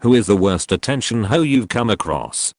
Who is the worst attention hoe you've come across?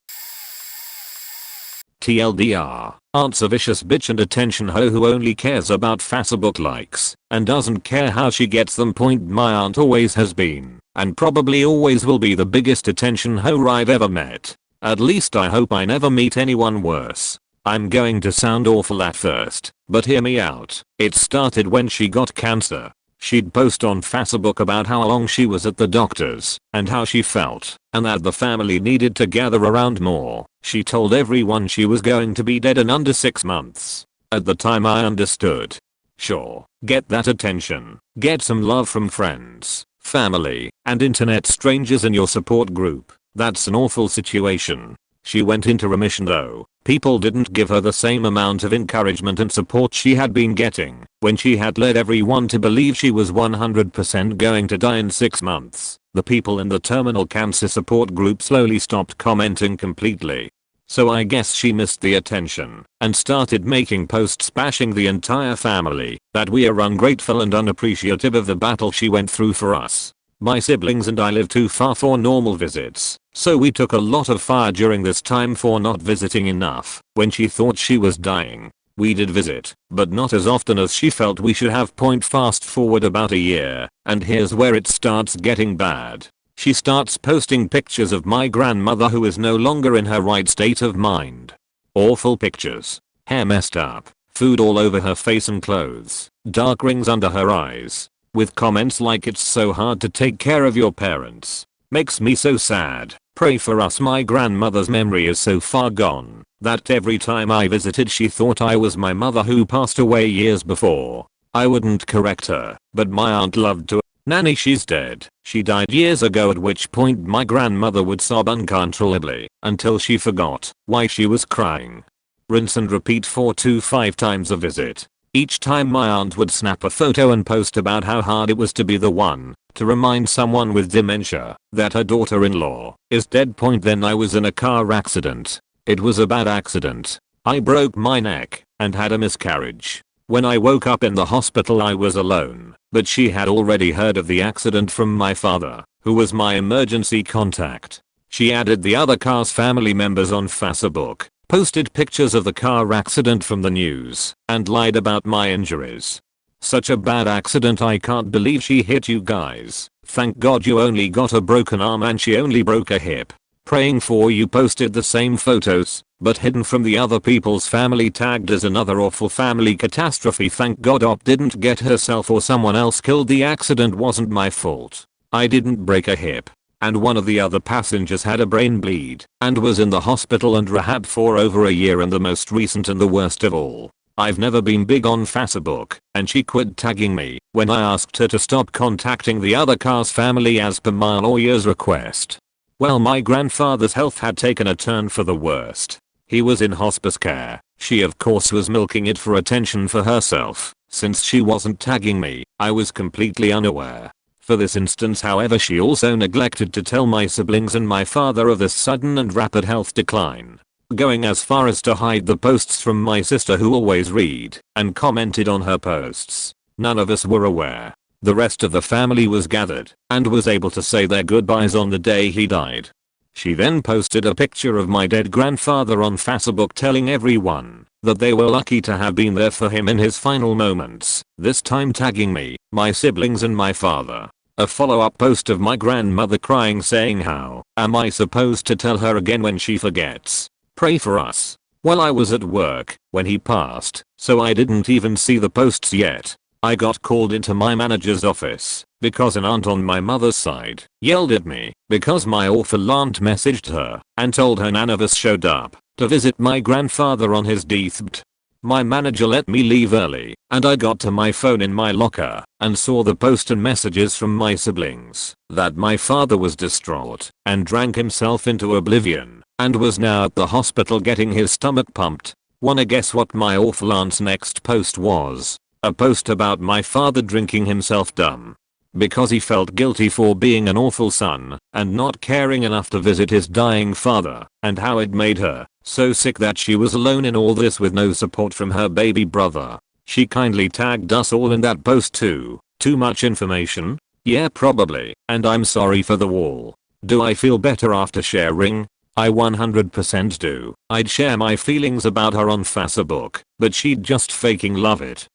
TLDR, aunt's a vicious bitch and attention hoe who only cares about Facebook likes and doesn't care how she gets them. My aunt always has been and probably always will be the biggest attention hoe I've ever met. At least I hope I never meet anyone worse. I'm going to sound awful at first, but hear me out. It started when she got cancer. She'd post on Facebook about how long she was at the doctor's and how she felt, and that the family needed to gather around more. She told everyone she was going to be dead in under 6 months. At the time I understood. Sure, get that attention, get some love from friends, family, and internet strangers in your support group. That's an awful situation. She went into remission though. People didn't give her the same amount of encouragement and support she had been getting when she had led everyone to believe she was 100% going to die in 6 months. The people in the terminal cancer support group slowly stopped commenting completely. So I guess she missed the attention and started making posts bashing the entire family, that we are ungrateful and unappreciative of the battle she went through for us. My siblings and I live too far for normal visits, so we took a lot of fire during this time for not visiting enough. When she thought she was dying, we did visit, but not as often as she felt we should have. Fast forward about a year, and here's where it starts getting bad. She starts posting pictures of my grandmother who is no longer in her right state of mind. Awful pictures. Hair messed up, food all over her face and clothes, dark rings under her eyes. With comments like it's so hard to take care of your parents. Makes me so sad. Pray for us. My grandmother's memory is so far gone that every time I visited she thought I was my mother who passed away years before. I wouldn't correct her, but my aunt loved to. Nanny, she's dead. She died years ago, at which point my grandmother would sob uncontrollably until she forgot why she was crying. Rinse and repeat 4 to 5 times a visit. Each time my aunt would snap a photo and post about how hard it was to be the one to remind someone with dementia that her daughter-in-law is dead. Then I was in a car accident. It was a bad accident. I broke my neck and had a miscarriage. When I woke up in the hospital I was alone, but she had already heard of the accident from my father, who was my emergency contact. She added the other car's family members on Facebook, posted pictures of the car accident from the news, and lied about my injuries. Such a bad accident, I can't believe she hit you guys. Thank God you only got a broken arm and she only broke a hip. Praying for you. Posted the same photos, but hidden from the other people's family, tagged as another awful family catastrophe. Thank God Op didn't get herself or someone else killed. The accident wasn't my fault. I didn't break a hip. And one of the other passengers had a brain bleed and was in the hospital and rehab for over a year. And the most recent and the worst of all, I've never been big on Facebook, and she quit tagging me when I asked her to stop contacting the other car's family as per my lawyer's request. Well, my grandfather's health had taken a turn for the worst. He was in hospice care. She of course was milking it for attention for herself. Since she wasn't tagging me, I was completely unaware. For this instance, however, she also neglected to tell my siblings and my father of the sudden and rapid health decline, going as far as to hide the posts from my sister, who always read and commented on her posts. None of us were aware. The rest of the family was gathered and was able to say their goodbyes on the day he died. She then posted a picture of my dead grandfather on Facebook, telling everyone that they were lucky to have been there for him in his final moments, this time tagging me, my siblings and my father. A follow-up post of my grandmother crying, saying, "How am I supposed to tell her again when she forgets? Pray for us." Well, I was at work when he passed, so I didn't even see the posts yet. I got called into my manager's office because an aunt on my mother's side yelled at me because my awful aunt messaged her and told her none of us showed up to visit my grandfather on his deathbed. My manager let me leave early, and I got to my phone in my locker and saw the post and messages from my siblings that my father was distraught and drank himself into oblivion and was now at the hospital getting his stomach pumped. Wanna guess what my awful aunt's next post was? A post about my father drinking himself dumb because he felt guilty for being an awful son and not caring enough to visit his dying father, and how it made her so sick that she was alone in all this with no support from her baby brother. She kindly tagged us all in that post too. Too much information? Yeah, probably, and I'm sorry for the wall. Do I feel better after sharing? I 100% do. I'd share my feelings about her on Facebook, but she'd just faking love it.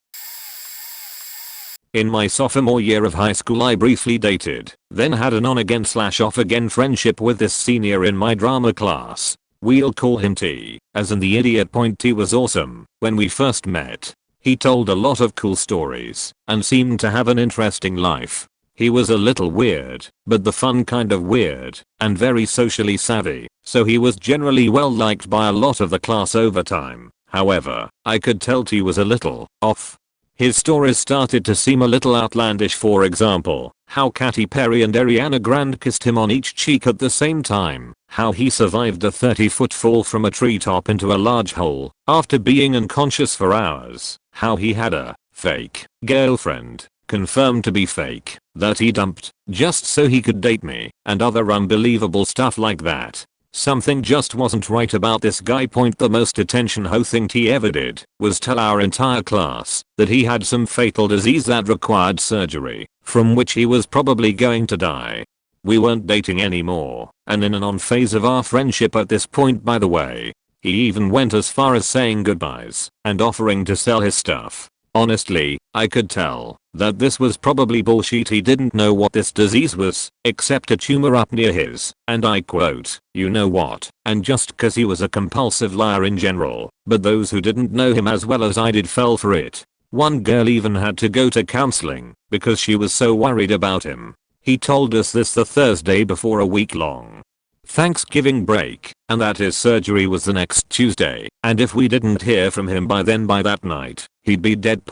In my sophomore year of high school I briefly dated, then had an on-again/off again friendship with this senior in my drama class. We'll call him T, as in the idiot point. T was awesome. When we first met, he told a lot of cool stories and seemed to have an interesting life. He was a little weird, but the fun kind of weird, and very socially savvy, so he was generally well liked by a lot of the class over time. However, I could tell T was a little off. His stories started to seem a little outlandish, for example, how Katy Perry and Ariana Grande kissed him on each cheek at the same time, how he survived a 30-foot fall from a treetop into a large hole after being unconscious for hours, how he had a fake girlfriend, confirmed to be fake, that he dumped just so he could date me, and other unbelievable stuff like that. Something just wasn't right about this guy. The most attention ho thing T ever did was tell our entire class that he had some fatal disease that required surgery, from which he was probably going to die. We weren't dating anymore, and in an on phase of our friendship at this point, by the way. He even went as far as saying goodbyes and offering to sell his stuff. Honestly, I could tell that this was probably bullshit. He didn't know what this disease was, except a tumor up near his, and I quote, "you know what," and just cause he was a compulsive liar in general, but those who didn't know him as well as I did fell for it. One girl even had to go to counseling because she was so worried about him. He told us this the Thursday before a week-long Thanksgiving break, and that his surgery was the next Tuesday, and if we didn't hear from him by that night, he'd be dead.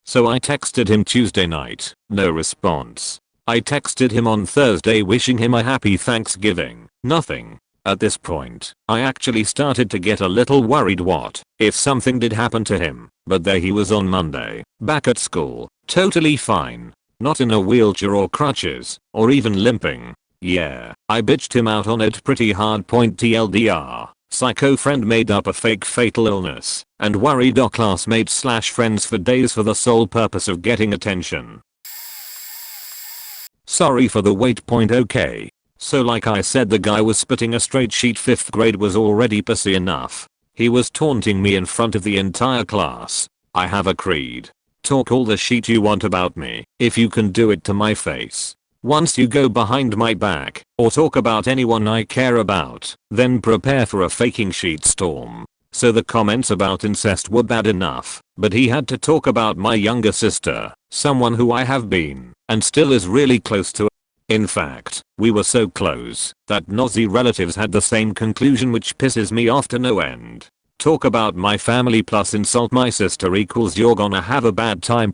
So I texted him Tuesday night, no response. I texted him on Thursday wishing him a happy Thanksgiving, nothing. At this point, I actually started to get a little worried what if something did happen to him, but there he was on Monday, back at school, totally fine, not in a wheelchair or crutches, or even limping. Yeah, I bitched him out on it pretty hard. TLDR, psycho friend made up a fake fatal illness and worried our classmates/friends for days for the sole purpose of getting attention. Sorry for the wait. Okay. So like I said, the guy was spitting a straight sheet. 5th grade was already pussy enough. He was taunting me in front of the entire class. I have a creed. Talk all the shit you want about me, if you can do it to my face. Once you go behind my back, or talk about anyone I care about, then prepare for a faking sheet storm. So the comments about incest were bad enough, but he had to talk about my younger sister, someone who I have been, and still is really close to. In fact, we were so close that nosy relatives had the same conclusion, which pisses me off to no end. Talk about my family plus insult my sister equals you're gonna have a bad time.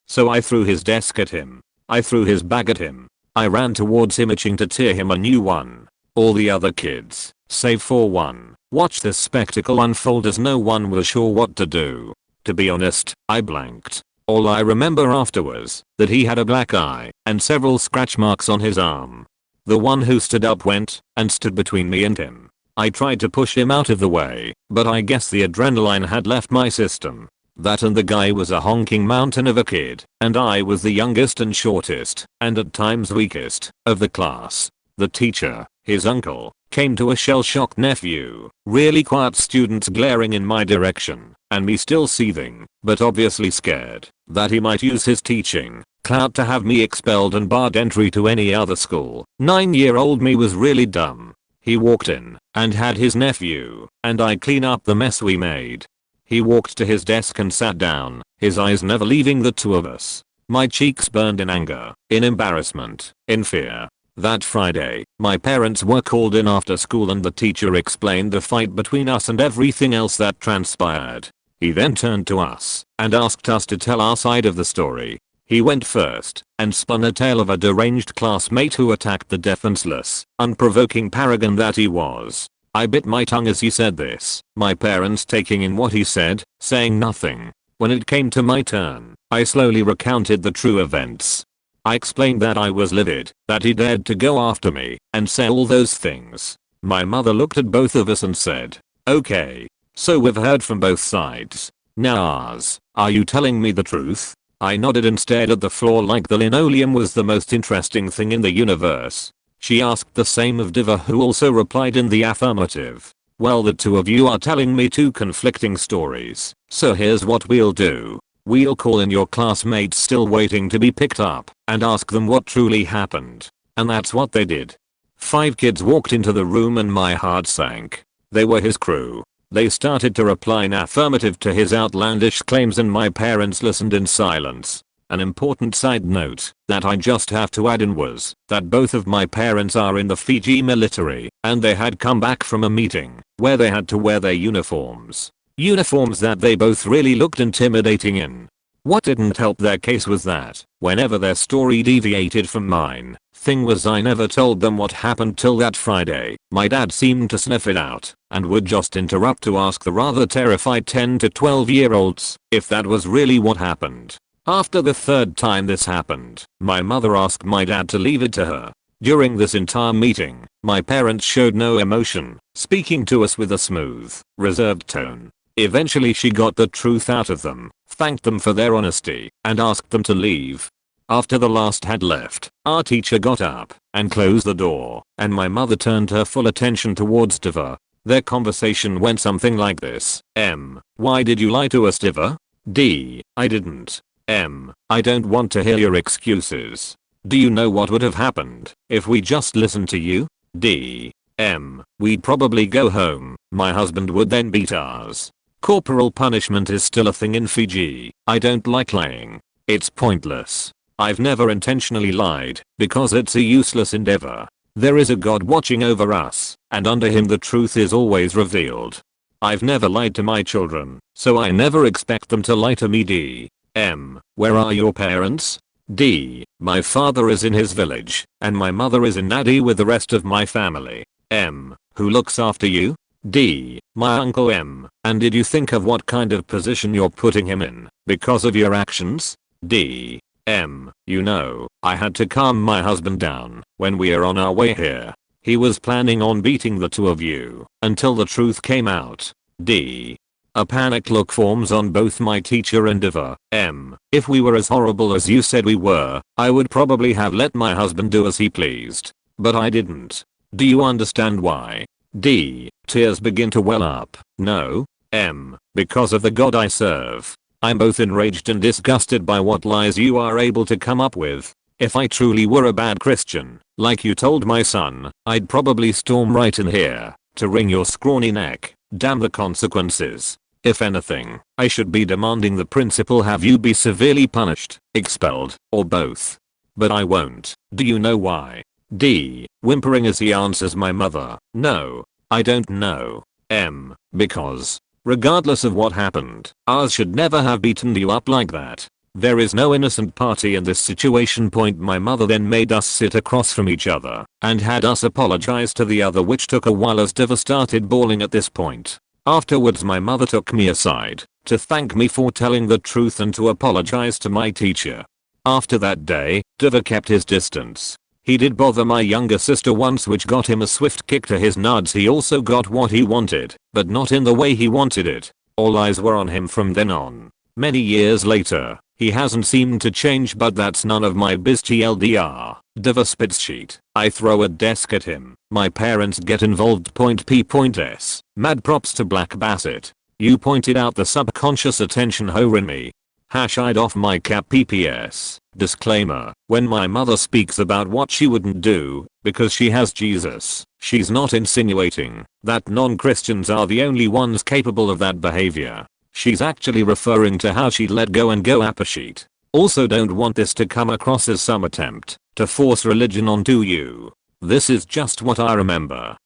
So I threw his desk at him. I threw his bag at him. I ran towards him itching to tear him a new one. All the other kids, save for one, watched this spectacle unfold as no one was sure what to do. To be honest, I blanked. All I remember after was that he had a black eye and several scratch marks on his arm. The one who stood up went and stood between me and him. I tried to push him out of the way, but I guess the adrenaline had left my system. That and the guy was a honking mountain of a kid, and I was the youngest and shortest, and at times weakest, of the class. The teacher, his uncle, came to a shell-shocked nephew, really quiet students glaring in my direction, and me still seething, but obviously scared, that he might use his teaching clout to have me expelled and barred entry to any other school. 9-year-old me was really dumb. He walked in, and had his nephew, and I clean up the mess we made. He walked to his desk and sat down, his eyes never leaving the two of us. My cheeks burned in anger, in embarrassment, in fear. That Friday, my parents were called in after school and the teacher explained the fight between us and everything else that transpired. He then turned to us and asked us to tell our side of the story. He went first and spun a tale of a deranged classmate who attacked the defenseless, unprovoking paragon that he was. I bit my tongue as he said this, my parents taking in what he said, saying nothing. When it came to my turn, I slowly recounted the true events. I explained that I was livid, that he dared to go after me, and say all those things. My mother looked at both of us and said, "Okay. So we've heard from both sides. Now are you telling me the truth?" I nodded and stared at the floor like the linoleum was the most interesting thing in the universe. She asked the same of Diva, who also replied in the affirmative. Well, the two of you are telling me two conflicting stories, so here's what we'll do. We'll call in your classmates still waiting to be picked up and ask them what truly happened. And that's what they did. 5 kids walked into the room and my heart sank. They were his crew. They started to reply in affirmative to his outlandish claims and my parents listened in silence. An important side note that I just have to add in was that both of my parents are in the Fiji military and they had come back from a meeting where they had to wear their uniforms. Uniforms that they both really looked intimidating in. What didn't help their case was that whenever their story deviated from mine, thing was I never told them what happened till that Friday. My dad seemed to sniff it out and would just interrupt to ask the rather terrified 10 to 12-year-olds if that was really what happened. After the 3rd time this happened, my mother asked my dad to leave it to her. During this entire meeting, my parents showed no emotion, speaking to us with a smooth, reserved tone. Eventually she got the truth out of them, thanked them for their honesty, and asked them to leave. After the last had left, our teacher got up and closed the door, and my mother turned her full attention towards Diva. Their conversation went something like this. Why did you lie to us, Diva? D. I didn't. I don't want to hear your excuses. Do you know what would have happened if we just listened to you? D. We'd probably go home. My husband would then beat us. Corporal punishment is still a thing in Fiji. I don't like lying. It's pointless. I've never intentionally lied because it's a useless endeavor. There is a God watching over us, and under him the truth is always revealed. I've never lied to my children, so I never expect them to lie to me. D. Where are your parents? D. My father is in his village, and my mother is in Nadi with the rest of my family. Who looks after you? D. My uncle. And did you think of what kind of position you're putting him in because of your actions? D. You know, I had to calm my husband down when we are on our way here. He was planning on beating the two of you until the truth came out. D. A panic look forms on both my teacher and Diva. If we were as horrible as you said we were, I would probably have let my husband do as he pleased. But I didn't. Do you understand why? D. Tears begin to well up. No. Because of the God I serve. I'm both enraged and disgusted by what lies you are able to come up with. If I truly were a bad Christian, like you told my son, I'd probably storm right in here to wring your scrawny neck. Damn the consequences. If anything, I should be demanding the principal have you be severely punished, expelled, or both. But I won't. Do you know why? D. Whimpering as he answers my mother. No, I don't know. Because, regardless of what happened, ours should never have beaten you up like that. There is no innocent party in this situation. My mother then made us sit across from each other and had us apologize to the other, which took a while as Diva started bawling at this point. Afterwards my mother took me aside to thank me for telling the truth and to apologize to my teacher. After that day, Diva kept his distance. He did bother my younger sister once, which got him a swift kick to his nuts. He also got what he wanted, but not in the way he wanted it. All eyes were on him from then on. Many years later, he hasn't seemed to change, but that's none of my biz. TLDR. Diva spits sheet. I throw a desk at him. My parents get involved. P.S. Mad props to Black Bassett. You pointed out the subconscious attention whore in me. I'd off my cap. PPS. Disclaimer. When my mother speaks about what she wouldn't do because she has Jesus, she's not insinuating that non-Christians are the only ones capable of that behavior. She's actually referring to how she'd let go and go apeshit. Also, don't want this to come across as some attempt to force religion onto you. This is just what I remember.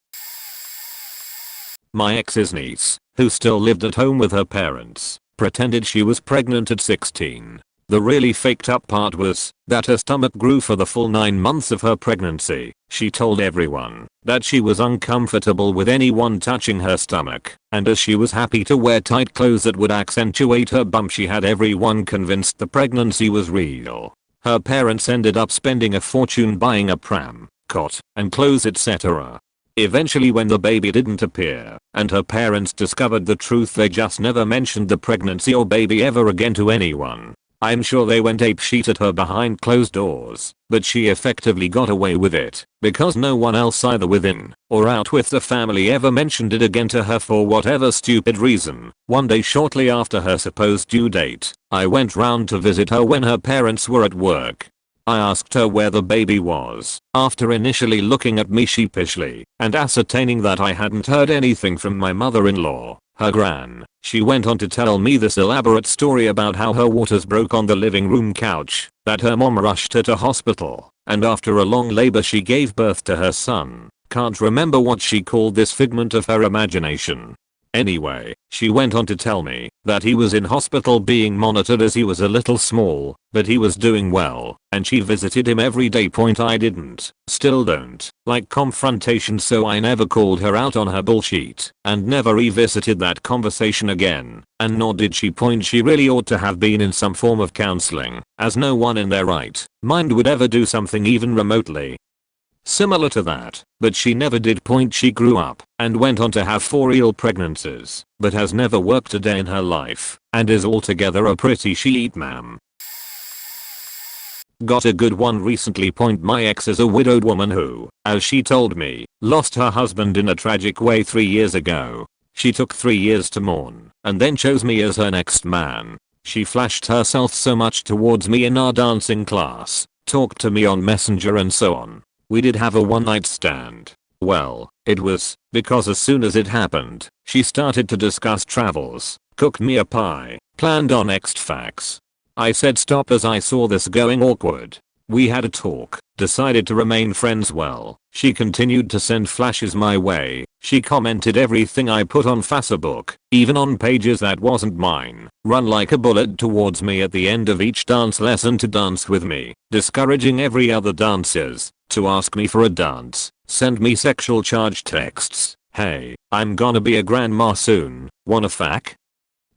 My ex's niece, who still lived at home with her parents, pretended she was pregnant at 16. The really faked up part was that her stomach grew for the full 9 months of her pregnancy. She told everyone that she was uncomfortable with anyone touching her stomach, and as she was happy to wear tight clothes that would accentuate her bump, she had everyone convinced the pregnancy was real. Her parents ended up spending a fortune buying a pram, cot, and clothes, etc. Eventually, when the baby didn't appear and her parents discovered the truth, they just never mentioned the pregnancy or baby ever again to anyone. I'm sure they went apeshit at her behind closed doors, but she effectively got away with it because no one else either within or out with the family ever mentioned it again to her for whatever stupid reason. One day shortly after her supposed due date, I went round to visit her when her parents were at work. I asked her where the baby was, after initially looking at me sheepishly and ascertaining that I hadn't heard anything from my mother-in-law, her gran. She went on to tell me this elaborate story about how her waters broke on the living room couch, that her mom rushed her to hospital, and after a long labor she gave birth to her son. Can't remember what she called this figment of her imagination. Anyway, she went on to tell me that he was in hospital being monitored as he was a little small, but he was doing well, and she visited him every day. I didn't, still don't, like confrontations, so I never called her out on her bullshit and never revisited that conversation again, and nor did she. She really ought to have been in some form of counseling, as no one in their right mind would ever do something even remotely similar to that, but she never did. She grew up and went on to have 4 real pregnancies, but has never worked a day in her life and is altogether a pretty sheet ma'am. Got a good one recently. My ex is a widowed woman who, as she told me, lost her husband in a tragic way 3 years ago. She took 3 years to mourn and then chose me as her next man. She flashed herself so much towards me in our dancing class, talked to me on Messenger and so on. We did have a one night stand. Well, it was because as soon as it happened, she started to discuss travels, cooked me a pie, planned on next facts. I said stop as I saw this going awkward. We had a talk, decided to remain friends. Well, she continued to send flashes my way. She commented everything I put on Facebook, even on pages that wasn't mine, run like a bullet towards me at the end of each dance lesson to dance with me, discouraging every other dancers to ask me for a dance, send me sexual charged texts. Hey, I'm gonna be a grandma soon, wanna fuck?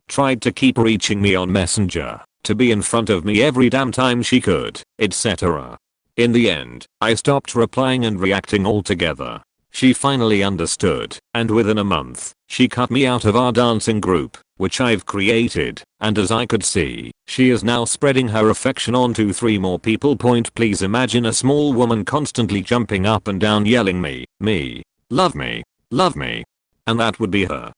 Tried to keep reaching me on Messenger, to be in front of me every damn time she could, etc. In the end, I stopped replying and reacting altogether. She finally understood, and within a month, she cut me out of our dancing group, which I've created, and as I could see, she is now spreading her affection onto 3 more people. Please imagine a small woman constantly jumping up and down yelling me, love me, love me. And that would be her.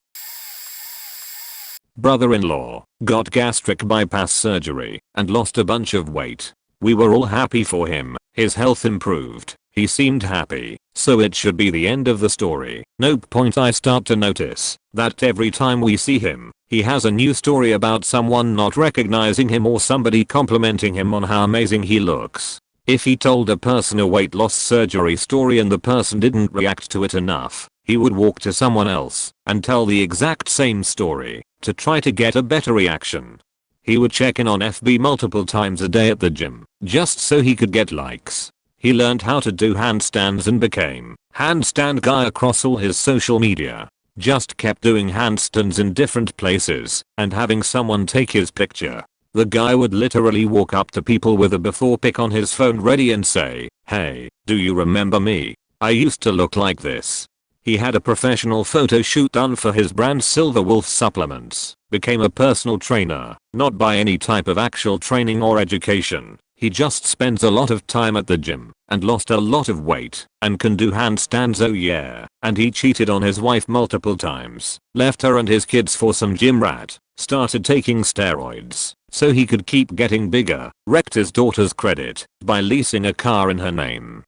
Brother-in-law got gastric bypass surgery and lost a bunch of weight. We were all happy for him, his health improved, he seemed happy, so it should be the end of the story. Nope. I start to notice that every time we see him, he has a new story about someone not recognizing him or somebody complimenting him on how amazing he looks. If he told a person a weight loss surgery story and the person didn't react to it enough, he would walk to someone else and tell the exact same story to try to get a better reaction. He would check in on FB multiple times a day at the gym, just so he could get likes. He learned how to do handstands and became handstand guy across all his social media. Just kept doing handstands in different places and having someone take his picture. The guy would literally walk up to people with a before pic on his phone ready and say, hey, do you remember me? I used to look like this. He had a professional photo shoot done for his brand Silver Wolf supplements, became a personal trainer, not by any type of actual training or education. He just spends a lot of time at the gym and lost a lot of weight and can do handstands. Oh yeah. And he cheated on his wife multiple times, left her and his kids for some gym rat, started taking steroids so he could keep getting bigger, wrecked his daughter's credit by leasing a car in her name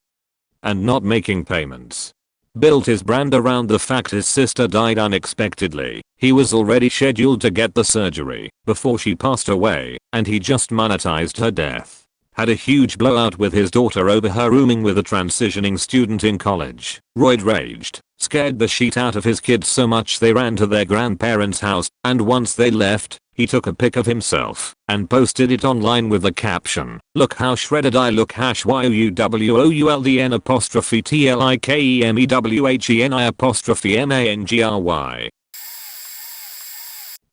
and not making payments. Built his brand around the fact his sister died unexpectedly. He was already scheduled to get the surgery before she passed away, and he just monetized her death. Had a huge blowout with his daughter over her rooming with a transitioning student in college. Roid raged, scared the shit out of his kids so much they ran to their grandparents' house, and once they left, he took a pic of himself and posted it online with the caption, look how shredded I look #YOULDN_TLIKEMEWHENI_MANGRY.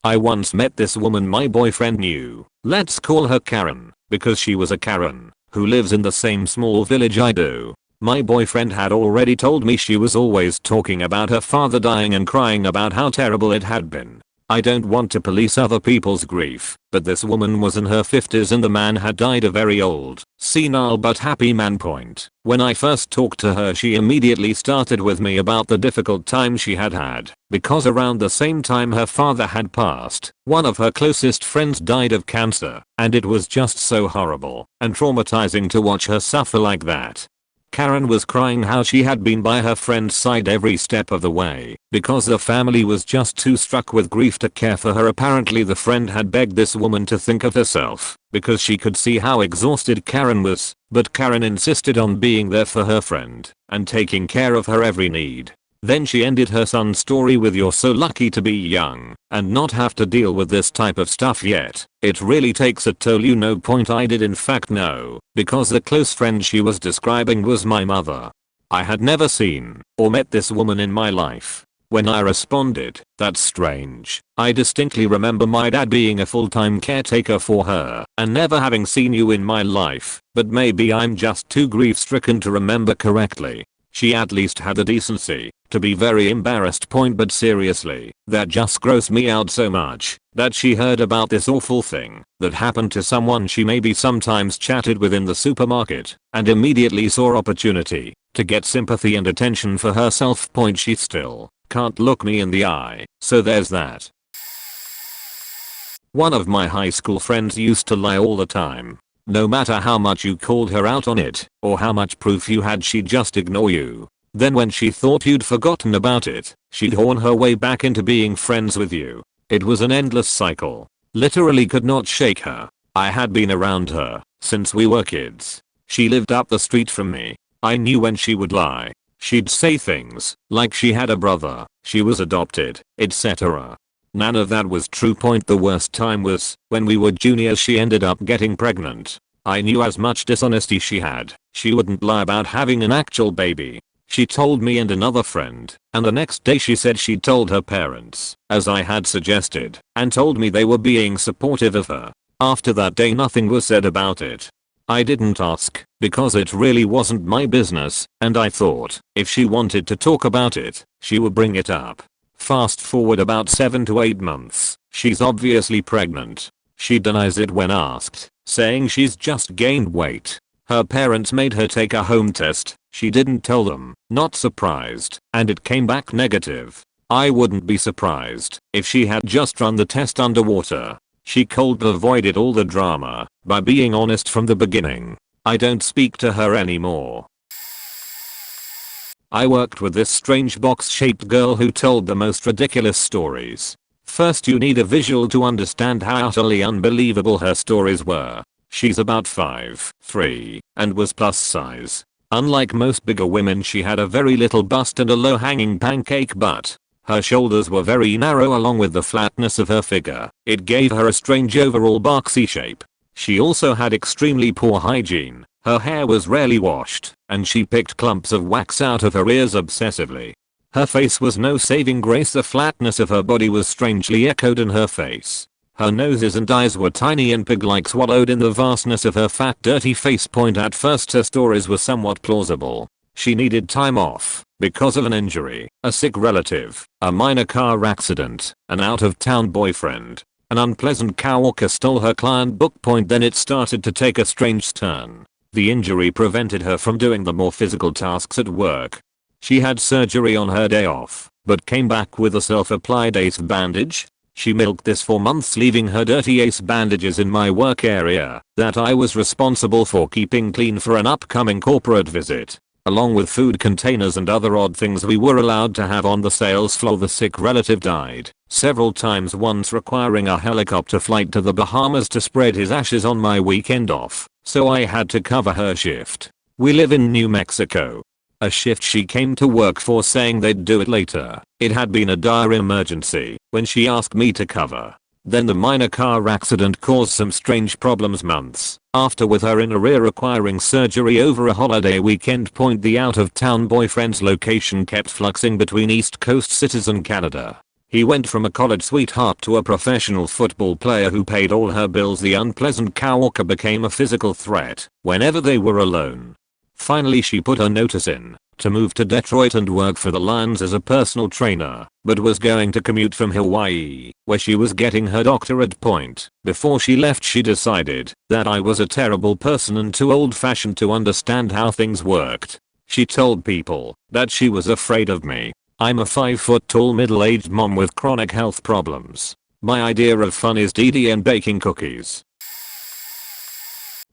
I once met this woman my boyfriend knew, let's call her Karen, because she was a Karen, who lives in the same small village I do. My boyfriend had already told me she was always talking about her father dying and crying about how terrible it had been. I don't want to police other people's grief, but this woman was in her 50s and the man had died a very old, senile but happy man. When I first talked to her, she immediately started with me about the difficult time she had had, because around the same time her father had passed, one of her closest friends died of cancer, and it was just so horrible and traumatizing to watch her suffer like that. Karen was crying how she had been by her friend's side every step of the way, because the family was just too struck with grief to care for her. Apparently the friend had begged this woman to think of herself, because she could see how exhausted Karen was, but Karen insisted on being there for her friend, and taking care of her every need. Then she ended her son's story with, "You're so lucky to be young, and not have to deal with this type of stuff yet. It really takes a toll, you know." I did in fact know, because the close friend she was describing was my mother. I had never seen or met this woman in my life. When I responded, "That's strange," I distinctly remember my dad being a full-time caretaker for her and never having seen you in my life, but maybe I'm just too grief-stricken to remember correctly. She at least had the decency to be very embarrassed. But seriously, that just grossed me out so much, that she heard about this awful thing that happened to someone she maybe sometimes chatted with in the supermarket, and immediately saw opportunity to get sympathy and attention for herself. She still can't look me in the eye, so there's that. One of my high school friends used to lie all the time. No matter how much you called her out on it, or how much proof you had, she'd just ignore you. Then when she thought you'd forgotten about it, she'd horn her way back into being friends with you. It was an endless cycle. Literally could not shake her. I had been around her since we were kids. She lived up the street from me. I knew when she would lie. She'd say things like she had a brother, she was adopted, etc. None of that was true. The worst time was when we were juniors. She ended up getting pregnant. I knew as much dishonesty she had, she wouldn't lie about having an actual baby. She told me and another friend, and the next day she said she'd told her parents, as I had suggested, and told me they were being supportive of her. After that day nothing was said about it. I didn't ask, because it really wasn't my business, and I thought, if she wanted to talk about it, she would bring it up. Fast forward about 7 to 8 months, she's obviously pregnant. She denies it when asked, saying she's just gained weight. Her parents made her take a home test. She didn't tell them, not surprised, and it came back negative. I wouldn't be surprised if she had just run the test underwater. She cold avoided all the drama by being honest from the beginning. I don't speak to her anymore. I worked with this strange box-shaped girl who told the most ridiculous stories. First, you need a visual to understand how utterly unbelievable her stories were. She's about 5'3" and was plus size. Unlike most bigger women, she had a very little bust and a low-hanging pancake butt. Her shoulders were very narrow along with the flatness of her figure. It gave her a strange overall boxy shape. She also had extremely poor hygiene. Her hair was rarely washed, and she picked clumps of wax out of her ears obsessively. Her face was no saving grace. The flatness of her body was strangely echoed in her face. Her noses and eyes were tiny and pig-like, swallowed in the vastness of her fat dirty face. At first her stories were somewhat plausible. She needed time off because of an injury, a sick relative, a minor car accident, an out-of-town boyfriend. An unpleasant coworker stole her client book. Then it started to take a strange turn. The injury prevented her from doing the more physical tasks at work. She had surgery on her day off, but came back with a self-applied ace bandage. She milked this for months, leaving her dirty ace bandages in my work area that I was responsible for keeping clean for an upcoming corporate visit, along with food containers and other odd things we were allowed to have on the sales floor. The sick relative died several times, once requiring a helicopter flight to the Bahamas to spread his ashes on my weekend off, so I had to cover her shift. We live in New Mexico. A shift she came to work for, saying they'd do it later. It had been a dire emergency when she asked me to cover. Then the minor car accident caused some strange problems months after, with her in arrear requiring surgery over a holiday weekend. The out-of-town boyfriend's location kept fluxing between East Coast cities and Canada. He went from a college sweetheart to a professional football player who paid all her bills. The unpleasant coworker became a physical threat whenever they were alone. Finally she put her notice in to move to Detroit and work for the Lions as a personal trainer, but was going to commute from Hawaii, where she was getting her doctorate point. Before she left she decided that I was a terrible person and too old-fashioned to understand how things worked. She told people that she was afraid of me. I'm a 5-foot tall middle-aged mom with chronic health problems. My idea of fun is DD and baking cookies.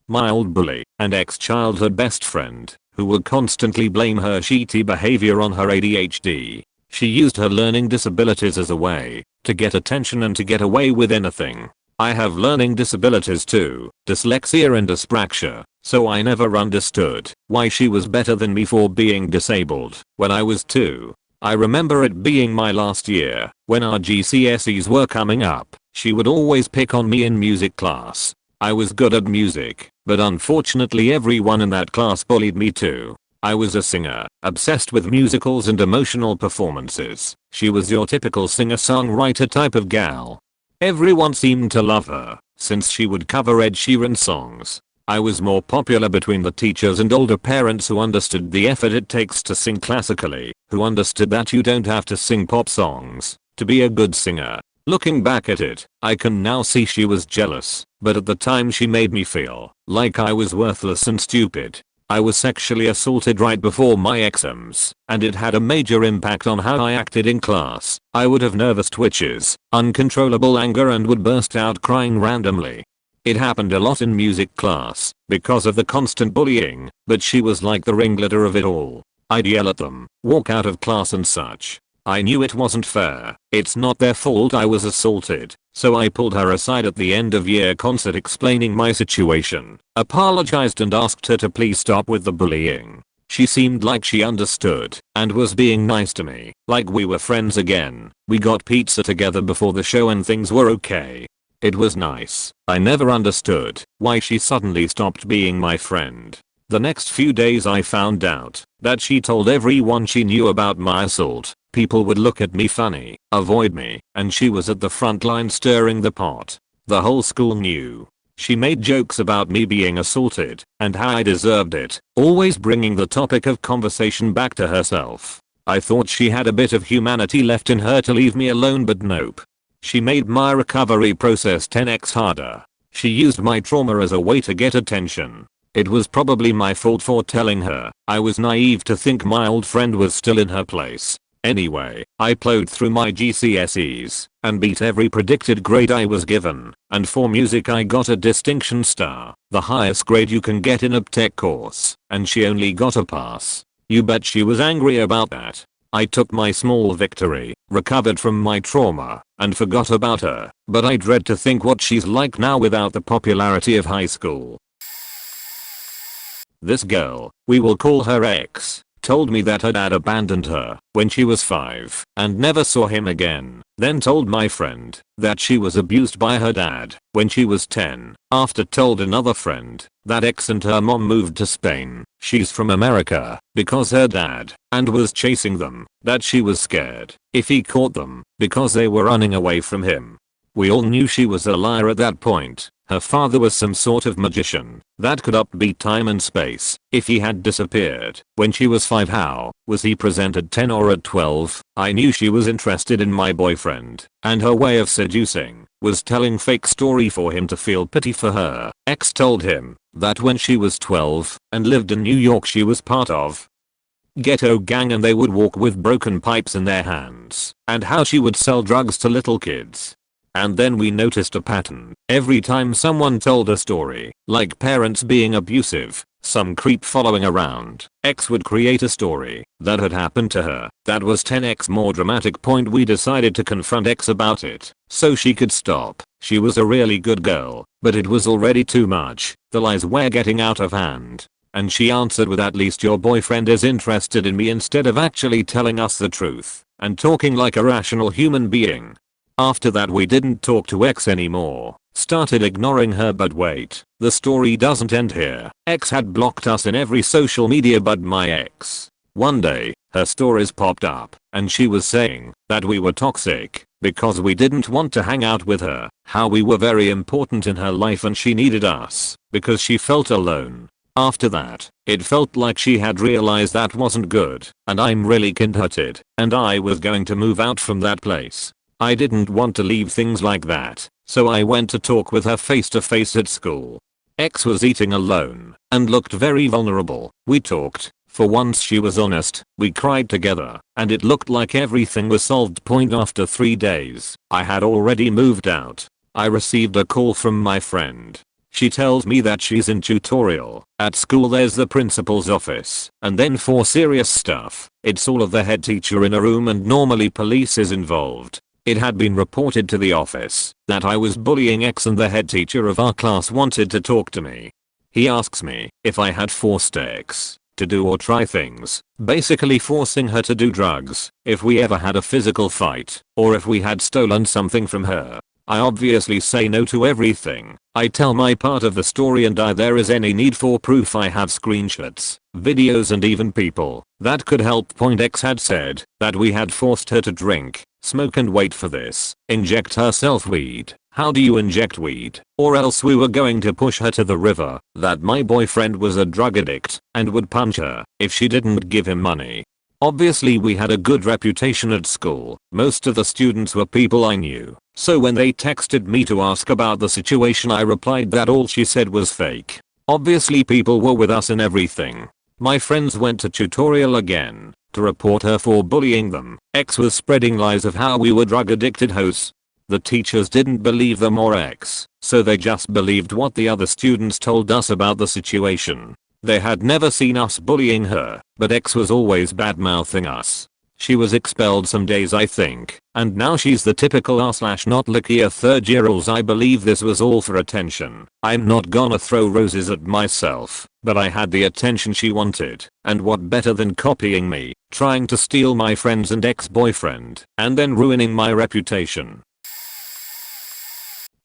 My old bully and ex-childhood best friend, who would constantly blame her shitty behavior on her ADHD. She used her learning disabilities as a way to get attention and to get away with anything. I have learning disabilities too, dyslexia and dyspraxia, so I never understood why she was better than me for being disabled when I was 2. I remember it being my last year, when our GCSEs were coming up, she would always pick on me in music class. I was good at music, but unfortunately everyone in that class bullied me too. I was a singer, obsessed with musicals and emotional performances. She was your typical singer-songwriter type of gal. Everyone seemed to love her, since she would cover Ed Sheeran songs. I was more popular between the teachers and older parents who understood the effort it takes to sing classically, who understood that you don't have to sing pop songs to be a good singer. Looking back at it, I can now see she was jealous, but at the time she made me feel like I was worthless and stupid. I was sexually assaulted right before my exams, and it had a major impact on how I acted in class. I would have nervous twitches, uncontrollable anger and would burst out crying randomly. It happened a lot in music class because of the constant bullying, but she was like the ringleader of it all. I'd yell at them, walk out of class and such. I knew it wasn't fair. It's not their fault I was assaulted, so I pulled her aside at the end of year concert explaining my situation, apologized and asked her to please stop with the bullying. She seemed like she understood and was being nice to me, like we were friends again. We got pizza together before the show and things were okay. It was nice. I never understood why she suddenly stopped being my friend. The next few days I found out that she told everyone she knew about my assault. People would look at me funny, avoid me, and she was at the front line stirring the pot. The whole school knew. She made jokes about me being assaulted and how I deserved it, always bringing the topic of conversation back to herself. I thought she had a bit of humanity left in her to leave me alone, but nope. She made my recovery process 10x harder. She used my trauma as a way to get attention. It was probably my fault for telling her. I was naive to think my old friend was still in her place. Anyway, I plowed through my GCSEs and beat every predicted grade I was given, and for music I got a distinction star, the highest grade you can get in a tech course, and she only got a pass. You bet she was angry about that. I took my small victory, recovered from my trauma, and forgot about her, but I dread to think what she's like now without the popularity of high school. This girl, we will call her X, told me that her dad abandoned her when she was 5 and never saw him again, then told my friend that she was abused by her dad when she was 10, after told another friend that X and her mom moved to Spain, she's from America, because her dad, and was chasing them, that she was scared if he caught them because they were running away from him. We all knew she was a liar at that point. Her father was some sort of magician that could upbeat time and space. If he had disappeared when she was 5, how was he present at 10 or at 12? I knew she was interested in my boyfriend, and her way of seducing was telling fake story for him to feel pity for her. X told him that when she was 12 and lived in New York she was part of ghetto gang and they would walk with broken pipes in their hands, and how she would sell drugs to little kids. And then we noticed a pattern. Every time someone told a story, like parents being abusive, some creep following around, X would create a story that had happened to her that was 10x more dramatic. We decided to confront X about it so she could stop. She was a really good girl, but it was already too much. The lies were getting out of hand. And she answered with, at least your boyfriend is interested in me, instead of actually telling us the truth and talking like a rational human being. After that we didn't talk to X anymore, started ignoring her, but wait, the story doesn't end here. X had blocked us in every social media but my ex. One day, her stories popped up, and she was saying that we were toxic because we didn't want to hang out with her, how we were very important in her life and she needed us because she felt alone. After that, it felt like she had realized that wasn't good, and I'm really kind-hearted, and I was going to move out from that place. I didn't want to leave things like that, so I went to talk with her face to face at school. X was eating alone and looked very vulnerable. We talked. For once she was honest. We cried together, and it looked like everything was solved. After 3 days, I had already moved out. I received a call from my friend. She tells me that she's in tutorial. At school there's the principal's office, and then for serious stuff, it's all of the head teacher in a room, and normally police is involved. It had been reported to the office that I was bullying X, and the head teacher of our class wanted to talk to me. He asks me if I had forced X to do or try things, basically forcing her to do drugs, if we ever had a physical fight, or if we had stolen something from her. I obviously say no to everything. I tell my part of the story, and there is any need for proof. I have screenshots, videos, and even people that could help. X had said that we had forced her to drink, smoke, and wait for this, inject herself weed. How do you inject weed? Or else we were going to push her to the river, that my boyfriend was a drug addict and would punch her if she didn't give him money. Obviously we had a good reputation at school. Most of the students were people I knew. So when they texted me to ask about the situation, I replied that all she said was fake. Obviously people were with us and everything. My friends went to tutorial again to report her for bullying them. X was spreading lies of how we were drug addicted hoes. The teachers didn't believe them or X, so they just believed what the other students told us about the situation. They had never seen us bullying her, but X was always bad-mouthing us. She was expelled some days, I think, and now she's the typical r/not luckier third-year-olds. I believe this was all for attention. I'm not gonna throw roses at myself, but I had the attention she wanted, and what better than copying me, trying to steal my friends and ex-boyfriend, and then ruining my reputation.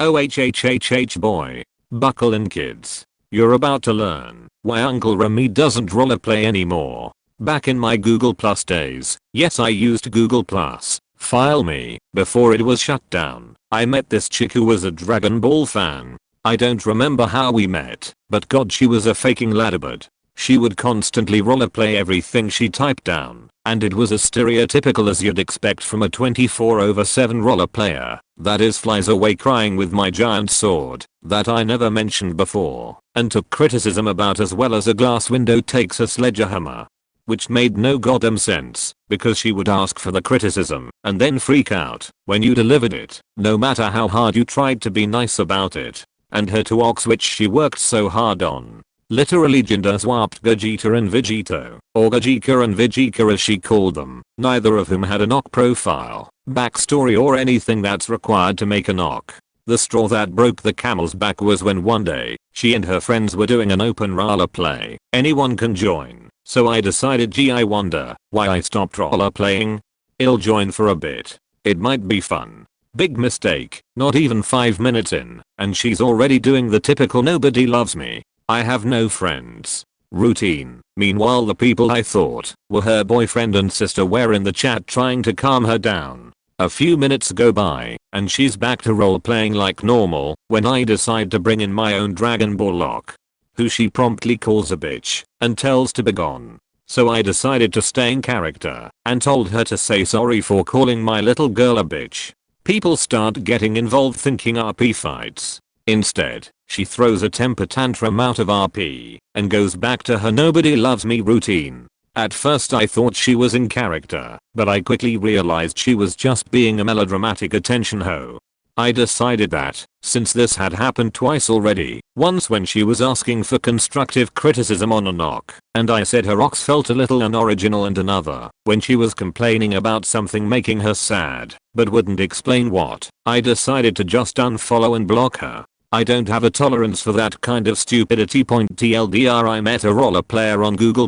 OHHHH boy. Buckle in kids. You're about to learn why Uncle Remy doesn't roleplay anymore. Back in my Google Plus days, yes, I used Google Plus, File Me, before it was shut down. I met this chick who was a Dragon Ball fan. I don't remember how we met, but god, she was a faking ladybird. She would constantly roleplay everything she typed down, and it was as stereotypical as you'd expect from a 24/7 roleplayer. That is, flies away crying with my giant sword that I never mentioned before, and took criticism about, as well as a glass window takes a sledgehammer. Which made no goddamn sense, because she would ask for the criticism and then freak out when you delivered it, no matter how hard you tried to be nice about it. And her two ox, which she worked so hard on, literally gender swapped Gogeta and Vegito, or Gogeta and Vegeta as she called them, neither of whom had an OC profile, backstory, or anything that's required to make an OC. The straw that broke the camel's back was when one day, she and her friends were doing an open roleplay. Anyone can join, so I decided, gee, I wonder why I stopped roleplaying. I'll join for a bit. It might be fun. Big mistake, not even 5 minutes in, and she's already doing the typical nobody loves me, I have no friends routine. Meanwhile, the people I thought were her boyfriend and sister were in the chat trying to calm her down. A few minutes go by, and she's back to role-playing like normal, when I decide to bring in my own Dragon Ball lock, who she promptly calls a bitch and tells to begone. So I decided to stay in character and told her to say sorry for calling my little girl a bitch. People start getting involved thinking RP fights. Instead, she throws a temper tantrum out of RP and goes back to her nobody loves me routine. At first I thought she was in character, but I quickly realized she was just being a melodramatic attention hoe. I decided that, since this had happened twice already, once when she was asking for constructive criticism on a knock, and I said her ox felt a little unoriginal, and another, when she was complaining about something making her sad, but wouldn't explain what, I decided to just unfollow and block her. I don't have a tolerance for that kind of stupidity. TLDR, I met a roleplayer on Google+,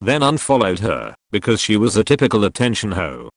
then unfollowed her, because she was a typical attention hoe.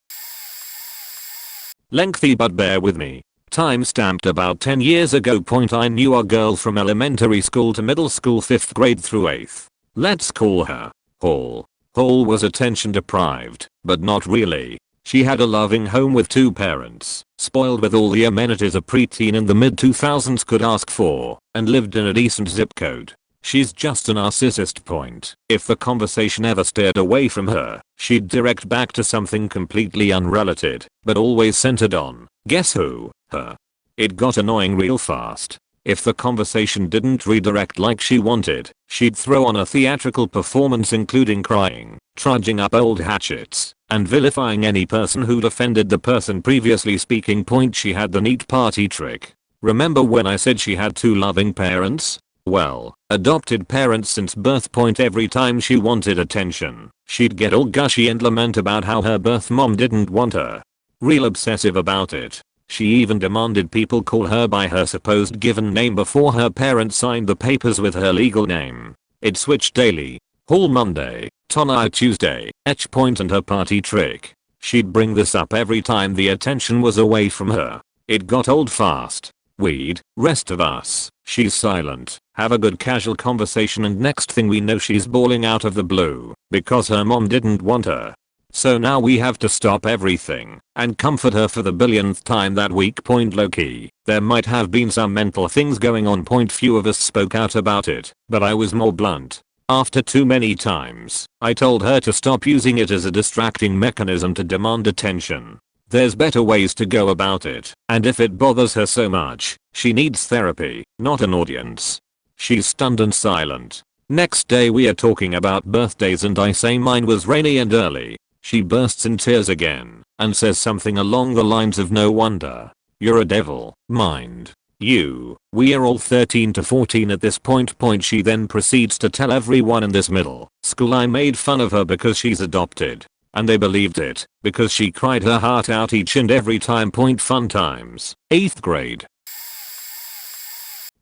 Lengthy, but bear with me. Time stamped about 10 years ago. I knew a girl from elementary school to middle school, 5th grade through 8th. Let's call her Hall. Hall was attention deprived, but not really. She had a loving home with 2 parents, spoiled with all the amenities a preteen in the mid-2000s could ask for, and lived in a decent zip code. She's just a narcissist point. If the conversation ever steered away from her, she'd direct back to something completely unrelated, but always centered on, guess who, her. It got annoying real fast. If the conversation didn't redirect like she wanted, she'd throw on a theatrical performance including crying, trudging up old hatchets, and vilifying any person who'd offended the person previously speaking. She had the neat party trick. Remember when I said she had two loving parents? Well, adopted parents since birth. Every time she wanted attention, she'd get all gushy and lament about how her birth mom didn't want her. Real obsessive about it. She even demanded people call her by her supposed given name before her parents signed the papers with her legal name. It switched daily. Hall Monday, Tonai Tuesday, and her party trick. She'd bring this up every time the attention was away from her. It got old fast. We'd, rest of us, she's silent, have a good casual conversation, and next thing we know she's bawling out of the blue because her mom didn't want her. So now we have to stop everything and comfort her for the billionth time that week. Low-key, there might have been some mental things going on. Few of us spoke out about it, but I was more blunt. After too many times, I told her to stop using it as a distracting mechanism to demand attention. There's better ways to go about it, and if it bothers her so much, she needs therapy, not an audience. She's stunned and silent. Next day we are talking about birthdays and I say mine was rainy and early. She bursts in tears again and says something along the lines of, no wonder. You're a devil, mind you. We are all 13 to 14 at this point. She then proceeds to tell everyone in this middle school I made fun of her because she's adopted. And they believed it, because she cried her heart out each and every time. Fun times. 8th grade.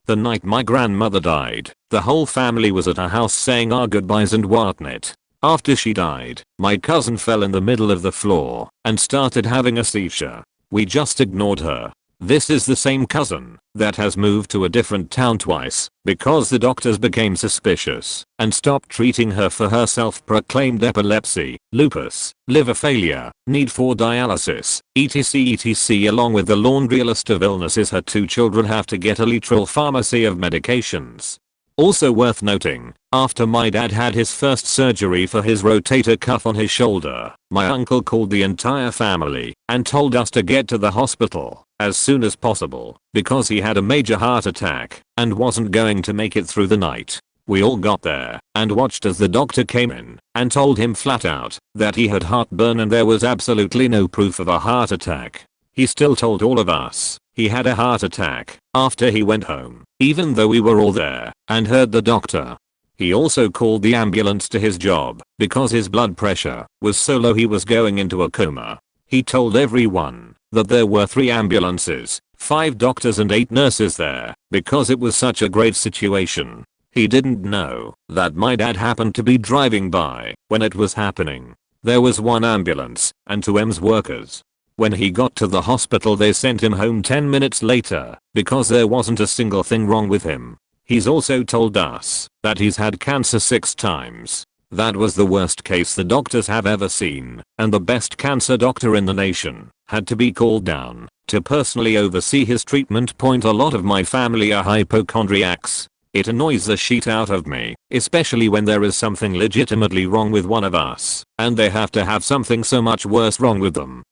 The night my grandmother died, the whole family was at her house saying our goodbyes and whatnot. After she died, my cousin fell in the middle of the floor and started having a seizure. We just ignored her. This is the same cousin that has moved to a different town twice because the doctors became suspicious and stopped treating her for her self-proclaimed epilepsy, lupus, liver failure, need for dialysis, etc. Along with the laundry list of illnesses her two children have to get a literal pharmacy of medications. Also worth noting, after my dad had his first surgery for his rotator cuff on his shoulder, my uncle called the entire family and told us to get to the hospital as soon as possible because he had a major heart attack and wasn't going to make it through the night. We all got there and watched as the doctor came in and told him flat out that he had heartburn and there was absolutely no proof of a heart attack. He still told all of us he had a heart attack after he went home, even though we were all there and heard the doctor. He also called the ambulance to his job because his blood pressure was so low he was going into a coma. He told everyone that there were 3 ambulances, 5 doctors and 8 nurses there because it was such a great situation. He didn't know that my dad happened to be driving by when it was happening. There was 1 ambulance and 2 EMS workers. When he got to the hospital they sent him home 10 minutes later because there wasn't a single thing wrong with him. He's also told us that he's had cancer 6 times. That was the worst case the doctors have ever seen, and the best cancer doctor in the nation had to be called down to personally oversee his treatment. A lot of my family are hypochondriacs. It annoys the shit out of me, especially when there is something legitimately wrong with one of us, and they have to have something so much worse wrong with them.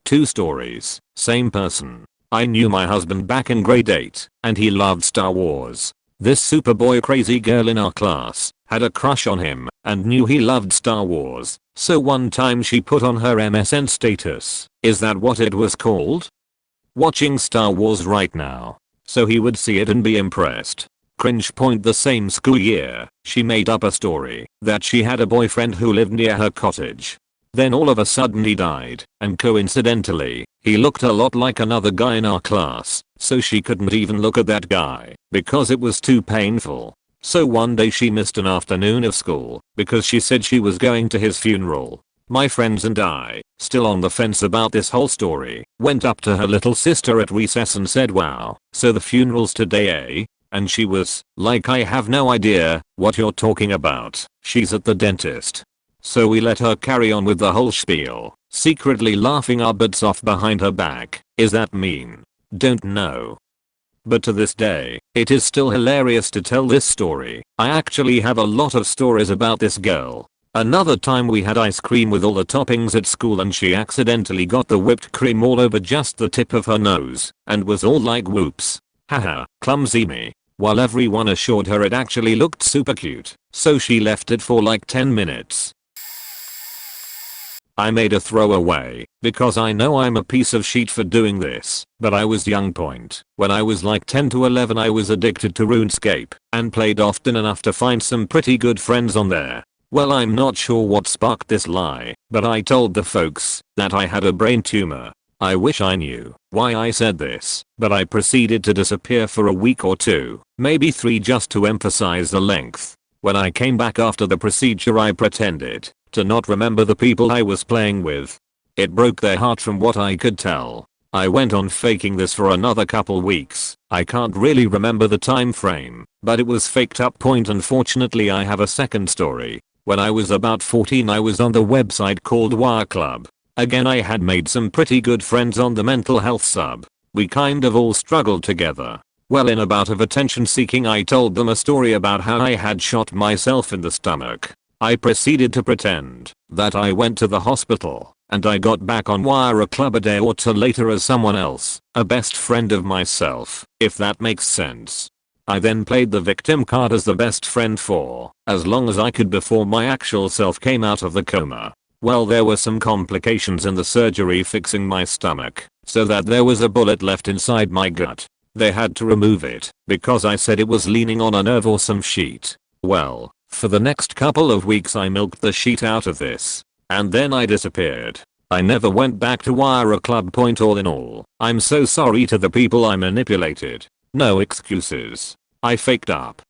2 stories, same person. I knew my husband back in grade 8, and he loved Star Wars. This Superboy crazy girl in our class had a crush on him and knew he loved Star Wars, so one time she put on her MSN status, is that what it was called? Watching Star Wars right now. So he would see it and be impressed. Cringe. The same school year, she made up a story that she had a boyfriend who lived near her cottage. Then all of a sudden he died, and coincidentally, he looked a lot like another guy in our class, so she couldn't even look at that guy because it was too painful. So one day she missed an afternoon of school because she said she was going to his funeral. My friends and I, still on the fence about this whole story, went up to her little sister at recess and said, wow, so the funeral's today, eh? And she was like, I have no idea what you're talking about. She's at the dentist. So we let her carry on with the whole spiel, secretly laughing our butts off behind her back. Is that mean? Don't know. but to this day, it is still hilarious to tell this story. I actually have a lot of stories about this girl. Another time we had ice cream with all the toppings at school and she accidentally got the whipped cream all over just the tip of her nose and was all like whoops. Haha, clumsy me. While everyone assured her it actually looked super cute, so she left it for like 10 minutes. I made a throwaway, because I know I'm a piece of shit for doing this, but I was young. When I was like 10 to 11 I was addicted to RuneScape, and played often enough to find some pretty good friends on there. Well, I'm not sure what sparked this lie, but I told the folks that I had a brain tumor. I wish I knew why I said this, but I proceeded to disappear for a week or 2, maybe 3 just to emphasize the length. When I came back after the procedure I pretended to not remember the people I was playing with. It broke their heart from what I could tell. I went on faking this for another couple weeks. I can't really remember the time frame, but it was faked up. Unfortunately I have a second story. When I was about 14 I was on the website called Wire Club. Again I had made some pretty good friends on the mental health sub. We kind of all struggled together. Well, in a bout of attention seeking I told them a story about how I had shot myself in the stomach. I proceeded to pretend that I went to the hospital, and I got back on Wire Club a day or 2 later as someone else, a best friend of myself, if that makes sense. I then played the victim card as the best friend for as long as I could before my actual self came out of the coma. Well, there were some complications in the surgery fixing my stomach, so that there was a bullet left inside my gut. They had to remove it because I said it was leaning on a nerve or some shit. Well, for the next couple of weeks I milked the shit out of this, and then I disappeared. I never went back to Wire Club. All in all, I'm so sorry to the people I manipulated. No excuses. I faked up.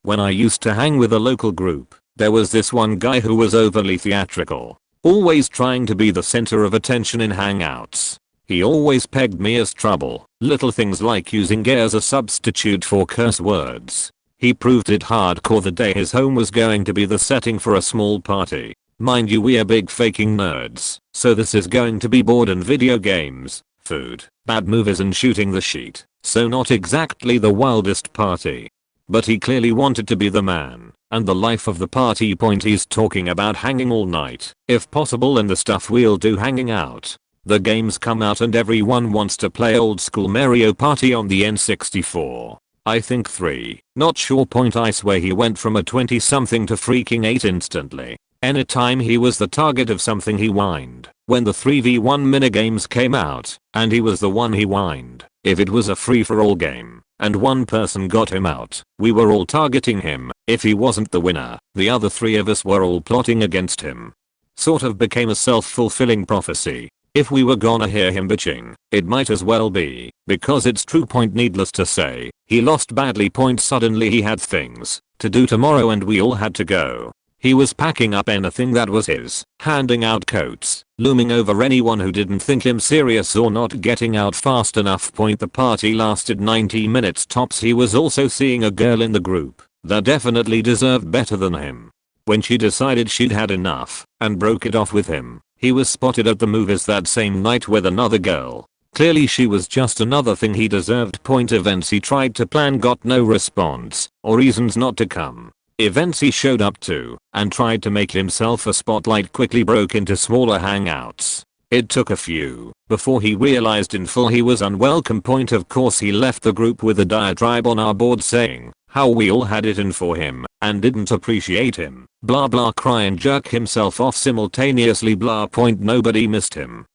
When I used to hang with a local group, there was this one guy who was overly theatrical, always trying to be the center of attention in hangouts. He always pegged me as trouble, little things like using gay as a substitute for curse words. He proved it hardcore the day his home was going to be the setting for a small party. Mind you, we are big faking nerds, so this is going to be board and video games, food, bad movies and shooting the shit, so not exactly the wildest party. But he clearly wanted to be the man, and the life of the party. He's talking about hanging all night, if possible, and the stuff we'll do hanging out. The games come out and everyone wants to play old school Mario Party on the N64. I think 3, not sure. I swear he went from a 20 something to freaking 8 instantly. Anytime he was the target of something he whined. When the 3v1 minigames came out, and he was the one he whined. If it was a free for all game, and one person got him out, we were all targeting him. If he wasn't the winner, the other 3 of us were all plotting against him. Sort of became a self-fulfilling prophecy. If we were gonna hear him bitching, it might as well be, because it's true. Needless to say, he lost badly. Suddenly he had things to do tomorrow and we all had to go. He was packing up anything that was his, handing out coats, looming over anyone who didn't think him serious or not getting out fast enough. The party lasted 90 minutes tops. He was also seeing a girl in the group that definitely deserved better than him. When she decided she'd had enough and broke it off with him, he was spotted at the movies that same night with another girl. Clearly she was just another thing he deserved. Events he tried to plan got no response or reasons not to come. Events he showed up to and tried to make himself a spotlight quickly broke into smaller hangouts. It took a few before he realized in full he was unwelcome. Of course he left the group with a diatribe on our board saying how we all had it in for him and didn't appreciate him. Blah blah, cry and jerk himself off simultaneously. Blah. Nobody missed him.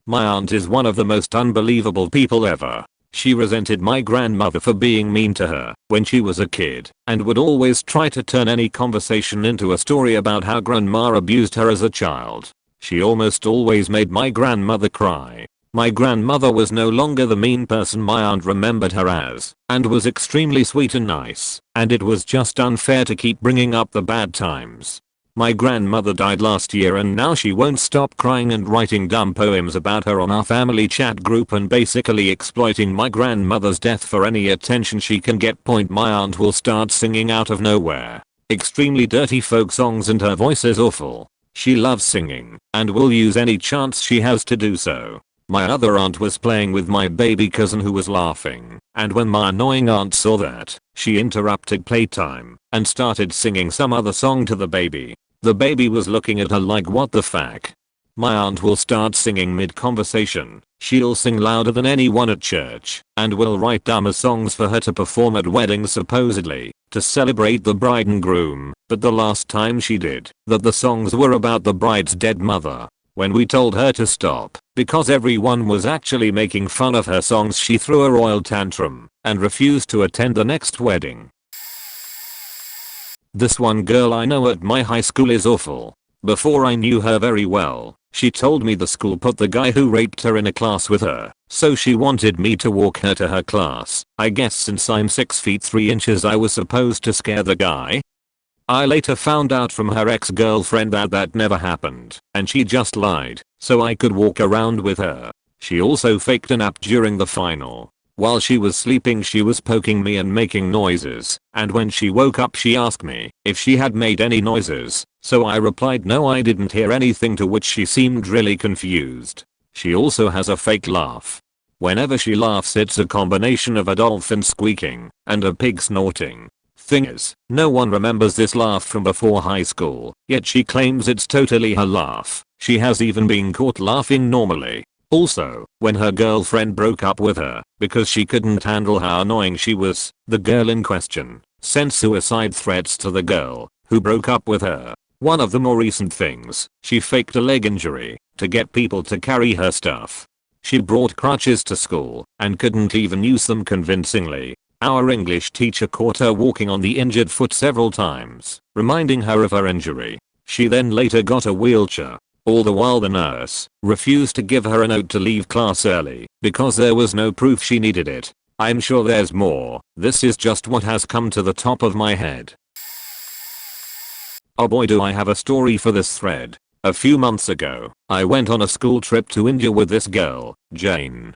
My aunt is one of the most unbelievable people ever. She resented my grandmother for being mean to her when she was a kid and would always try to turn any conversation into a story about how grandma abused her as a child. She almost always made my grandmother cry. My grandmother was no longer the mean person my aunt remembered her as, and was extremely sweet and nice, and it was just unfair to keep bringing up the bad times. My grandmother died last year and now she won't stop crying and writing dumb poems about her on our family chat group and basically exploiting my grandmother's death for any attention she can get. My aunt will start singing out of nowhere extremely dirty folk songs and her voice is awful. She loves singing and will use any chance she has to do so. My other aunt was playing with my baby cousin who was laughing, and when my annoying aunt saw that, she interrupted playtime and started singing some other song to the baby. The baby was looking at her like what the fuck. My aunt will start singing mid-conversation. She'll sing louder than anyone at church and will write dumber songs for her to perform at weddings supposedly to celebrate the bride and groom, but the last time she did that the songs were about the bride's dead mother. When we told her to stop because everyone was actually making fun of her songs, she threw a royal tantrum and refused to attend the next wedding. This one girl I know at my high school is awful. Before I knew her very well, she told me the school put the guy who raped her in a class with her, so she wanted me to walk her to her class. I guess since I'm 6 feet 3 inches I was supposed to scare the guy. I later found out from her ex-girlfriend that that never happened, and she just lied, so I could walk around with her. She also faked a nap during the final. While she was sleeping she was poking me and making noises, and when she woke up she asked me if she had made any noises, so I replied no, I didn't hear anything, to which she seemed really confused. She also has a fake laugh. Whenever she laughs it's a combination of a dolphin squeaking and a pig snorting. Thing is, no one remembers this laugh from before high school, yet she claims it's totally her laugh. She has even been caught laughing normally. Also, when her girlfriend broke up with her because she couldn't handle how annoying she was, the girl in question sent suicide threats to the girl who broke up with her. One of the more recent things, she faked a leg injury to get people to carry her stuff. She brought crutches to school and couldn't even use them convincingly. Our English teacher caught her walking on the injured foot several times, reminding her of her injury. She then later got a wheelchair. All the while the nurse refused to give her a note to leave class early because there was no proof she needed it. I'm sure there's more. This is just what has come to the top of my head. Oh boy, do I have a story for this thread. A few months ago, I went on a school trip to India with this girl, Jane.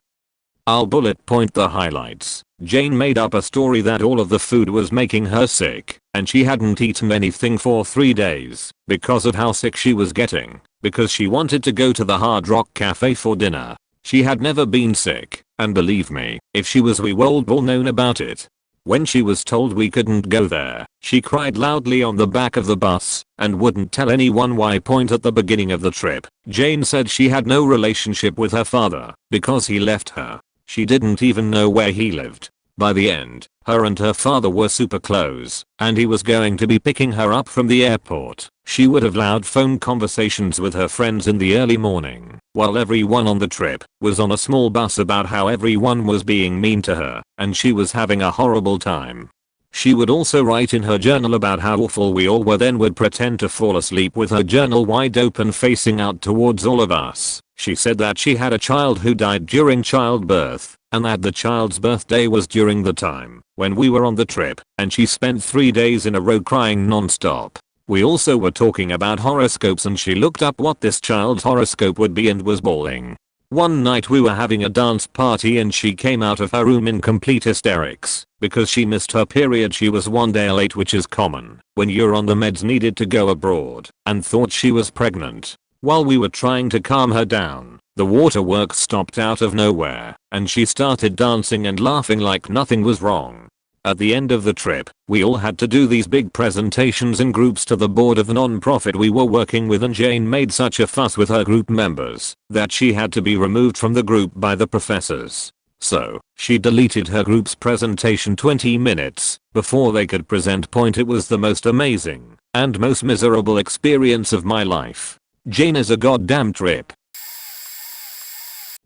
I'll bullet point the highlights. Jane made up a story that all of the food was making her sick, and she hadn't eaten anything for 3 days because of how sick she was getting, because she wanted to go to the Hard Rock Cafe for dinner. She had never been sick, and believe me, if she was we would all known about it. When she was told we couldn't go there, she cried loudly on the back of the bus and wouldn't tell anyone why. Point at the beginning of the trip, Jane said she had no relationship with her father because he left her. She didn't even know where he lived. By the end, her and her father were super close, and he was going to be picking her up from the airport. She would have loud phone conversations with her friends in the early morning, while everyone on the trip was on a small bus about how everyone was being mean to her, and she was having a horrible time. She would also write in her journal about how awful we all were, then would pretend to fall asleep with her journal wide open facing out towards all of us. She said that she had a child who died during childbirth, and that the child's birthday was during the time when we were on the trip, and she spent 3 days in a row crying non-stop. We also were talking about horoscopes, and she looked up what this child's horoscope would be and was bawling. One night we were having a dance party and she came out of her room in complete hysterics because she missed her period. She was 1 day late, which is common when you're on the meds needed to go abroad, and thought she was pregnant. While we were trying to calm her down, the waterworks stopped out of nowhere and she started dancing and laughing like nothing was wrong. At the end of the trip, we all had to do these big presentations in groups to the board of the non-profit we were working with, and Jane made such a fuss with her group members that she had to be removed from the group by the professors. So, she deleted her group's presentation 20 minutes before they could present. It was the most amazing and most miserable experience of my life. Jane is a goddamn trip.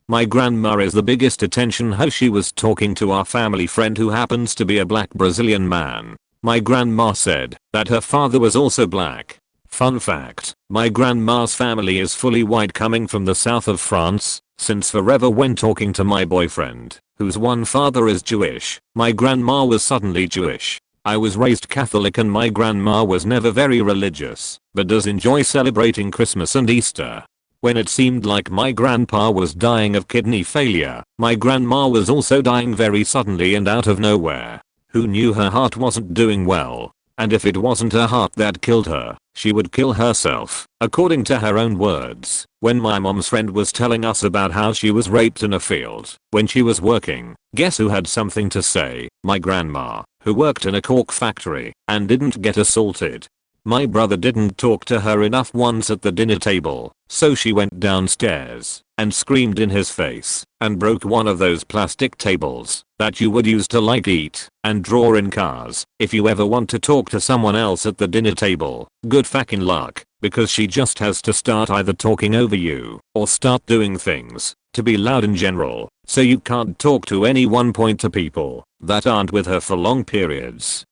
My grandma is the biggest attention hoe. She was talking to our family friend who happens to be a black Brazilian man. My grandma said that her father was also black. Fun fact, my grandma's family is fully white, coming from the south of France, since forever when talking to my boyfriend, whose one father is Jewish, my grandma was suddenly Jewish. I was raised Catholic and my grandma was never very religious, but does enjoy celebrating Christmas and Easter. When it seemed like my grandpa was dying of kidney failure, my grandma was also dying very suddenly and out of nowhere. Who knew her heart wasn't doing well? and if it wasn't her heart that killed her, she would kill herself, according to her own words. When my mom's friend was telling us about how she was raped in a field when she was working, guess who had something to say? My grandma, who worked in a cork factory and didn't get assaulted. My brother didn't talk to her enough once at the dinner table, so she went downstairs and screamed in his face and broke one of those plastic tables that you would use to like eat and draw in cars. If you ever want to talk to someone else at the dinner table, good fucking luck, because she just has to start either talking over you or start doing things to be loud in general, so you can't talk to anyone. Point to people that aren't with her for long periods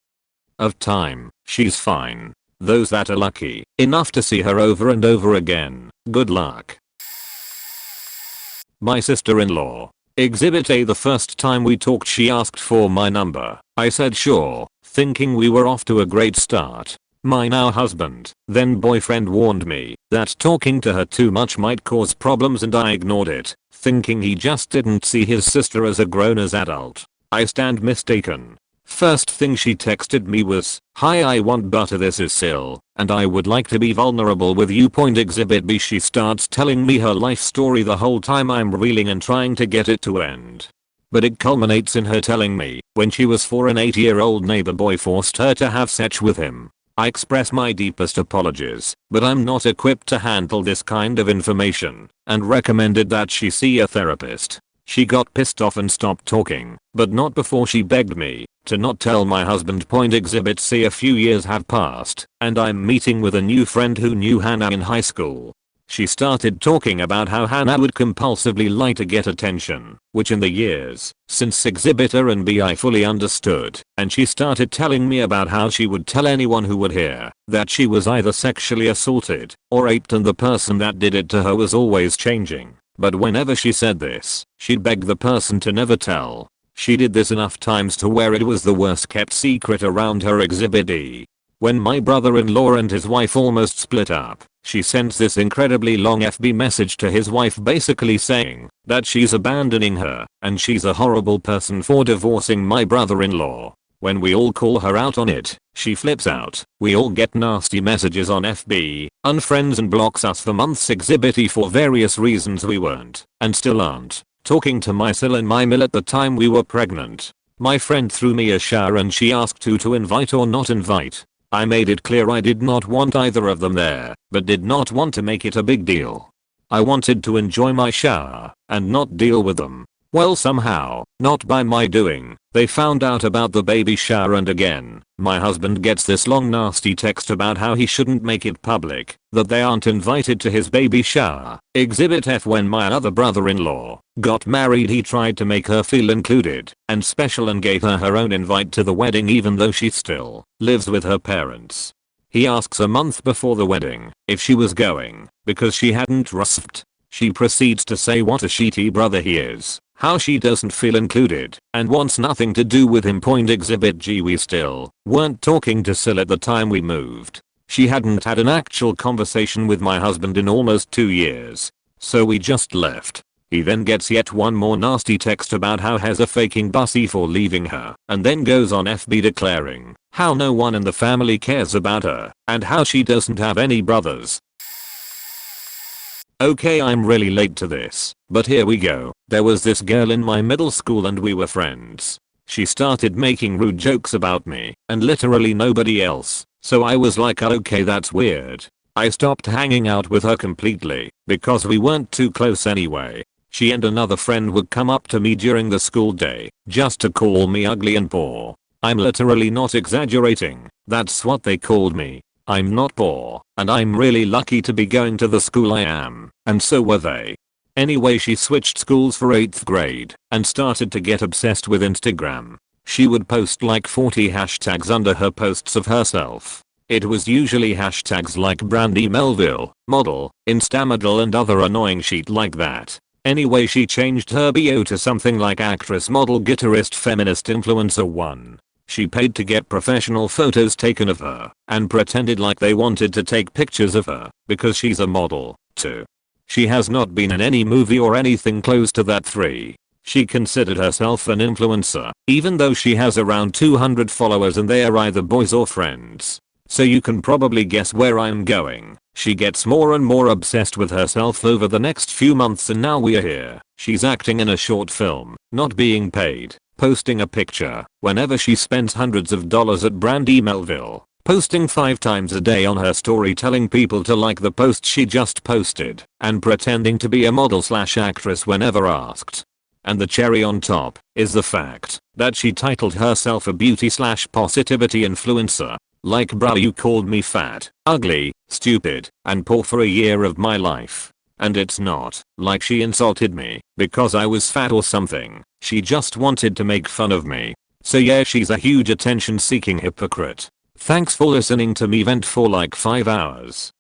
of time. She's fine. Those that are lucky enough to see her over and over again, good luck. My sister-in-law. Exhibit A. The first time we talked she asked for my number. I said sure, thinking we were off to a great start. My now husband, then boyfriend, warned me that talking to her too much might cause problems, and I ignored it, thinking he just didn't see his sister as a grown-ass adult. I stand mistaken. First thing she texted me was, "Hi, I want butter, this is Sil, and I would like to be vulnerable with you." Exhibit B. She starts telling me her life story. The whole time I'm reeling and trying to get it to end. But it culminates in her telling me when she was 4 an 8-year-old neighbor boy forced her to have sex with him. I express my deepest apologies, but I'm not equipped to handle this kind of information and recommended that she see a therapist. She got pissed off and stopped talking, but not before she begged me to not tell my husband. Exhibit C. A few years have passed, and I'm meeting with a new friend who knew Hannah in high school. She started talking about how Hannah would compulsively lie to get attention, which in the years since Exhibit A and B I fully understood, and she started telling me about how she would tell anyone who would hear that she was either sexually assaulted or raped, and the person that did it to her was always changing. But whenever she said this, she'd beg the person to never tell. She did this enough times to where it was the worst kept secret around her. Exhibit E. When my brother-in-law and his wife almost split up, she sent this incredibly long FB message to his wife basically saying that she's abandoning her and she's a horrible person for divorcing my brother-in-law. When we all call her out on it, she flips out. We all get nasty messages on FB, unfriends and blocks us for months. Exhibit E. For various reasons we weren't, and still aren't, talking to my Sil and my Mill at the time we were pregnant. My friend threw me a shower and she asked who to invite or not invite. I made it clear I did not want either of them there, but did not want to make it a big deal. I wanted to enjoy my shower and not deal with them. Well, somehow, not by my doing, they found out about the baby shower, and again, my husband gets this long nasty text about how he shouldn't make it public that they aren't invited to his baby shower. Exhibit F. When my other brother-in-law got married, he tried to make her feel included and special and gave her her own invite to the wedding even though she still lives with her parents. He asks a month before the wedding if she was going because she hadn't RSVP'd. She proceeds to say what a shitty brother he is, how she doesn't feel included and wants nothing to do with him. Exhibit G. We still weren't talking to Sil at the time we moved. She hadn't had an actual conversation with my husband in almost 2 years, so we just left. He then gets yet one more nasty text about how he's a faking bussy for leaving her, and then goes on FB declaring how no one in the family cares about her and how she doesn't have any brothers. Okay, I'm really late to this, but here we go. There was this girl in my middle school and we were friends. She started making rude jokes about me and literally nobody else, so I was like, okay, that's weird. I stopped hanging out with her completely because we weren't too close anyway. She and another friend would come up to me during the school day just to call me ugly and poor. I'm literally not exaggerating, that's what they called me. I'm not poor, and I'm really lucky to be going to the school I am, and so were they. Anyway, she switched schools for 8th grade and started to get obsessed with Instagram. She would post like 40 hashtags under her posts of herself. It was usually hashtags like Brandy Melville, model, Instamodel and other annoying shit like that. Anyway, she changed her bio to something like actress, model, guitarist, feminist, influencer 1. She paid to get professional photos taken of her and pretended like they wanted to take pictures of her because she's a model, 2. She has not been in any movie or anything close to that. 3. She considered herself an influencer, even though she has around 200 followers and they are either boys or friends. So you can probably guess where I'm going. She gets more and more obsessed with herself over the next few months and now we are here. She's acting in a short film, not being paid, posting a picture whenever she spends hundreds of dollars at Brandy Melville, posting 5 times a day on her story telling people to like the post she just posted, and pretending to be a model/actress whenever asked. And the cherry on top is the fact that she titled herself a beauty/positivity influencer. Like bruh, you called me fat, ugly, stupid, and poor for a year of my life. And it's not like she insulted me because I was fat or something. She just wanted to make fun of me. So yeah, she's a huge attention seeking hypocrite. Thanks for listening to me vent for like 5 hours.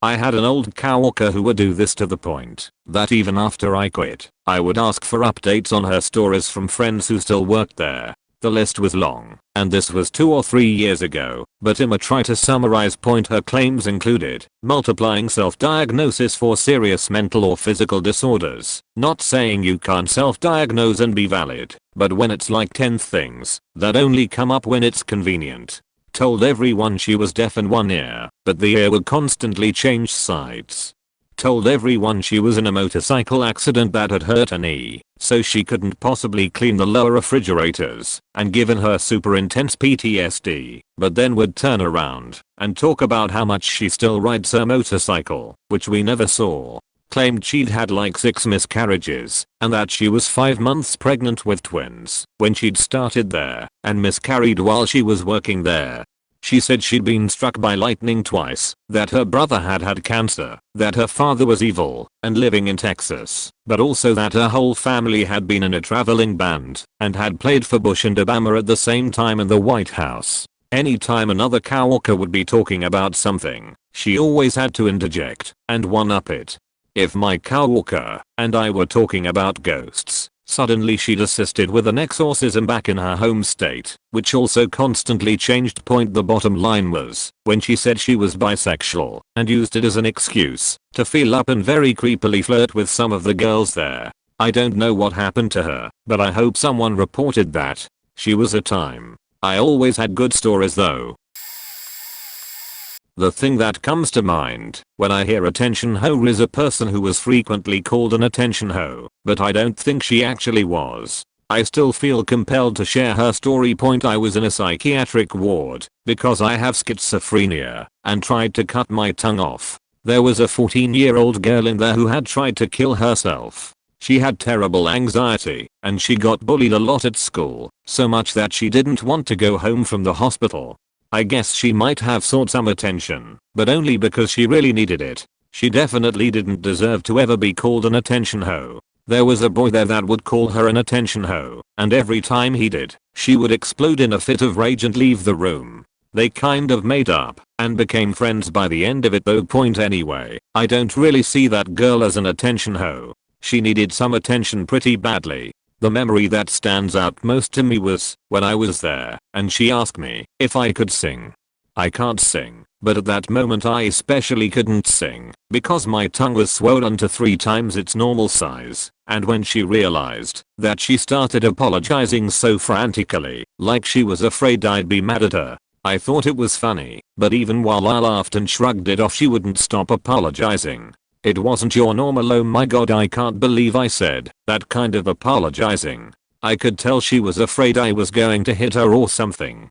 I had an old coworker who would do this to the point that even after I quit, I would ask for updates on her stories from friends who still worked there. The list was long, and this was 2 or 3 years ago, but I'ma try to summarize. Her claims included multiplying self-diagnosis for serious mental or physical disorders. Not saying you can't self-diagnose and be valid, but when it's like 10 things that only come up when it's convenient. Told everyone she was deaf in one ear, but the ear would constantly change sides. Told everyone she was in a motorcycle accident that had hurt her knee, so she couldn't possibly clean the lower refrigerators, and given her super intense PTSD, but then would turn around and talk about how much she still rides her motorcycle, which we never saw. Claimed she'd had like 6 miscarriages, and that she was 5 months pregnant with twins when she'd started there, and miscarried while she was working there. She said she'd been struck by lightning twice, that her brother had had cancer, that her father was evil and living in Texas, but also that her whole family had been in a traveling band and had played for Bush and Obama at the same time in the White House. Anytime another coworker would be talking about something, she always had to interject and one-up it. If my coworker and I were talking about ghosts, suddenly she'd assisted with an exorcism back in her home state, which also constantly changed. The bottom line was when she said she was bisexual and used it as an excuse to feel up and very creepily flirt with some of the girls there. I don't know what happened to her, but I hope someone reported that. She was a time. I always had good stories though. The thing that comes to mind when I hear attention whore is a person who was frequently called an attention hoe, but I don't think she actually was. I still feel compelled to share her story. I was in a psychiatric ward because I have schizophrenia and tried to cut my tongue off. There was a 14-year-old girl in there who had tried to kill herself. She had terrible anxiety and she got bullied a lot at school, so much that she didn't want to go home from the hospital. I guess she might have sought some attention, but only because she really needed it. She definitely didn't deserve to ever be called an attention hoe. There was a boy there that would call her an attention hoe, and every time he did, she would explode in a fit of rage and leave the room. They kind of made up and became friends by the end of it though. Anyway, I don't really see that girl as an attention hoe. She needed some attention pretty badly. The memory that stands out most to me was when I was there and she asked me if I could sing. I can't sing, but at that moment I especially couldn't sing because my tongue was swollen to 3 times its normal size, and when she realized that, she started apologizing so frantically, like she was afraid I'd be mad at her. I thought it was funny, but even while I laughed and shrugged it off, she wouldn't stop apologizing. It wasn't your normal "oh my god I can't believe I said that" kind of apologizing. I could tell she was afraid I was going to hit her or something.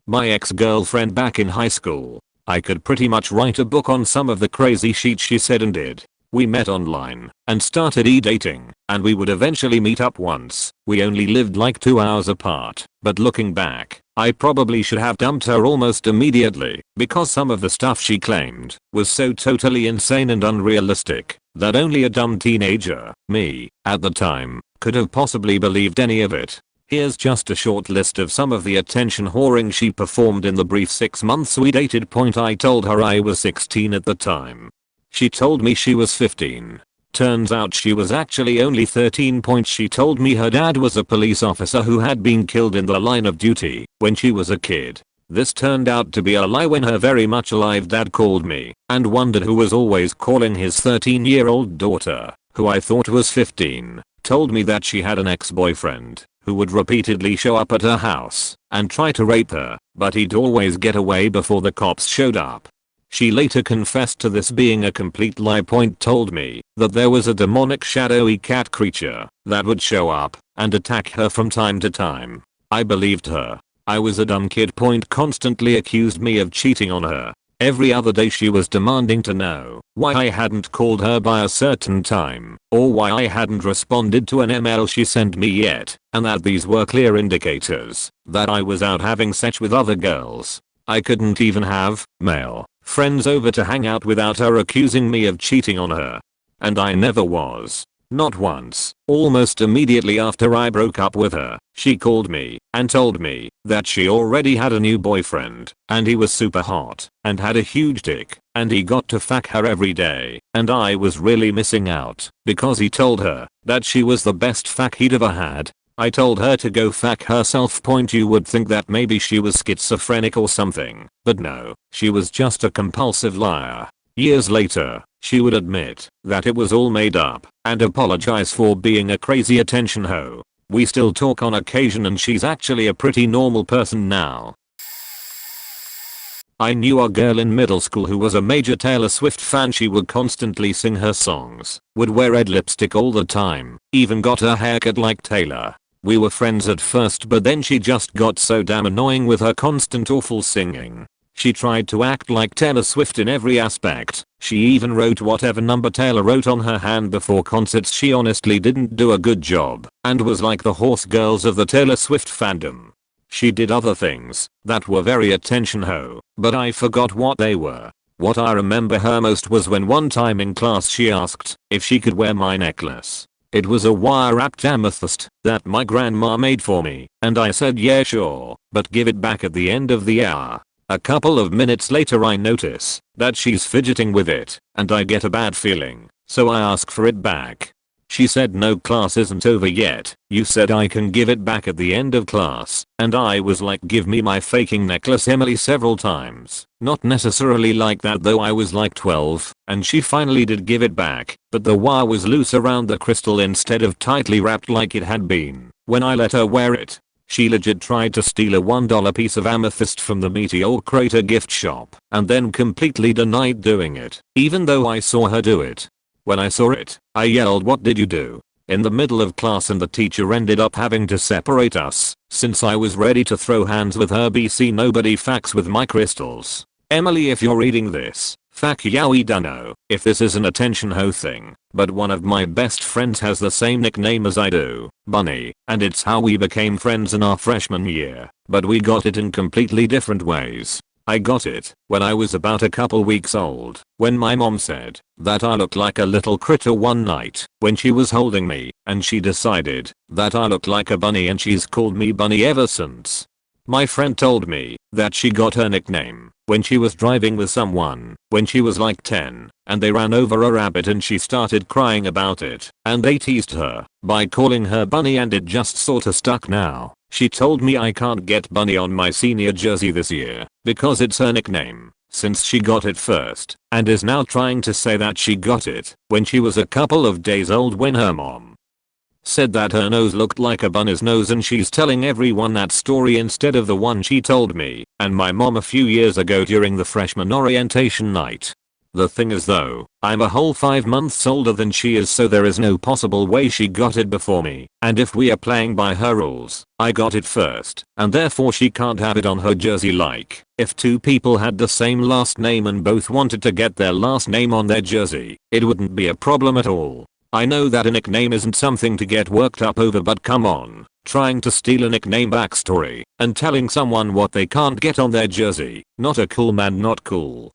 My ex-girlfriend back in high school. I could pretty much write a book on some of the crazy shit she said and did. We met online and started e-dating, and we would eventually meet up once. We only lived like 2 hours apart, but looking back, I probably should have dumped her almost immediately because some of the stuff she claimed was so totally insane and unrealistic that only a dumb teenager, me, at the time, could have possibly believed any of it. Here's just a short list of some of the attention whoring she performed in the brief 6 months we dated. I told her I was 16 at the time. She told me she was 15. Turns out she was actually only 13. She told me her dad was a police officer who had been killed in the line of duty when she was a kid. This turned out to be a lie when her very much alive dad called me and wondered who was always calling his 13-year-old daughter. who I thought was 15, told me that she had an ex-boyfriend who would repeatedly show up at her house and try to rape her, but he'd always get away before the cops showed up. She later confessed to this being a complete lie. Told me that there was a demonic shadowy cat creature that would show up and attack her from time to time. I believed her. I was a dumb kid. Constantly accused me of cheating on her. Every other day she was demanding to know why I hadn't called her by a certain time, or why I hadn't responded to an email she sent me yet, and that these were clear indicators that I was out having sex with other girls. I couldn't even have male friends over to hang out without her accusing me of cheating on her. And I never was. Not once. Almost immediately after I broke up with her, she called me and told me that she already had a new boyfriend and he was super hot and had a huge dick and he got to fuck her every day, and I was really missing out because he told her that she was the best fuck he'd ever had. I told her to go fuck herself. You would think that maybe she was schizophrenic or something, but no, she was just a compulsive liar. Years later, she would admit that it was all made up and apologize for being a crazy attention hoe. We still talk on occasion and she's actually a pretty normal person now. I knew a girl in middle school who was a major Taylor Swift fan. She would constantly sing her songs, would wear red lipstick all the time, even got her haircut like Taylor. We were friends at first, but then she just got so damn annoying with her constant awful singing. She tried to act like Taylor Swift in every aspect. She even wrote whatever number Taylor wrote on her hand before concerts. She honestly didn't do a good job and was like the horse girls of the Taylor Swift fandom. She did other things that were very attention hoe, but I forgot what they were. What I remember her most was when one time in class she asked if she could wear my necklace. It was a wire-wrapped amethyst that my grandma made for me, and I said yeah sure, but give it back at the end of the hour. A couple of minutes later I notice that she's fidgeting with it, and I get a bad feeling, so I ask for it back. She said no, class isn't over yet, you said I can give it back at the end of class, and I was like give me my faking necklace Emily several times. Not necessarily like that though, I was like 12, and she finally did give it back, but the wire was loose around the crystal instead of tightly wrapped like it had been when I let her wear it. She legit tried to steal a $1 piece of amethyst from the Meteor Crater gift shop and then completely denied doing it, even though I saw her do it. When I saw it, I yelled, "What did you do?" in the middle of class, and the teacher ended up having to separate us since I was ready to throw hands with her. BC nobody fucks with my crystals. Emily, if you're reading this, fuck yeah, we dunno if this is an attention hoe thing, but one of my best friends has the same nickname as I do, Bunny, and it's how we became friends in our freshman year, but we got it in completely different ways. I got it when I was about a couple weeks old, when my mom said that I looked like a little critter one night when she was holding me, and she decided that I looked like a bunny, and she's called me Bunny ever since. My friend told me that she got her nickname when she was driving with someone when she was like 10, and they ran over a rabbit and she started crying about it, and they teased her by calling her Bunny, and it just sorta stuck now. She told me I can't get Bunny on my senior jersey this year because it's her nickname, since she got it first, and is now trying to say that she got it when she was a couple of days old when her mom said that her nose looked like a bunny's nose, and she's telling everyone that story instead of the one she told me and my mom a few years ago during the freshman orientation night. The thing is though, I'm a whole 5 months older than she is, so there is no possible way she got it before me, and if we are playing by her rules, I got it first, and therefore she can't have it on her jersey. Like, if two people had the same last name and both wanted to get their last name on their jersey, it wouldn't be a problem at all. I know that a nickname isn't something to get worked up over, but come on, trying to steal a nickname backstory and telling someone what they can't get on their jersey, not a cool man, not cool.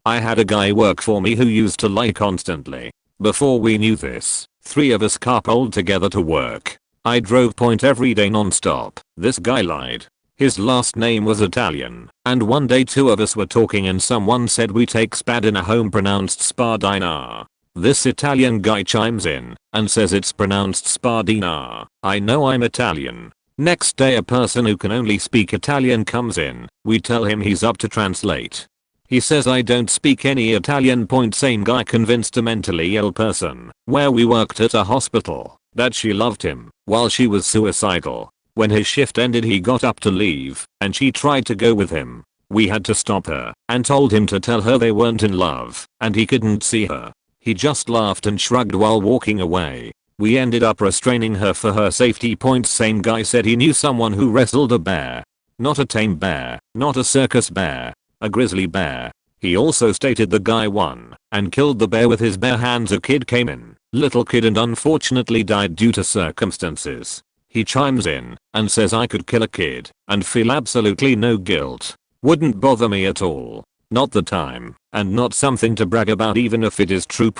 I had a guy work for me who used to lie constantly. Before we knew this, 3 of us carpooled together to work. I drove every day non-stop. This guy lied. His last name was Italian, and one day 2 of us were talking and someone said we take spadina home, pronounced spadina. This Italian guy chimes in and says it's pronounced spadina. I know I'm Italian. Next day a person who can only speak Italian comes in. We tell him he's up to translate. He says I don't speak any Italian. Same guy convinced a mentally ill person where we worked at a hospital that she loved him while she was suicidal. When his shift ended he got up to leave and she tried to go with him. We had to stop her and told him to tell her they weren't in love and he couldn't see her. He just laughed and shrugged while walking away. We ended up restraining her for her safety. Same guy said he knew someone who wrestled a bear. Not a tame bear, not a circus bear, a grizzly bear. He also stated the guy won and killed the bear with his bare hands. A kid came in, little kid, and unfortunately died due to circumstances. He chimes in and says I could kill a kid and feel absolutely no guilt. Wouldn't bother me at all. Not the time, and not something to brag about even if it is true.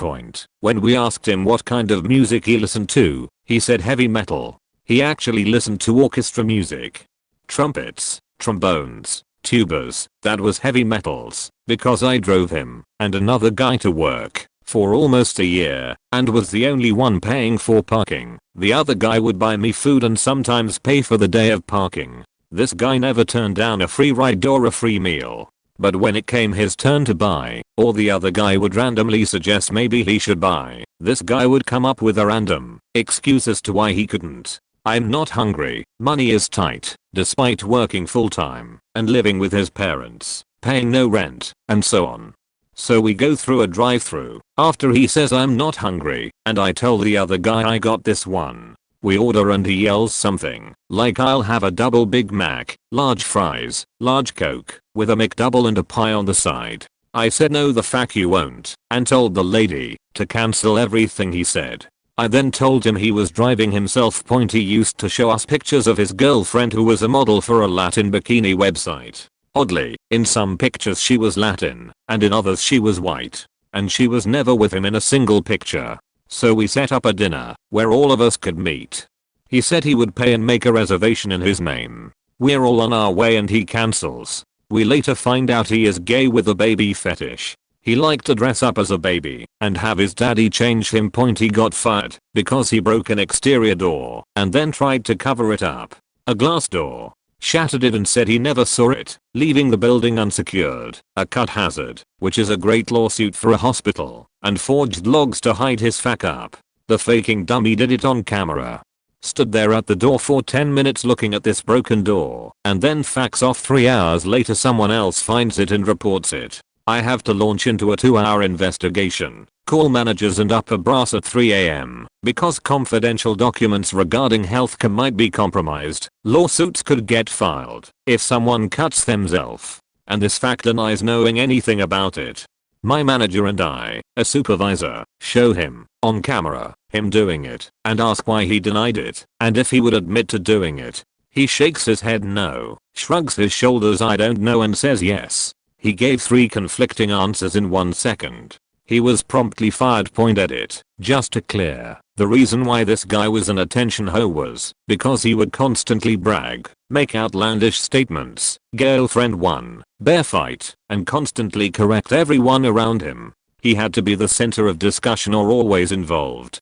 When we asked him what kind of music he listened to, he said heavy metal. He actually listened to orchestra music. Trumpets, trombones, tubas, that was heavy metals, because I drove him and another guy to work for almost a year and was the only one paying for parking. The other guy would buy me food and sometimes pay for the day of parking. This guy never turned down a free ride or a free meal. But when it came his turn to buy, or the other guy would randomly suggest maybe he should buy, this guy would come up with a random excuse as to why he couldn't. I'm not hungry, money is tight, despite working full time and living with his parents, paying no rent, and so on. So we go through a drive-through after he says I'm not hungry and I tell the other guy I got this one. We order and he yells something like I'll have a double Big Mac, large fries, large Coke, with a McDouble and a pie on the side. I said no the fuck you won't and told the lady to cancel everything he said. I then told him he was driving himself. He used to show us pictures of his girlfriend who was a model for a Latin bikini website. Oddly, in some pictures she was Latin and in others she was white. And she was never with him in a single picture. So we set up a dinner where all of us could meet. He said he would pay and make a reservation in his name. We're all on our way and he cancels. We later find out he is gay with a baby fetish. He liked to dress up as a baby and have his daddy change him. He got fired because he broke an exterior door and then tried to cover it up. A glass door. Shattered it and said he never saw it, leaving the building unsecured, a cut hazard, which is a great lawsuit for a hospital, and forged logs to hide his fuck up. The faking dummy did it on camera. Stood there at the door for 10 minutes looking at this broken door, and then fucks off. 3 hours later someone else finds it and reports it. I have to launch into a 2-hour investigation, call managers and upper brass at 3 AM because confidential documents regarding healthcare might be compromised. Lawsuits could get filed if someone cuts themselves, and this fact denies knowing anything about it. My manager and I, a supervisor, show him, on camera, him doing it and ask why he denied it and if he would admit to doing it. He shakes his head no, shrugs his shoulders I don't know and says yes. He gave 3 conflicting answers in 1 second. He was promptly fired. Edit. Just to clear, the reason why this guy was an attention hoe was because he would constantly brag, make outlandish statements, girlfriend won, bear fight, and constantly correct everyone around him. He had to be the center of discussion or always involved.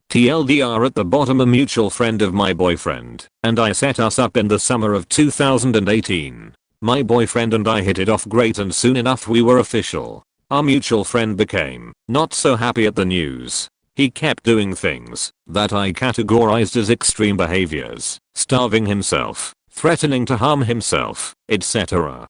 TLDR, at the bottom, a mutual friend of my boyfriend and I set us up in the summer of 2018. My boyfriend and I hit it off great and soon enough we were official. Our mutual friend became not so happy at the news. He kept doing things that I categorized as extreme behaviors, starving himself, threatening to harm himself, etc.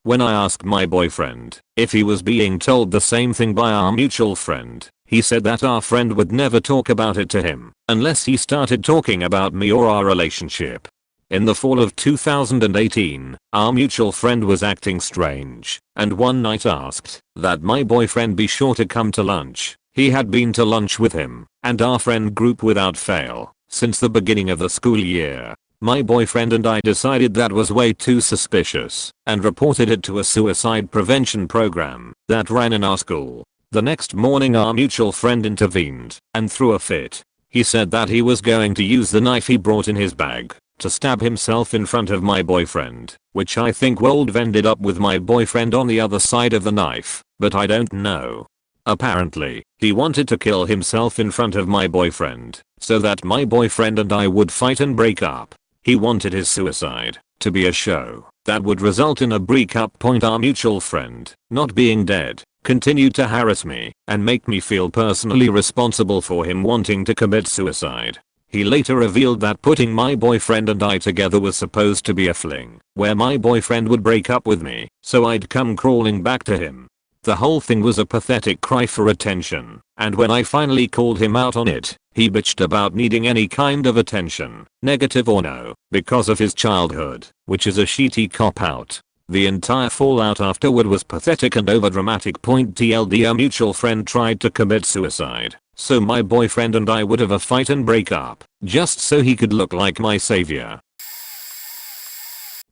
When I asked my boyfriend if he was being told the same thing by our mutual friend, he said that our friend would never talk about it to him unless he started talking about me or our relationship. In the fall of 2018, our mutual friend was acting strange and one night asked that my boyfriend be sure to come to lunch. He had been to lunch with him and our friend group without fail since the beginning of the school year. My boyfriend and I decided that was way too suspicious and reported it to a suicide prevention program that ran in our school. The next morning our mutual friend intervened and threw a fit. He said that he was going to use the knife he brought in his bag to stab himself in front of my boyfriend, which I think would have ended up with my boyfriend on the other side of the knife, but I don't know. Apparently, he wanted to kill himself in front of my boyfriend, so that my boyfriend and I would fight and break up. He wanted his suicide to be a show, that would result in a breakup. Our mutual friend, not being dead, continued to harass me and make me feel personally responsible for him wanting to commit suicide. He later revealed that putting my boyfriend and I together was supposed to be a fling, where my boyfriend would break up with me, so I'd come crawling back to him. The whole thing was a pathetic cry for attention, and when I finally called him out on it, he bitched about needing any kind of attention, negative or no, because of his childhood, which is a shitty cop-out. The entire fallout afterward was pathetic and overdramatic. TLD, a mutual friend tried to commit suicide, so my boyfriend and I would have a fight and break up, just so he could look like my savior.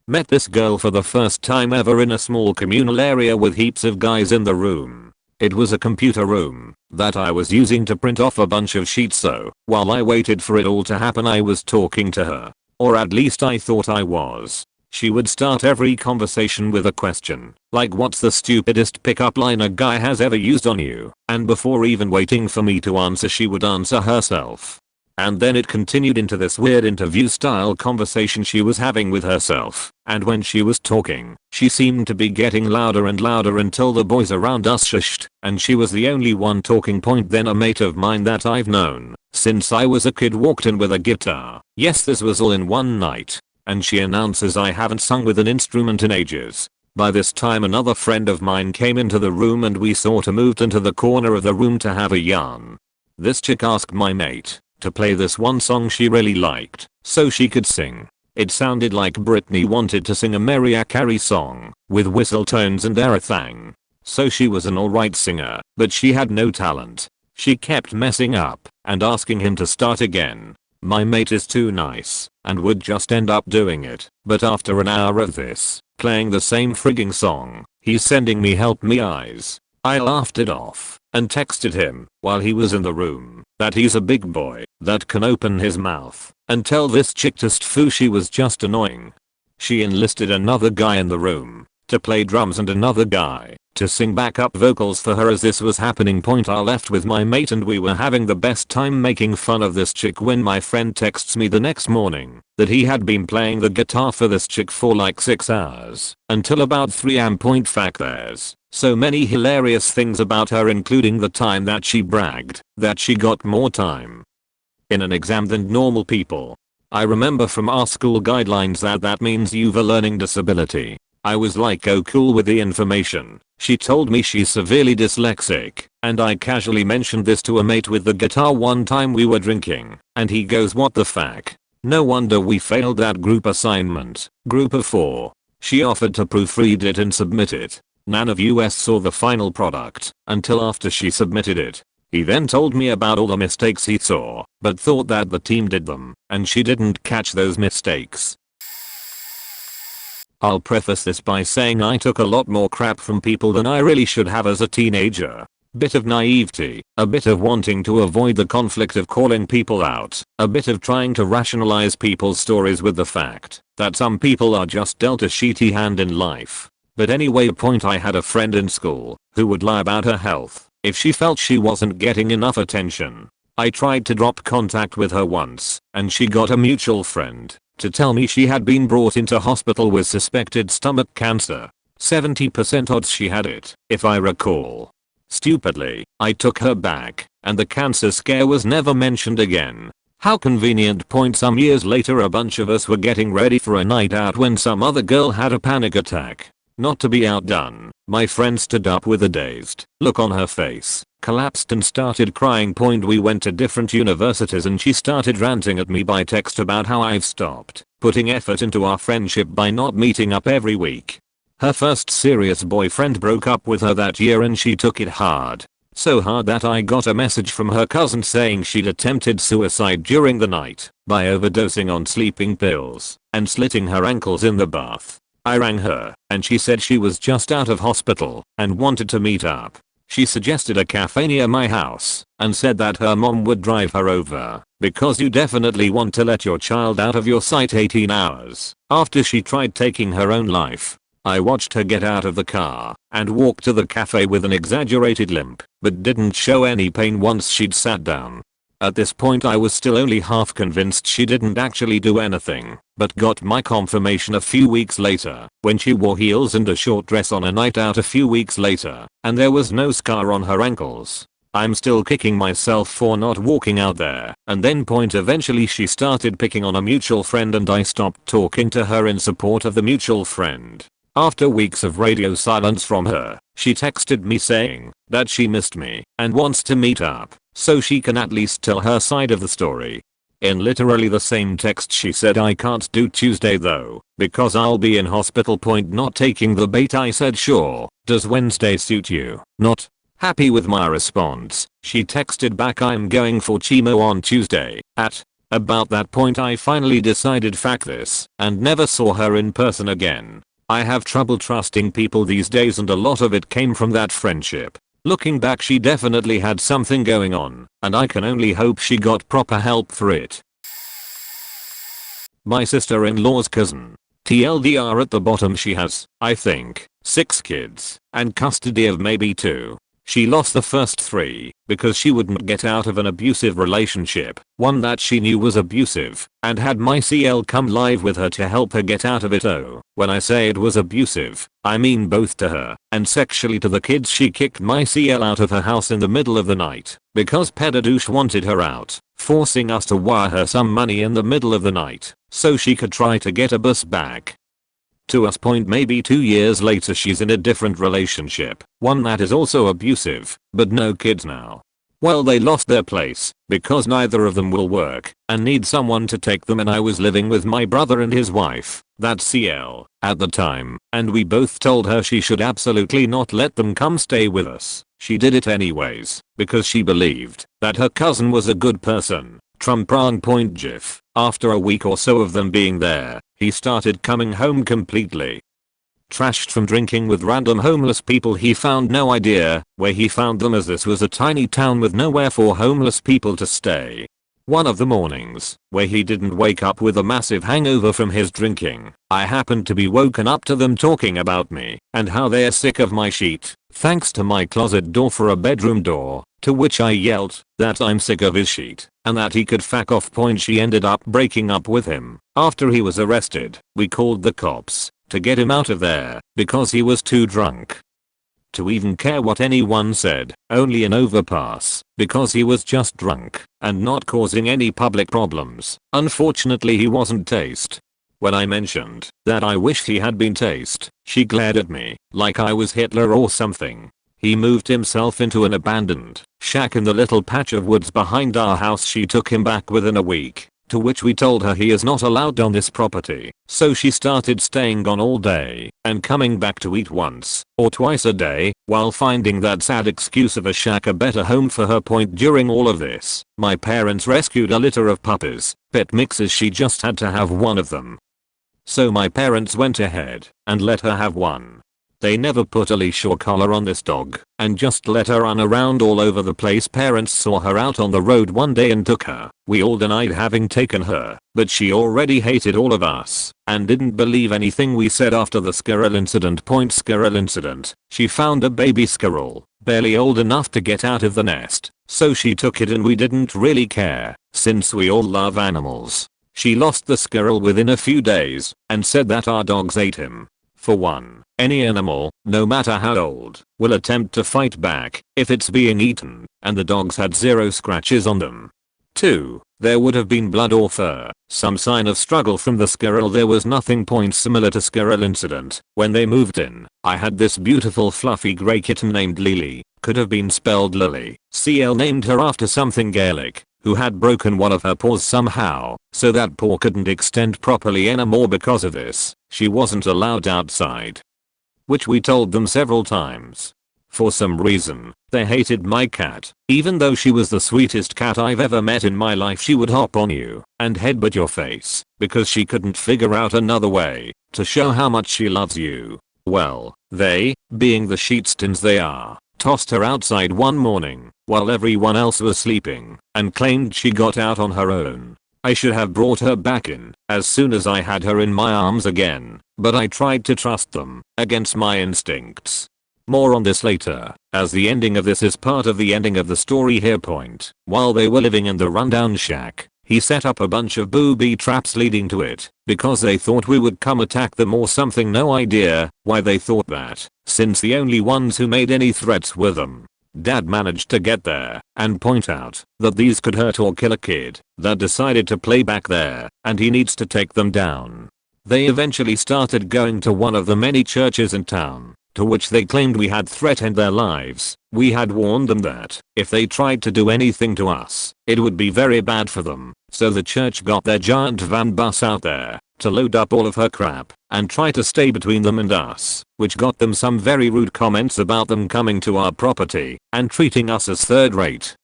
Met this girl for the first time ever in a small communal area with heaps of guys in the room. It was a computer room that I was using to print off a bunch of sheets, so while I waited for it all to happen I was talking to her. Or at least I thought I was. She would start every conversation with a question, like what's the stupidest pickup line a guy has ever used on you, and before even waiting for me to answer she would answer herself. And then it continued into this weird interview style conversation she was having with herself, and when she was talking, she seemed to be getting louder and louder until the boys around us shushed, and she was the only one talking. Then a mate of mine that I've known since I was a kid walked in with a guitar. Yes, this was all in one night. And she announces I haven't sung with an instrument in ages. By this time another friend of mine came into the room and we sort of moved into the corner of the room to have a yarn. This chick asked my mate to play this one song she really liked so she could sing. It sounded like Britney wanted to sing a Mariah Carey song with whistle tones and everything. So she was an alright singer, but she had no talent. She kept messing up and asking him to start again. My mate is too nice and would just end up doing it, but after an hour of this, playing the same frigging song, he's sending me help me eyes. I laughed it off and texted him while he was in the room that he's a big boy that can open his mouth and tell this chick to stfoo. She was just annoying. She enlisted another guy in the room to play drums and another guy to sing backup vocals for her as this was happening. I left with my mate and we were having the best time making fun of this chick when my friend texts me the next morning that he had been playing the guitar for this chick for like 6 hours until about 3 am. Fact, there's so many hilarious things about her, including the time that she bragged that she got more time in an exam than normal people. I remember from our school guidelines that means you've a learning disability. I was like, oh cool with the information. She told me she's severely dyslexic, and I casually mentioned this to a mate with the guitar one time we were drinking, and he goes, what the fuck? No wonder we failed that group assignment. Group of 4. She offered to proofread it and submit it. None of us saw the final product until after she submitted it. He then told me about all the mistakes he saw, but thought that the team did them, and she didn't catch those mistakes. I'll preface this by saying I took a lot more crap from people than I really should have as a teenager. Bit of naivety, a bit of wanting to avoid the conflict of calling people out, a bit of trying to rationalize people's stories with the fact that some people are just dealt a shitty hand in life. But anyway, I had a friend in school who would lie about her health if she felt she wasn't getting enough attention. I tried to drop contact with her once, and she got a mutual friend to tell me she had been brought into hospital with suspected stomach cancer. 70% odds she had it, if I recall. Stupidly, I took her back, and the cancer scare was never mentioned again. How convenient. Some years later a bunch of us were getting ready for a night out when some other girl had a panic attack. Not to be outdone, my friend stood up with a dazed look on her face, collapsed and started crying. We went to different universities and she started ranting at me by text about how I've stopped putting effort into our friendship by not meeting up every week. Her first serious boyfriend broke up with her that year and she took it hard. So hard that I got a message from her cousin saying she'd attempted suicide during the night by overdosing on sleeping pills and slitting her ankles in the bath. I rang her, and she said she was just out of hospital and wanted to meet up. She suggested a cafe near my house and said that her mom would drive her over because you definitely want to let your child out of your sight. 18 hours after she tried taking her own life, I watched her get out of the car and walk to the cafe with an exaggerated limp, but didn't show any pain once she'd sat down. At this point I was still only half convinced she didn't actually do anything, but got my confirmation a few weeks later when she wore heels and a short dress on a night out a few weeks later, and there was no scar on her ankles. I'm still kicking myself for not walking out there, and then eventually she started picking on a mutual friend and I stopped talking to her in support of the mutual friend. After weeks of radio silence from her, she texted me saying that she missed me and wants to meet up so she can at least tell her side of the story. In literally the same text she said, "I can't do Tuesday though, because I'll be in hospital." Not taking the bait, I said, "Sure, does Wednesday suit you?" Not happy with my response, she texted back, "I'm going for chemo on Tuesday." At about that point I finally decided fuck this and never saw her in person again. I have trouble trusting people these days and a lot of it came from that friendship. Looking back, she definitely had something going on, and I can only hope she got proper help for it. My sister-in-law's cousin. TLDR, at the bottom she has, I think, 6 kids, and custody of maybe 2. She lost the first 3 because she wouldn't get out of an abusive relationship, one that she knew was abusive, and had my CL come live with her to help her get out of it. Oh, when I say it was abusive, I mean both to her and sexually to the kids. She kicked my CL out of her house in the middle of the night because pedadouche wanted her out, forcing us to wire her some money in the middle of the night so she could try to get a bus back to us. Maybe 2 years later she's in a different relationship, one that is also abusive, but no kids now. Well, they lost their place because neither of them will work and need someone to take them, and I was living with my brother and his wife, that's CL, at the time, and we both told her she should absolutely not let them come stay with us. She did it anyways because she believed that her cousin was a good person. Trump wrong. GIF. After a week or so of them being there, he started coming home completely trashed from drinking with random homeless people. He found no idea where he found them, as this was a tiny town with nowhere for homeless people to stay. One of the mornings, where he didn't wake up with a massive hangover from his drinking, I happened to be woken up to them talking about me and how they're sick of my sheet, thanks to my closet door for a bedroom door, to which I yelled that I'm sick of his sheet and that he could fuck off. She ended up breaking up with him after he was arrested. We called the cops to get him out of there because he was too drunk to even care what anyone said, only an overpass because he was just drunk and not causing any public problems. Unfortunately, he wasn't tased. When I mentioned that I wished he had been tased, she glared at me like I was Hitler or something. He moved himself into an abandoned shack in the little patch of woods behind our house. She took him back within a week, to which we told her he is not allowed on this property, so she started staying gone all day and coming back to eat once or twice a day, while finding that sad excuse of a shack a better home for her. During all of this, my parents rescued a litter of puppies, pet mixes. She just had to have one of them, so my parents went ahead and let her have one. They never put a leash or collar on this dog and just let her run around all over the place. Parents saw her out on the road one day and took her. We all denied having taken her, but she already hated all of us and didn't believe anything we said after the squirrel incident. Squirrel incident. She found a baby squirrel, barely old enough to get out of the nest, so she took it and we didn't really care, since we all love animals. She lost the squirrel within a few days and said that our dogs ate him. For one, any animal, no matter how old, will attempt to fight back if it's being eaten, and the dogs had 0 scratches on them. 2. There would have been blood or fur, some sign of struggle from the squirrel. There was nothing. Similar to squirrel incident, when they moved in, I had this beautiful fluffy grey kitten named Lily, could have been spelled Lily. CL named her after something Gaelic, who had broken one of her paws somehow, so that paw couldn't extend properly anymore. Because of this, she wasn't allowed outside, which we told them several times. For some reason, they hated my cat. Even though she was the sweetest cat I've ever met in my life, she would hop on you and headbutt your face because she couldn't figure out another way to show how much she loves you. Well, they, being the sheetstins they are, tossed her outside one morning while everyone else was sleeping and claimed she got out on her own. I should have brought her back in as soon as I had her in my arms again, but I tried to trust them against my instincts. More on this later, as the ending of this is part of the ending of the story here. While they were living in the rundown shack, he set up a bunch of booby traps leading to it, because they thought we would come attack them or something. No idea why they thought that, since the only ones who made any threats were them. Dad managed to get there and point out that these could hurt or kill a kid that decided to play back there, and he needs to take them down. They eventually started going to one of the many churches in town, to which they claimed we had threatened their lives. We had warned them that if they tried to do anything to us, it would be very bad for them, so the church got their giant van bus out there to load up all of her crap and try to stay between them and us, which got them some very rude comments about them coming to our property and treating us as third-rate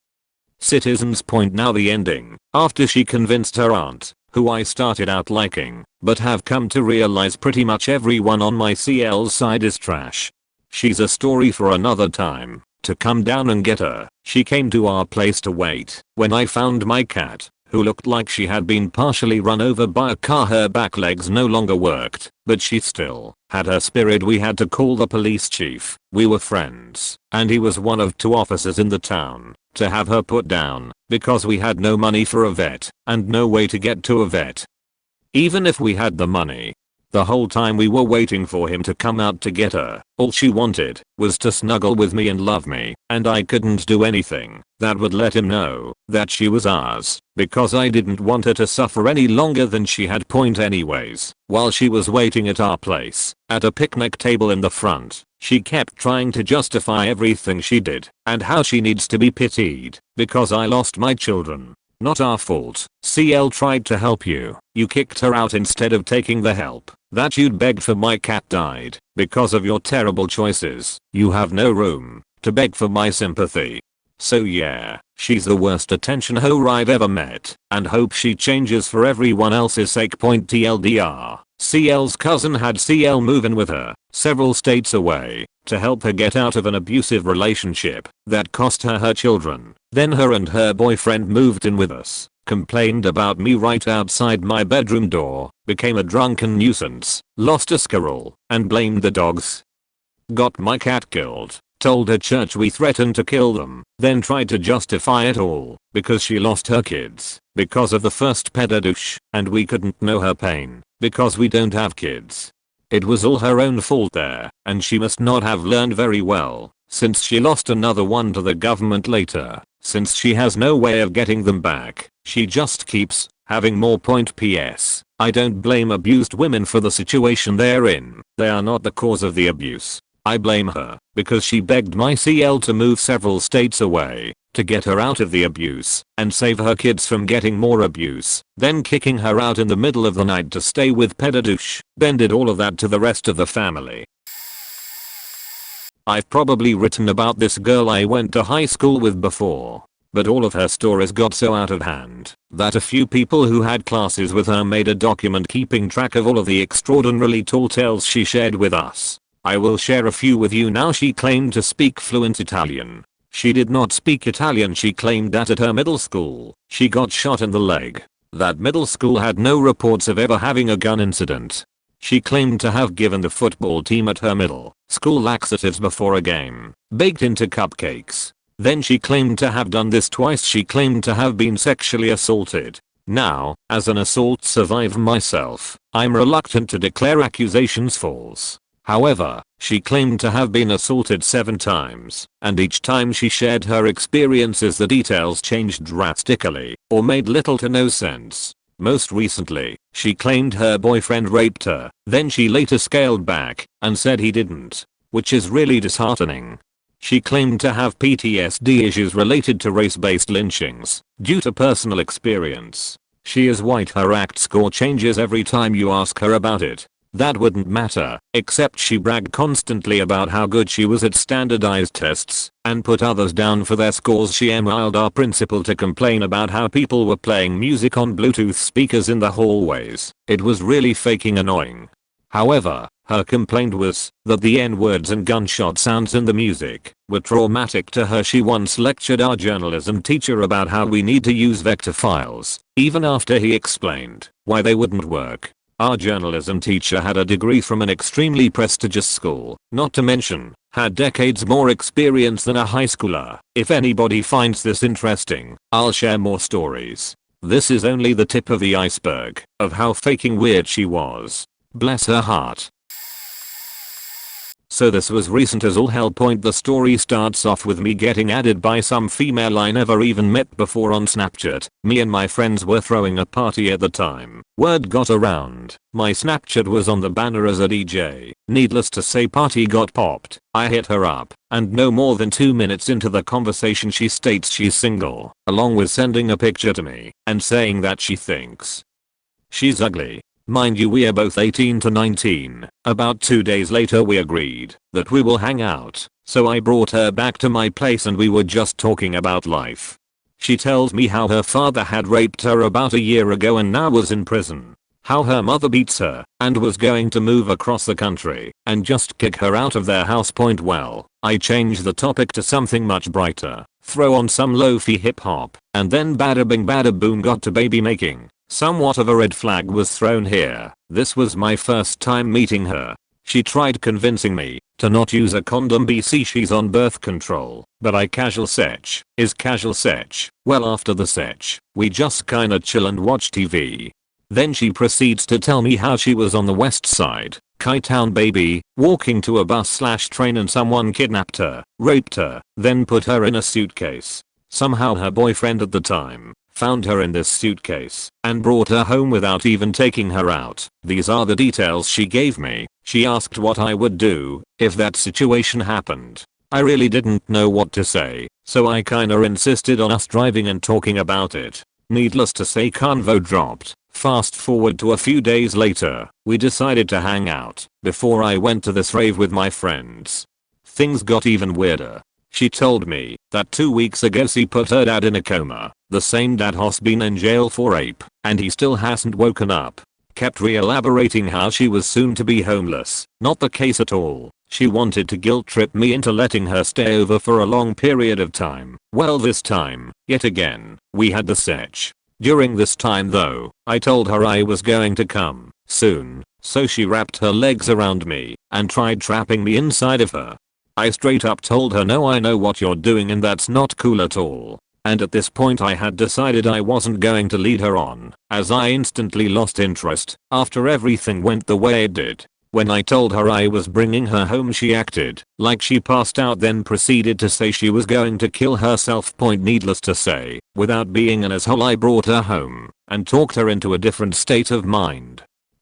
citizens. Now the ending, after she convinced her aunt, who I started out liking, but have come to realize pretty much everyone on my CL's side is trash. She's a story for another time. To come down and get her, she came to our place to wait. When I found my cat, who looked like she had been partially run over by a car, her back legs no longer worked, but she still had her spirit. We had to call the police chief. We were friends, and he was one of 2 officers in the town, to have her put down, because we had no money for a vet, and no way to get to a vet. Even if we had the money. The whole time we were waiting for him to come out to get her, all she wanted was to snuggle with me and love me, and I couldn't do anything that would let him know that she was ours, because I didn't want her to suffer any longer than she had. Anyways, while she was waiting at our place, at a picnic table in the front, she kept trying to justify everything she did and how she needs to be pitied because I lost my children. Not our fault. CL tried to help you. You kicked her out instead of taking the help that you'd begged for. My cat died because of your terrible choices. You have no room to beg for my sympathy. So yeah, she's the worst attention whore I've ever met, and hope she changes for everyone else's sake. TLDR. CL's cousin had CL move in with her, several states away, to help her get out of an abusive relationship that cost her her children. Then her and her boyfriend moved in with us, complained about me right outside my bedroom door, became a drunken nuisance, lost a squirrel, and blamed the dogs. Got my cat killed, told her church we threatened to kill them, then tried to justify it all because she lost her kids because of the first pedadouche, and we couldn't know her pain because we don't have kids. It was all her own fault there, and she must not have learned very well, since she lost another one to the government later. Since she has no way of getting them back, she just keeps having more. PS. I don't blame abused women for the situation they're in. They are not the cause of the abuse. I blame her because she begged my CL to move several states away to get her out of the abuse and save her kids from getting more abuse, then kicking her out in the middle of the night to stay with pedadouche, then did all of that to the rest of the family. I've probably written about this girl I went to high school with before, but all of her stories got so out of hand that a few people who had classes with her made a document keeping track of all of the extraordinarily tall tales she shared with us. I will share a few with you now. She claimed to speak fluent Italian. She did not speak Italian. She claimed that at her middle school, she got shot in the leg. That middle school had no reports of ever having a gun incident. She claimed to have given the football team at her middle school laxatives before a game, baked into cupcakes. Then she claimed to have done this twice. She claimed to have been sexually assaulted. Now, as an assault survivor myself, I'm reluctant to declare accusations false. However, she claimed to have been assaulted 7 times, and each time she shared her experiences the details changed drastically, or made little to no sense. Most recently, she claimed her boyfriend raped her, then she later scaled back and said he didn't, which is really disheartening. She claimed to have PTSD issues related to race-based lynchings due to personal experience. She is white. Her ACT score changes every time you ask her about it. That wouldn't matter, except she bragged constantly about how good she was at standardized tests and put others down for their scores. She emailed our principal to complain about how people were playing music on Bluetooth speakers in the hallways. It was really fucking annoying. However, her complaint was that the N-words and gunshot sounds in the music were traumatic to her. She once lectured our journalism teacher about how we need to use vector files, even after he explained why they wouldn't work. Our journalism teacher had a degree from an extremely prestigious school, not to mention Had decades more experience than a high schooler. If anybody finds this interesting, I'll share more stories. This is only the tip of the iceberg of how fucking weird she was. Bless her heart. So this was recent as all hell. The story starts off with me getting added by some female I never even met before on Snapchat. Me and my friends were throwing a party at the time. Word got around. My Snapchat was on the banner as a DJ. Needless to say, party got popped. I hit her up, and no more than 2 minutes into the conversation she states she's single, along with sending a picture to me and saying that she thinks she's ugly. Mind you, we are both 18 to 19. About 2 days later we agreed that we will hang out, so I brought her back to my place and we were just talking about life. She tells me how her father had raped her about a year ago and now was in prison. How her mother beats her and was going to move across the country and just kick her out of their house. Well, I changed the topic to something much brighter, throw on some lo-fi hip hop, and then bada bing bada boom got to baby making. Somewhat of a red flag was thrown here. This was my first time meeting her. She tried convincing me to not use a condom BC she's on birth control, but I casual sex. Is casual sex? Well, after the sex, we just kinda chill and watch TV. Then she proceeds to tell me how she was on the west side, Chi-town baby, walking to a bus/train and someone kidnapped her, raped her, then put her in a suitcase. Somehow her boyfriend at the time found her in this suitcase and brought her home without even taking her out. These are the details she gave me. She asked what I would do if that situation happened. I really didn't know what to say, so I kinda insisted on us driving and talking about it. Needless to say, convo dropped. Fast forward to a few days later, we decided to hang out before I went to this rave with my friends. Things got even weirder. She told me that 2 weeks ago she put her dad in a coma. The same dad who's been in jail for rape, and he still hasn't woken up. Kept re-elaborating how she was soon to be homeless. Not the case at all. She wanted to guilt trip me into letting her stay over for a long period of time. Well, this time, yet again, we had the sex. During this time though, I told her I was going to come soon, so she wrapped her legs around me and tried trapping me inside of her. I straight up told her, no, I know what you're doing and that's not cool at all. And at this point I had decided I wasn't going to lead her on, as I instantly lost interest after everything went the way it did. When I told her I was bringing her home, she acted like she passed out, then proceeded to say she was going to kill herself. Needless to say, without being an asshole, I brought her home and talked her into a different state of mind.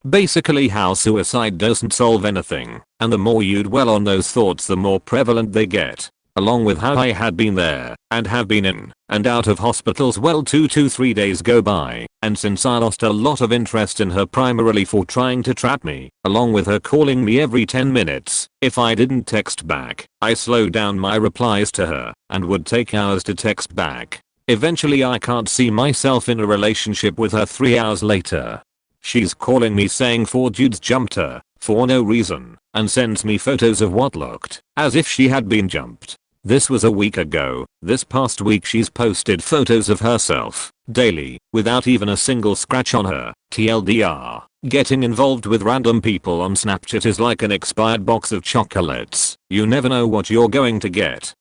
Basically how suicide doesn't solve anything, and the more you dwell on those thoughts the more prevalent they get. Along with how I had been there and have been in and out of hospitals. Well, 2 to 3 days go by, and since I lost a lot of interest in her primarily for trying to trap me, along with her calling me every 10 minutes if I didn't text back, I slowed down my replies to her and would take hours to text back. Eventually I can't see myself in a relationship with her. 3 hours later, she's calling me saying 4 dudes jumped her for no reason and sends me photos of what looked as if she had been jumped. This was a week ago. This past week she's posted photos of herself daily without even a single scratch on her. TLDR, getting involved with random people on Snapchat is like an expired box of chocolates. You never know what you're going to get.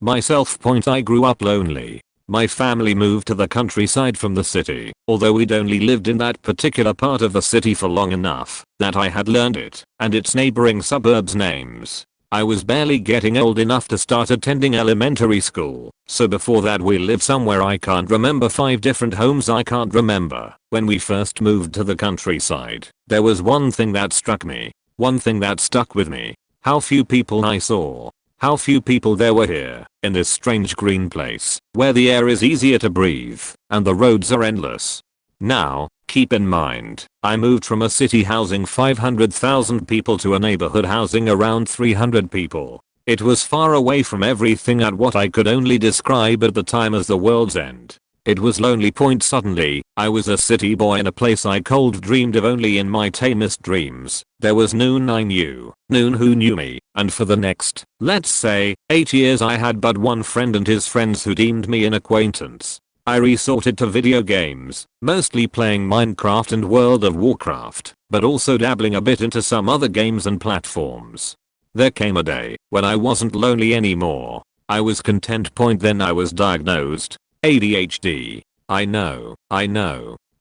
Myself. I grew up lonely. My family moved to the countryside from the city, although we'd only lived in that particular part of the city for long enough that I had learned it and its neighboring suburbs' names. I was barely getting old enough to start attending elementary school, so before that we lived somewhere I can't remember. 5 different homes I can't remember. When we first moved to the countryside, there was one thing that struck me, one thing that stuck with me. How few people I saw. How few people there were here, in this strange green place, where the air is easier to breathe, and the roads are endless. Now, keep in mind, I moved from a city housing 500,000 people to a neighborhood housing around 300 people. It was far away from everything at what I could only describe at the time as the world's end. It was lonely. Suddenly, I was a city boy in a place I cold dreamed of only in my tamest dreams. There was noon I knew, noon who knew me, and for the next, let's say, 8 years I had but one friend and his friends who deemed me an acquaintance. I resorted to video games, mostly playing Minecraft and World of Warcraft, but also dabbling a bit into some other games and platforms. There came a day when I wasn't lonely anymore. I was content. Then I was diagnosed. ADHD. I know.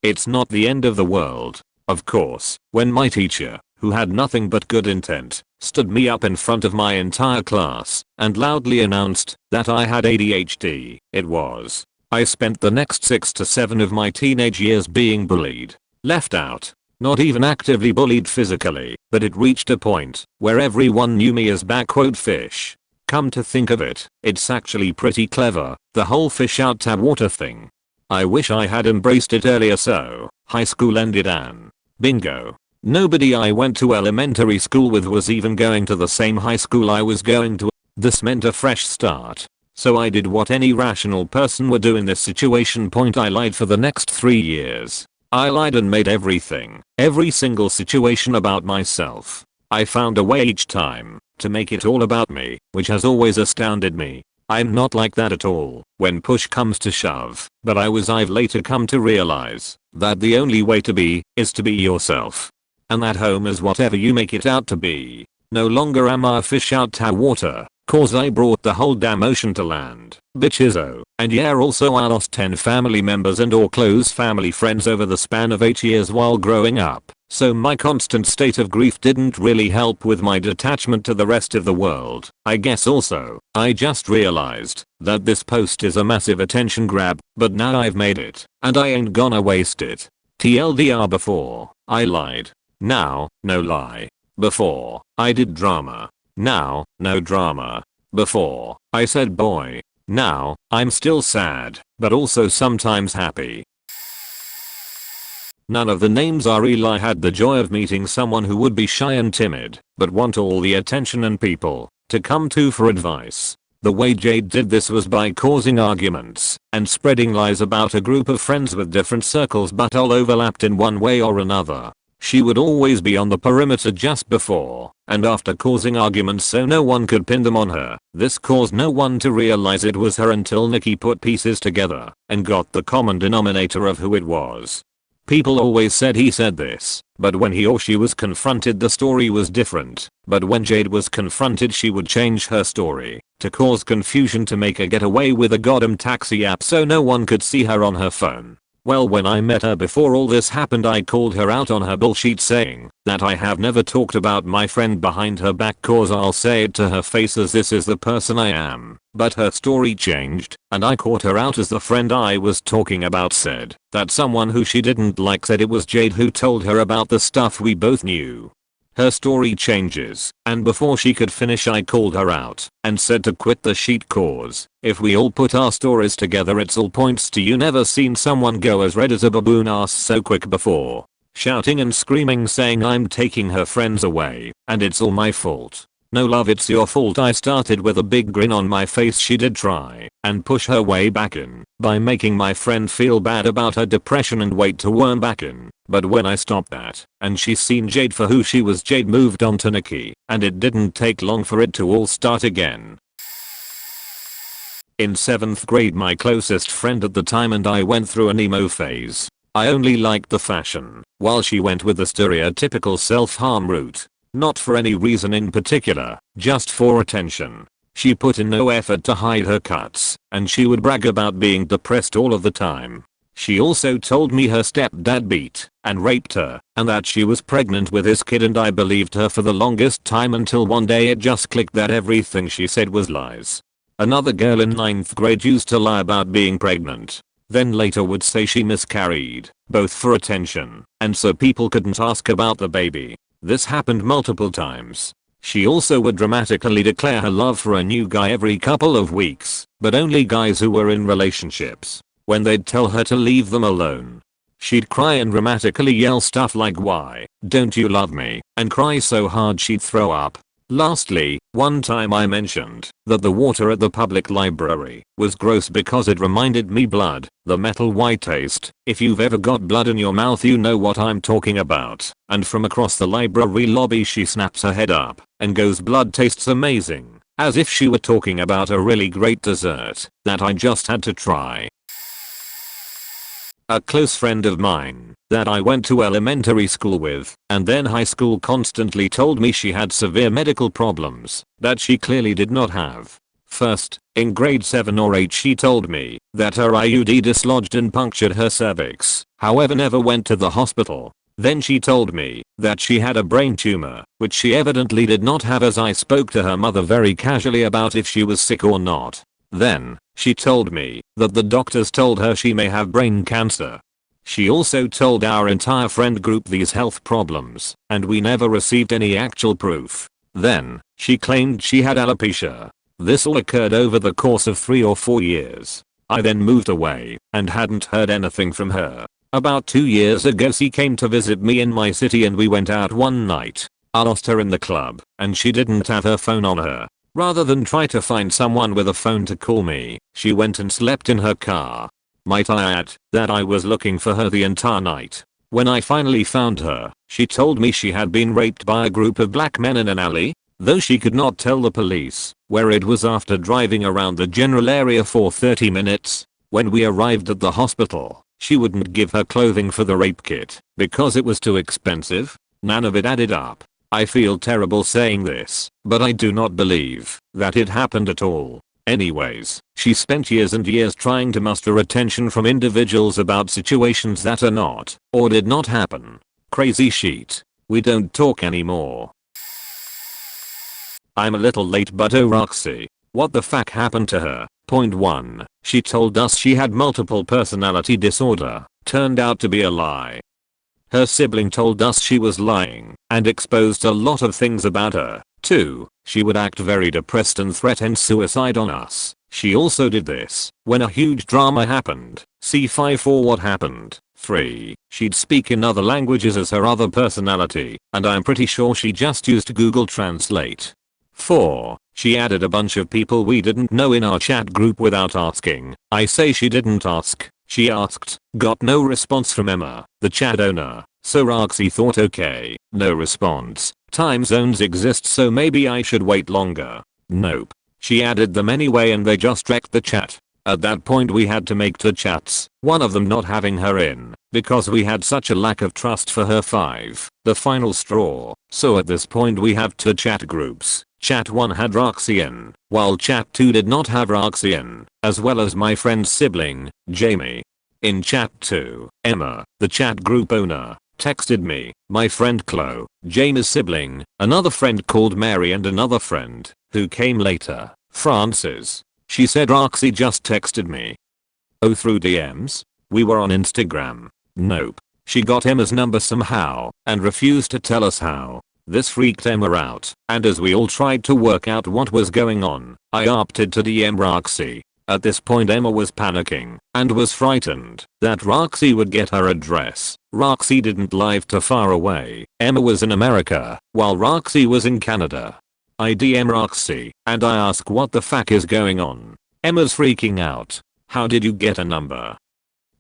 It's not the end of the world. Of course, when my teacher, who had nothing but good intent, stood me up in front of my entire class and loudly announced that I had ADHD, I spent the next 6 to 7 of my teenage years being bullied, left out, not even actively bullied physically, but it reached a point where everyone knew me as fish. Come to think of it, it's actually pretty clever, the whole fish out of water thing. I wish I had embraced it earlier. So, high school ended and bingo. Nobody I went to elementary school with was even going to the same high school I was going to. This meant a fresh start. So I did what any rational person would do in this situation. I lied for the next 3 years. I lied and made every single situation about myself. I found a way each time to make it all about me, which has always astounded me. I'm not like that at all when push comes to shove, but I've later come to realize that the only way to be is to be yourself. And that home is whatever you make it out to be. No longer am I a fish out of water, cause I brought the whole damn ocean to land, bitches. And yeah, also I lost 10 family members and or close family friends over the span of 8 years while growing up. So my constant state of grief didn't really help with my detachment to the rest of the world. I guess also, I just realized that this post is a massive attention grab, but now I've made it, and I ain't gonna waste it. TLDR: before, I lied. Now, no lie. Before, I did drama. Now, no drama. Before, I said boy. Now, I'm still sad, but also sometimes happy. None of the names are real. I had the joy of meeting someone who would be shy and timid, but want all the attention and people to come to for advice. The way Jade did this was by causing arguments and spreading lies about a group of friends with different circles but all overlapped in one way or another. She would always be on the perimeter just before and after causing arguments so no one could pin them on her. This caused no one to realize it was her until Nikki put pieces together and got the common denominator of who it was. People always said he said this, but when he or she was confronted the story was different. But when Jade was confronted she would change her story to cause confusion to make her get away with a goddamn taxi app so no one could see her on her phone. Well, when I met her before all this happened I called her out on her bullshit saying that I have never talked about my friend behind her back cause I'll say it to her face as this is the person I am. But her story changed and I caught her out as the friend I was talking about said that someone who she didn't like said it was Jade who told her about the stuff we both knew. Her story changes, and before she could finish I called her out and said to quit the shit cause if we all put our stories together it's all points to you never seen someone go as red as a baboon ass so quick before. Shouting and screaming saying I'm taking her friends away and it's all my fault. No love, it's your fault. I started with a big grin on my face. She did try and push her way back in by making my friend feel bad about her depression and wait to worm back in. But when I stopped that and she seen Jade for who she was, Jade moved on to Nikki and it didn't take long for it to all start again. In 7th grade my closest friend at the time and I went through an emo phase. I only liked the fashion while she went with the stereotypical self-harm route. Not for any reason in particular, just for attention. She put in no effort to hide her cuts, and she would brag about being depressed all of the time. She also told me her stepdad beat and raped her, and that she was pregnant with his kid, and I believed her for the longest time until one day it just clicked that everything she said was lies. Another girl in 9th grade used to lie about being pregnant, then later would say she miscarried, both for attention and so people couldn't ask about the baby. This happened multiple times. She also would dramatically declare her love for a new guy every couple of weeks, but only guys who were in relationships. When they'd tell her to leave them alone, she'd cry and dramatically yell stuff like "Why don't you love me?" and cry so hard she'd throw up. Lastly, one time I mentioned that the water at the public library was gross because it reminded me blood, the metal white taste. If you've ever got blood in your mouth you know what I'm talking about. And from across the library lobby she snaps her head up and goes, "Blood tastes amazing," as if she were talking about a really great dessert that I just had to try. A close friend of mine that I went to elementary school with, and then high school constantly told me she had severe medical problems that she clearly did not have. First, in grade 7 or 8 she told me that her IUD dislodged and punctured her cervix, however never went to the hospital. Then she told me that she had a brain tumor, which she evidently did not have, as I spoke to her mother very casually about if she was sick or not. Then, she told me that the doctors told her she may have brain cancer. She also told our entire friend group these health problems, and we never received any actual proof. Then, she claimed she had alopecia. This all occurred over the course of 3 or 4 years. I then moved away and hadn't heard anything from her. About 2 years ago she came to visit me in my city and we went out one night. I lost her in the club and she didn't have her phone on her. Rather than try to find someone with a phone to call me, she went and slept in her car. Might I add that I was looking for her the entire night. When I finally found her, she told me she had been raped by a group of black men in an alley, though she could not tell the police where it was after driving around the general area for 30 minutes. When we arrived at the hospital, she wouldn't give her clothing for the rape kit because it was too expensive. None of it added up. I feel terrible saying this, but I do not believe that it happened at all. Anyways, she spent years and years trying to muster attention from individuals about situations that are not, or did not happen. Crazy sheet. We don't talk anymore. I'm a little late, but oh Roxy, what the fuck happened to her? Point 1. She told us she had multiple personality disorder. Turned out to be a lie. Her sibling told us she was lying and exposed a lot of things about her. 2. She would act very depressed and threaten suicide on us. She also did this when a huge drama happened. See 5 for what happened. 3. She'd speak in other languages as her other personality, and I'm pretty sure she just used Google Translate. 4. She added a bunch of people we didn't know in our chat group without asking. I say she didn't ask. She asked, got no response from Emma, the chat owner. So Roxy thought, okay, no response. Time zones exist, so maybe I should wait longer. Nope. She added them anyway and they just wrecked the chat. At that point we had to make 2 chats, one of them not having her in, because we had such a lack of trust for her. 5. The final straw. So at this point we have 2 chat groups. Chat 1 had Roxy in, while chat 2 did not have Roxy in, as well as my friend's sibling, Jamie. In chat 2, Emma, the chat group owner, texted me, my friend Chloe, Jamie's sibling, another friend called Mary and another friend, who came later, Francis. She said Roxy just texted me. Oh, through DMs? We were on Instagram. Nope. She got Emma's number somehow and refused to tell us how. This freaked Emma out, and as we all tried to work out what was going on, I opted to DM Roxy. At this point Emma was panicking and was frightened that Roxy would get her address. Roxy didn't live too far away. Emma was in America, while Roxy was in Canada. I DM Roxy, and I ask what the fuck is going on. Emma's freaking out. How did you get a number?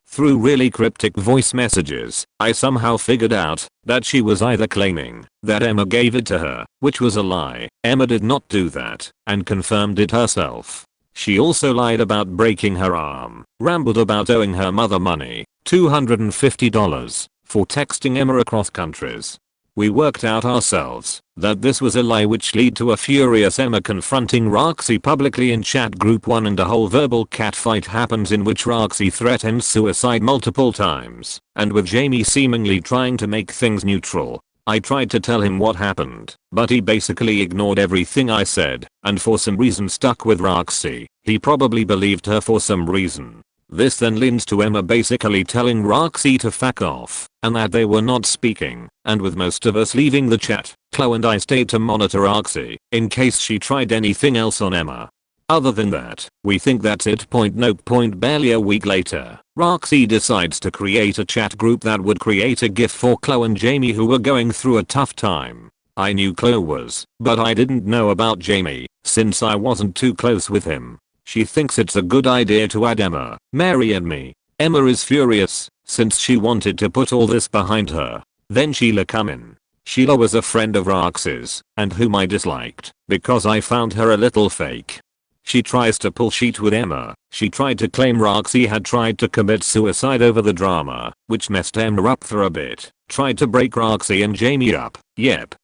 Through really cryptic voice messages, I somehow figured out that she was either claiming that Emma gave it to her, which was a lie. Emma did not do that, and confirmed it herself. She also lied about breaking her arm, rambled about owing her mother money, $250, for texting Emma across countries. We worked out ourselves that this was a lie, which led to a furious Emma confronting Roxy publicly in chat group 1, and a whole verbal catfight happens in which Roxy threatens suicide multiple times, and with Jamie seemingly trying to make things neutral. I tried to tell him what happened, but he basically ignored everything I said, and for some reason stuck with Roxy. He probably believed her for some reason. This then leads to Emma basically telling Roxy to fuck off, and that they were not speaking, and with most of us leaving the chat, Chloe and I stayed to monitor Roxy in case she tried anything else on Emma. Other than that, we think that's it. Nope. Barely a week later, Roxy decides to create a chat group that would create a GIF for Chloe and Jamie, who were going through a tough time. I knew Chloe was, but I didn't know about Jamie, since I wasn't too close with him. She thinks it's a good idea to add Emma, Mary and me. Emma is furious, since she wanted to put all this behind her. Then Sheila come in. Sheila was a friend of Roxy's, and whom I disliked, because I found her a little fake. She tries to pull shit with Emma. She tried to claim Roxy had tried to commit suicide over the drama, which messed Emma up for a bit. Tried to break Roxy and Jamie up. Yep.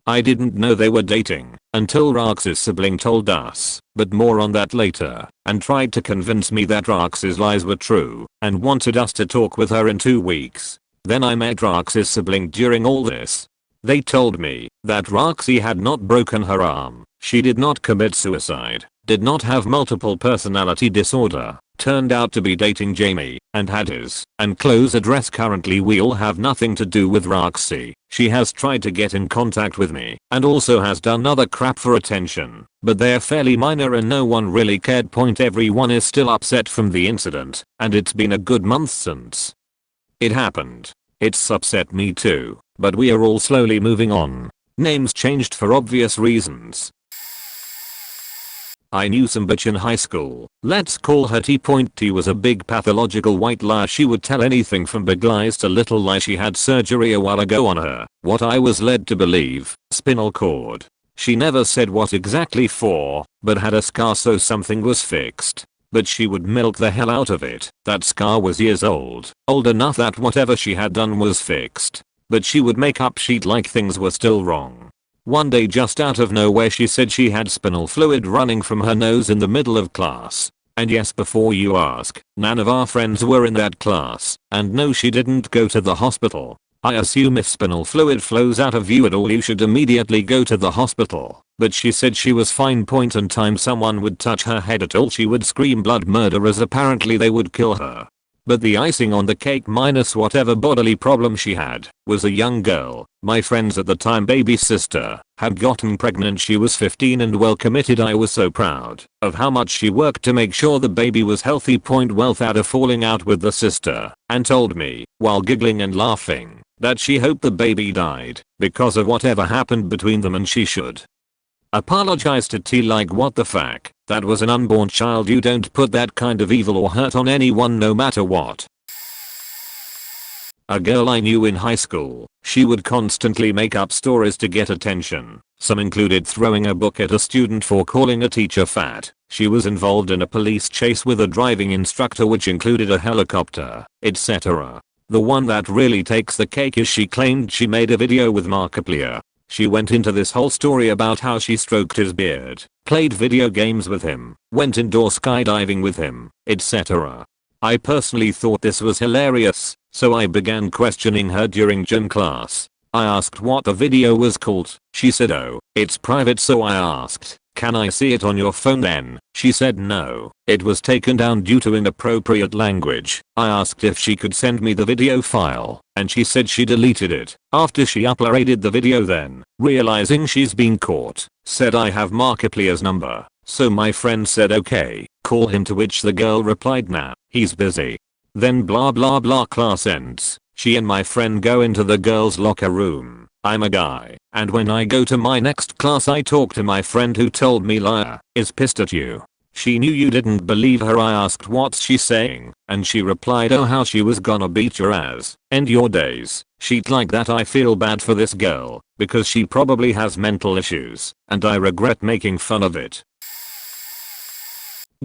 I didn't know they were dating until Roxy's sibling told us, but more on that later, and tried to convince me that Roxy's lies were true and wanted us to talk with her in 2 weeks. Then I met Roxy's sibling during all this. They told me that Roxy had not broken her arm, she did not commit suicide, did not have multiple personality disorder, turned out to be dating Jamie, and had his and Chloe's address. Currently we all have nothing to do with Roxy. She has tried to get in contact with me and also has done other crap for attention, but they're fairly minor and no one really cared. Everyone is still upset from the incident, and it's been a good month since it happened. It's upset me too, but we are all slowly moving on. Names changed for obvious reasons. I knew some bitch in high school. Let's call her T. T was a big pathological white liar. She would tell anything from big lies to little lies. She had surgery a while ago on her, what I was led to believe, spinal cord. She never said what exactly for, but had a scar so something was fixed. But she would milk the hell out of it. That scar was years old enough that whatever she had done was fixed. But she would make up shit like things were still wrong. One day just out of nowhere she said she had spinal fluid running from her nose in the middle of class. And yes, before you ask, none of our friends were in that class, and no, she didn't go to the hospital. I assume if spinal fluid flows out of you at all you should immediately go to the hospital. But she said she was fine. And time someone would touch her head at all she would scream blood murder, as apparently they would kill her. But the icing on the cake, minus whatever bodily problem she had, was a young girl. My friends at the time baby sister had gotten pregnant. She was 15 and well committed. I was so proud of how much she worked to make sure the baby was healthy. Well thought of falling out with the sister, and told me, while giggling and laughing, that she hoped the baby died because of whatever happened between them and she should apologize to T. Like what the fuck, that was an unborn child. You don't put that kind of evil or hurt on anyone no matter what. A girl I knew in high school, she would constantly make up stories to get attention. Some included throwing a book at a student for calling a teacher fat. She was involved in a police chase with a driving instructor which included a helicopter, etc. The one that really takes the cake is she claimed she made a video with Manipulative. She went into this whole story about how she stroked his beard, played video games with him, went indoor skydiving with him, etc. I personally thought this was hilarious, so I began questioning her during gym class. I asked what the video was called. She said, oh, it's private. So I asked, can I see it on your phone then? She said no, it was taken down due to inappropriate language. I asked if she could send me the video file, and she said she deleted it after she uploaded the video. Then, realizing she's been caught, said I have Markiplier's number. So my friend said okay, call him, to which the girl replied nah, he's busy. Then blah blah blah. Class ends. She and my friend go into the girls' locker room. I'm a guy, and when I go to my next class I talk to my friend who told me liar is pissed at you. She knew you didn't believe her. I asked what's she saying, and she replied oh how she was gonna beat your ass, end your days, shit like that. I feel bad for this girl, because she probably has mental issues, and I regret making fun of it.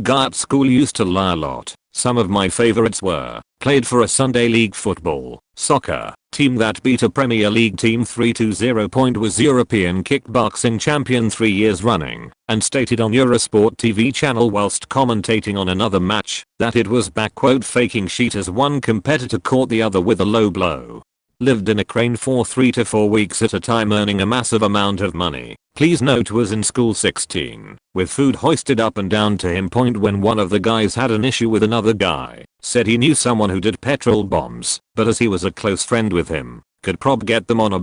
Guy at school used to lie a lot. Some of my favorites were, played for a Sunday league football, soccer team that beat a Premier League team 3-0. Was European kickboxing champion 3 years running, and stated on Eurosport TV channel whilst commentating on another match that it was faking shit as one competitor caught the other with a low blow. Lived in a crane for 3 to 4 weeks at a time, earning a massive amount of money. Please note was in school 16, with food hoisted up and down to him. When one of the guys had an issue with another guy, said he knew someone who did petrol bombs, but as he was a close friend with him, could get them on a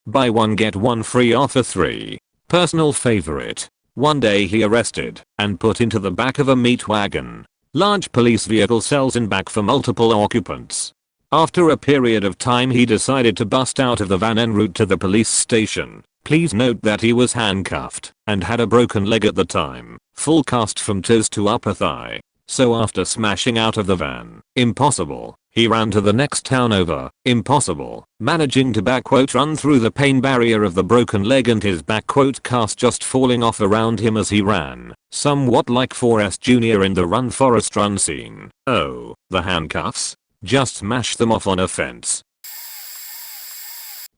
buy one get one free offer 3. Personal favorite. One day he arrested and put into the back of a meat wagon. Large police vehicle cells in back for multiple occupants. After a period of time he decided to bust out of the van en route to the police station. Please note that he was handcuffed and had a broken leg at the time, full cast from toes to upper thigh. So after smashing out of the van, impossible, He ran to the next town over. Impossible. Managing to backquote run through the pain barrier of the broken leg and his backquote cast just falling off around him as he ran. Somewhat like Forrest Jr. in the Run Forrest Run scene. Oh, the handcuffs? Just smash them off on a fence.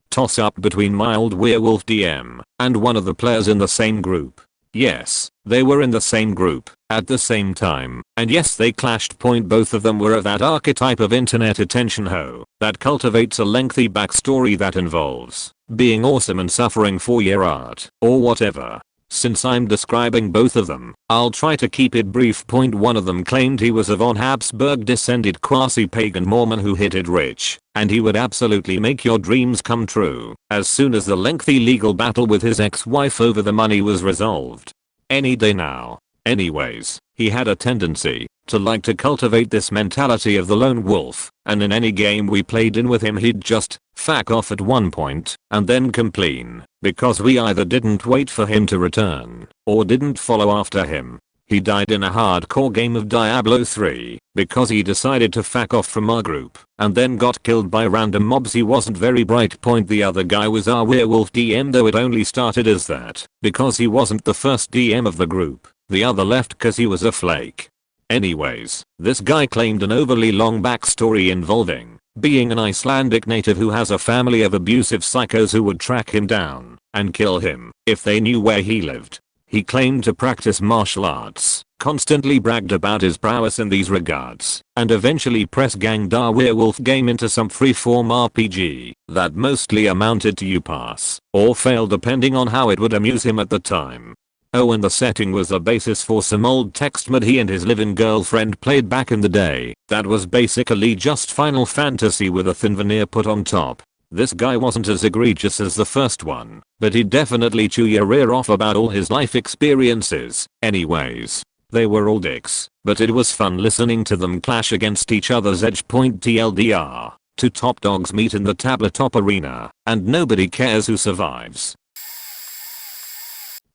Toss up between my old werewolf DM and one of the players in the same group. Yes, they were in the same group at the same time, and yes, they clashed. Both of them were of that archetype of internet attention hoe that cultivates a lengthy backstory that involves being awesome and suffering for your art or whatever. Since I'm describing both of them, I'll try to keep it brief. One of them claimed he was a von Habsburg descended quasi-pagan Mormon who hit it rich, and he would absolutely make your dreams come true as soon as the lengthy legal battle with his ex-wife over the money was resolved. Any day now. Anyways, he had a tendency to like to cultivate this mentality of the lone wolf, and in any game we played in with him he'd just fuck off at one point and then complain because we either didn't wait for him to return or didn't follow after him. He died in a hardcore game of Diablo 3 because he decided to fuck off from our group and then got killed by random mobs. He wasn't very bright. The other guy was our werewolf DM, though it only started as that because he wasn't the first DM of the group. The other left cause he was a flake. Anyways, this guy claimed an overly long backstory involving being an Icelandic native who has a family of abusive psychos who would track him down and kill him if they knew where he lived. He claimed to practice martial arts, constantly bragged about his prowess in these regards, and eventually press-ganged our werewolf game into some freeform RPG that mostly amounted to you pass or fail depending on how it would amuse him at the time. Oh, and the setting was the basis for some old text mod he and his live-in girlfriend played back in the day that was basically just Final Fantasy with a thin veneer put on top. This guy wasn't as egregious as the first one, but he'd definitely chew your ear off about all his life experiences. Anyways, they were all dicks, but it was fun listening to them clash against each other's edge. TLDR, two top dogs meet in the tabletop arena, and nobody cares who survives.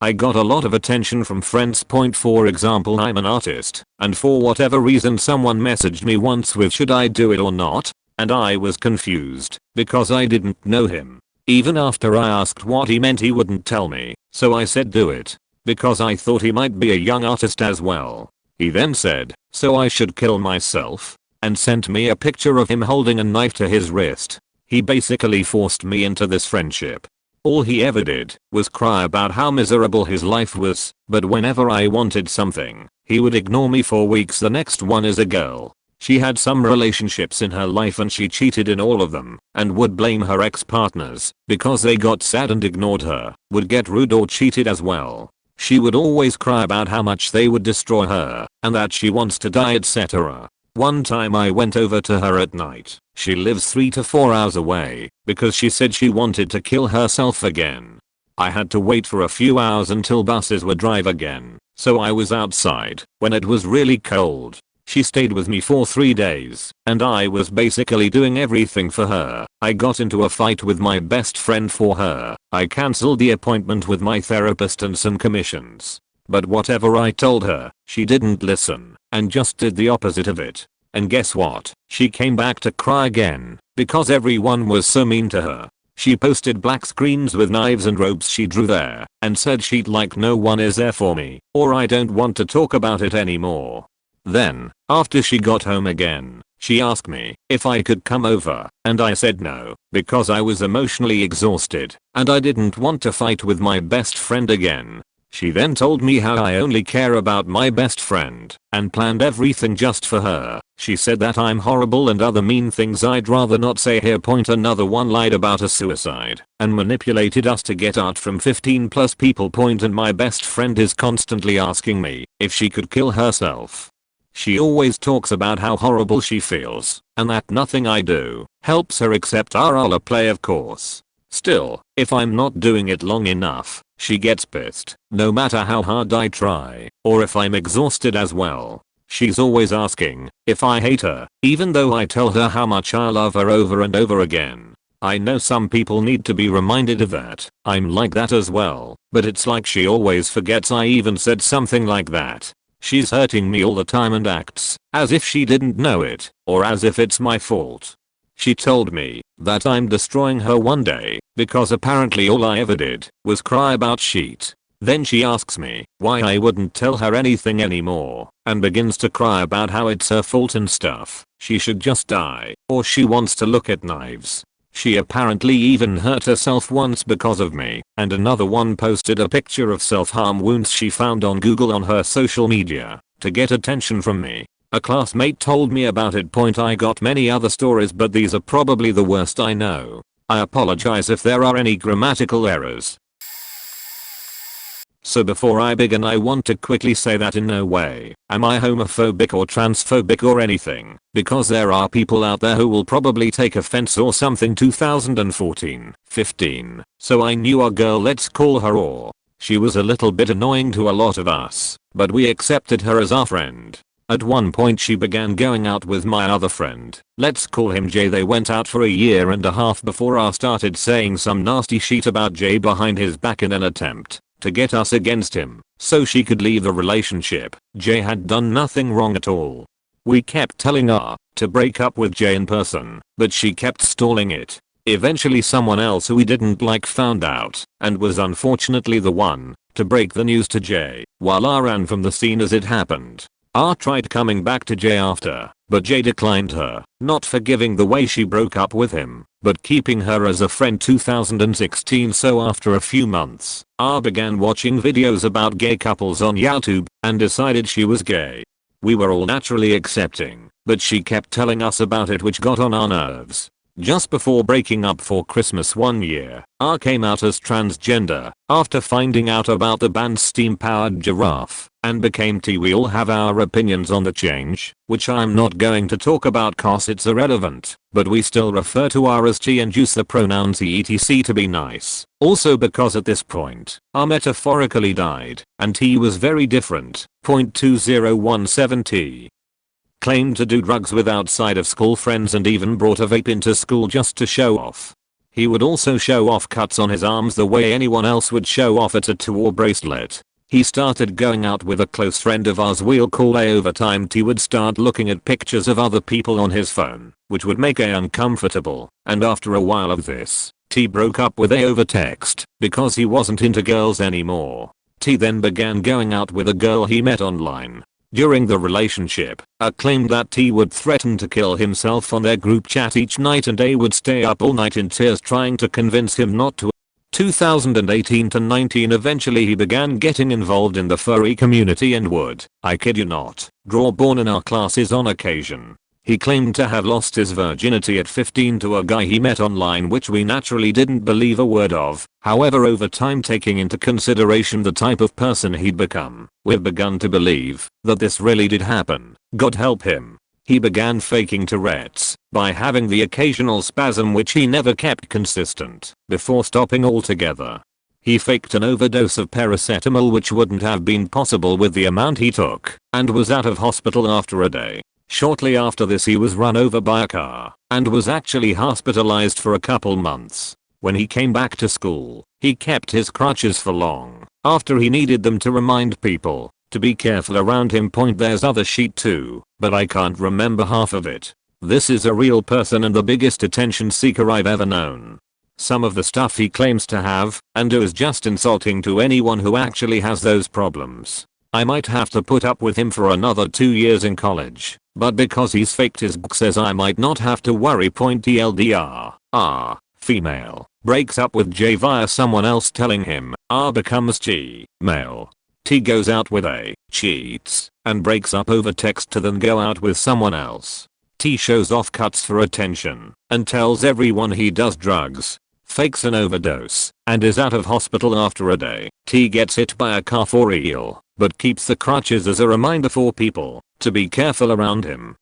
I got a lot of attention from friends. For example, I'm an artist, and for whatever reason someone messaged me once with should I do it or not, and I was confused because I didn't know him. Even after I asked what he meant he wouldn't tell me, so I said do it, because I thought he might be a young artist as well. He then said, so I should kill myself, and sent me a picture of him holding a knife to his wrist. He basically forced me into this friendship. All he ever did was cry about how miserable his life was, but whenever I wanted something, he would ignore me for weeks. The next one is a girl. She had some relationships in her life and she cheated in all of them and would blame her ex-partners because they got sad and ignored her, would get rude or cheated as well. She would always cry about how much they would destroy her and that she wants to die, etc. One time I went over to her at night. She lives 3 to 4 hours away because she said she wanted to kill herself again. I had to wait for a few hours until buses would drive again, so I was outside when it was really cold. She stayed with me for 3 days, and I was basically doing everything for her. I got into a fight with my best friend for her. I cancelled the appointment with my therapist and some commissions. But whatever I told her, she didn't listen and just did the opposite of it. And guess what? She came back to cry again because everyone was so mean to her. She posted black screens with knives and ropes she drew there and said she'd like no one is there for me or I don't want to talk about it anymore. Then, after she got home again, she asked me if I could come over and I said no because I was emotionally exhausted and I didn't want to fight with my best friend again. She then told me how I only care about my best friend and planned everything just for her. She said that I'm horrible and other mean things I'd rather not say here. Another one lied about a suicide and manipulated us to get art from 15 plus people. And my best friend is constantly asking me if she could kill herself. She always talks about how horrible she feels and that nothing I do helps her except roleplay, of course. Still, if I'm not doing it long enough, she gets pissed, no matter how hard I try, or if I'm exhausted as well. She's always asking if I hate her, even though I tell her how much I love her over and over again. I know some people need to be reminded of that. I'm like that as well, but it's like she always forgets I even said something like that. She's hurting me all the time and acts as if she didn't know it, or as if it's my fault. She told me that I'm destroying her one day because apparently all I ever did was cry about shit. Then she asks me why I wouldn't tell her anything anymore and begins to cry about how it's her fault and stuff. She should just die, or she wants to look at knives. She apparently even hurt herself once because of me, and another one posted a picture of self-harm wounds she found on Google on her social media to get attention from me. A classmate told me about it. I got many other stories, but these are probably the worst I know. I apologize if there are any grammatical errors. So before I begin, I want to quickly say that in no way am I homophobic or transphobic or anything, because there are people out there who will probably take offense or something. 2014-15. So I knew our girl, let's call her Or. She was a little bit annoying to a lot of us, but we accepted her as our friend. At one point she began going out with my other friend, let's call him Jay. They went out for a year and a half before I started saying some nasty shit about Jay behind his back in an attempt to get us against him so she could leave the relationship. Jay had done nothing wrong at all. We kept telling her to break up with Jay in person, but she kept stalling it. Eventually someone else who we didn't like found out and was unfortunately the one to break the news to Jay while I ran from the scene as it happened. I tried coming back to Jay after, but Jay declined her, not forgiving the way she broke up with him, but keeping her as a friend. 2016. So after a few months, I began watching videos about gay couples on YouTube and decided she was gay. We were all naturally accepting, but she kept telling us about it, which got on our nerves. Just before breaking up for Christmas one year, I came out as transgender after finding out about the band Steam Powered Giraffe and became T. We all have our opinions on the change, which I'm not going to talk about cause it's irrelevant, but we still refer to her as T and use the pronouns he etc to be nice. Also because at this point, I metaphorically died and T was very different. 2017T. Claimed to do drugs with outside of school friends and even brought a vape into school just to show off. He would also show off cuts on his arms the way anyone else would show off a tattoo or bracelet. He started going out with a close friend of ours we'll call A. Over time T would start looking at pictures of other people on his phone, which would make A uncomfortable, and after a while of this, T broke up with A over text because he wasn't into girls anymore. T then began going out with a girl he met online. During the relationship, A claimed that T would threaten to kill himself on their group chat each night and A would stay up all night in tears trying to convince him not to. 2018-19. Eventually he began getting involved in the furry community and would, I kid you not, draw porn in our classes on occasion. He claimed to have lost his virginity at 15 to a guy he met online, which we naturally didn't believe a word of. However, over time, taking into consideration the type of person he'd become, we've begun to believe that this really did happen. God help him. He began faking Tourette's by having the occasional spasm which he never kept consistent before stopping altogether. He faked an overdose of paracetamol which wouldn't have been possible with the amount he took and was out of hospital after a day. Shortly after this he was run over by a car and was actually hospitalized for a couple months. When he came back to school, he kept his crutches for long after he needed them to remind people to be careful around him. There's other shit too, but I can't remember half of it. This is a real person and the biggest attention seeker I've ever known. Some of the stuff he claims to have and do is just insulting to anyone who actually has those problems. I might have to put up with him for another 2 years in college, but because he's faked his book says I might not have to worry. TLDR. Female breaks up with J via someone else telling him R becomes G. Male. T goes out with A, cheats, and breaks up over text to then go out with someone else. T shows off cuts for attention and tells everyone he does drugs, fakes an overdose, and is out of hospital after a day. T gets hit by a car for real, but keeps the crutches as a reminder for people to be careful around him.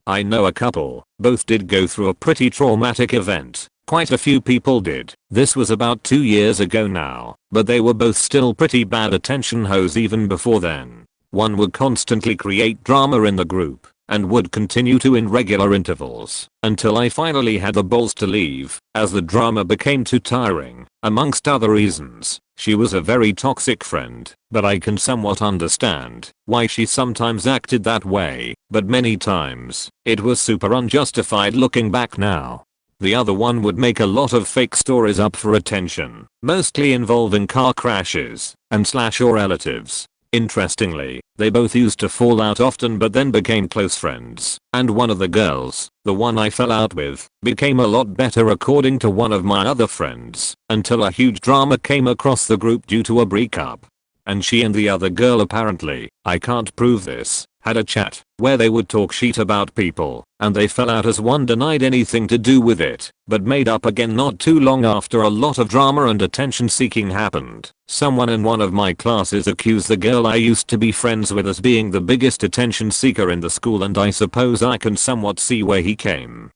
I know a couple, both did go through a pretty traumatic event. Quite a few people did. This was about 2 years ago now, but they were both still pretty bad attention hoes even before then. One would constantly create drama in the group, and would continue to in regular intervals until I finally had the balls to leave as the drama became too tiring, amongst other reasons. She was a very toxic friend, but I can somewhat understand why she sometimes acted that way, but many times it was super unjustified looking back now. The other one would make a lot of fake stories up for attention, mostly involving car crashes and or relatives. Interestingly, they both used to fall out often but then became close friends, and one of the girls, the one I fell out with, became a lot better according to one of my other friends, until a huge drama came across the group due to a breakup. And she and the other girl apparently, I can't prove this, had a chat where they would talk shit about people, and they fell out as one denied anything to do with it, but made up again not too long after a lot of drama and attention seeking happened. Someone in one of my classes accused the girl I used to be friends with as being the biggest attention seeker in the school, and I suppose I can somewhat see where he came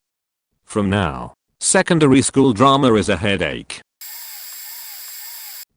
from now. Secondary school drama is a headache.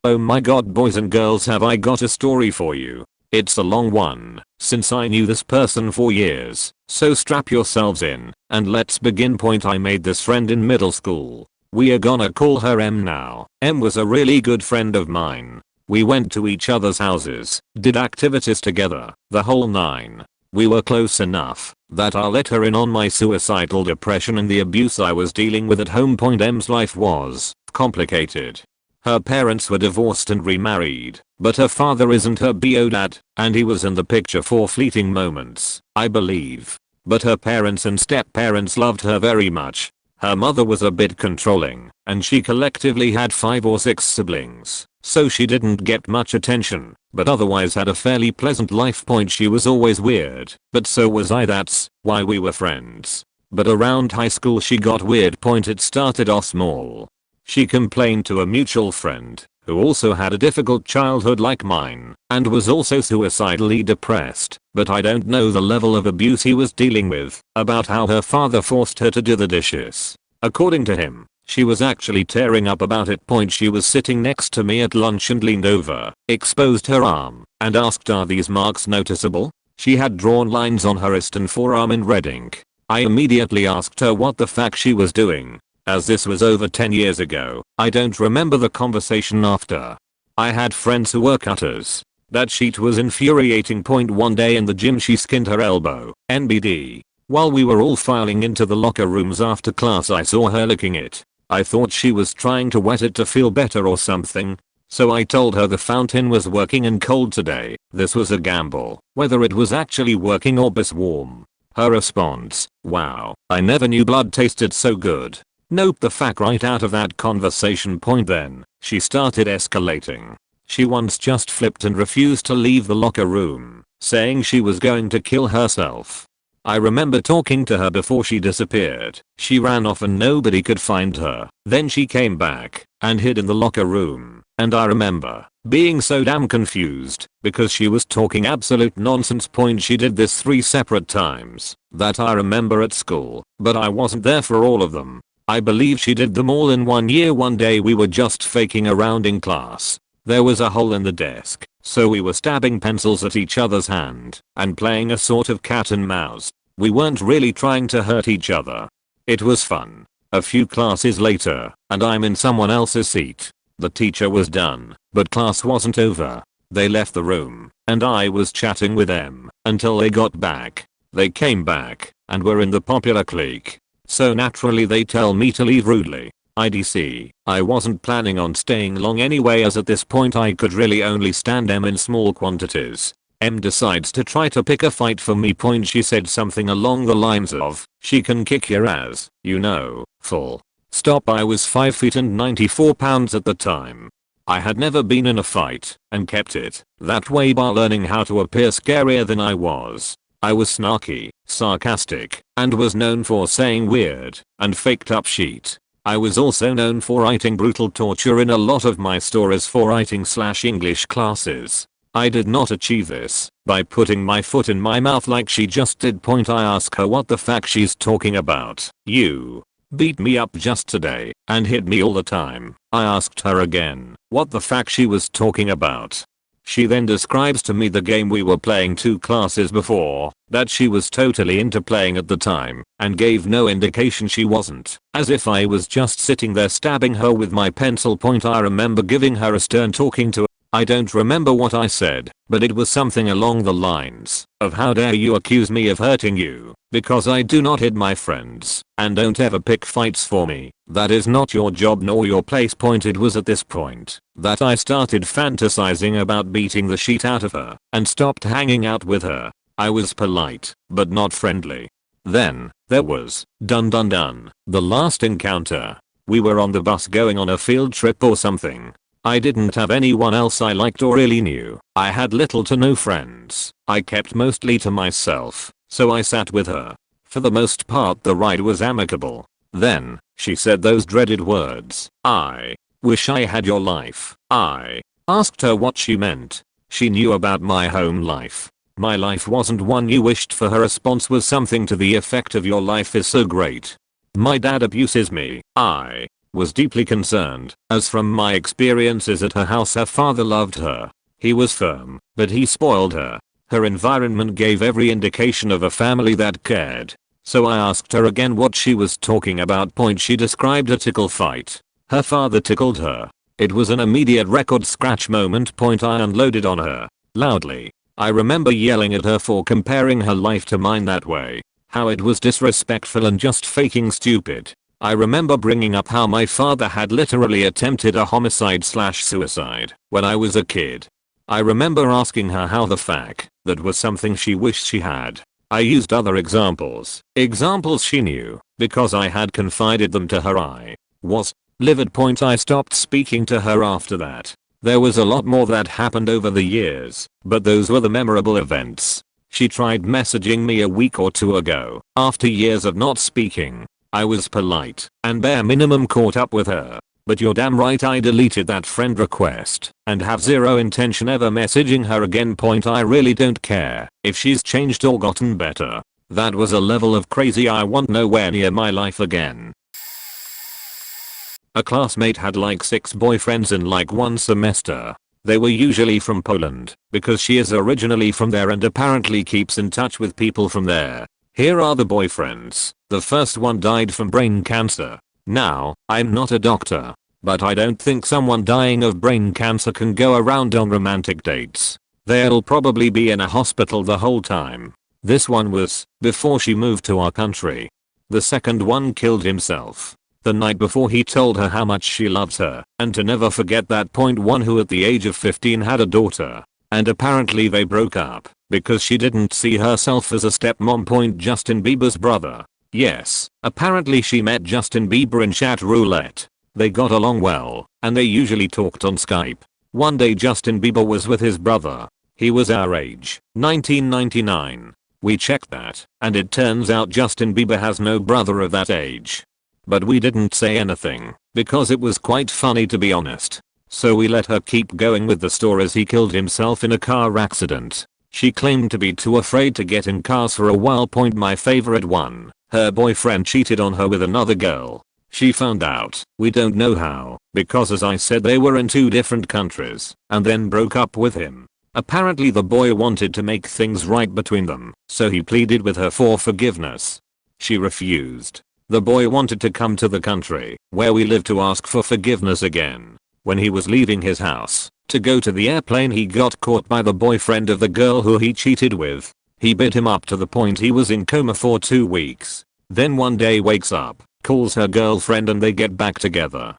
Oh my god, boys and girls, have I got a story for you. It's a long one, since I knew this person for years, so strap yourselves in, and let's begin. Point: I made this friend in middle school. We are gonna call her M now. M was a really good friend of mine. We went to each other's houses, did activities together, the whole nine. We were close enough that I let her in on my suicidal depression and the abuse I was dealing with at home. M's life was complicated. Her parents were divorced and remarried, but her father isn't her bio dad, and he was in the picture for fleeting moments, I believe. But her parents and step-parents loved her very much. Her mother was a bit controlling, and she collectively had 5 or 6 siblings, so she didn't get much attention, but otherwise had a fairly pleasant life. She was always weird, but so was I. That's why we were friends. But around high school she got weird. It started off small. She complained to a mutual friend, who also had a difficult childhood like mine, and was also suicidally depressed, but I don't know the level of abuse he was dealing with, about how her father forced her to do the dishes. According to him, she was actually tearing up about it. She was sitting next to me at lunch and leaned over, exposed her arm, and asked, "Are these marks noticeable?" She had drawn lines on her wrist and forearm in red ink. I immediately asked her what the fuck she was doing. As this was over 10 years ago, I don't remember the conversation after. I had friends who were cutters. That shit was infuriating. One day in the gym she skinned her elbow, NBD. While we were all filing into the locker rooms after class, I saw her licking it. I thought she was trying to wet it to feel better or something. So I told her the fountain was working and cold today. This was a gamble, whether it was actually working or just warm. Her response: "Wow, I never knew blood tasted so good." Nope, the fuck right out of that conversation. Then, she started escalating. She once just flipped and refused to leave the locker room, saying she was going to kill herself. I remember talking to her before she disappeared. She ran off and nobody could find her. Then she came back and hid in the locker room, and I remember being so damn confused because she was talking absolute nonsense. She did this 3 separate times that I remember at school, but I wasn't there for all of them. I believe she did them all in 1 year. One day we were just faking around in class. There was a hole in the desk, so we were stabbing pencils at each other's hand and playing a sort of cat and mouse. We weren't really trying to hurt each other. It was fun. A few classes later, and I'm in someone else's seat. The teacher was done, but class wasn't over. They left the room, and I was chatting with them until they got back. They came back and were in the popular clique. So naturally they tell me to leave rudely. IDC, I wasn't planning on staying long anyway, as at this point I could really only stand M in small quantities. M decides to try to pick a fight for me. She said something along the lines of, "She can kick your ass, you know." Full stop. I was 5 feet and 94 pounds at the time. I had never been in a fight and kept it that way by learning how to appear scarier than I was. I was snarky, sarcastic, and was known for saying weird and faked up shit. I was also known for writing brutal torture in a lot of my stories for writing/English classes. I did not achieve this by putting my foot in my mouth like she just did. I ask her what the fuck she's talking about. "You beat me up just today and hit me all the time." I asked her again what the fuck she was talking about. She then describes to me the game we were playing 2 classes before, that she was totally into playing at the time, and gave no indication she wasn't, as if I was just sitting there stabbing her with my pencil point. I remember giving her a stern talking to. I don't remember what I said, but it was something along the lines of how dare you accuse me of hurting you, because I do not hit my friends, and don't ever pick fights for me. That is not your job nor your place. It was at this point that I started fantasizing about beating the shit out of her and stopped hanging out with her. I was polite, but not friendly. Then, there was, dun dun dun, the last encounter. We were on the bus going on a field trip or something. I didn't have anyone else I liked or really knew. I had little to no friends. I kept mostly to myself, so I sat with her. For the most part the ride was amicable. Then, she said those dreaded words, "I wish I had your life." I asked her what she meant. She knew about my home life. My life wasn't one you wished for. Her response was something to the effect of, "Your life is so great. My dad abuses me." I was deeply concerned, as from my experiences at her house her father loved her. He was firm, but he spoiled her. Her environment gave every indication of a family that cared. So I asked her again what she was talking about. She described a tickle fight. Her father tickled her. It was an immediate record scratch moment. I unloaded on her, loudly. I remember yelling at her for comparing her life to mine that way. How it was disrespectful and just faking stupid. I remember bringing up how my father had literally attempted a homicide/suicide when I was a kid. I remember asking her how the fact that was something she wished she had. I used other examples she knew, because I had confided them to her. I was livid. I stopped speaking to her after that. There was a lot more that happened over the years, but those were the memorable events. She tried messaging me a week or 2 ago, after years of not speaking. I was polite and bare minimum caught up with her. But you're damn right I deleted that friend request and have zero intention ever messaging her again. I really don't care if she's changed or gotten better. That was a level of crazy I want nowhere near my life again. A classmate had like 6 boyfriends in like 1 semester. They were usually from Poland, because she is originally from there and apparently keeps in touch with people from there. Here are the boyfriends. The first one died from brain cancer. Now, I'm not a doctor, but I don't think someone dying of brain cancer can go around on romantic dates. They'll probably be in a hospital the whole time. This one was before she moved to our country. The second one killed himself the night before he told her how much she loves her and to never forget that. One who at the age of 15 had a daughter, and apparently they broke up because she didn't see herself as a stepmom. Justin Bieber's brother. Yes, apparently she met Justin Bieber in chat roulette. They got along well, and they usually talked on Skype. One day Justin Bieber was with his brother. He was our age, 1999. We checked that, and it turns out Justin Bieber has no brother of that age. But we didn't say anything, because it was quite funny to be honest. So we let her keep going with the stories. He killed himself in a car accident. She claimed to be too afraid to get in cars for a while. My favorite one, her boyfriend cheated on her with another girl. She found out, we don't know how, because as I said they were in 2 different countries, and then broke up with him. Apparently the boy wanted to make things right between them, so he pleaded with her for forgiveness. She refused. The boy wanted to come to the country where we live to ask for forgiveness again. When he was leaving his house to go to the airplane, he got caught by the boyfriend of the girl who he cheated with. He beat him up to the point he was in coma for 2 weeks. Then one day wakes up, calls her girlfriend, and they get back together.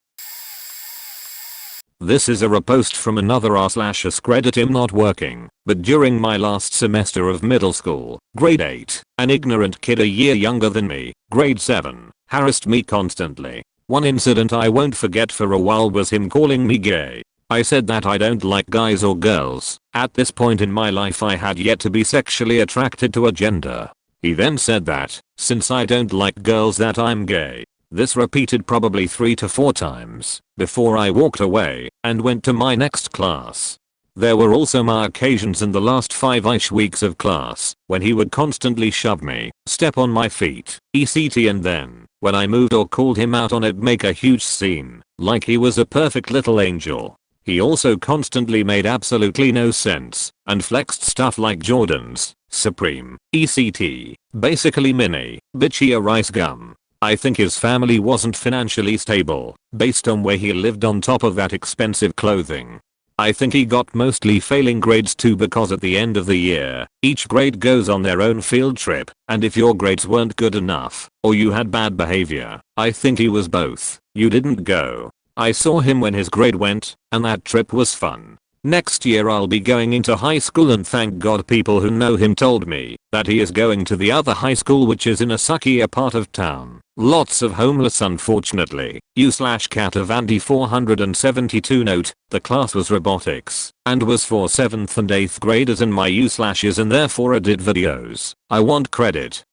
This is a repost from another r/Escalating not working, but during my last semester of middle school, grade 8, an ignorant kid a year younger than me, grade 7, harassed me constantly. One incident I won't forget for a while was him calling me gay. I said that I don't like guys or girls. At this point in my life I had yet to be sexually attracted to a gender. He then said that, since I don't like girls, that I'm gay. This repeated probably 3 to 4 times before I walked away and went to my next class. There were also my occasions in the last 5-ish weeks of class when he would constantly shove me, step on my feet, etc. And then, when I moved or called him out on it, make a huge scene, like he was a perfect little angel. He also constantly made absolutely no sense and flexed stuff like Jordans, Supreme, ECT, basically mini, bitchy rice gum. I think his family wasn't financially stable based on where he lived on top of that expensive clothing. I think he got mostly failing grades too because at the end of the year, each grade goes on their own field trip, and if your grades weren't good enough, or you had bad behavior, I think he was both. You didn't go. I saw him when his grade went, and that trip was fun. Next year I'll be going into high school and thank God people who know him told me that he is going to the other high school which is in a suckier part of town. Lots of homeless unfortunately. U/cat of Andy 472 note, the class was robotics and was for 7th and 8th graders in my U/is and therefore I did videos. I want credit.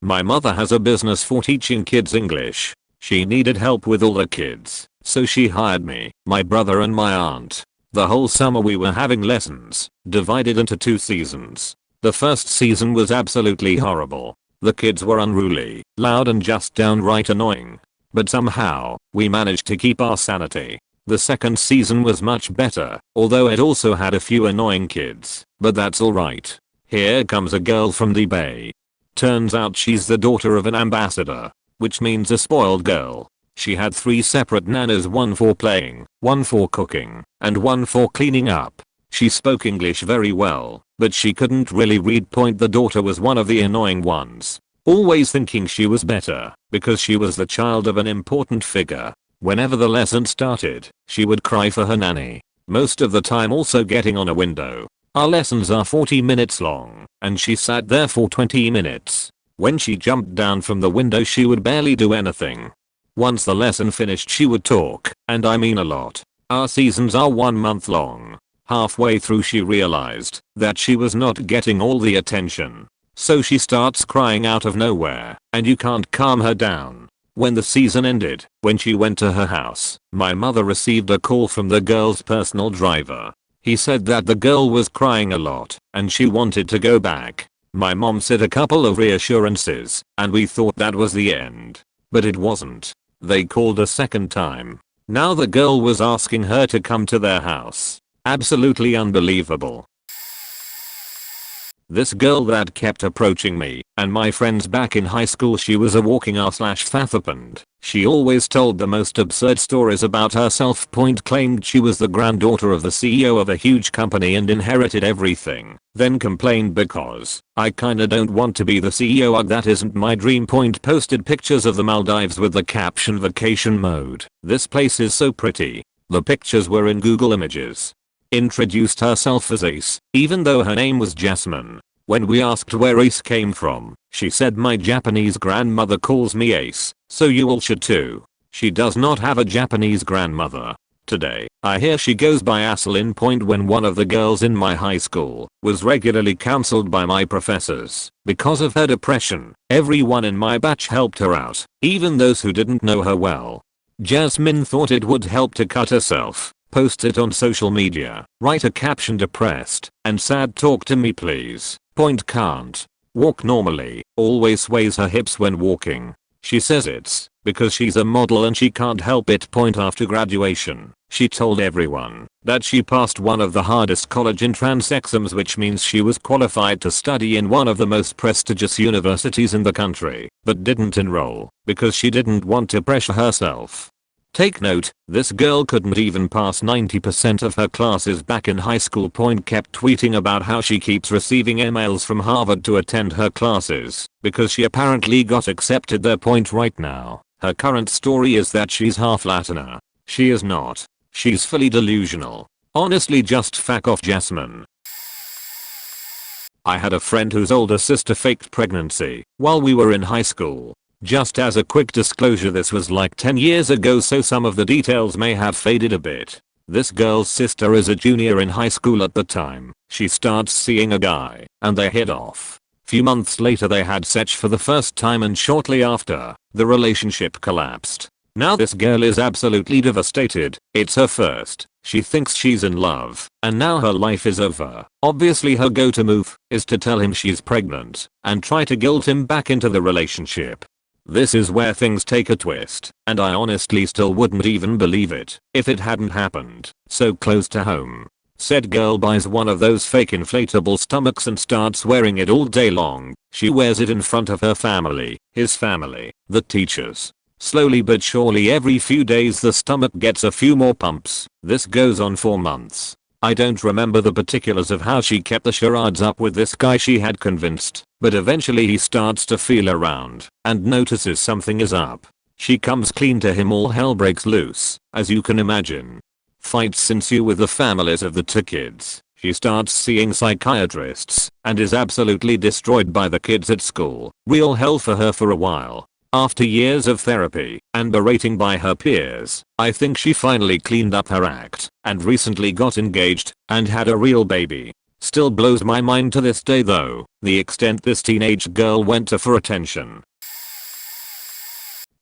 My mother has a business for teaching kids English. She needed help with all the kids, so she hired me, my brother and my aunt. The whole summer we were having lessons, divided into 2 seasons. The first season was absolutely horrible. The kids were unruly, loud and just downright annoying. But somehow, we managed to keep our sanity. The second season was much better, although it also had a few annoying kids, but that's alright. Here comes a girl from the Bay. Turns out she's the daughter of an ambassador, which means a spoiled girl. She had 3 separate nanas, one for playing, one for cooking, and one for cleaning up. She spoke English very well, but she couldn't really read. The daughter was one of the annoying ones, always thinking she was better because she was the child of an important figure. Whenever the lesson started, she would cry for her nanny, most of the time also getting on a window. Our lessons are 40 minutes long, and she sat there for 20 minutes. When she jumped down from the window she would barely do anything. Once the lesson finished she would talk, and I mean a lot. Our seasons are 1 month long. Halfway through she realized that she was not getting all the attention. So she starts crying out of nowhere, and you can't calm her down. When the season ended, when she went to her house, my mother received a call from the girl's personal driver. He said that the girl was crying a lot, and she wanted to go back. My mom said a couple of reassurances, and we thought that was the end. But it wasn't. They called a second time. Now the girl was asking her to come to their house. Absolutely unbelievable. This girl that kept approaching me and my friends back in high school, she was a walking r/fathopend. She always told the most absurd stories about herself. Claimed she was the granddaughter of the CEO of a huge company and inherited everything. Then complained because I kinda don't want to be the CEO. That isn't my dream. Posted pictures of the Maldives with the caption vacation mode. This place is so pretty. The pictures were in Google Images. Introduced herself as Ace, even though her name was Jasmine. When we asked where Ace came from, she said my Japanese grandmother calls me Ace, so you all should too. She does not have a Japanese grandmother. Today, I hear she goes by Aselin. When one of the girls in my high school was regularly counseled by my professors because of her depression, everyone in my batch helped her out, even those who didn't know her well. Jasmine thought it would help to cut herself, post it on social media, write a caption depressed and sad, talk to me please. Can't walk normally, always sways her hips when walking. She says it's because she's a model and she can't help it. After graduation, she told everyone that she passed one of the hardest college entrance exams, which means she was qualified to study in one of the most prestigious universities in the country, but didn't enroll because she didn't want to pressure herself. Take note, this girl couldn't even pass 90% of her classes back in high school. Kept tweeting about how she keeps receiving emails from Harvard to attend her classes because she apparently got accepted there. Right now, her current story is that she's half Latina. She is not. She's fully delusional. Honestly, just fuck off, Jasmine. I had a friend whose older sister faked pregnancy while we were in high school. Just as a quick disclosure, this was like 10 years ago, so some of the details may have faded a bit. This girl's sister is a junior in high school at the time. She starts seeing a guy, and they hit off. Few months later they had sex for the first time, and shortly after, the relationship collapsed. Now this girl is absolutely devastated. It's her first. She thinks she's in love, and now her life is over. Obviously her go-to move is to tell him she's pregnant and try to guilt him back into the relationship. This is where things take a twist, and I honestly still wouldn't even believe it if it hadn't happened so close to home. Said girl buys one of those fake inflatable stomachs and starts wearing it all day long. She wears it in front of her family, his family, the teachers. Slowly but surely every few days the stomach gets a few more pumps. This goes on for months. I don't remember the particulars of how she kept the charades up with this guy she had convinced, but eventually he starts to feel around and notices something is up. She comes clean to him, all hell breaks loose, as you can imagine. Fights ensue with the families of the two kids. She starts seeing psychiatrists and is absolutely destroyed by the kids at school. Real hell for her for a while. After years of therapy and berating by her peers, I think she finally cleaned up her act and recently got engaged and had a real baby. Still blows my mind to this day though, the extent this teenage girl went to for attention.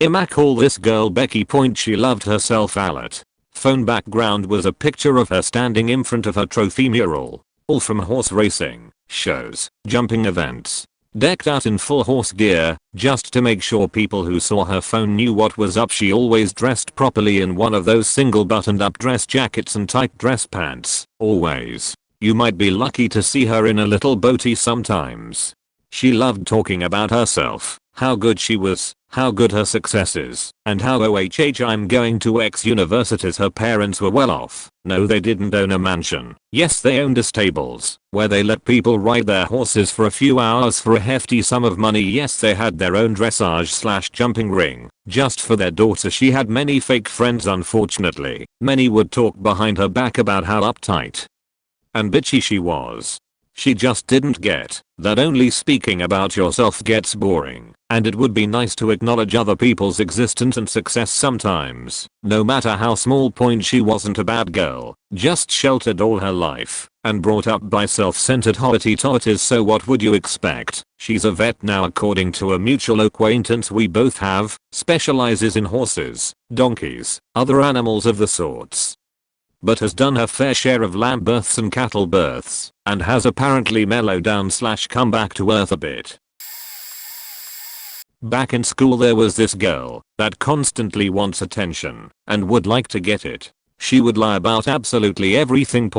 I'ma call this girl Becky. She loved herself out. Phone background was a picture of her standing in front of her trophy mural. All from horse racing, shows, jumping events. Decked out in full horse gear, just to make sure people who saw her phone knew what was up. She always dressed properly in one of those single buttoned up dress jackets and tight dress pants. Always. You might be lucky to see her in a little boaty sometimes. She loved talking about herself, how good she was, how good her successes, and how I'm going to X universities. Her parents were well off. No, they didn't own a mansion. Yes, they owned a stables, where they let people ride their horses for a few hours for a hefty sum of money. Yes, they had their own dressage / jumping ring, just for their daughter. She had many fake friends unfortunately. Many would talk behind her back about how uptight and bitchy she was. She just didn't get that only speaking about yourself gets boring, and it would be nice to acknowledge other people's existence and success sometimes. No matter how small. She wasn't a bad girl, just sheltered all her life and brought up by self-centered hottie-totties. So what would you expect? She's a vet now according to a mutual acquaintance we both have, specializes in horses, donkeys, other animals of the sorts, but has done her fair share of lamb births and cattle births, and has apparently mellowed down / come back to earth a bit. Back in school there was this girl that constantly wants attention and would like to get it. She would lie about absolutely everything.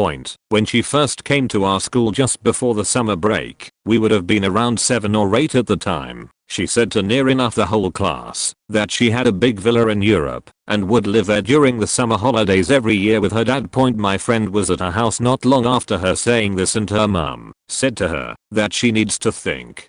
When she first came to our school just before the summer break, we would have been around 7 or 8 at the time. She said to near enough the whole class that she had a big villa in Europe and would live there during the summer holidays every year with her dad. My friend was at her house not long after her saying this, and her mum said to her that she needs to think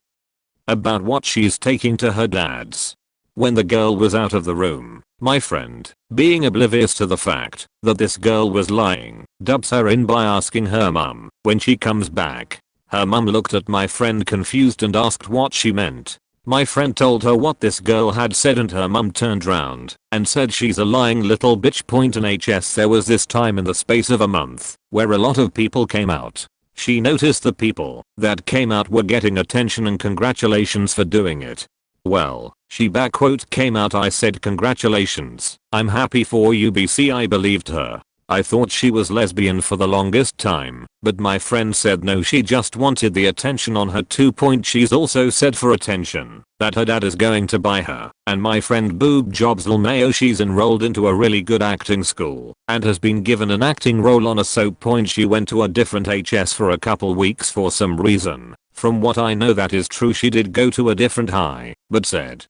about what she's taking to her dad's. When the girl was out of the room, my friend, being oblivious to the fact that this girl was lying, dubs her in by asking her mum when she comes back. Her mum looked at my friend confused and asked what she meant. My friend told her what this girl had said, and her mum turned round and said she's a lying little bitch. And there was this time in the space of a month where a lot of people came out. She noticed the people that came out were getting attention and congratulations for doing it. Well, she came out. I said congratulations, I'm happy for you BC. I believed her. I thought she was lesbian for the longest time, but my friend said no, she just wanted the attention on her too. She's also said for attention that her dad is going to buy her and my friend boob jobs. Lmayo, she's enrolled into a really good acting school and has been given an acting role on a soap. She went to a different HS for a couple weeks for some reason. From what I know that is true. She did go to a different high, but said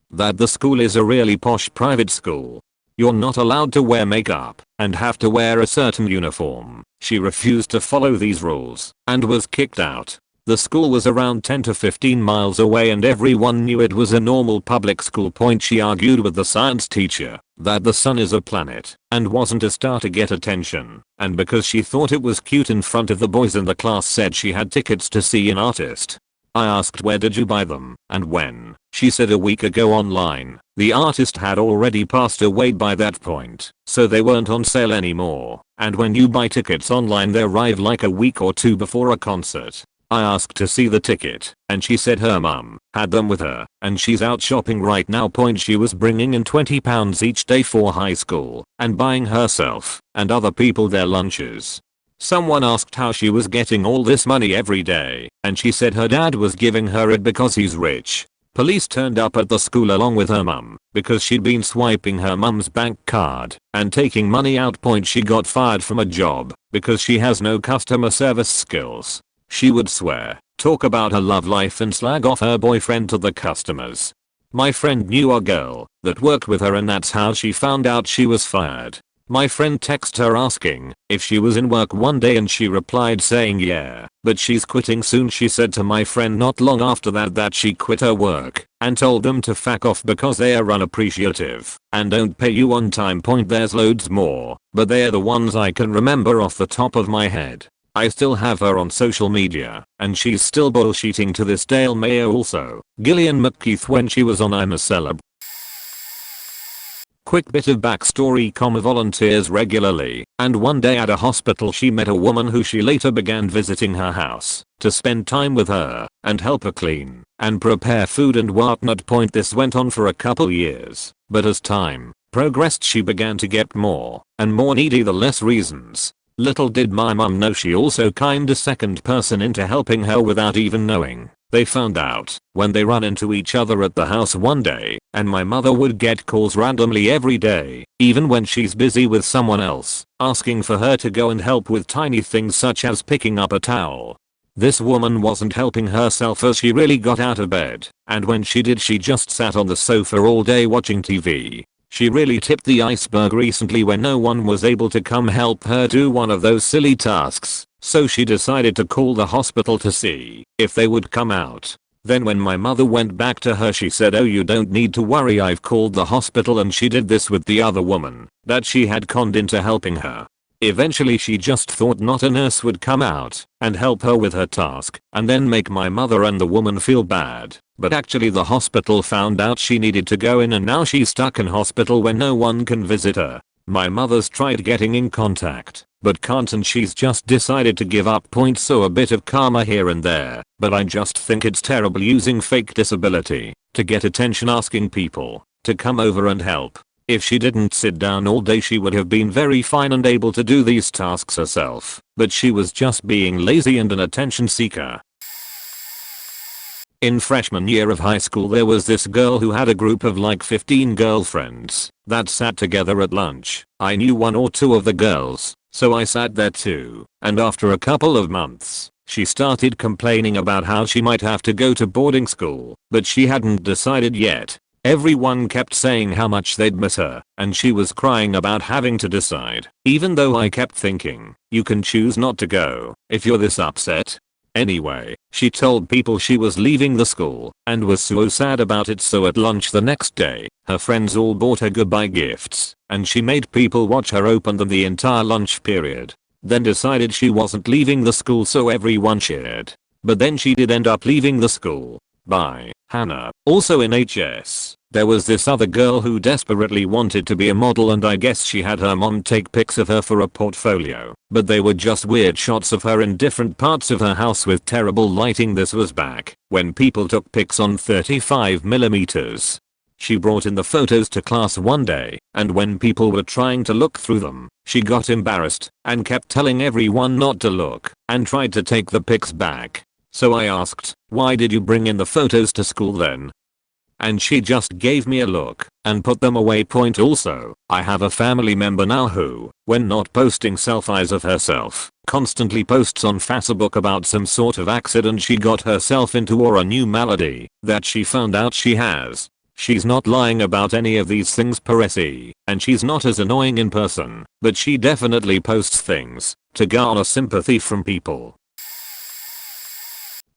that the school is a really posh private school. You're not allowed to wear makeup and have to wear a certain uniform. She refused to follow these rules and was kicked out. The school was around 10 to 15 miles away and everyone knew it was a normal public school. She argued with the science teacher that the sun is a planet and wasn't a star to get attention, and because she thought it was cute in front of the boys in the class said she had tickets to see an artist. I asked where did you buy them and when. She said a week ago online. The artist had already passed away by that point, so they weren't on sale anymore, and when you buy tickets online they arrive like a week or 2 before a concert. I asked to see the ticket and she said her mum had them with her and she's out shopping right now. She was bringing in £20 each day for high school and buying herself and other people their lunches. Someone asked how she was getting all this money every day and she said her dad was giving her it because he's rich. Police turned up at the school along with her mum because she'd been swiping her mum's bank card and taking money out. She got fired from a job because she has no customer service skills. She would swear, talk about her love life and slag off her boyfriend to the customers. My friend knew a girl that worked with her and that's how she found out she was fired. My friend texted her asking if she was in work one day and she replied saying yeah, but she's quitting soon. She said to my friend not long after that she quit her work and told them to fuck off because they are unappreciative and don't pay you on time. There's loads more, but they're the ones I can remember off the top of my head. I still have her on social media, and she's still bullshitting to this day. Mayo also, Gillian McKeith when she was on I'm a Celeb. Quick bit of backstory, volunteers regularly, and one day at a hospital she met a woman who she later began visiting her house to spend time with her and help her clean and prepare food and whatnot. This went on for a couple years, but as time progressed she began to get more and more needy the less reasons. Little did my mum know she also kinda second person into helping her without even knowing. They found out when they ran into each other at the house one day, and my mother would get calls randomly every day, even when she's busy with someone else, asking for her to go and help with tiny things such as picking up a towel. This woman wasn't helping herself as she really got out of bed, and when she did she just sat on the sofa all day watching TV. She really tipped the iceberg recently when no one was able to come help her do one of those silly tasks, so she decided to call the hospital to see if they would come out. Then when my mother went back to her she said, "Oh, you don't need to worry, I've called the hospital," and she did this with the other woman that she had conned into helping her. Eventually she just thought not a nurse would come out and help her with her task and then make my mother and the woman feel bad. But actually the hospital found out she needed to go in and now she's stuck in hospital when no one can visit her. My mother's tried getting in contact, but can't, and she's just decided to give up. So a bit of karma here and there, but I just think it's terrible using fake disability to get attention, asking people to come over and help. If she didn't sit down all day she would have been very fine and able to do these tasks herself, but she was just being lazy and an attention seeker. In freshman year of high school there was this girl who had a group of like 15 girlfriends that sat together at lunch. I knew one or two of the girls, so I sat there too, and after a couple of months, she started complaining about how she might have to go to boarding school, but she hadn't decided yet. Everyone kept saying how much they'd miss her, and she was crying about having to decide, even though I kept thinking, you can choose not to go if you're this upset. Anyway, she told people she was leaving the school and was so sad about it, so at lunch the next day, her friends all bought her goodbye gifts and she made people watch her open them the entire lunch period. Then decided she wasn't leaving the school, so everyone cheered. But then she did end up leaving the school. Bye, Hannah. Also in HS, there was this other girl who desperately wanted to be a model, and I guess she had her mom take pics of her for a portfolio, but they were just weird shots of her in different parts of her house with terrible lighting. This was back when people took pics on 35mm. She brought in the photos to class one day, and when people were trying to look through them, she got embarrassed and kept telling everyone not to look and tried to take the pics back. So I asked, "Why did you bring in the photos to school then?" And she just gave me a look and put them away. Also, I have a family member now who, when not posting selfies of herself, constantly posts on Facebook about some sort of accident she got herself into or a new malady that she found out she has. She's not lying about any of these things per se, and she's not as annoying in person, but she definitely posts things to garner sympathy from people.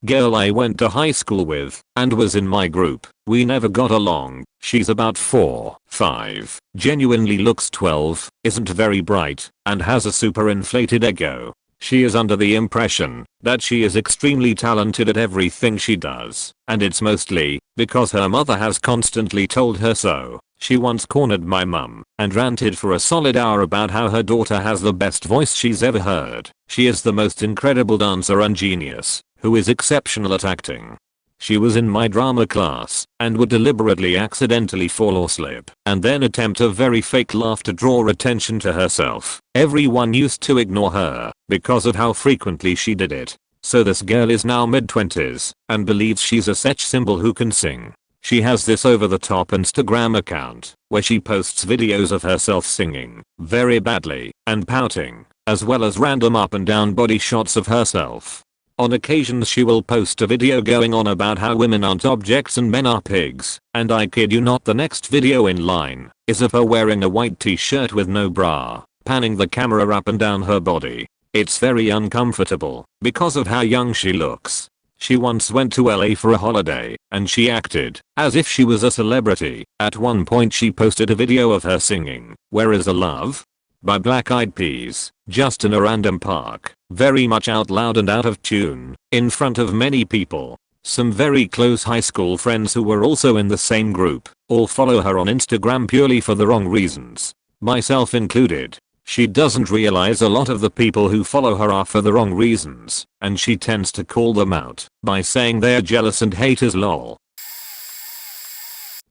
Girl I went to high school with and was in my group. We never got along. She's about 4'5", genuinely looks 12, isn't very bright, and has a super inflated ego. She is under the impression that she is extremely talented at everything she does, and it's mostly because her mother has constantly told her so. She once cornered my mum and ranted for a solid hour about how her daughter has the best voice she's ever heard. She is the most incredible dancer and genius, who is exceptional at acting. She was in my drama class and would deliberately accidentally fall or slip and then attempt a very fake laugh to draw attention to herself. Everyone used to ignore her because of how frequently she did it. So this girl is now mid-20s and believes she's a sex symbol who can sing. She has this over-the-top Instagram account where she posts videos of herself singing very badly and pouting, as well as random up and down body shots of herself. On occasions she will post a video going on about how women aren't objects and men are pigs, and I kid you not, the next video in line is of her wearing a white t-shirt with no bra, panning the camera up and down her body. It's very uncomfortable because of how young she looks. She once went to LA for a holiday, and she acted as if she was a celebrity. At one point she posted a video of her singing "Where Is the Love?" by Black Eyed Peas, just in a random park, very much out loud and out of tune, in front of many people. Some very close high school friends who were also in the same group all follow her on Instagram purely for the wrong reasons, myself included. She doesn't realize a lot of the people who follow her are for the wrong reasons, and she tends to call them out by saying they're jealous and haters lol.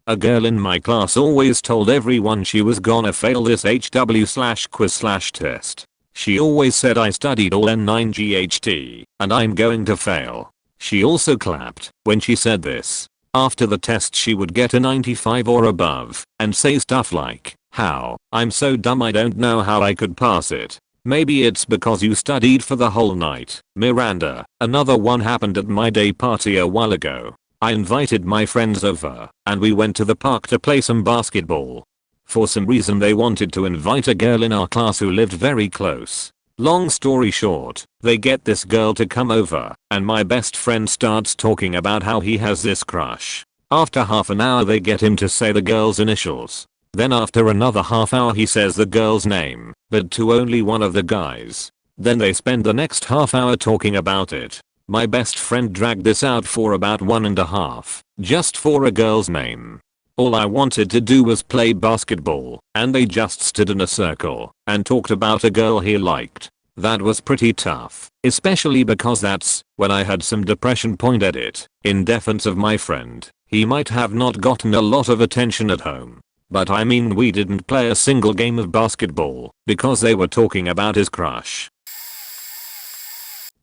A girl in my class always told everyone she was gonna fail this HW/quiz/test. She always said I studied all N9GHT and I'm going to fail. She also clapped when she said this. After the test she would get a 95 or above and say stuff like, "How? I'm so dumb, I don't know how I could pass it." Maybe it's because you studied for the whole night. Miranda. Another one happened at my day party a while ago. I invited my friends over and we went to the park to play some basketball. For some reason they wanted to invite a girl in our class who lived very close. Long story short, they get this girl to come over and my best friend starts talking about how he has this crush. After half an hour they get him to say the girl's initials. Then after another half hour he says the girl's name, but to only one of the guys. Then they spend the next half hour talking about it. My best friend dragged this out for about 1.5, just for a girl's name. All I wanted to do was play basketball, and they just stood in a circle and talked about a girl he liked. That was pretty tough, especially because that's when I had some depression. Point at it. In defense of my friend, he might have not gotten a lot of attention at home. But I mean, we didn't play a single game of basketball because they were talking about his crush.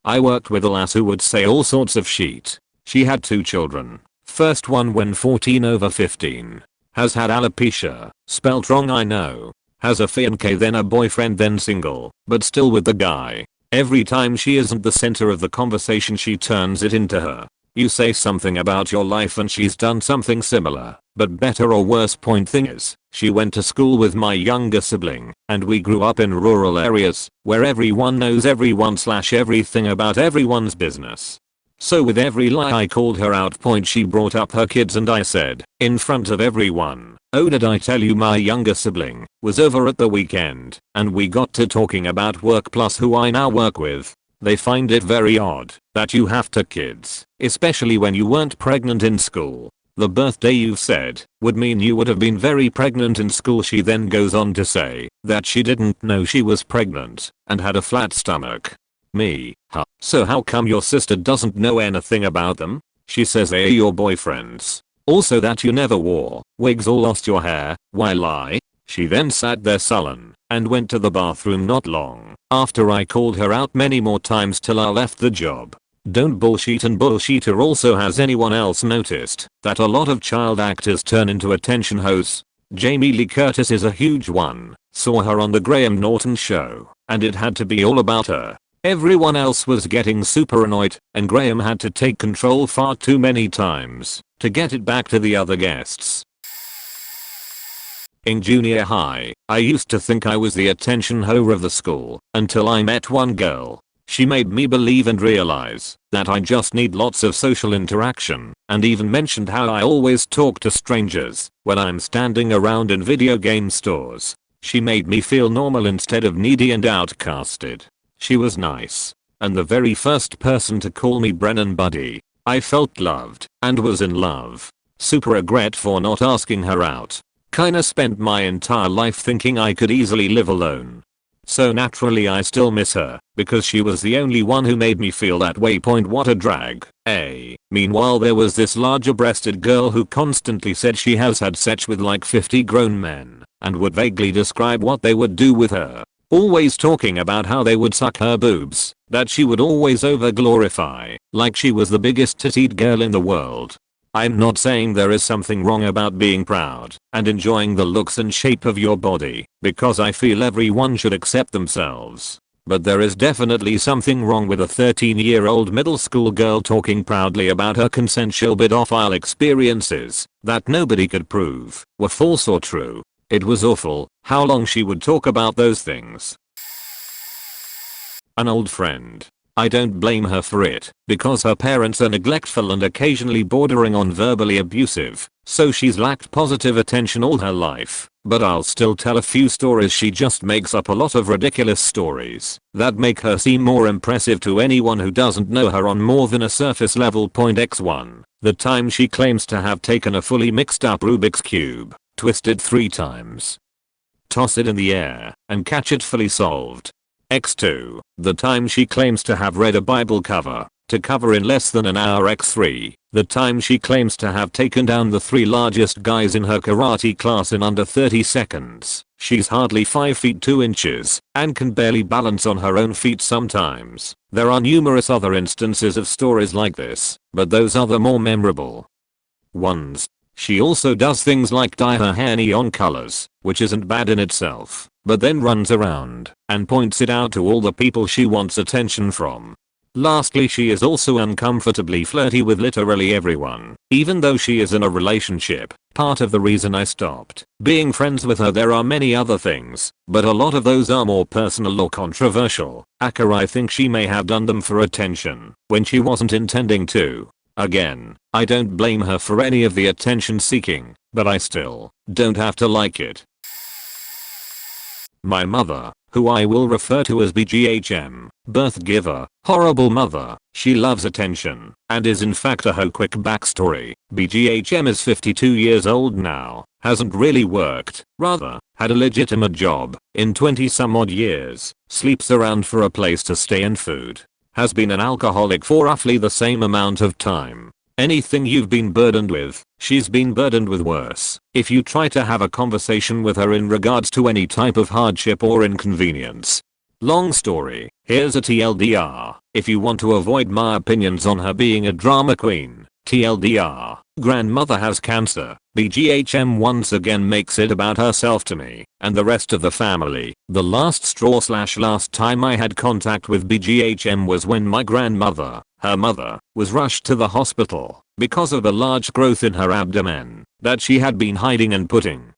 I worked with a lass who would say all sorts of shit. She had 2 children. First one when 14/15. Has had alopecia, spelt wrong I know. Has a fiance then a boyfriend then single, but still with the guy. Every time she isn't the center of the conversation she turns it into her. You say something about your life and she's done something similar, but better or worse. Point thing is, she went to school with my younger sibling, and we grew up in rural areas, where everyone knows everyone/everything about everyone's business. So with every lie I called her out. Point she brought up her kids and I said, in front of everyone, "Oh, did I tell you my younger sibling was over at the weekend?" And we got to talking about work plus who I now work with. They find it very odd that you have 2 kids, especially when you weren't pregnant in school. The birthday you've said would mean you would have been very pregnant in school. She then goes on to say that she didn't know she was pregnant and had a flat stomach. Me, huh? So how come your sister doesn't know anything about them? She says they are your boyfriends. Also that you never wore wigs or lost your hair. Why lie? She then sat there sullen and went to the bathroom not long after I called her out many more times till I left the job. Don't bullshit. And bullshitter. Also, has anyone else noticed that a lot of child actors turn into attention hoes? Jamie Lee Curtis is a huge one. Saw her on the Graham Norton show and it had to be all about her. Everyone else was getting super annoyed and Graham had to take control far too many times to get it back to the other guests. In junior high, I used to think I was the attention whore of the school until I met one girl. She made me believe and realize that I just need lots of social interaction, and even mentioned how I always talk to strangers when I'm standing around in video game stores. She made me feel normal instead of needy and outcasted. She was nice, and the very first person to call me Brennan buddy. I felt loved and was in love. Super regret for not asking her out. Kinda spent my entire life thinking I could easily live alone. So naturally I still miss her, because she was the only one who made me feel that way. What a drag. Meanwhile there was this larger breasted girl who constantly said she has had sex with like 50 grown men, and would vaguely describe what they would do with her. Always talking about how they would suck her boobs, that she would always over glorify, like she was the biggest tittied girl in the world. I'm not saying there is something wrong about being proud and enjoying the looks and shape of your body, because I feel everyone should accept themselves. But there is definitely something wrong with a 13-year-old middle school girl talking proudly about her consensual pedophile experiences that nobody could prove were false or true. It was awful how long she would talk about those things. An old friend. I don't blame her for it, because her parents are neglectful and occasionally bordering on verbally abusive, so she's lacked positive attention all her life. But I'll still tell a few stories. She just makes up a lot of ridiculous stories that make her seem more impressive to anyone who doesn't know her on more than a surface level. X1. The time she claims to have taken a fully mixed up Rubik's Cube, twisted 3 times, toss it in the air, and catch it fully solved. X2. The time she claims to have read a Bible cover to cover in less than an hour. X3. The time she claims to have taken down the 3 largest guys in her karate class in under 30 seconds. She's hardly 5 feet 2 inches and can barely balance on her own feet sometimes. There are numerous other instances of stories like this, but those are the more memorable ones. She also does things like dye her hair neon colors, which isn't bad in itself, but then runs around and points it out to all the people she wants attention from. Lastly, she is also uncomfortably flirty with literally everyone, even though she is in a relationship. Part of the reason I stopped being friends with her. There are many other things, but a lot of those are more personal or controversial. I think she may have done them for attention when she wasn't intending to. Again, I don't blame her for any of the attention seeking, but I still don't have to like it. My mother, who I will refer to as BGHM, birth giver, horrible mother. She loves attention and is in fact a hoe. Quick backstory. BGHM is 52 years old now, hasn't really worked, rather, had a legitimate job in 20 some odd years, sleeps around for a place to stay and food. Has been an alcoholic for roughly the same amount of time. Anything you've been burdened with, she's been burdened with worse. If you try to have a conversation with her in regards to any type of hardship or inconvenience. Long story, here's a TLDR. If you want to avoid my opinions on her being a drama queen, TLDR, grandmother has cancer. BGHM once again makes it about herself to me and the rest of the family. The last straw / last time I had contact with BGHM was when my grandmother, her mother, was rushed to the hospital because of a large growth in her abdomen that she had been hiding and putting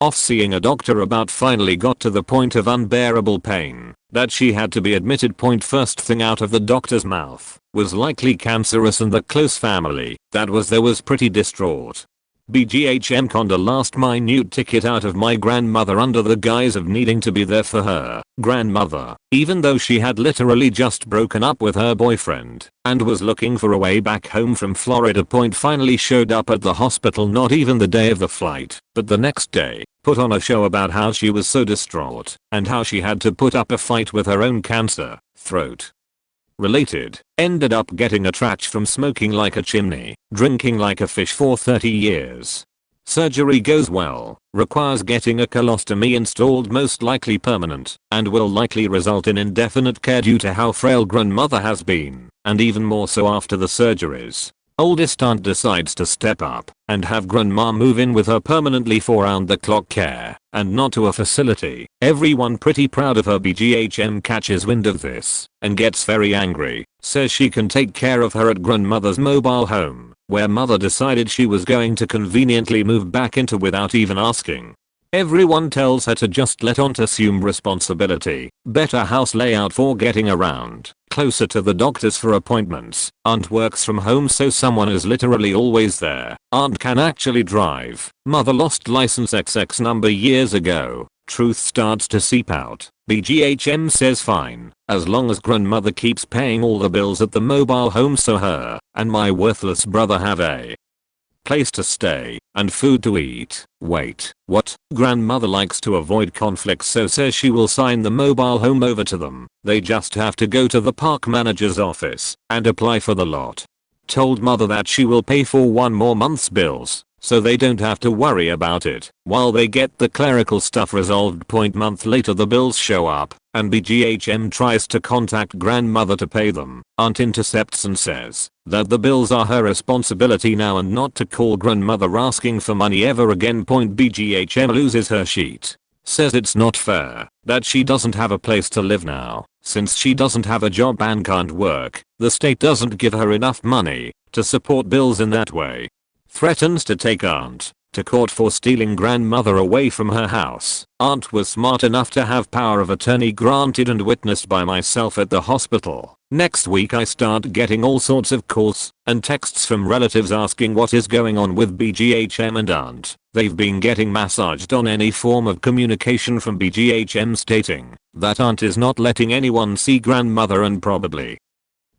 off seeing a doctor about. Finally got to the point of unbearable pain that she had to be admitted. First thing out of the doctor's mouth was likely cancerous, and the close family that was there was pretty distraught. BGHM conned a last minute ticket out of my grandmother under the guise of needing to be there for her grandmother, even though she had literally just broken up with her boyfriend and was looking for a way back home from Florida. Finally showed up at the hospital not even the day of the flight, but the next day, put on a show about how she was so distraught and how she had to put up a fight with her own cancer, throat related, ended up getting a trach from smoking like a chimney, drinking like a fish for 30 years. Surgery goes well, requires getting a colostomy installed, most likely permanent, and will likely result in indefinite care due to how frail grandmother has been, and even more so after the surgeries. Oldest aunt decides to step up and have grandma move in with her permanently for round-the-clock care and not to a facility. Everyone pretty proud of her. BGHM catches wind of this and gets very angry, says she can take care of her at grandmother's mobile home, where mother decided she was going to conveniently move back into without even asking. Everyone tells her to just let aunt assume responsibility, better house layout for getting around, closer to the doctors for appointments. Aunt works from home so someone is literally always there. Aunt can actually drive. Mother lost license XX number years ago. Truth starts to seep out. BGHM says fine, as long as grandmother keeps paying all the bills at the mobile home so her and my worthless brother have a place to stay and food to eat. Wait, what? Grandmother likes to avoid conflicts, so says she will sign the mobile home over to them. They just have to go to the park manager's office and apply for the lot. Told mother that she will pay for 1 more month's bills, so they don't have to worry about it while they get the clerical stuff resolved. Month later the bills show up and BGHM tries to contact grandmother to pay them. Aunt intercepts and says that the bills are her responsibility now and not to call grandmother asking for money ever again. BGHM loses her sheet. Says it's not fair that she doesn't have a place to live now since she doesn't have a job and can't work. The state doesn't give her enough money to support bills in that way. Threatens to take aunt to court for stealing grandmother away from her house. Aunt was smart enough to have power of attorney granted and witnessed by myself at the hospital. Next week I start getting all sorts of calls and texts from relatives asking what is going on with BGHM and aunt. They've been getting massaged on any form of communication from BGHM stating that aunt is not letting anyone see grandmother and probably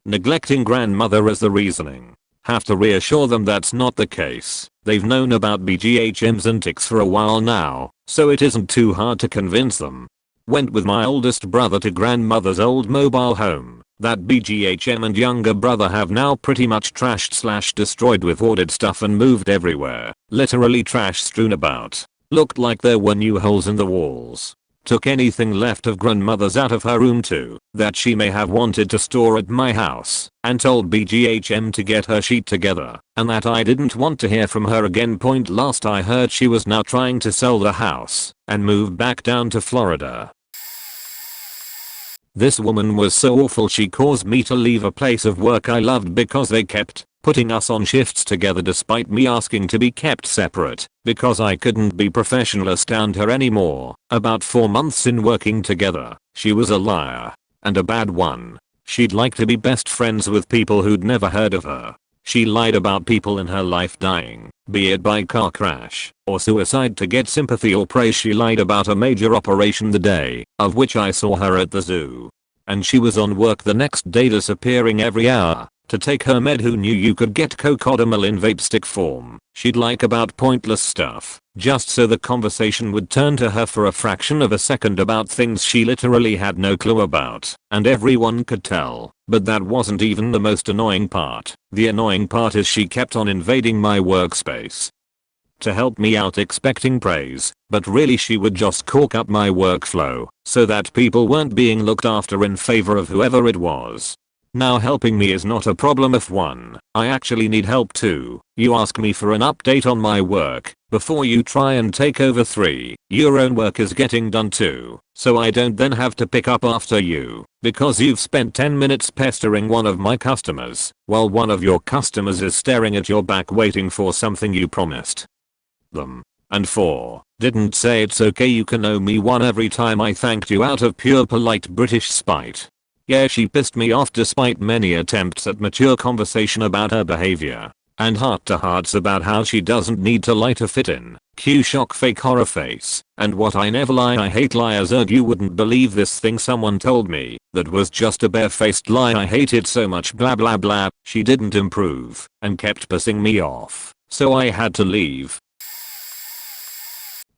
neglecting grandmother as the reasoning. Have to reassure them that's not the case. They've known about BGHM's antics for a while now, so it isn't too hard to convince them. Went with my oldest brother to grandmother's old mobile home that BGHM and younger brother have now pretty much trashed / destroyed with hoarded stuff and moved everywhere. Literally trash strewn about. Looked like there were new holes in the walls. Took anything left of grandmother's out of her room too that she may have wanted to store at my house and told BGHM to get her sheet together and that I didn't want to hear from her again. Last I heard she was now trying to sell the house and move back down to Florida. This woman was so awful she caused me to leave a place of work I loved because they kept putting us on shifts together despite me asking to be kept separate because I couldn't be professional or stand her anymore. About 4 months in working together, she was a liar and a bad one. She'd like to be best friends with people who'd never heard of her. She lied about people in her life dying, be it by car crash or suicide to get sympathy or praise. She lied about a major operation the day of which I saw her at the zoo. And she was on work the next day disappearing every hour to take her med. Who knew you could get cocodamol in vape stick form? She'd like about pointless stuff just so the conversation would turn to her for a fraction of a second about things she literally had no clue about and everyone could tell. But that wasn't even the most annoying part. The annoying part is she kept on invading my workspace to help me out expecting praise, but really she would just cork up my workflow so that people weren't being looked after in favor of whoever it was. Now helping me is not a problem if I actually need help too. You ask me for an update on my work before you try and take over. 3. Your own work is getting done too, so I don't then have to pick up after you because you've spent 10 minutes pestering one of my customers while one of your customers is staring at your back waiting for something you promised them. And 4. Didn't say it's okay you can owe me one every time I thanked you out of pure polite British spite. Yeah, she pissed me off despite many attempts at mature conversation about her behavior and heart-to-hearts about how she doesn't need to lie to fit in. Cue shock fake horror face. And what I never lie, I hate liars. You wouldn't believe this thing someone told me that was just a barefaced lie. I hate it so much blah blah blah. She didn't improve and kept pissing me off, so I had to leave.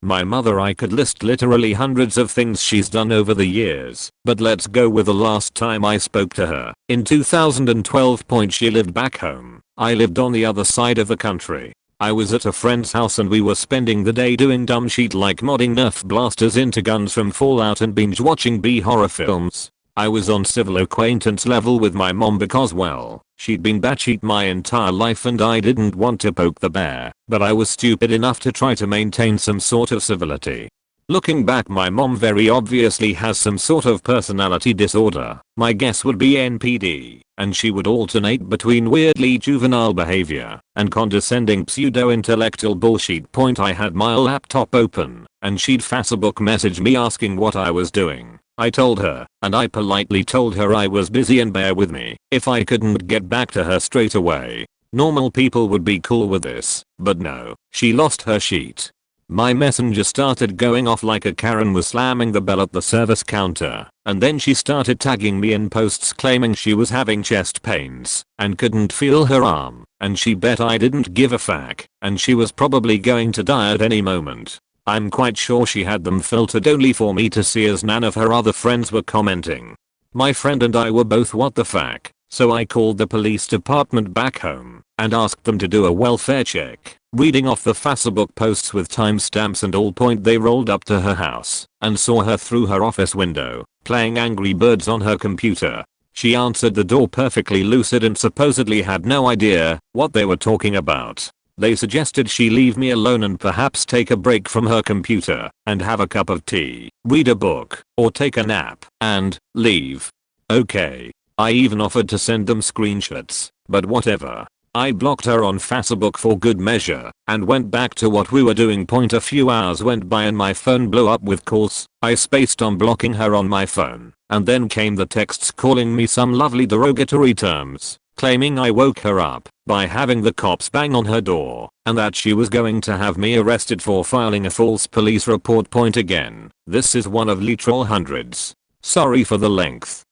My mother, I could list literally hundreds of things she's done over the years, but let's go with the last time I spoke to her. In 2012. She lived back home. I lived on the other side of the country. I was at a friend's house and we were spending the day doing dumb shit like modding Nerf blasters into guns from Fallout and binge watching B-horror films. I was on civil acquaintance level with my mom because, well, she'd been batshit my entire life and I didn't want to poke the bear, but I was stupid enough to try to maintain some sort of civility. Looking back, my mom very obviously has some sort of personality disorder. My guess would be NPD, and she would alternate between weirdly juvenile behavior and condescending pseudo-intellectual bullshit. I had my laptop open and she'd Facebook message me asking what I was doing. I told her, and I politely told her I was busy and bear with me if I couldn't get back to her straight away. Normal people would be cool with this, but no, she lost her sheet. My messenger started going off like a Karen was slamming the bell at the service counter, and then she started tagging me in posts claiming she was having chest pains and couldn't feel her arm, and she bet I didn't give a fuck, and she was probably going to die at any moment. I'm quite sure she had them filtered only for me to see as none of her other friends were commenting. My friend and I were both what the fuck, so I called the police department back home and asked them to do a welfare check. Reading off the Facebook posts with timestamps and all. They rolled up to her house and saw her through her office window, playing Angry Birds on her computer. She answered the door perfectly lucid and supposedly had no idea what they were talking about. They suggested she leave me alone and perhaps take a break from her computer and have a cup of tea, read a book, or take a nap, and leave. Okay. I even offered to send them screenshots, but whatever. I blocked her on Facebook for good measure and went back to what we were doing. A few hours went by and my phone blew up with calls. I spaced on blocking her on my phone, and then came the texts calling me some lovely derogatory terms, claiming I woke her up by having the cops bang on her door and that she was going to have me arrested for filing a false police report. Again, this is one of literal hundreds. Sorry for the length.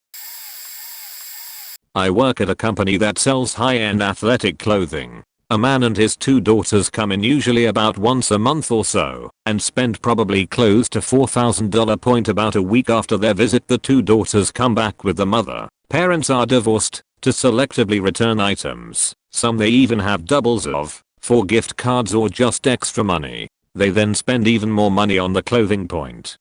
I work at a company that sells high-end athletic clothing. A man and his 2 daughters come in usually about once a month or so and spend probably close to $4,000. About a week after their visit, the 2 daughters come back with the mother. Parents are divorced to selectively return items. Some they even have doubles of for gift cards or just extra money. They then spend even more money on the clothing.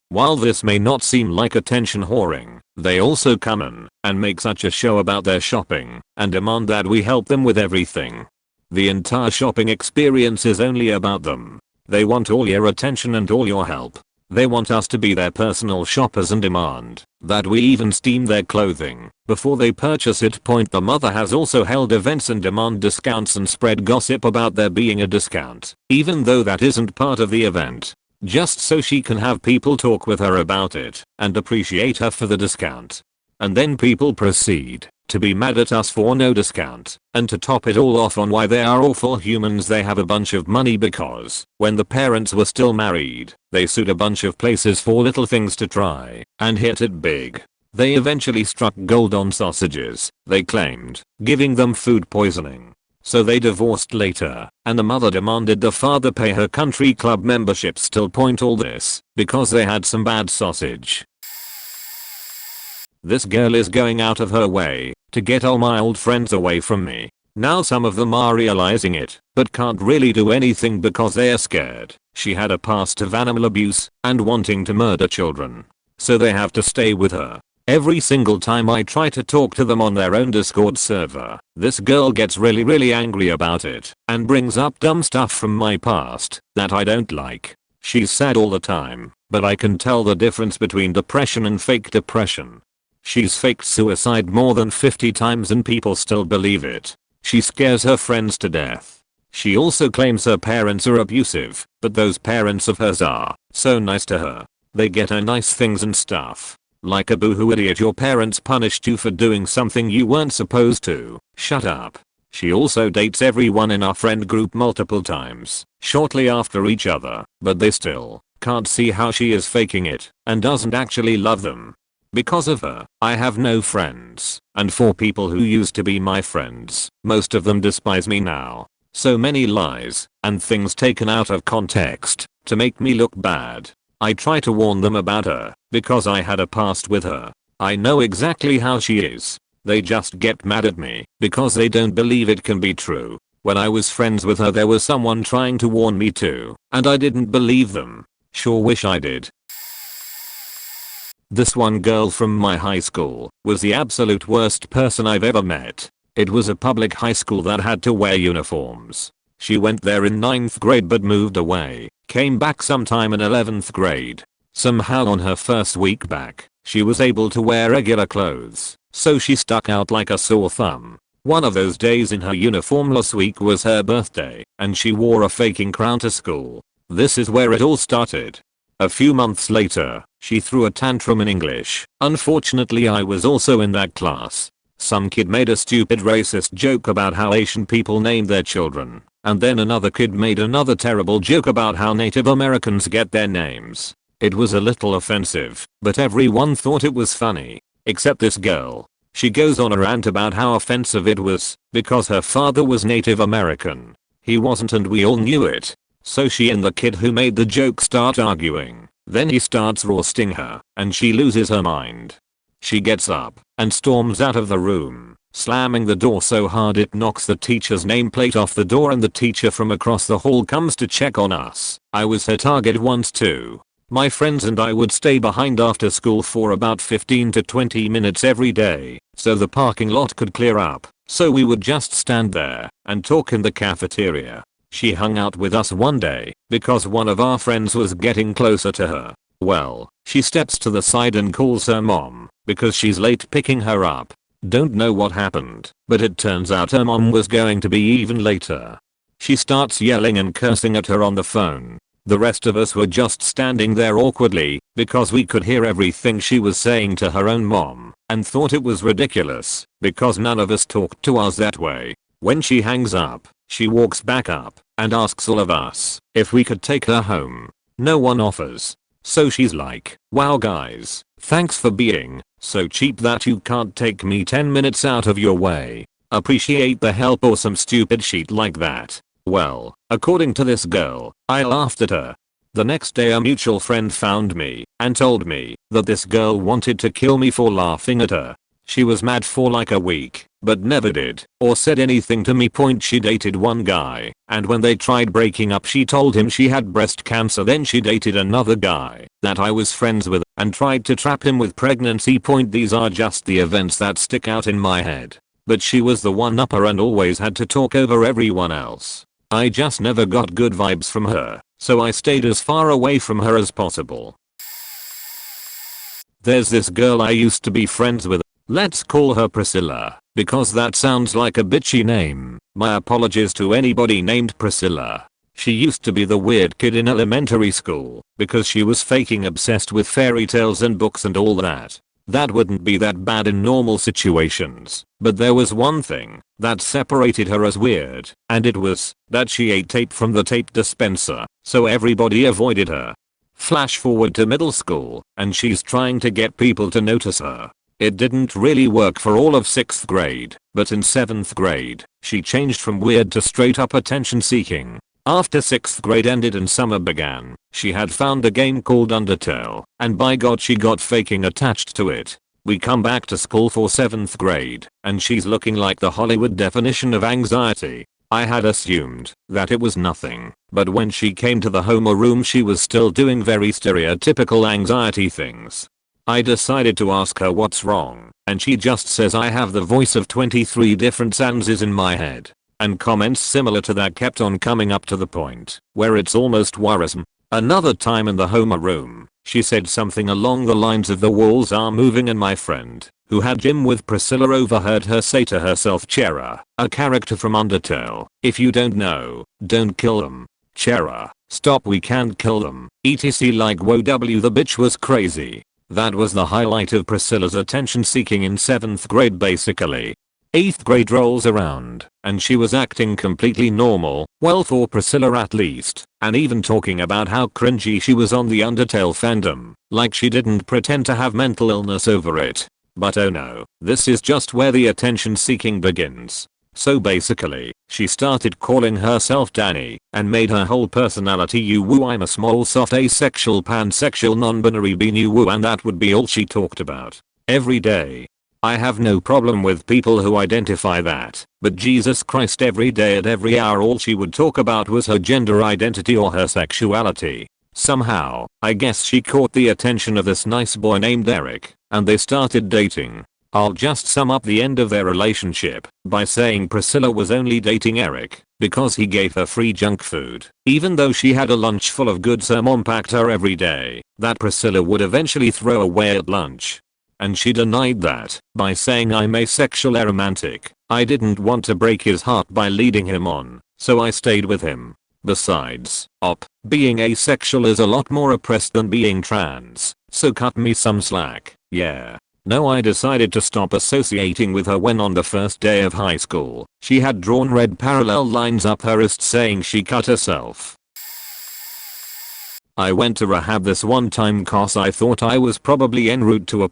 While this may not seem like attention whoring, they also come in and make such a show about their shopping and demand that we help them with everything. The entire shopping experience is only about them. They want all your attention and all your help. They want us to be their personal shoppers and demand that we even steam their clothing before they purchase it. The mother has also held events and demand discounts and spread gossip about there being a discount, even though that isn't part of the event, just so she can have people talk with her about it and appreciate her for the discount. And then people proceed to be mad at us for no discount, and to top it all off on why they are awful humans, they have a bunch of money because when the parents were still married, they sued a bunch of places for little things to try and hit it big. They eventually struck gold on sausages, they claimed, giving them food poisoning. So they divorced later, and the mother demanded the father pay her country club membership. Still. All this because they had some bad sausage. This girl is going out of her way to get all my old friends away from me. Now some of them are realizing it, but can't really do anything because they are scared. She had a past of animal abuse and wanting to murder children. So they have to stay with her. Every single time I try to talk to them on their own Discord server, this girl gets really angry about it and brings up dumb stuff from my past that I don't like. She's sad all the time, but I can tell the difference between depression and fake depression. She's faked suicide more than 50 times and people still believe it. She scares her friends to death. She also claims her parents are abusive, but those parents of hers are so nice to her. They get her nice things and stuff. Like a boohoo idiot, your parents punished you for doing something you weren't supposed to. Shut up. She also dates everyone in our friend group multiple times, shortly after each other, but they still can't see how she is faking it and doesn't actually love them. Because of her, I have no friends, and for people who used to be my friends, most of them despise me now. So many lies and things taken out of context to make me look bad. I try to warn them about her because I had a past with her. I know exactly how she is. They just get mad at me because they don't believe it can be true. When I was friends with her, there was someone trying to warn me too, and I didn't believe them. Sure wish I did. This one girl from my high school was the absolute worst person I've ever met. It was a public high school that had to wear uniforms. She went there in 9th grade but moved away, came back sometime in 11th grade. Somehow on her first week back, she was able to wear regular clothes, so she stuck out like a sore thumb. One of those days in her uniform last week was her birthday, and she wore a faking crown to school. This is where it all started. A few months later, she threw a tantrum in English. Unfortunately, I was also in that class. Some kid made a stupid racist joke about how Asian people named their children, and then another kid made another terrible joke about how Native Americans get their names. It was a little offensive, but everyone thought it was funny, except this girl. She goes on a rant about how offensive it was because her father was Native American. He wasn't, and we all knew it. So she and the kid who made the joke start arguing. Then he starts roasting her, and she loses her mind. She gets up and storms out of the room, slamming the door so hard it knocks the teacher's nameplate off the door and the teacher from across the hall comes to check on us. I was her target once too. My friends and I would stay behind after school for about 15 to 20 minutes every day, so the parking lot could clear up, so we would just stand there and talk in the cafeteria. She hung out with us one day because one of our friends was getting closer to her. Well, she steps to the side and calls her mom because she's late picking her up. Don't know what happened, but it turns out her mom was going to be even later. She starts yelling and cursing at her on the phone. The rest of us were just standing there awkwardly because we could hear everything she was saying to her own mom and thought it was ridiculous because none of us talked to us that way. When she hangs up, she walks back up and asks all of us if we could take her home. No one offers. So she's like, wow guys, thanks for being so cheap that you can't take me 10 minutes out of your way. Appreciate the help or some stupid shit like that. Well, according to this girl, I laughed at her. The next day a mutual friend found me and told me that this girl wanted to kill me for laughing at her. She was mad for like a week, but never did or said anything to me. She dated one guy, and when they tried breaking up she told him she had breast cancer. Then she dated another guy that I was friends with and tried to trap him with pregnancy. These are just the events that stick out in my head. But she was the one-upper and always had to talk over everyone else. I just never got good vibes from her, so I stayed as far away from her as possible. There's this girl I used to be friends with. Let's call her Priscilla, because that sounds like a bitchy name. My apologies to anybody named Priscilla. She used to be the weird kid in elementary school because she was faking obsessed with fairy tales and books and all that. That wouldn't be that bad in normal situations, but there was one thing that separated her as weird, and it was that she ate tape from the tape dispenser, so everybody avoided her. Flash forward to middle school, and she's trying to get people to notice her. It didn't really work for all of 6th grade, but in 7th grade, she changed from weird to straight up attention seeking. After 6th grade ended and summer began, she had found a game called Undertale, and by god she got faking attached to it. We come back to school for 7th grade, and she's looking like the Hollywood definition of anxiety. I had assumed that it was nothing, but when she came to the homeroom she was still doing very stereotypical anxiety things. I decided to ask her what's wrong, and she just says I have the voice of 23 different Sanses in my head. And comments similar to that kept on coming up to the point where it's almost worrisome. Another time in the homeroom, she said something along the lines of the walls are moving, and my friend, who had gym with Priscilla, overheard her say to herself, Chera, a character from Undertale, if you don't know, don't kill them. Chera, stop, we can't kill them. etc. Like whoa, the bitch was crazy. That was the highlight of Priscilla's attention seeking in 7th grade basically. 8th grade rolls around, and she was acting completely normal, well for Priscilla at least, and even talking about how cringy she was on the Undertale fandom, like she didn't pretend to have mental illness over it. But oh no, this is just where the attention seeking begins. So basically, she started calling herself Danny, and made her whole personality you woo, I'm a small soft asexual pansexual non-binary being you woo, and that would be all she talked about. Every day. I have no problem with people who identify that, but Jesus Christ, every day at every hour all she would talk about was her gender identity or her sexuality. Somehow, I guess she caught the attention of this nice boy named Eric, and they started dating. I'll just sum up the end of their relationship by saying Priscilla was only dating Eric because he gave her free junk food, even though she had a lunch full of goods her mom packed her every day that Priscilla would eventually throw away at lunch. And she denied that by saying I'm asexual aromantic. I didn't want to break his heart by leading him on, so I stayed with him. Besides, being asexual is a lot more oppressed than being trans, so cut me some slack, yeah. No, I decided to stop associating with her when on the first day of high school, she had drawn red parallel lines up her wrist saying she cut herself. I went to rehab this one time cause I thought I was probably en route to a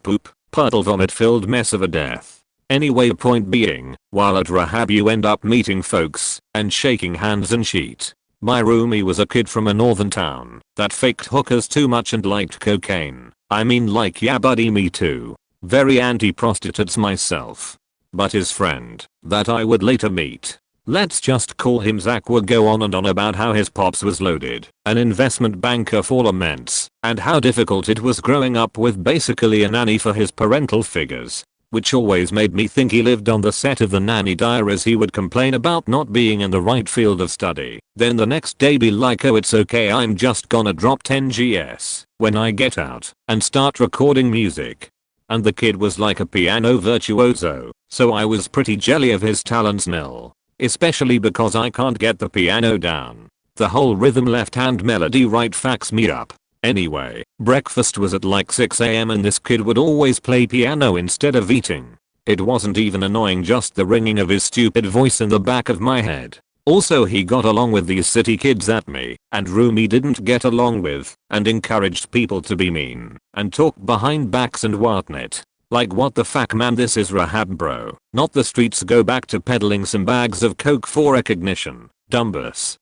puddle vomit filled mess of a death. Anyway, point being, while at rehab you end up meeting folks and shaking hands and shit. My roomie was a kid from a northern town that faked hookers too much and liked cocaine. I mean, like, yeah buddy, me too. Very anti-prostitutes myself. but his friend, that I would later meet, let's just call him Zach, would go on and on about how his pops was loaded, an investment banker for immense, and how difficult it was growing up with basically a nanny for his parental figures. Which always made me think he lived on the set of the Nanny Diaries. He would complain about not being in the right field of study, then the next day be like, oh it's okay, I'm just gonna drop 10 GS when I get out and start recording music. And the kid was like a piano virtuoso, so I was pretty jelly of his talents nil. Especially because I can't get the piano down. The whole rhythm left hand melody right fucks me up. Anyway, breakfast was at like 6 AM and this kid would always play piano instead of eating. It wasn't even annoying, just the ringing of his stupid voice in the back of my head. Also he got along with these city kids that me and Rumi didn't get along with, and encouraged people to be mean and talk behind backs and whatnot. Like what the fuck man, this is rehab bro, not the streets. Go back to peddling some bags of coke for recognition, dumbus.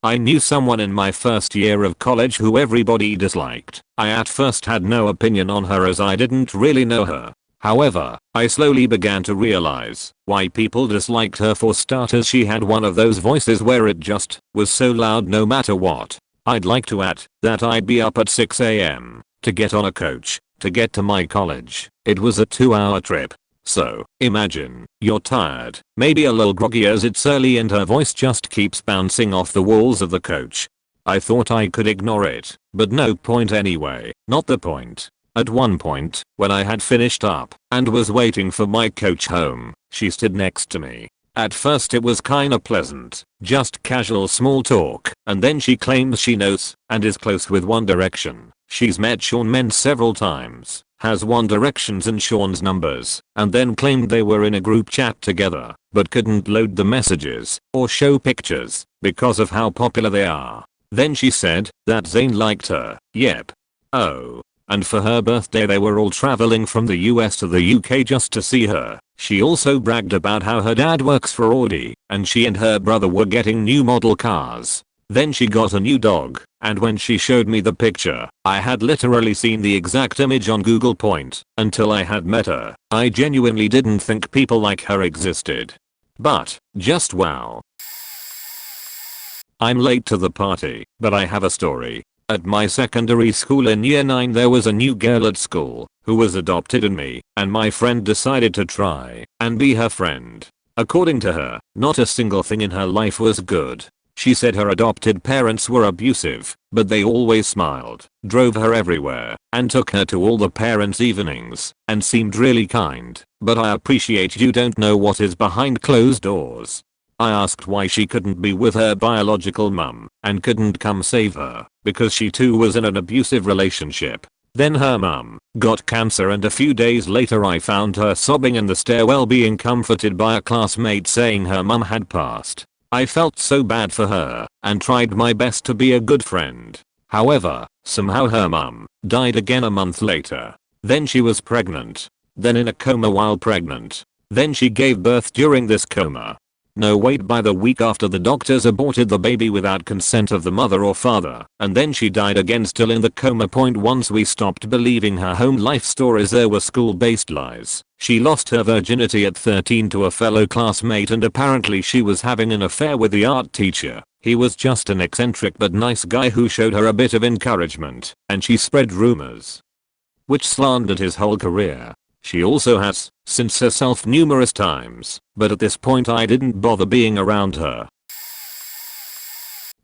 I knew someone in my first year of college who everybody disliked. I at first had no opinion on her as I didn't really know her. However, I slowly began to realize why people disliked her. For starters, she had one of those voices where it just was so loud no matter what. I'd like to add that I'd be up at 6 AM to get on a coach to get to my college. It was a 2-hour trip. So, imagine, you're tired, maybe a little groggy as it's early and her voice just keeps bouncing off the walls of the coach. I thought I could ignore it, but no point anyway, not the point. At one point, when I had finished up and was waiting for my coach home, she stood next to me. At first it was kinda pleasant, just casual small talk, and then she claims she knows and is close with One Direction. She's met Shawn Mendes several times, has One Direction's and Shawn's numbers, and then claimed they were in a group chat together, but couldn't load the messages or show pictures because of how popular they are. Then she said that Zayn liked her. Yep. Oh. And for her birthday they were all traveling from the US to the UK just to see her. She also bragged about how her dad works for Audi and she and her brother were getting new model cars. Then she got a new dog, and when she showed me the picture, I had literally seen the exact image on Google Point. Until I had met her, I genuinely didn't think people like her existed. But, just wow. I'm late to the party, but I have a story. At my secondary school in year 9 there was a new girl at school who was adopted in me, and my friend decided to try and be her friend. According to her, not a single thing in her life was good. She said her adopted parents were abusive, but they always smiled, drove her everywhere, and took her to all the parents' evenings, and seemed really kind. But I appreciate you don't know what is behind closed doors. I asked why she couldn't be with her biological mum and couldn't come save her because she too was in an abusive relationship. Then her mum got cancer and a few days later I found her sobbing in the stairwell being comforted by a classmate saying her mum had passed. I felt so bad for her and tried my best to be a good friend. However, somehow her mum died again a month later. Then she was pregnant. Then in a coma while pregnant. Then she gave birth during this coma. No wait, by the week after the doctors aborted the baby without consent of the mother or father, and then she died again still in the coma. Once we stopped believing her home life stories, there were school-based lies. She lost her virginity at 13 to a fellow classmate and apparently she was having an affair with the art teacher. He was just an eccentric but nice guy who showed her a bit of encouragement, and she spread rumors which slandered his whole career. She also has since herself numerous times, but at this point I didn't bother being around her.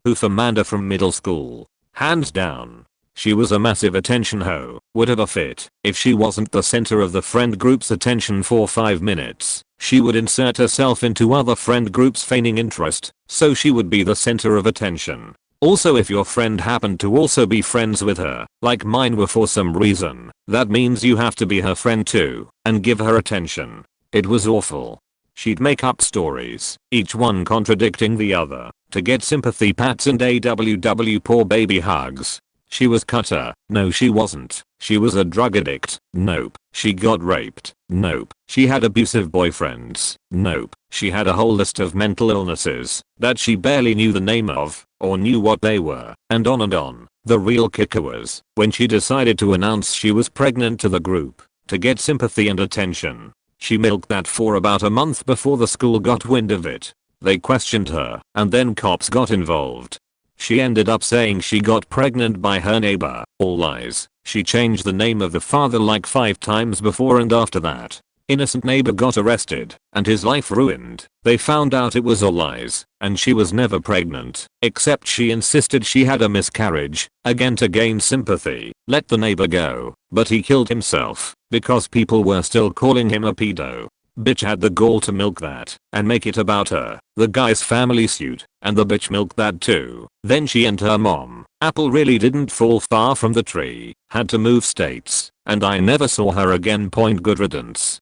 Hoof Amanda from middle school. Hands down. She was a massive attention hoe, would have a fit if she wasn't the center of the friend group's attention for 5 minutes. She would insert herself into other friend groups feigning interest, so she would be the center of attention. Also, if your friend happened to also be friends with her, like mine were for some reason, that means you have to be her friend too, and give her attention. It was awful. She'd make up stories, each one contradicting the other, to get sympathy pats and AWW poor baby hugs. She was cutter. No she wasn't. She was a drug addict. Nope. She got raped. Nope. She had abusive boyfriends. Nope. She had a whole list of mental illnesses that she barely knew the name of or knew what they were, and on and on. The real kicker was when she decided to announce she was pregnant to the group to get sympathy and attention. She milked that for about a month before the school got wind of it. They questioned her, and then cops got involved. She ended up saying she got pregnant by her neighbor. All lies. She changed the name of the father like 5 times before and after that. Innocent neighbor got arrested, and his life ruined. They found out it was all lies, and she was never pregnant, except she insisted she had a miscarriage, again to gain sympathy, let the neighbor go, but he killed himself, because people were still calling him a pedo. Bitch had the gall to milk that, and make it about her. The guy's family sued, and the bitch milked that too. Then she and her mom, apple really didn't fall far from the tree, had to move states, and I never saw her again. Good riddance.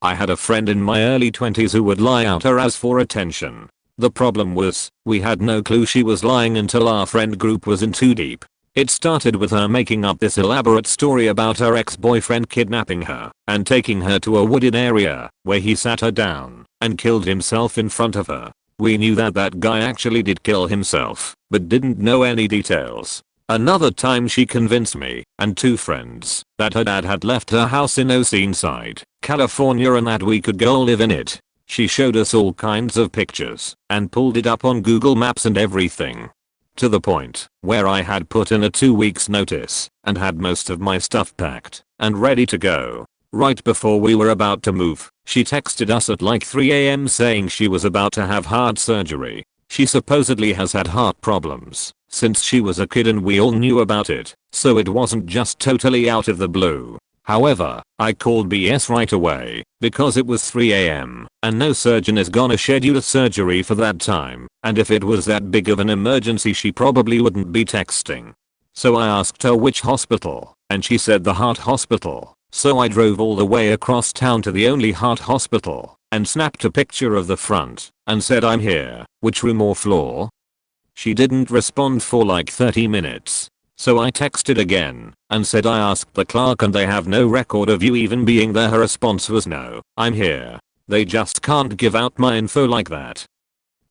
I had a friend in my early 20s who would lie out her ass for attention. The problem was, we had no clue she was lying until our friend group was in too deep. It started with her making up this elaborate story about her ex-boyfriend kidnapping her and taking her to a wooded area where he sat her down and killed himself in front of her. We knew that that guy actually did kill himself, but didn't know any details. Another time she convinced me and 2 friends that her dad had left her house in Oceanside, California, and that we could go live in it. She showed us all kinds of pictures and pulled it up on Google Maps and everything. To the point where I had put in a 2 weeks notice and had most of my stuff packed and ready to go. Right before we were about to move, she texted us at like 3 AM saying she was about to have heart surgery. She supposedly has had heart problems since she was a kid, and we all knew about it, so it wasn't just totally out of the blue. However, I called BS right away because it was 3 AM and no surgeon is gonna schedule a surgery for that time, and if it was that big of an emergency she probably wouldn't be texting. So I asked her which hospital, and she said the heart hospital. So I drove all the way across town to the only heart hospital and snapped a picture of the front and said, "I'm here, which room or floor?" She didn't respond for like 30 minutes. So I texted again and said, "I asked the clerk and they have no record of you even being there." Her response was, "No, I'm here. They just can't give out my info like that."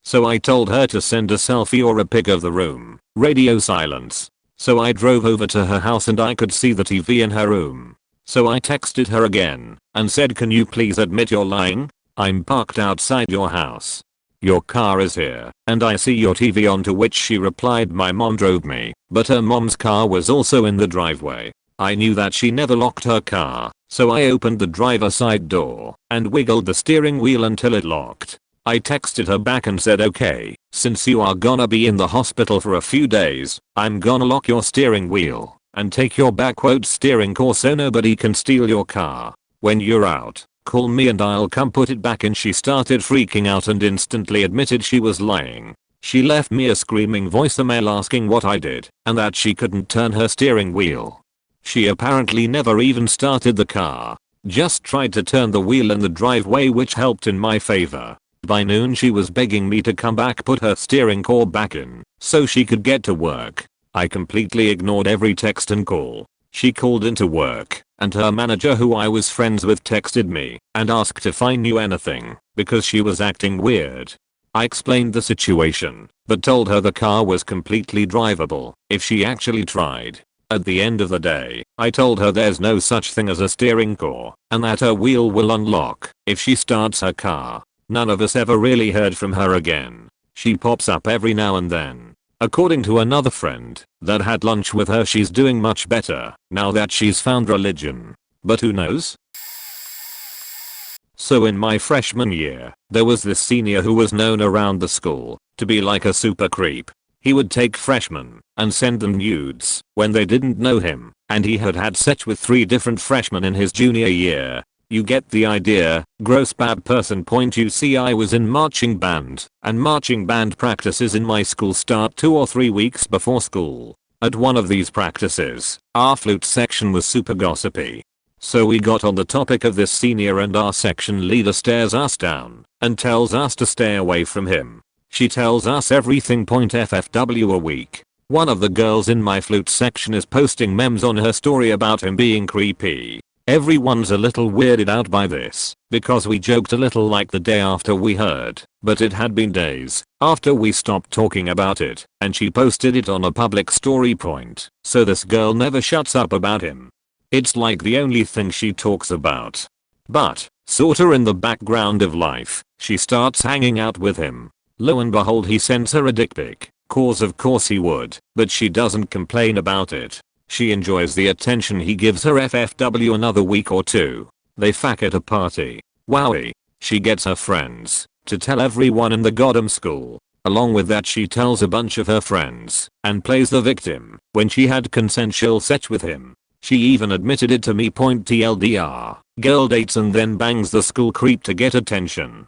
So I told her to send a selfie or a pic of the room. Radio silence. So I drove over to her house and I could see the TV in her room. So I texted her again and said, "Can you please admit you're lying? I'm parked outside your house. Your car is here, and I see your TV on." To which she replied, "My mom drove me, but her mom's car was also in the driveway." I knew that she never locked her car, so I opened the driver's side door and wiggled the steering wheel until it locked. I texted her back and said, "Okay, since you are gonna be in the hospital for a few days, I'm gonna lock your steering wheel and take your backward steering core so nobody can steal your car. When you're out, call me and I'll come put it back." And she started freaking out and instantly admitted she was lying. She left me a screaming voicemail asking what I did and that she couldn't turn her steering wheel. She apparently never even started the car, just tried to turn the wheel in the driveway, which helped in my favor. By noon she was begging me to come back, put her steering core back in so she could get to work. I completely ignored every text and call. She called into work and her manager, who I was friends with, texted me and asked if I knew anything because she was acting weird. I explained the situation but told her the car was completely drivable if she actually tried. At the end of the day, I told her there's no such thing as a steering core and that her wheel will unlock if she starts her car. None of us ever really heard from her again. She pops up every now and then. According to another friend that had lunch with her, she's doing much better now that she's found religion. But who knows? So in my freshman year, there was this senior who was known around the school to be like a super creep. He would take freshmen and send them nudes when they didn't know him, and he had had sex with 3 different freshmen in his junior year. You get the idea. Gross bad person. You see, I was in marching band, and marching band practices in my school start 2 or 3 weeks before school. At one of these practices, our flute section was super gossipy. So we got on the topic of this senior and our section leader stares us down and tells us to stay away from him. She tells us everything. FFW a week. One of the girls in my flute section is posting memes on her story about him being creepy. Everyone's a little weirded out by this because we joked a little like the day after we heard, but it had been days after we stopped talking about it, and she posted it on a public story point, so this girl never shuts up about him. It's like the only thing she talks about. But, sorta in the background of life, she starts hanging out with him. Lo and behold, he sends her a dick pic. Cause of course he would, but she doesn't complain about it. She enjoys the attention he gives her. FFW another week or two. They fuck at a party. Wowie. She gets her friends to tell everyone in the goddamn school. Along with that, she tells a bunch of her friends and plays the victim when she had consensual sex with him. She even admitted it to me. TLDR. Girl dates and then bangs the school creep to get attention.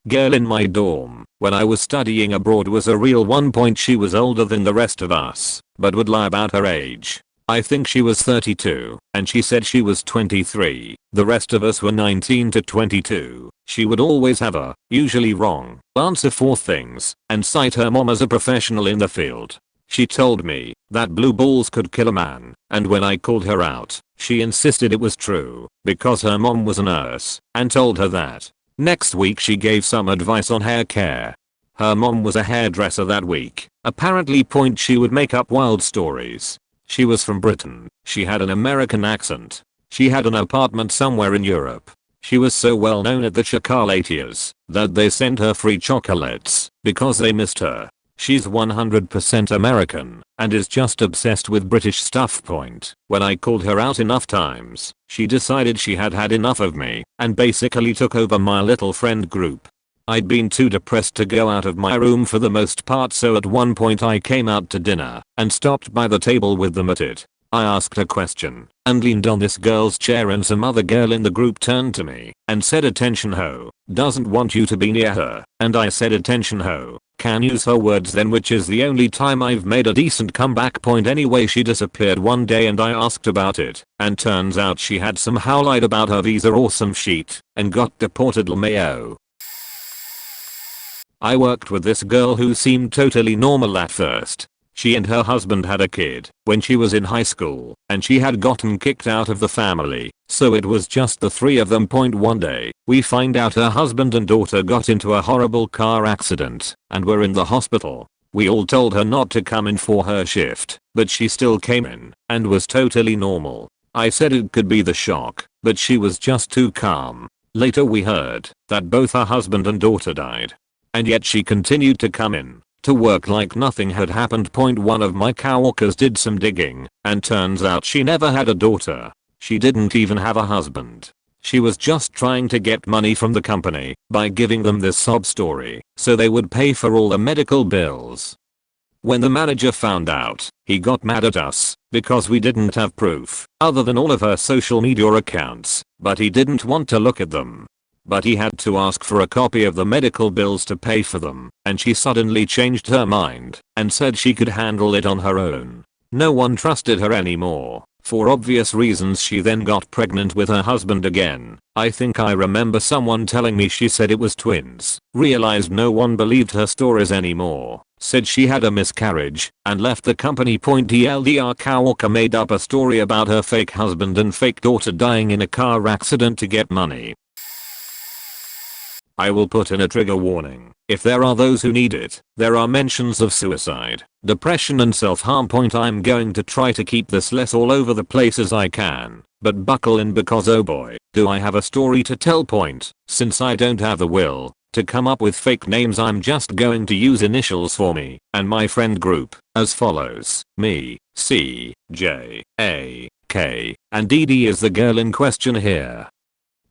Girl in my dorm when I was studying abroad was a real one. She was older than the rest of us, but would lie about her age. I think she was 32, and she said she was 23. The rest of us were 19 to 22. She would always have a, usually wrong, answer for things, and cite her mom as a professional in the field. She told me that blue balls could kill a man, and when I called her out, she insisted it was true, because her mom was a nurse, and told her that. Next week she gave some advice on hair care. Her mom was a hairdresser that week. Apparently. She would make up wild stories. She was from Britain. She had an American accent. She had an apartment somewhere in Europe. She was so well known at the chocolatiers that they sent her free chocolates because they missed her. She's 100% American and is just obsessed with British stuff. When I called her out enough times, she decided she had had enough of me and basically took over my little friend group. I'd been too depressed to go out of my room for the most part, so at one point I came out to dinner and stopped by the table with them at it. I asked a question and leaned on this girl's chair, and some other girl in the group turned to me and said, "Attention ho, doesn't want you to be near her." And I said, "Attention ho, can use her words then," which is the only time I've made a decent comeback. Anyway, she disappeared one day and I asked about it, and turns out she had somehow lied about her visa or some shit and got deported. LMAO. I worked with this girl who seemed totally normal at first. She and her husband had a kid when she was in high school, and she had gotten kicked out of the family, so it was just the three of them. One day, we find out her husband and daughter got into a horrible car accident and were in the hospital. We all told her not to come in for her shift, but she still came in and was totally normal. I said it could be the shock, but she was just too calm. Later we heard that both her husband and daughter died. And yet she continued to come in to work like nothing had happened. One of my coworkers did some digging, and turns out she never had a daughter. She didn't even have a husband. She was just trying to get money from the company by giving them this sob story so they would pay for all the medical bills. When the manager found out, he got mad at us because we didn't have proof other than all of her social media accounts, but he didn't want to look at them. But he had to ask for a copy of the medical bills to pay for them, and she suddenly changed her mind and said she could handle it on her own. No one trusted her anymore. For obvious reasons, she then got pregnant with her husband again. I think I remember someone telling me she said it was twins. Realized no one believed her stories anymore. Said she had a miscarriage and left the company. TLDR coworker made up a story about her fake husband and fake daughter dying in a car accident to get money. I will put in a trigger warning. If there are those who need it, there are mentions of suicide, depression and self-harm. I'm going to try to keep this less all over the place as I can, but buckle in because oh boy, do I have a story to tell. Since I don't have the will to come up with fake names, I'm just going to use initials for me and my friend group as follows: me, C, J, A, K, and DD is the girl in question here.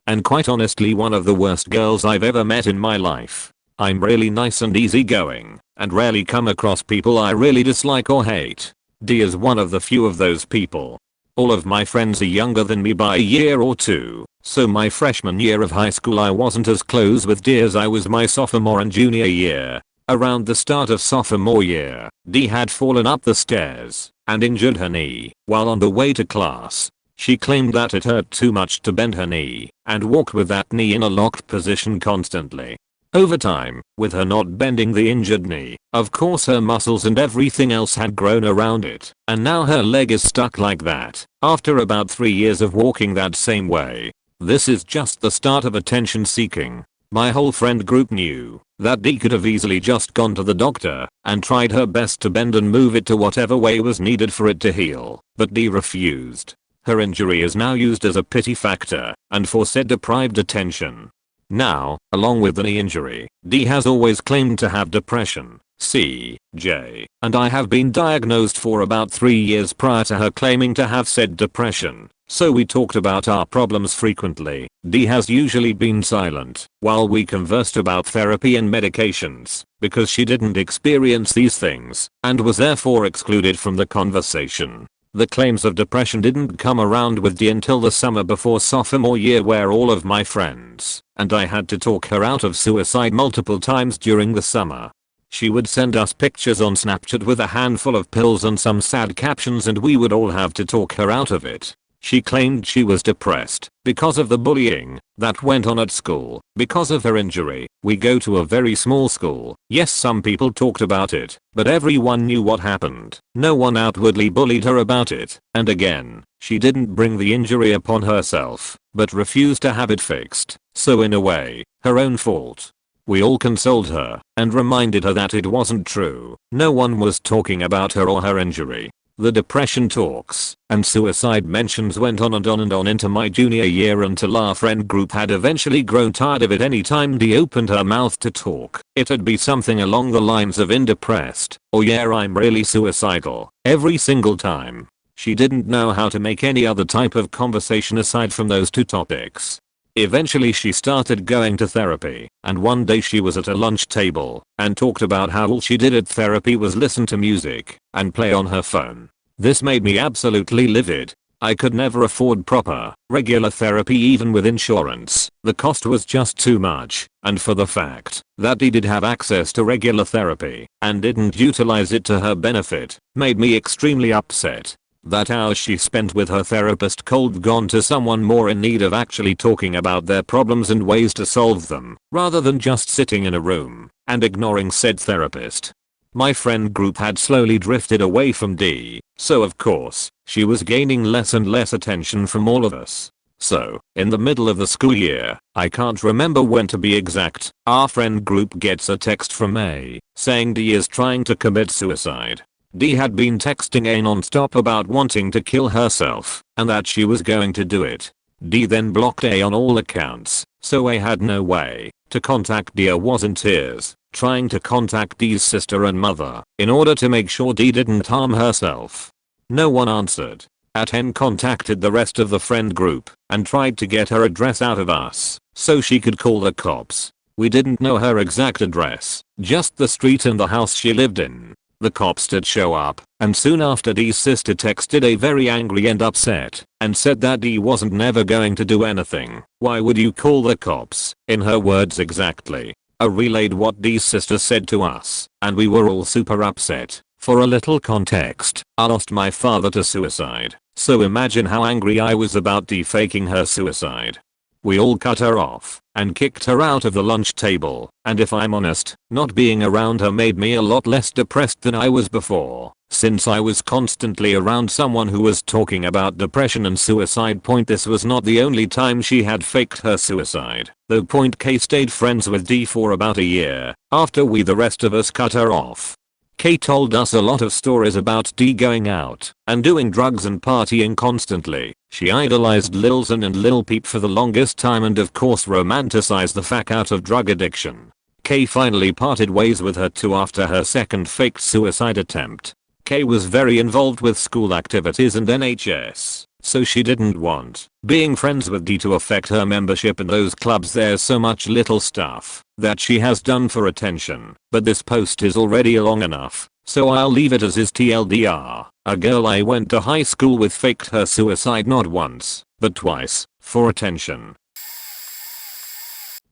And quite honestly, one of the worst girls I've ever met in my life. I'm really nice and easygoing, and rarely come across people I really dislike or hate. D is one of the few of those people. All of my friends are younger than me by a year or two, so my freshman year of high school I wasn't as close with D as I was my sophomore and junior year. Around the start of sophomore year, D had fallen up the stairs and injured her knee while on the way to class. She claimed that it hurt too much to bend her knee and walked with that knee in a locked position constantly. Over time, with her not bending the injured knee, of course her muscles and everything else had grown around it, and now her leg is stuck like that after about 3 years of walking that same way. This is just the start of attention seeking. My whole friend group knew that D could have easily just gone to the doctor and tried her best to bend and move it to whatever way was needed for it to heal, but D refused. Her injury is now used as a pity factor and for said deprived attention. Now, along with the knee injury, D has always claimed to have depression. CJ and I have been diagnosed for about 3 years prior to her claiming to have said depression, so we talked about our problems frequently. D has usually been silent while we conversed about therapy and medications because she didn't experience these things and was therefore excluded from the conversation. The claims of depression didn't come around with D until the summer before sophomore year, where all of my friends and I had to talk her out of suicide multiple times during the summer. She would send us pictures on Snapchat with a handful of pills and some sad captions, and we would all have to talk her out of it. She claimed she was depressed because of the bullying that went on at school, because of her injury. We go to a very small school. Yes, some people talked about it, but everyone knew what happened. No one outwardly bullied her about it. And again, she didn't bring the injury upon herself, but refused to have it fixed. So in a way, her own fault. We all consoled her and reminded her that it wasn't true. No one was talking about her or her injury. The depression talks and suicide mentions went on and on and on into my junior year until our friend group had eventually grown tired of it. Anytime Dee opened her mouth to talk, it'd be something along the lines of "I'm depressed" or "yeah, I'm really suicidal." Every single time. She didn't know how to make any other type of conversation aside from those two topics. Eventually she started going to therapy, and one day she was at a lunch table and talked about how all she did at therapy was listen to music and play on her phone. This made me absolutely livid. I could never afford proper, regular therapy even with insurance. The cost was just too much, and for the fact that Dee did have access to regular therapy and didn't utilize it to her benefit made me extremely upset. That hours she spent with her therapist could have gone to someone more in need of actually talking about their problems and ways to solve them, rather than just sitting in a room and ignoring said therapist. My friend group had slowly drifted away from Dee, so of course, she was gaining less and less attention from all of us. So, in the middle of the school year, I can't remember when to be exact, our friend group gets a text from A saying Dee is trying to commit suicide. Dee had been texting A non-stop about wanting to kill herself and that she was going to do it. Dee then blocked A on all accounts, so A had no way to contact Dee. Was in tears, trying to contact Dee's sister and mother in order to make sure Dee didn't harm herself. No one answered. A contacted the rest of the friend group and tried to get her address out of us so she could call the cops. We didn't know her exact address, just the street and the house she lived in. The cops did show up, and soon after Dee's sister texted A very angry and upset, and said that Dee wasn't never going to do anything. Why would you call the cops? In her words exactly. A relayed what Dee's sister said to us, and we were all super upset. For a little context, I lost my father to suicide, so imagine how angry I was about Dee faking her suicide. We all cut her off and kicked her out of the lunch table, and if I'm honest, not being around her made me a lot less depressed than I was before, since I was constantly around someone who was talking about depression and suicide. This was not the only time she had faked her suicide, though. K stayed friends with Dee for about a year after we the rest of us cut her off. K told us a lot of stories about Dee going out and doing drugs and partying constantly. She idolized Lil Xan and Lil Peep for the longest time and of course romanticized the fuck out of drug addiction. K finally parted ways with her too after her second faked suicide attempt. K was very involved with school activities and NHS, so she didn't want being friends with Dee to affect her membership in those clubs. There's so much little stuff that she has done for attention, but this post is already long enough, so I'll leave it as is. TLDR, a girl I went to high school with faked her suicide not once, but twice, for attention.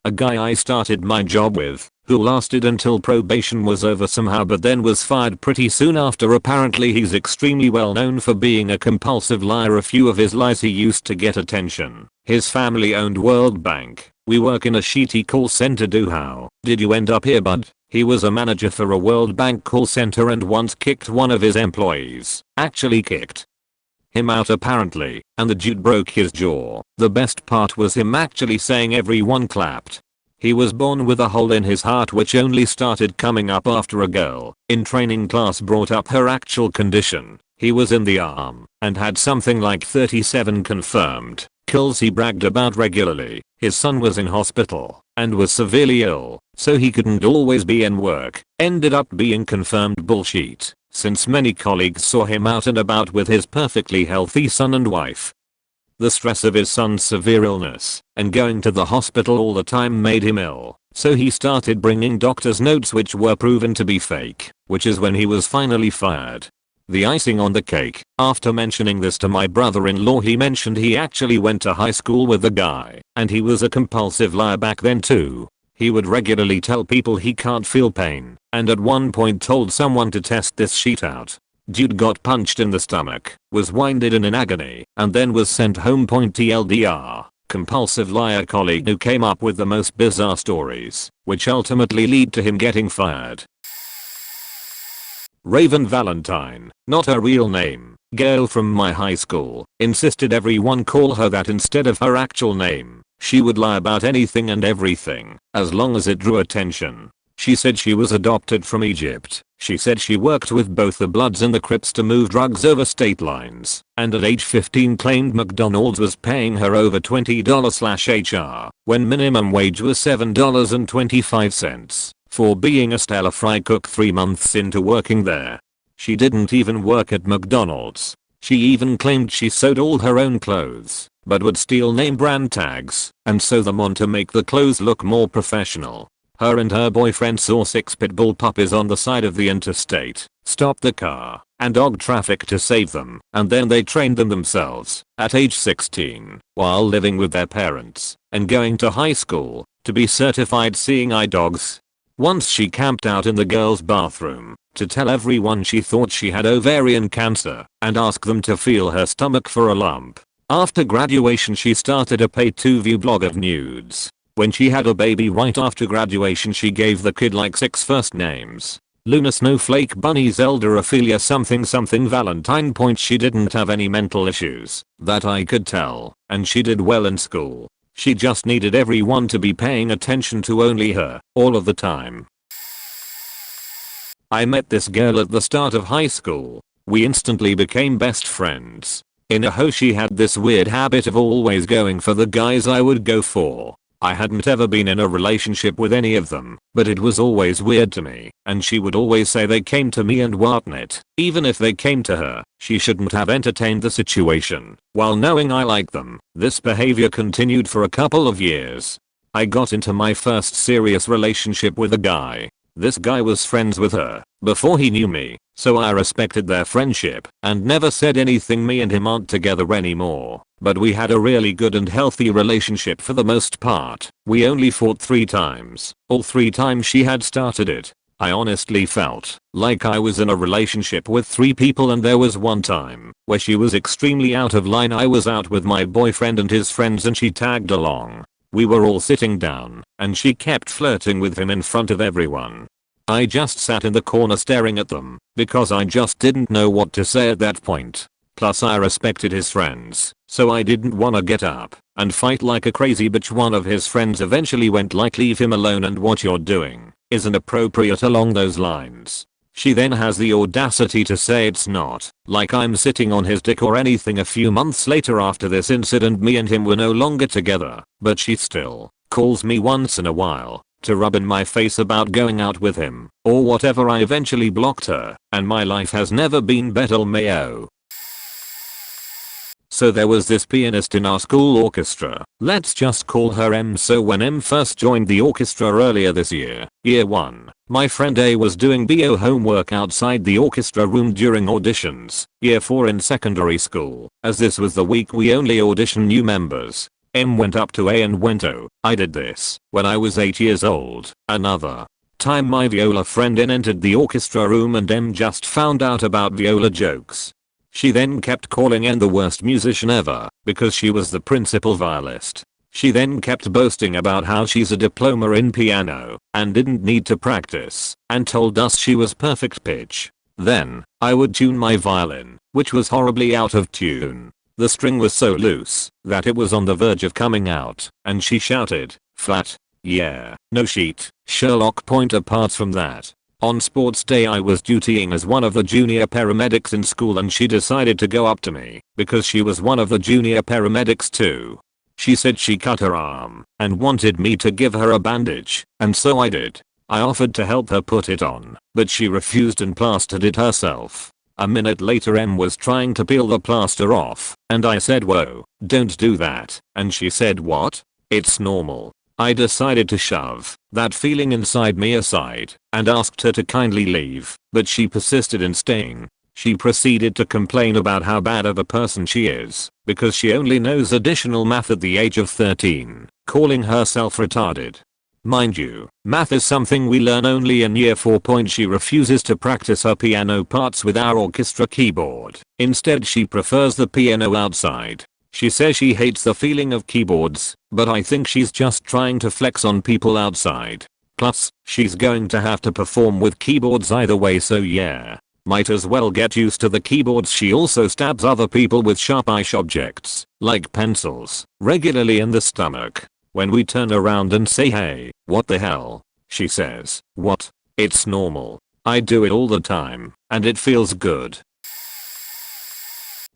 A guy I started my job with, who lasted until probation was over somehow but then was fired pretty soon after. Apparently he's extremely well known for being a compulsive liar. A few of his lies he used to get attention. His family owned World Bank. We work in a shitty call center. How did you end up here, bud? He was a manager for a World Bank call center and once kicked one of his employees. Actually kicked him out apparently, and the dude broke his jaw. The best part was him actually saying everyone clapped. He was born with a hole in his heart which only started coming up after a girl in training class brought up her actual condition. He was in the arm and had something like 37 confirmed kills he bragged about regularly. His son was in hospital and was severely ill, so he couldn't always be in work. Ended up being confirmed bullshit, since many colleagues saw him out and about with his perfectly healthy son and wife. The stress of his son's severe illness and going to the hospital all the time made him ill, so he started bringing doctor's notes which were proven to be fake, which is when he was finally fired. The icing on the cake, after mentioning this to my brother-in-law, he mentioned he actually went to high school with the guy, and he was a compulsive liar back then too. He would regularly tell people he can't feel pain, and at one point told someone to test this shit out. Dude got punched in the stomach, was winded in agony, and then was sent home. TLDR, compulsive liar colleague who came up with the most bizarre stories, which ultimately lead to him getting fired. Raven Valentine, not her real name, girl from my high school, insisted everyone call her that instead of her actual name. She would lie about anything and everything, as long as it drew attention. She said she was adopted from Egypt. She said she worked with both the Bloods and the Crips to move drugs over state lines, and at age 15 claimed McDonald's was paying her over $20/HR, when minimum wage was $7.25. For being a stellar fry cook 3 months into working there. She didn't even work at McDonald's. She even claimed she sewed all her own clothes, but would steal name brand tags and sew them on to make the clothes look more professional. Her and her boyfriend saw 6 pit bull puppies on the side of the interstate, stopped the car, and dogged traffic to save them, and then they trained them themselves, at age 16, while living with their parents, and going to high school, to be certified seeing eye dogs. Once she camped out in the girls' bathroom to tell everyone she thought she had ovarian cancer and ask them to feel her stomach for a lump. After graduation she started a pay-to-view blog of nudes. When she had a baby right after graduation she gave the kid like 6 first names. Luna, Snowflake, Bunny, Zelda, Ophelia, something something Valentine. She didn't have any mental issues that I could tell, and she did well in school. She just needed everyone to be paying attention to only her, all of the time. I met this girl at the start of high school. We instantly became best friends. In a hoe she had this weird habit of always going for the guys I would go for. I hadn't ever been in a relationship with any of them, but it was always weird to me, and she would always say they came to me and whatnot. Even if they came to her, she shouldn't have entertained the situation, while knowing I liked them. This behavior continued for a couple of years. I got into my first serious relationship with a guy. This guy was friends with her before he knew me, so I respected their friendship and never said anything. Me and him aren't together anymore, but we had a really good and healthy relationship for the most part. We only fought 3 times. All 3 times she had started it. I honestly felt like I was in a relationship with 3 people, and there was one time where she was extremely out of line. I was out with my boyfriend and his friends and she tagged along. We were all sitting down and she kept flirting with him in front of everyone. I just sat in the corner staring at them because I just didn't know what to say at that point. Plus I respected his friends, so I didn't wanna get up and fight like a crazy bitch. One of his friends eventually went like, leave him alone and what you're doing isn't appropriate, along those lines. She then has the audacity to say it's not like I'm sitting on his dick or anything. A few months later after this incident me and him were no longer together, but she still calls me once in a while to rub in my face about going out with him or whatever. I eventually blocked her and my life has never been better. Mayo. So there was this pianist in our school orchestra. Let's just call her M. So when M first joined the orchestra earlier this year, year 1, my friend A was doing BO homework outside the orchestra room during auditions. Year 4 in secondary school, as this was the week we only audition new members. M went up to A and went, "Oh, I did this when I was 8 years old." Another time my viola friend N entered the orchestra room and M just found out about viola jokes. She then kept calling N the worst musician ever because she was the principal violist. She then kept boasting about how she's a diploma in piano and didn't need to practice, and told us she was perfect pitch. Then, I would tune my violin, which was horribly out of tune. The string was so loose that it was on the verge of coming out, and she shouted, "Flat." Yeah, no sheet, Sherlock point. Apart from that, on sports day I was dutying as one of the junior paramedics in school and she decided to go up to me because she was one of the junior paramedics too. She said she cut her arm and wanted me to give her a bandage, and so I did. I offered to help her put it on, but she refused and plastered it herself. A minute later M was trying to peel the plaster off, and I said, "Whoa, don't do that," and she said, "What? It's normal." I decided to shove that feeling inside me aside and asked her to kindly leave, but she persisted in staying. She proceeded to complain about how bad of a person she is because she only knows additional math at the age of 13, calling herself retarded. Mind you, math is something we learn only in year 4. She refuses to practice her piano parts with our orchestra keyboard. Instead she prefers the piano outside. She says she hates the feeling of keyboards, but I think she's just trying to flex on people outside. Plus, she's going to have to perform with keyboards either way, so yeah. Might as well get used to the keyboards. She also stabs other people with sharp-ish objects, like pencils, regularly in the stomach. When we turn around and say, "Hey, what the hell?" she says, "What? It's normal. I do it all the time, and it feels good."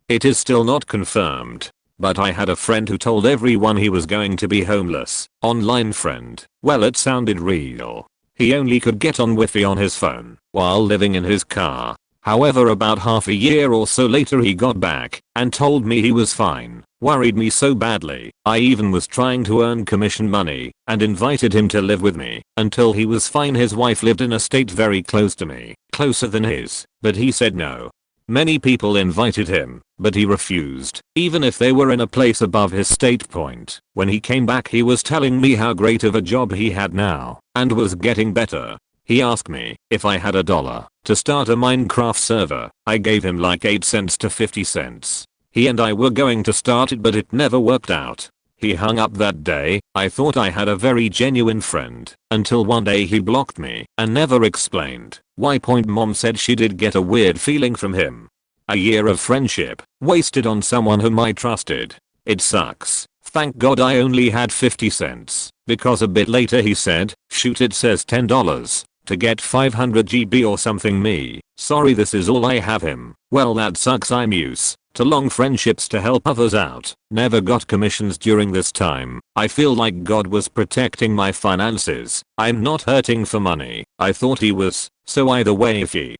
It is still not confirmed, but I had a friend who told everyone he was going to be homeless. Online friend. Well, it sounded real. He only could get on Wi-Fi on his phone while living in his car. However, about half a year or so later he got back and told me he was fine. Worried me so badly, I even was trying to earn commission money and invited him to live with me until he was fine. His wife lived in a state very close to me, closer than his, but he said no. Many people invited him, but he refused, even if they were in a place above his state point. When he came back he was telling me how great of a job he had now and was getting better. He asked me if I had $1 to start a Minecraft server. I gave him like 8 cents to 50 cents. He and I were going to start it, but it never worked out. He hung up that day. I thought I had a very genuine friend until one day he blocked me and never explained why. Mom said she did get a weird feeling from him. A year of friendship wasted on someone whom I trusted. It sucks. Thank God I only had 50 cents because a bit later he said, "Shoot, it says $10 to get 500 GB or something." Me, "Sorry, this is all I have." Him, "Well, that sucks. I'm used to long friendships to help others out. Never got commissions during this time. I feel like God was protecting my finances. I'm not hurting for money. I thought he was, so either way, if he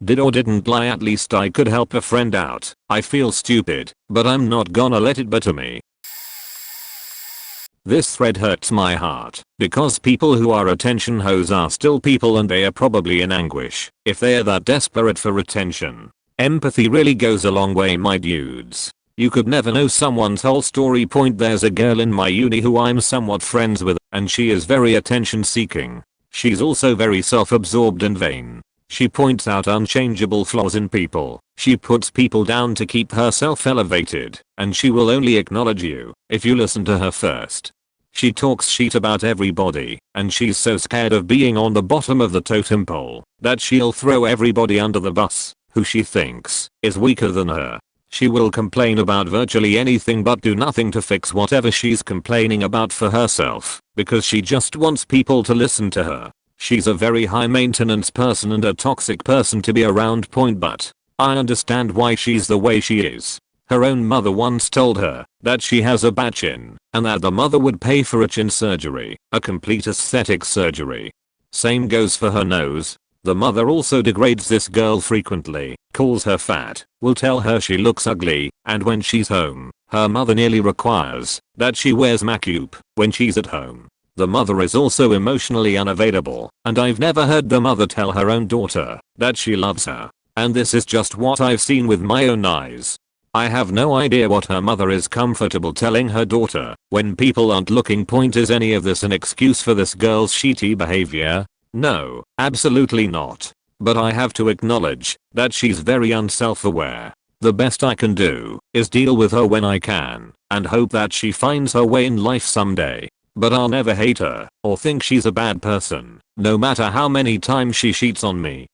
did or didn't lie, at least I could help a friend out. I feel stupid, but I'm not gonna let it bother me." This thread hurts my heart because people who are attention hoes are still people and they are probably in anguish if they are that desperate for attention. Empathy really goes a long way, my dudes. You could never know someone's whole story. There's a girl in my uni who I'm somewhat friends with, and she is very attention seeking. She's also very self-absorbed and vain. She points out unchangeable flaws in people. She puts people down to keep herself elevated, and she will only acknowledge you if you listen to her first. She talks shit about everybody, and she's so scared of being on the bottom of the totem pole that she'll throw everybody under the bus who she thinks is weaker than her. She will complain about virtually anything but do nothing to fix whatever she's complaining about for herself because she just wants people to listen to her. She's a very high maintenance person and a toxic person to be around. But I understand why she's the way she is. Her own mother once told her that she has a bad chin and that the mother would pay for a chin surgery, a complete aesthetic surgery. Same goes for her nose. The mother also degrades this girl frequently, calls her fat, will tell her she looks ugly, and when she's home, her mother nearly requires that she wears makeup when she's at home. The mother is also emotionally unavailable, and I've never heard the mother tell her own daughter that she loves her. And this is just what I've seen with my own eyes. I have no idea what her mother is comfortable telling her daughter when people aren't looking. Is any of this an excuse for this girl's shitty behavior? No, absolutely not. But I have to acknowledge that she's very unself-aware. The best I can do is deal with her when I can and hope that she finds her way in life someday. But I'll never hate her or think she's a bad person, no matter how many times she cheats on me.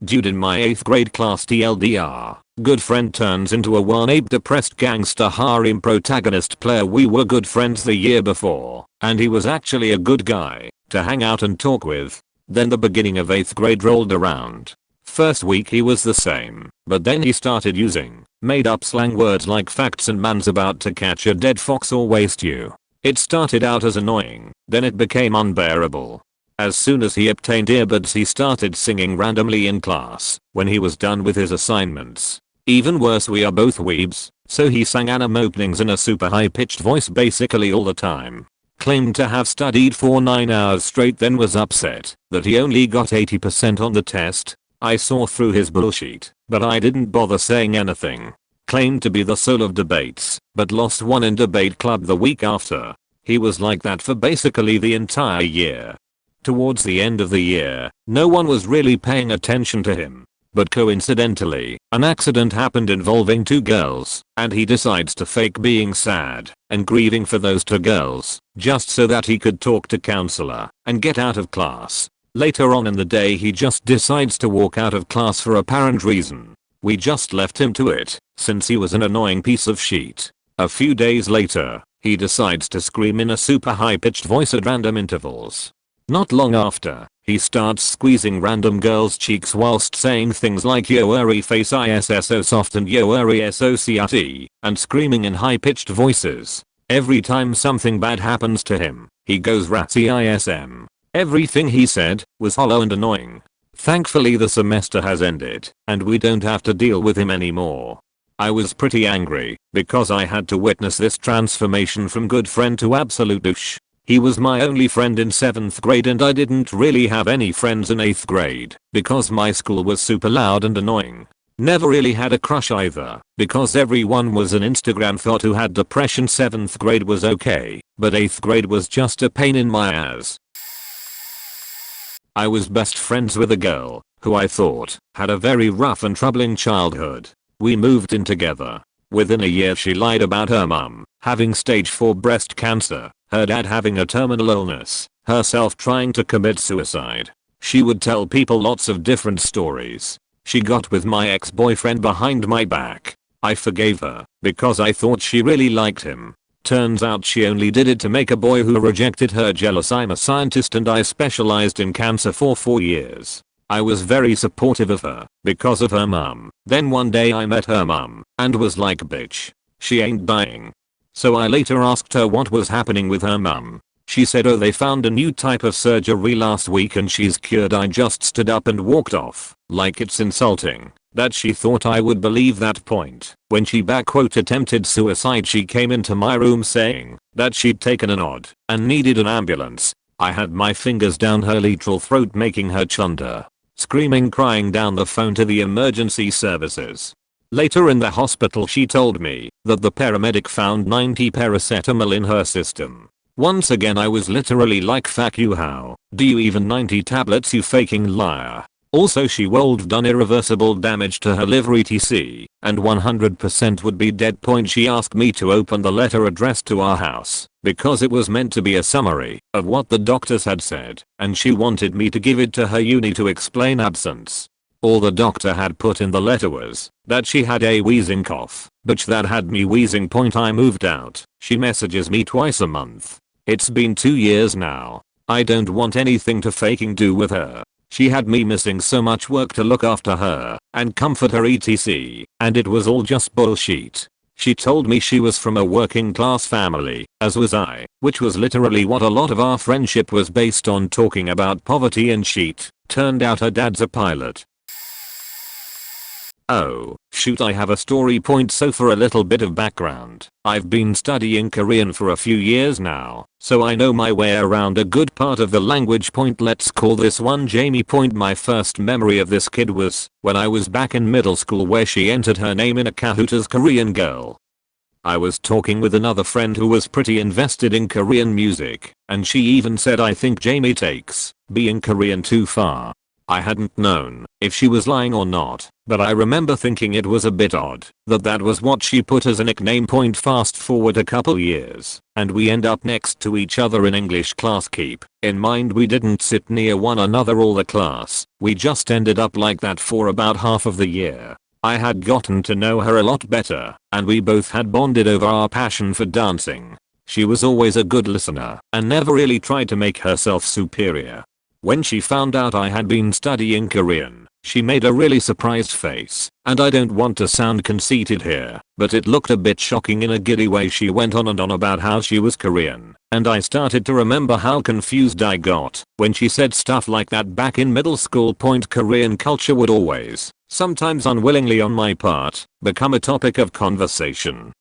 Dude in my 8th grade class TLDR, Good friend turns into a one-ape depressed gangster harem protagonist player. We were good friends the year before, and he was actually a good guy to hang out and talk with. Then the beginning of 8th grade rolled around. First week he was the same, but then he started using made up slang words like facts and man's about to catch a dead fox or waste you. It started out as annoying, then it became unbearable. As soon as he obtained earbuds he started singing randomly in class when he was done with his assignments. Even worse, we are both weebs, so he sang anime openings in a super high-pitched voice basically all the time. Claimed to have studied for 9 hours straight, then was upset that he only got 80% on the test. I saw through his bullshit, but I didn't bother saying anything. Claimed to be the soul of debates, but lost one in debate club the week after. He was like that for basically the entire year. Towards the end of the year, no one was really paying attention to him. But coincidentally, an accident happened involving 2 girls, and he decides to fake being sad and grieving for those 2 girls, just so that he could talk to counselor and get out of class. Later on in the day he just decides to walk out of class for apparent reason. We just left him to it, since he was an annoying piece of shit. A few days later, he decides to scream in a super high-pitched voice at random intervals. Not long after, he starts squeezing random girls' cheeks whilst saying things like yo eri face is so soft and yo eri so crt, and screaming in high-pitched voices. Every time something bad happens to him, he goes ratty ism. Everything he said was hollow and annoying. Thankfully the semester has ended, and we don't have to deal with him anymore. I was pretty angry, because I had to witness this transformation from good friend to absolute douche. He was my only friend in 7th grade and I didn't really have any friends in 8th grade because my school was super loud and annoying. Never really had a crush either because everyone was an Instagram thought who had depression. 7th grade was okay, but 8th grade was just a pain in my ass. I was best friends with a girl who I thought had a very rough and troubling childhood. We moved in together. Within a year she lied about her mum having stage 4 breast cancer, her dad having a terminal illness, herself trying to commit suicide. She would tell people lots of different stories. She got with my ex-boyfriend behind my back. I forgave her because I thought she really liked him. Turns out she only did it to make a boy who rejected her jealous. I'm a scientist and I specialized in cancer for 4 years. I was very supportive of her because of her mum. Then one day I met her mum and was like, bitch, she ain't dying. So I later asked her what was happening with her mum. She said, oh, they found a new type of surgery last week and she's cured. I just stood up and walked off. Like it's insulting that she thought I would believe that point. When she attempted suicide, she came into my room saying that she'd taken an odd and needed an ambulance. I had my fingers down her literal throat making her chunder, screaming, crying down the phone to the emergency services. Later in the hospital she told me that the paramedic found 90 paracetamol in her system. Once again I was literally like, fuck you, how do you even 90 tablets, you faking liar. Also she would done irreversible damage to her liver etc. and 100% would be dead. She asked me to open the letter addressed to our house because it was meant to be a summary of what the doctors had said, and she wanted me to give it to her uni to explain absence. All the doctor had put in the letter was that she had a wheezing cough, but that had me wheezing. I moved out. She messages me twice a month. It's been 2 years now. I don't want anything to faking do with her. She had me missing so much work to look after her and comfort her etc. and it was all just bullshit. She told me she was from a working class family, as was I, which was literally what a lot of our friendship was based on, talking about poverty and shit. Turned out her dad's a pilot. Oh, shoot, I have a story point. So for a little bit of background, I've been studying Korean for a few years now, so I know my way around a good part of the language. Let's call this one Jamie. My first memory of this kid was when I was back in middle school, where she entered her name in a Kahoot as Korean girl. I was talking with another friend who was pretty invested in Korean music, and she even said, I think Jamie takes being Korean too far. I hadn't known if she was lying or not, but I remember thinking it was a bit odd that that was what she put as a nickname. Fast forward a couple years, and we end up next to each other in English class. Keep in mind we didn't sit near one another all the class, we just ended up like that for about half of the year. I had gotten to know her a lot better, and we both had bonded over our passion for dancing. She was always a good listener and never really tried to make herself superior. When she found out I had been studying Korean, she made a really surprised face, and I don't want to sound conceited here, but it looked a bit shocking in a giddy way. She went on and on about how she was Korean, and I started to remember how confused I got when she said stuff like that back in middle school. Korean culture would always, sometimes unwillingly on my part, become a topic of conversation.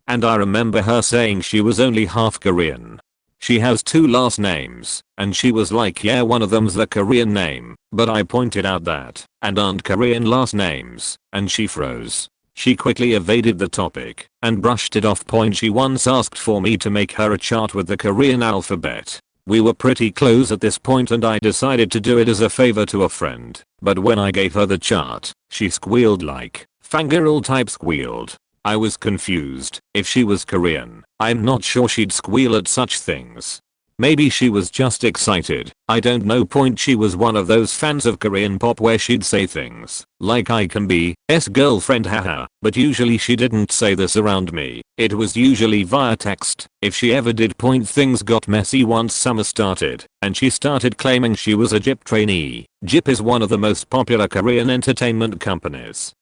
And I remember her saying she was only half Korean. She has 2 last names, and she was like, yeah, one of them's the Korean name, but I pointed out that, and aren't Korean last names, and she froze. She quickly evaded the topic, and brushed it off. She once asked for me to make her a chart with the Korean alphabet. We were pretty close at this point and I decided to do it as a favor to a friend, but when I gave her the chart, she squealed like, fangirl type squealed. I was confused. If she was Korean, I'm not sure she'd squeal at such things. Maybe she was just excited, I don't know. She was one of those fans of Korean pop where she'd say things like I can be girlfriend haha, but usually she didn't say this around me. It was usually via text. If she ever did. Things got messy once summer started, and she started claiming she was a JYP trainee. JYP is one of the most popular Korean entertainment companies.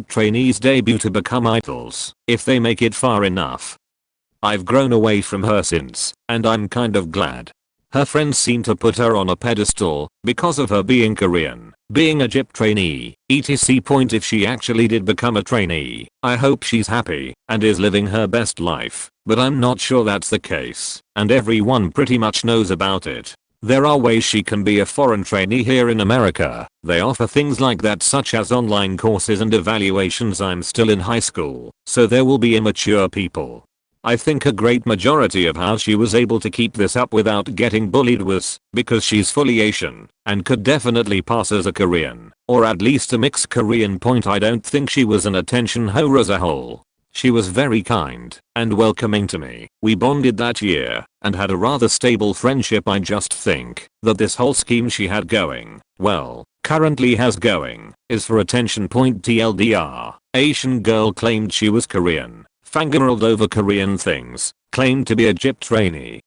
Trainees debut to become idols if they make it far enough. I've grown away from her since, and I'm kind of glad. Her friends seem to put her on a pedestal because of her being Korean, being a JYP trainee, etc. If she actually did become a trainee, I hope she's happy and is living her best life, but I'm not sure that's the case, and everyone pretty much knows about it. There are ways she can be a foreign trainee here in America. They offer things like that, such as online courses and evaluations. I'm still in high school, so there will be immature people. I think a great majority of how she was able to keep this up without getting bullied was because she's fully Asian and could definitely pass as a Korean, or at least a mixed Korean. I don't think she was an attention whore as a whole. She was very kind and welcoming to me. We bonded that year and had a rather stable friendship. I just think that this whole scheme she had going, well, currently has going, is for attention. TLDR, Asian girl claimed she was Korean, fangirled over Korean things, claimed to be a JYP trainee.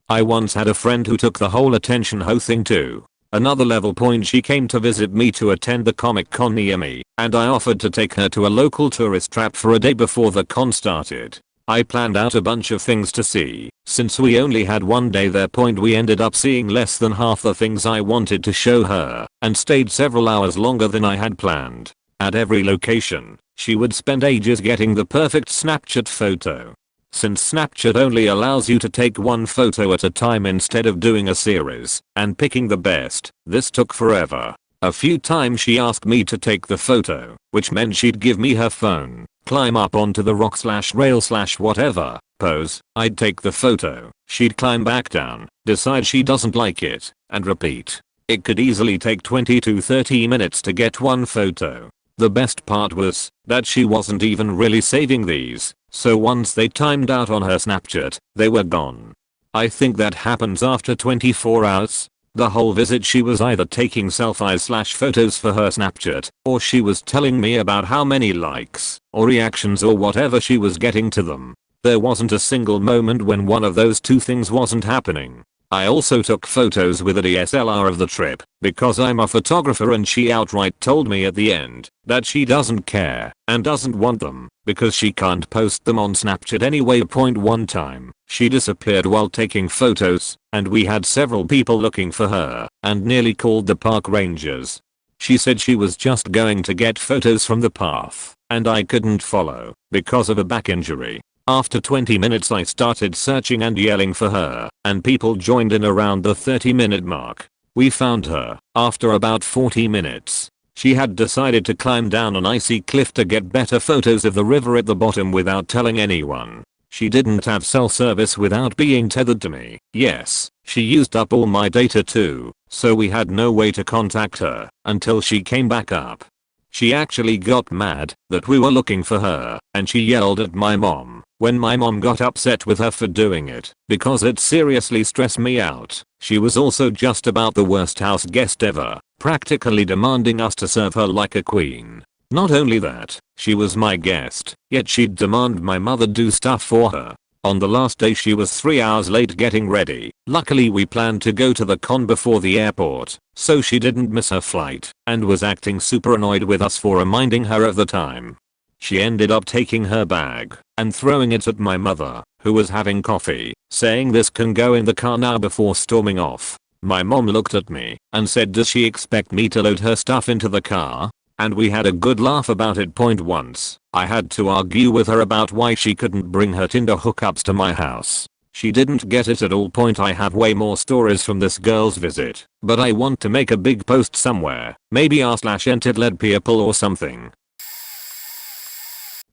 I once had a friend who took the whole attention hoe thing to another level. She came to visit me to attend the Comic Con near me, and I offered to take her to a local tourist trap for a day before the con started. I planned out a bunch of things to see, since we only had one day there. We ended up seeing less than half the things I wanted to show her, and stayed several hours longer than I had planned. At every location, she would spend ages getting the perfect Snapchat photo. Since Snapchat only allows you to take one photo at a time instead of doing a series and picking the best, this took forever. A few times she asked me to take the photo, which meant she'd give me her phone, climb up onto the rock/rail/whatever pose, I'd take the photo, she'd climb back down, decide she doesn't like it, and repeat. It could easily take 20 to 30 minutes to get one photo. The best part was that she wasn't even really saving these, so once they timed out on her Snapchat, they were gone. I think that happens after 24 hours. The whole visit she was either taking selfies/photos for her Snapchat, or she was telling me about how many likes or reactions or whatever she was getting to them. There wasn't a single moment when one of those two things wasn't happening. I also took photos with a DSLR of the trip because I'm a photographer, and she outright told me at the end that she doesn't care and doesn't want them because she can't post them on Snapchat anyway. One time, she disappeared while taking photos, and we had several people looking for her and nearly called the park rangers. She said she was just going to get photos from the path, and I couldn't follow because of a back injury. After 20 minutes I started searching and yelling for her, and people joined in around the 30-minute mark. We found her after about 40 minutes. She had decided to climb down an icy cliff to get better photos of the river at the bottom without telling anyone. She didn't have cell service without being tethered to me. Yes, she used up all my data too, so we had no way to contact her until she came back up. She actually got mad that we were looking for her, and she yelled at my mom when my mom got upset with her for doing it because it seriously stressed me out. She was also just about the worst house guest ever. practically demanding us to serve her like a queen. Not only that, she was my guest, yet she'd demand my mother do stuff for her. On the last day she was 3 hours late getting ready. Luckily we planned to go to the con before the airport, so she didn't miss her flight and was acting super annoyed with us for reminding her of the time. She ended up taking her bag and throwing it at my mother, who was having coffee, saying this can go in the car now before storming off. My mom looked at me and said, does she expect me to load her stuff into the car? And we had a good laugh about it. Once, I had to argue with her about why she couldn't bring her Tinder hookups to my house. She didn't get it at all. I have way more stories from this girl's visit, but I want to make a big post somewhere, maybe r/entered people or something.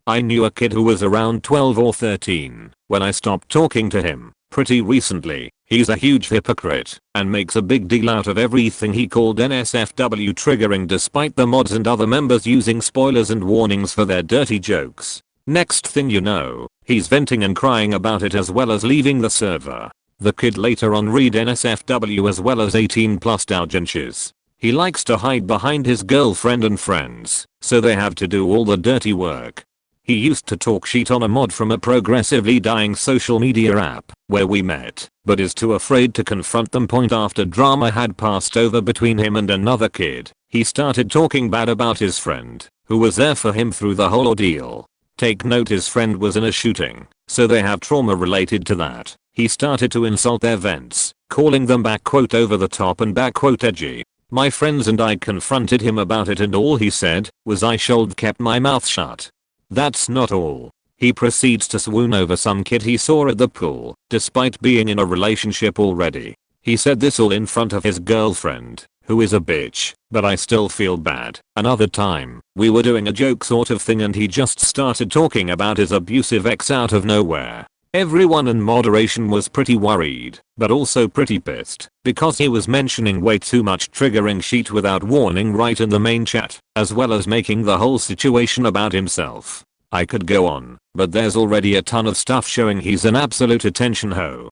I knew a kid who was around 12 or 13 when I stopped talking to him pretty recently. He's a huge hypocrite and makes a big deal out of everything he called NSFW triggering, despite the mods and other members using spoilers and warnings for their dirty jokes. Next thing you know, he's venting and crying about it as well as leaving the server. The kid later on read NSFW as well as 18+ doujinshis. He likes to hide behind his girlfriend and friends, so they have to do all the dirty work. He used to talk shit on a mod from a progressively dying social media app where we met, but is too afraid to confront them. After drama had passed over between him and another kid, he started talking bad about his friend, who was there for him through the whole ordeal. Take note, his friend was in a shooting, so they have trauma related to that. He started to insult their vents, calling them back over the top and back edgy. My friends and I confronted him about it and all he said was I should kept my mouth shut. That's not all. He proceeds to swoon over some kid he saw at the pool, despite being in a relationship already. He said this all in front of his girlfriend, who is a bitch, but I still feel bad. Another time, we were doing a joke sort of thing and he just started talking about his abusive ex out of nowhere. Everyone in moderation was pretty worried, but also pretty pissed, because he was mentioning way too much triggering shit without warning right in the main chat, as well as making the whole situation about himself. I could go on, but there's already a ton of stuff showing he's an absolute attention hoe.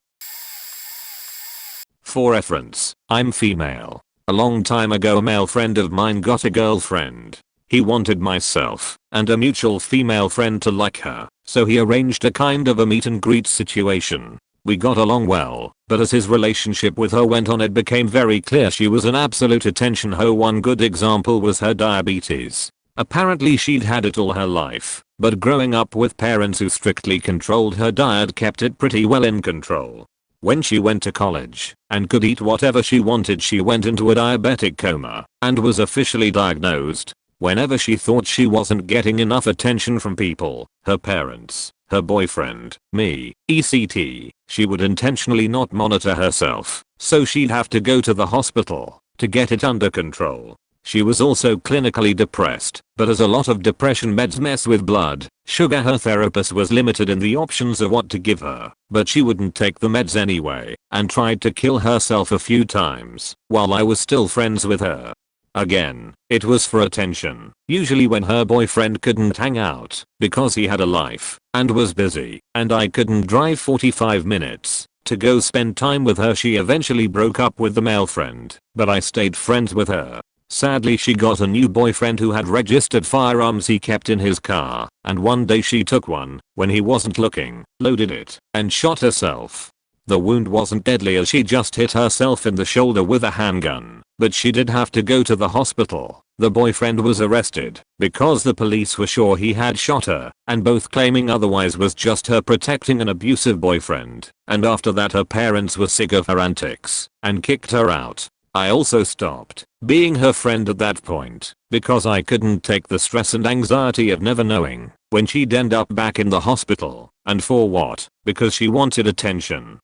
For reference, I'm female. A long time ago a male friend of mine got a girlfriend. He wanted myself and a mutual female friend to like her, so he arranged a kind of a meet and greet situation. We got along well, but as his relationship with her went on it became very clear she was an absolute attention hoe. One good example was her diabetes. Apparently she'd had it all her life, but growing up with parents who strictly controlled her diet kept it pretty well in control. When she went to college and could eat whatever she wanted, she went into a diabetic coma and was officially diagnosed. Whenever she thought she wasn't getting enough attention from people, her parents, her boyfriend, me, etc., she would intentionally not monitor herself, so she'd have to go to the hospital to get it under control. She was also clinically depressed, but as a lot of depression meds mess with blood sugar, her therapist was limited in the options of what to give her, but she wouldn't take the meds anyway and tried to kill herself a few times while I was still friends with her. Again, it was for attention, usually when her boyfriend couldn't hang out because he had a life and was busy, and I couldn't drive 45 minutes to go spend time with her. She eventually broke up with the male friend, but I stayed friends with her. Sadly she got a new boyfriend who had registered firearms he kept in his car, and one day she took one when he wasn't looking, loaded it, and shot herself. The wound wasn't deadly as she just hit herself in the shoulder with a handgun, but she did have to go to the hospital. The boyfriend was arrested because the police were sure he had shot her, and both claiming otherwise was just her protecting an abusive boyfriend. And after that her parents were sick of her antics and kicked her out. I also stopped being her friend at that point because I couldn't take the stress and anxiety of never knowing when she'd end up back in the hospital, and for what? Because she wanted attention.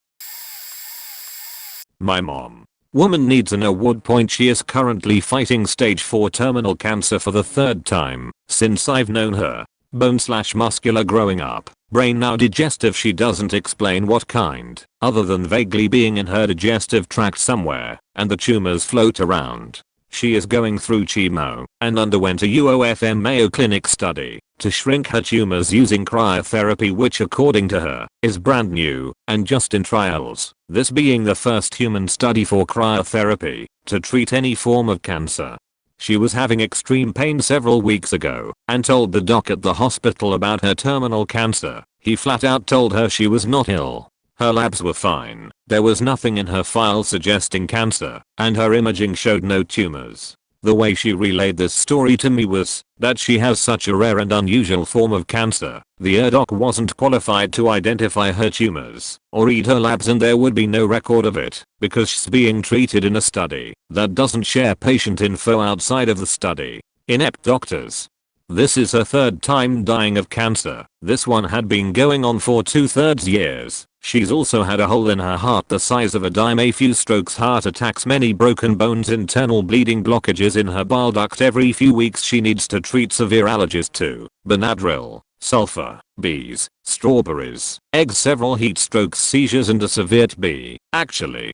My mom. Woman needs an award. She is currently fighting stage 4 terminal cancer for the 3rd time since I've known her. Bone/muscular growing up, brain now digestive. She doesn't explain what kind, other than vaguely being in her digestive tract somewhere, and the tumors float around. She is going through chemo and underwent a UOFM Mayo Clinic study to shrink her tumors using cryotherapy, which according to her is brand new and just in trials, this being the first human study for cryotherapy to treat any form of cancer. She was having extreme pain several weeks ago and told the doc at the hospital about her terminal cancer. He flat out told her she was not ill. Her labs were fine, there was nothing in her file suggesting cancer, and her imaging showed no tumors. The way she relayed this story to me was that she has such a rare and unusual form of cancer, the doc wasn't qualified to identify her tumors or read her labs, and there would be no record of it because she's being treated in a study that doesn't share patient info outside of the study. Inept doctors. This is her third time dying of cancer. This one had been going on for 2/3 years. She's also had a hole in her heart the size of a dime, a few strokes, heart attacks, many broken bones, internal bleeding, blockages in her bile duct. Every few weeks she needs to treat severe allergies to Benadryl, sulfur, bees, strawberries, eggs, several heat strokes, seizures, and a severe TB. Actually,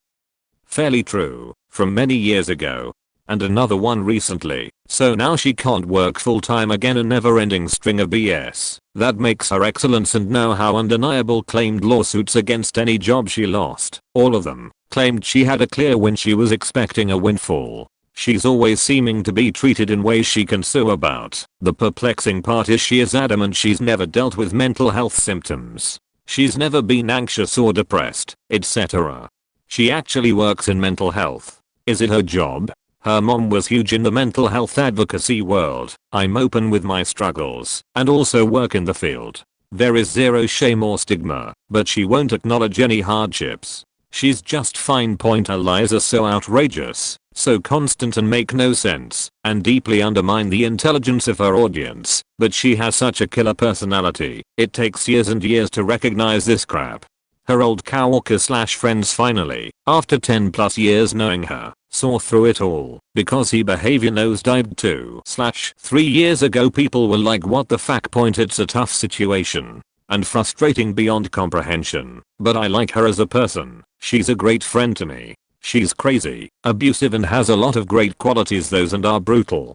fairly true, from many years ago. And another one recently, so now she can't work full time again, a never ending string of BS that makes her excellence and know-how undeniable. Claimed lawsuits against any job she lost, all of them, claimed she had a clear win, she was expecting a windfall. She's always seeming to be treated in ways she can sue about. The perplexing part is she is adamant she's never dealt with mental health symptoms. She's never been anxious or depressed, etc. She actually works in mental health. Is it her job? Her mom was huge in the mental health advocacy world. I'm open with my struggles and also work in the field. There is zero shame or stigma, but she won't acknowledge any hardships. She's just fine. Her lies are so outrageous, so constant and make no sense, and deeply undermine the intelligence of her audience, but she has such a killer personality, it takes years and years to recognize this crap. Her old coworker / friends finally, after 10+ years knowing her, saw through it all because her behavior nosedived 2/3 years ago. People were like, what the fuck? It's a tough situation and frustrating beyond comprehension, but I like her as a person. She's a great friend to me. She's crazy, abusive, and has a lot of great qualities, those and are brutal.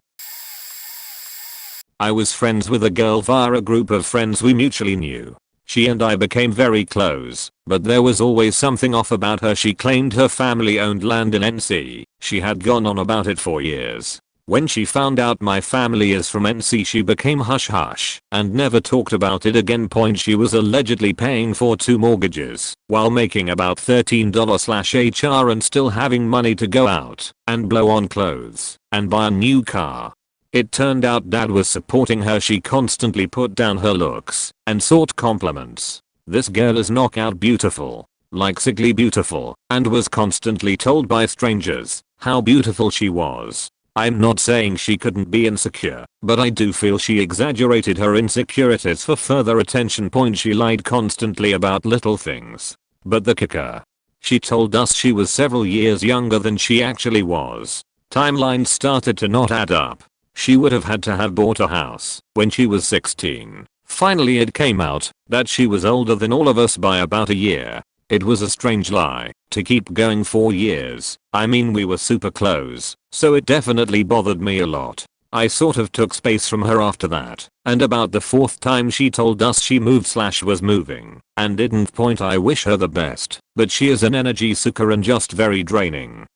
I was friends with a girl via a group of friends we mutually knew. She and I became very close, but there was always something off about her. She claimed her family owned land in NC. She had gone on about it for years. When she found out my family is from NC, she became hush hush and never talked about it again. She was allegedly paying for 2 mortgages while making about $13/HR and still having money to go out and blow on clothes and buy a new car. It turned out dad was supporting her. She constantly put down her looks and sought compliments. This girl is knockout beautiful, like sickly beautiful, and was constantly told by strangers how beautiful she was. I'm not saying she couldn't be insecure, but I do feel she exaggerated her insecurities for further attention. She lied constantly about little things. But the kicker, she told us she was several years younger than she actually was. Timelines started to not add up. She would have had to have bought a house when she was 16. Finally it came out that she was older than all of us by about a year. It was a strange lie to keep going for years. I mean, we were super close, so it definitely bothered me a lot. I sort of took space from her after that, and about the 4th time she told us she moved / was moving and didn't. I wish her the best, but she is an energy sucker and just very draining.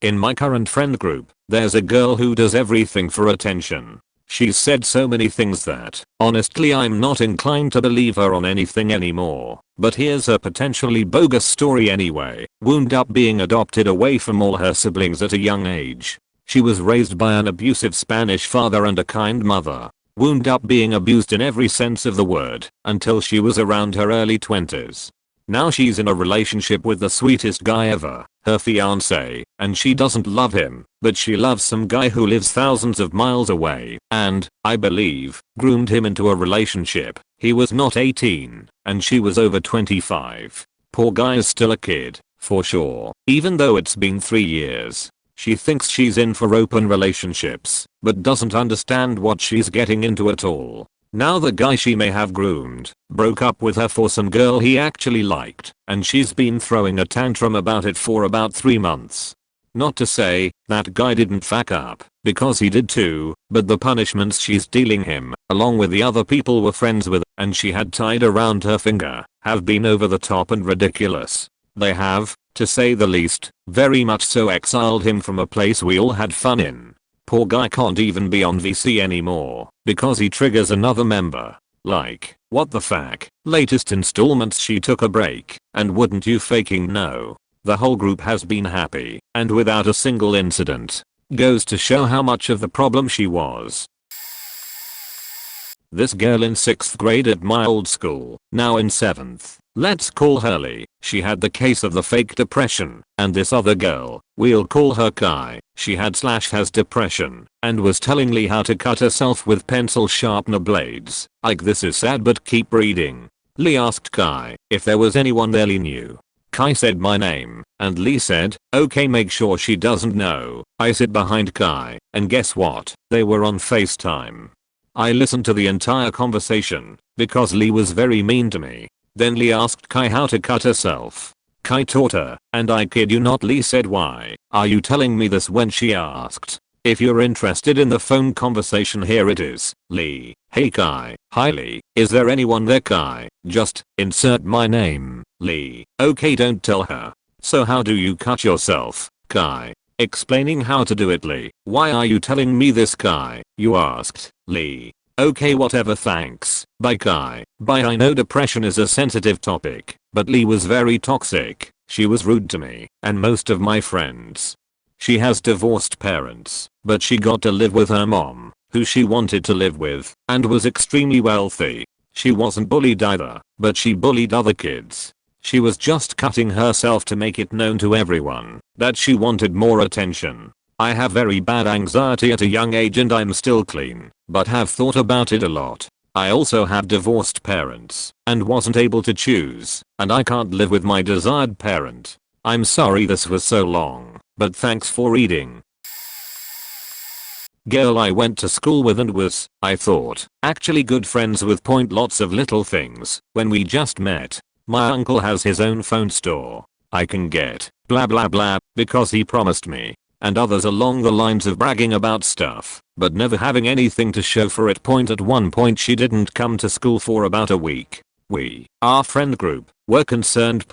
In my current friend group, there's a girl who does everything for attention. She's said so many things that, honestly, I'm not inclined to believe her on anything anymore. But here's a potentially bogus story anyway. Wound up being adopted away from all her siblings at a young age. She was raised by an abusive Spanish father and a kind mother. Wound up being abused in every sense of the word until she was around her early 20s. Now she's in a relationship with the sweetest guy ever, her fiance, and she doesn't love him, but she loves some guy who lives thousands of miles away and, I believe, groomed him into a relationship. He was not 18 and she was over 25. Poor guy is still a kid, for sure, even though it's been 3 years. She thinks she's in for open relationships, but doesn't understand what she's getting into at all. Now the guy she may have groomed broke up with her for some girl he actually liked, and she's been throwing a tantrum about it for about 3 months. Not to say that guy didn't fuck up, because he did too, but the punishments she's dealing him, along with the other people were friends with and she had tied around her finger, have been over the top and ridiculous. They have, to say the least, very much so exiled him from a place we all had fun in. Poor guy can't even be on VC anymore, because he triggers another member. Like, what the fuck? Latest installments she took a break, and wouldn't you faking know? The whole group has been happy, and without a single incident. Goes to show how much of the problem she was. This girl in 6th grade at my old school, now in 7th. Let's call her Lee. She had the case of the fake depression, and this other girl, we'll call her Kai, she had/has depression, and was telling Lee how to cut herself with pencil sharpener blades. Like, this is sad, but keep reading. Lee asked Kai if there was anyone there Lee knew. Kai said my name, and Lee said, okay, make sure she doesn't know. I sit behind Kai, and guess what? They were on FaceTime. I listened to the entire conversation, because Lee was very mean to me. Then Lee asked Kai how to cut herself. Kai taught her, and I kid you not, Lee said, why are you telling me this, when she asked. If you're interested in the phone conversation, here it is. Lee, hey Kai, hi Lee, is there anyone there? Kai, just insert my name. Lee, okay, don't tell her. So how do you cut yourself? Kai, explaining how to do it. Lee, why are you telling me this? Kai, you asked. Lee, okay, whatever, thanks. Bye Kai. Bye. I know depression is a sensitive topic, but Lee was very toxic. She was rude to me and most of my friends. She has divorced parents, but she got to live with her mom, who she wanted to live with, and was extremely wealthy. She wasn't bullied either, but she bullied other kids. She was just cutting herself to make it known to everyone that she wanted more attention. I have very bad anxiety at a young age and I'm still clean, but have thought about it a lot. I also have divorced parents and wasn't able to choose, and I can't live with my desired parent. I'm sorry this was so long, but thanks for reading. Girl I went to school with and was, I thought, actually good friends with. Lots of little things when we just met. My uncle has his own phone store. I can get blah blah blah because he promised me, and others along the lines of bragging about stuff, but never having anything to show for it. At one point she didn't come to school for about a week. We, our friend group, were concerned.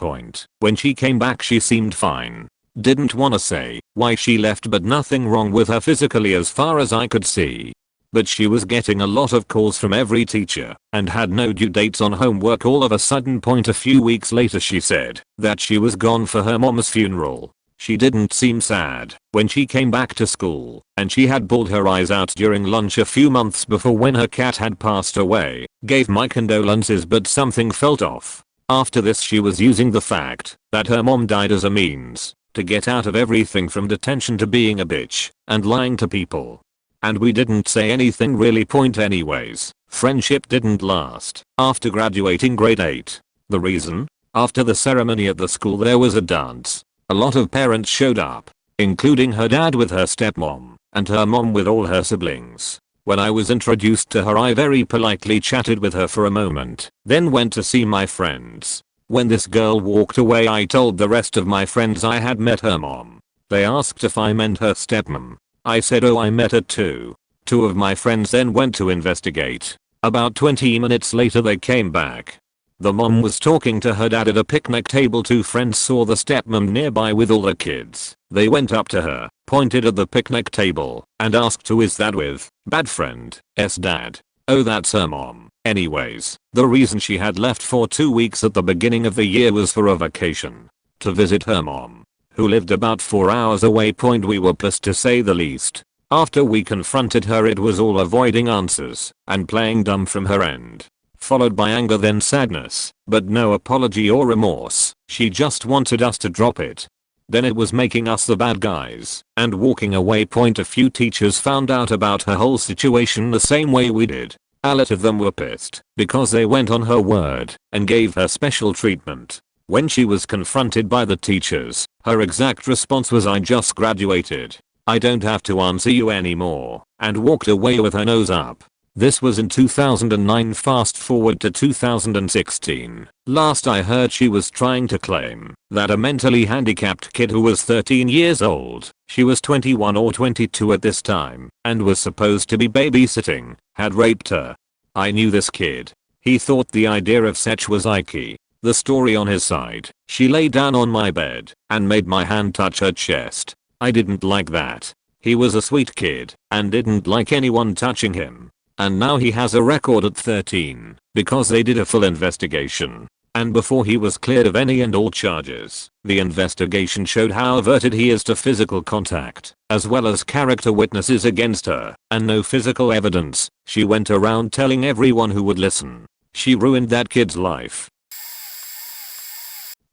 When she came back she seemed fine. Didn't wanna say why she left, but nothing wrong with her physically as far as I could see. But she was getting a lot of calls from every teacher and had no due dates on homework. All of a sudden. A few weeks later she said that she was gone for her mom's funeral. She didn't seem sad when she came back to school, and she had bawled her eyes out during lunch a few months before when her cat had passed away. Gave my condolences, but something felt off. After this she was using the fact that her mom died as a means to get out of everything from detention to being a bitch and lying to people. And we didn't say anything really. Anyways, friendship didn't last after graduating grade 8. The reason? After the ceremony at the school there was a dance. A lot of parents showed up, including her dad with her stepmom, and her mom with all her siblings. When I was introduced to her I very politely chatted with her for a moment, then went to see my friends. When this girl walked away I told the rest of my friends I had met her mom. They asked if I meant her stepmom. I said, oh, I met her too. Two of my friends then went to investigate. About 20 minutes later they came back. The mom was talking to her dad at a picnic table. Two friends saw the stepmom nearby with all the kids. They went up to her, pointed at the picnic table, and asked who is that with. Bad friend, dad. Oh, that's her mom. Anyways, the reason she had left for 2 weeks at the beginning of the year was for a vacation. To visit her mom, who lived about 4 hours away. We were pissed to say the least. After we confronted her it was all avoiding answers and playing dumb from her end. Followed by anger, then sadness, but no apology or remorse. She just wanted us to drop it. Then it was making us the bad guys and walking away. A few teachers found out about her whole situation the same way we did. A lot of them were pissed because they went on her word and gave her special treatment. When she was confronted by the teachers, her exact response was, I just graduated. I don't have to answer you anymore, and walked away with her nose up. This was in 2009. Fast forward to 2016. Last I heard she was trying to claim that a mentally handicapped kid who was 13 years old, she was 21 or 22 at this time, and was supposed to be babysitting, had raped her. I knew this kid. He thought the idea of sex was icky. The story on his side, she lay down on my bed and made my hand touch her chest. I didn't like that. He was a sweet kid and didn't like anyone touching him. And now he has a record at 13 because they did a full investigation. And before he was cleared of any and all charges, the investigation showed how averted he is to physical contact, as well as character witnesses against her, and no physical evidence. She went around telling everyone who would listen. She ruined that kid's life.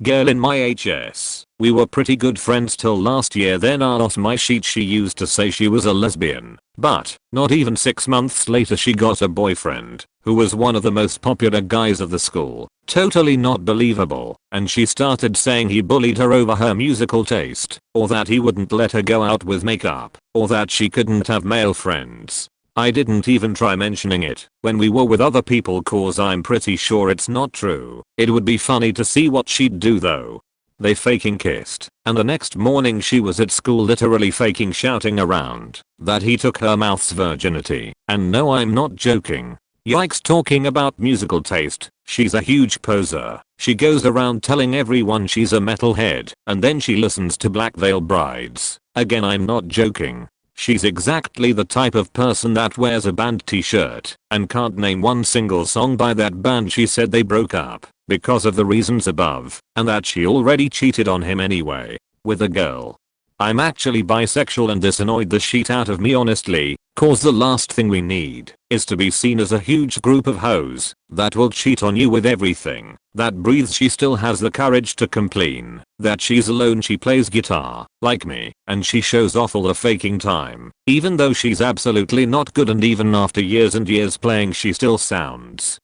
Girl in my HS. We were pretty good friends till last year, then on my sheet she used to say she was a lesbian. But, not even 6 months later she got a boyfriend, who was one of the most popular guys of the school. Totally not believable. And she started saying he bullied her over her musical taste, or that he wouldn't let her go out with makeup, or that she couldn't have male friends. I didn't even try mentioning it when we were with other people cause I'm pretty sure it's not true. It would be funny to see what she'd do though. They faking kissed, and the next morning she was at school literally faking shouting around that he took her mouth's virginity. And no, I'm not joking. Yikes, talking about musical taste, she's a huge poser. She goes around telling everyone she's a metalhead, and then she listens to Black Veil Brides. Again, I'm not joking. She's exactly the type of person that wears a band t-shirt and can't name one single song by that band. She said they broke up because of the reasons above, and that she already cheated on him anyway with a girl. I'm actually bisexual and this annoyed the shit out of me honestly, cause the last thing we need is to be seen as a huge group of hoes that will cheat on you with everything that breathes. She still has the courage to complain that she's alone. She plays guitar like me and she shows off all the faking time, even though she's absolutely not good, and even after years and years playing she still sounds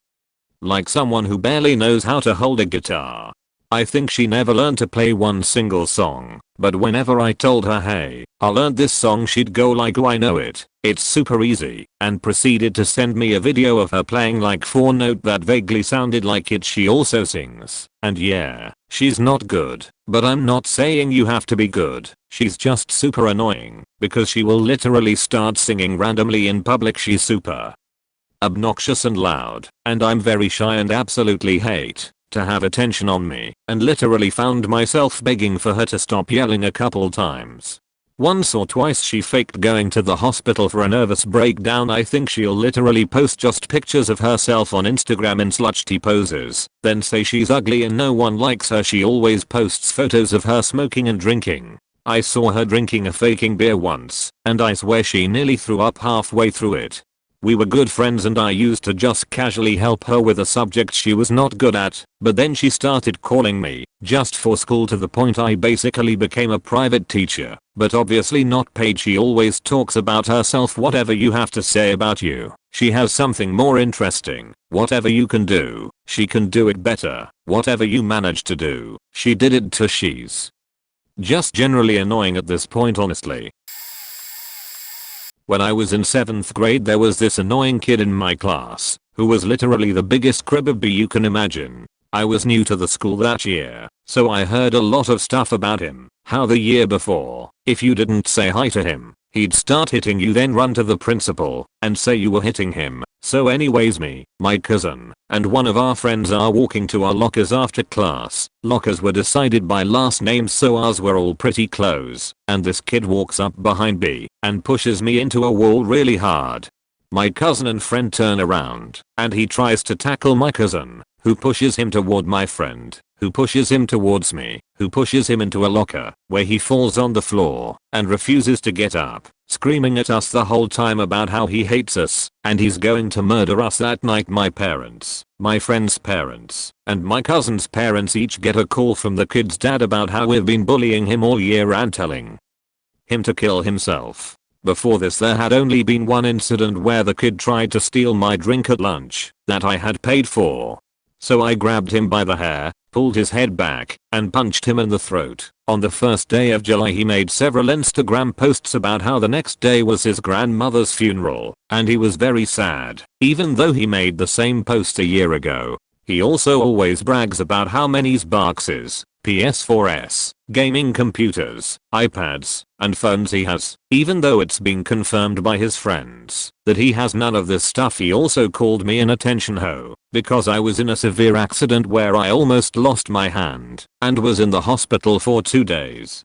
like someone who barely knows how to hold a guitar. I think she never learned to play one single song, but whenever I told her, hey, I learned this song, she'd go like, oh I know it, it's super easy, and proceeded to send me a video of her playing like 4-note that vaguely sounded like it she also sings. And yeah, she's not good, but I'm not saying you have to be good. She's just super annoying because she will literally start singing randomly in public. She's super obnoxious and loud, and I'm very shy and absolutely hate to have attention on me, and literally found myself begging for her to stop yelling a couple times. Once or twice she faked going to the hospital for a nervous breakdown. I think she'll literally post just pictures of herself on Instagram in slutty poses, then say she's ugly and no one likes her. She always posts photos of her smoking and drinking. I saw her drinking a faking beer once, and I swear she nearly threw up halfway through it. We were good friends and I used to just casually help her with a subject she was not good at, but then she started calling me just for school to the point I basically became a private teacher, but obviously not paid. She always talks about herself. Whatever you have to say about you, she has something more interesting. Whatever you can do, she can do it better. Whatever you manage to do, she did it too. She's just generally annoying at this point honestly. When I was in 7th grade there was this annoying kid in my class who was literally the biggest crib you can imagine. I was new to the school that year, so I heard a lot of stuff about him. How the year before, if you didn't say hi to him, he'd start hitting you, then run to the principal and say you were hitting him. So anyways, me, my cousin, and one of our friends are walking to our lockers after class. Lockers were decided by last names, so ours were all pretty close, and this kid walks up behind me and pushes me into a wall really hard. My cousin and friend turn around and he tries to tackle my cousin, who pushes him toward my friend, who pushes him towards me, who pushes him into a locker, where he falls on the floor and refuses to get up, screaming at us the whole time about how he hates us and he's going to murder us that night. My parents, my friend's parents, and my cousin's parents each get a call from the kid's dad about how we've been bullying him all year and telling him to kill himself. Before this there had only been one incident where the kid tried to steal my drink at lunch that I had paid for. So I grabbed him by the hair, pulled his head back, and punched him in the throat. On the first day of July he made several Instagram posts about how the next day was his grandmother's funeral, and he was very sad, even though he made the same post a year ago. He also always brags about how many Xboxes, PS4s, gaming computers, iPads, and phones he has, even though it's been confirmed by his friends that he has none of this stuff. He also called me an attention hoe because I was in a severe accident where I almost lost my hand and was in the hospital for 2 days.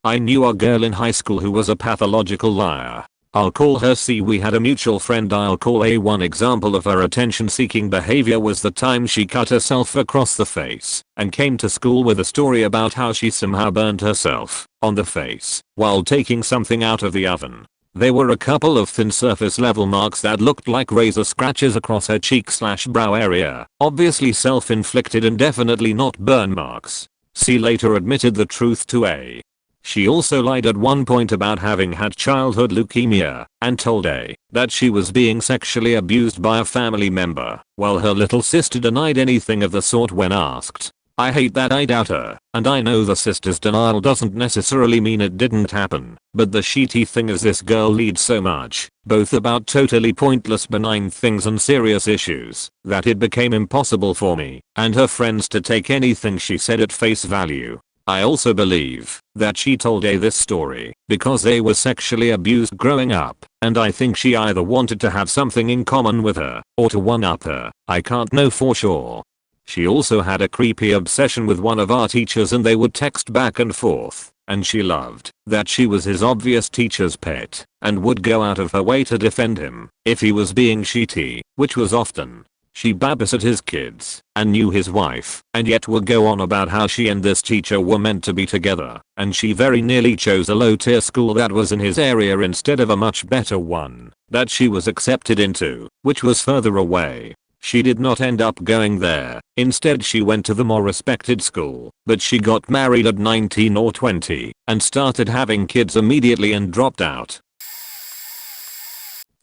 I knew a girl in high school who was a pathological liar. I'll call her C. We had a mutual friend I'll call A. One example of her attention-seeking behavior was the time she cut herself across the face and came to school with a story about how she somehow burned herself on the face while taking something out of the oven. There were a couple of thin surface level marks that looked like razor scratches across her cheek/brow area, obviously self-inflicted and definitely not burn marks. C later admitted the truth to A. She also lied at one point about having had childhood leukemia and told A that she was being sexually abused by a family member, while her little sister denied anything of the sort when asked. I hate that. I doubt her, and I know the sister's denial doesn't necessarily mean it didn't happen, but the shitty thing is this girl lied so much, both about totally pointless benign things and serious issues, that it became impossible for me and her friends to take anything she said at face value. I also believe that she told A this story because A was sexually abused growing up, and I think she either wanted to have something in common with her or to one-up her. I can't know for sure. She also had a creepy obsession with one of our teachers and they would text back and forth, and she loved that she was his obvious teacher's pet and would go out of her way to defend him if he was being shitty, which was often. She babysat his kids and knew his wife and yet would go on about how she and this teacher were meant to be together, and she very nearly chose a low-tier school that was in his area instead of a much better one that she was accepted into, which was further away. She did not end up going there. Instead she went to the more respected school, but she got married at 19 or 20 and started having kids immediately and dropped out.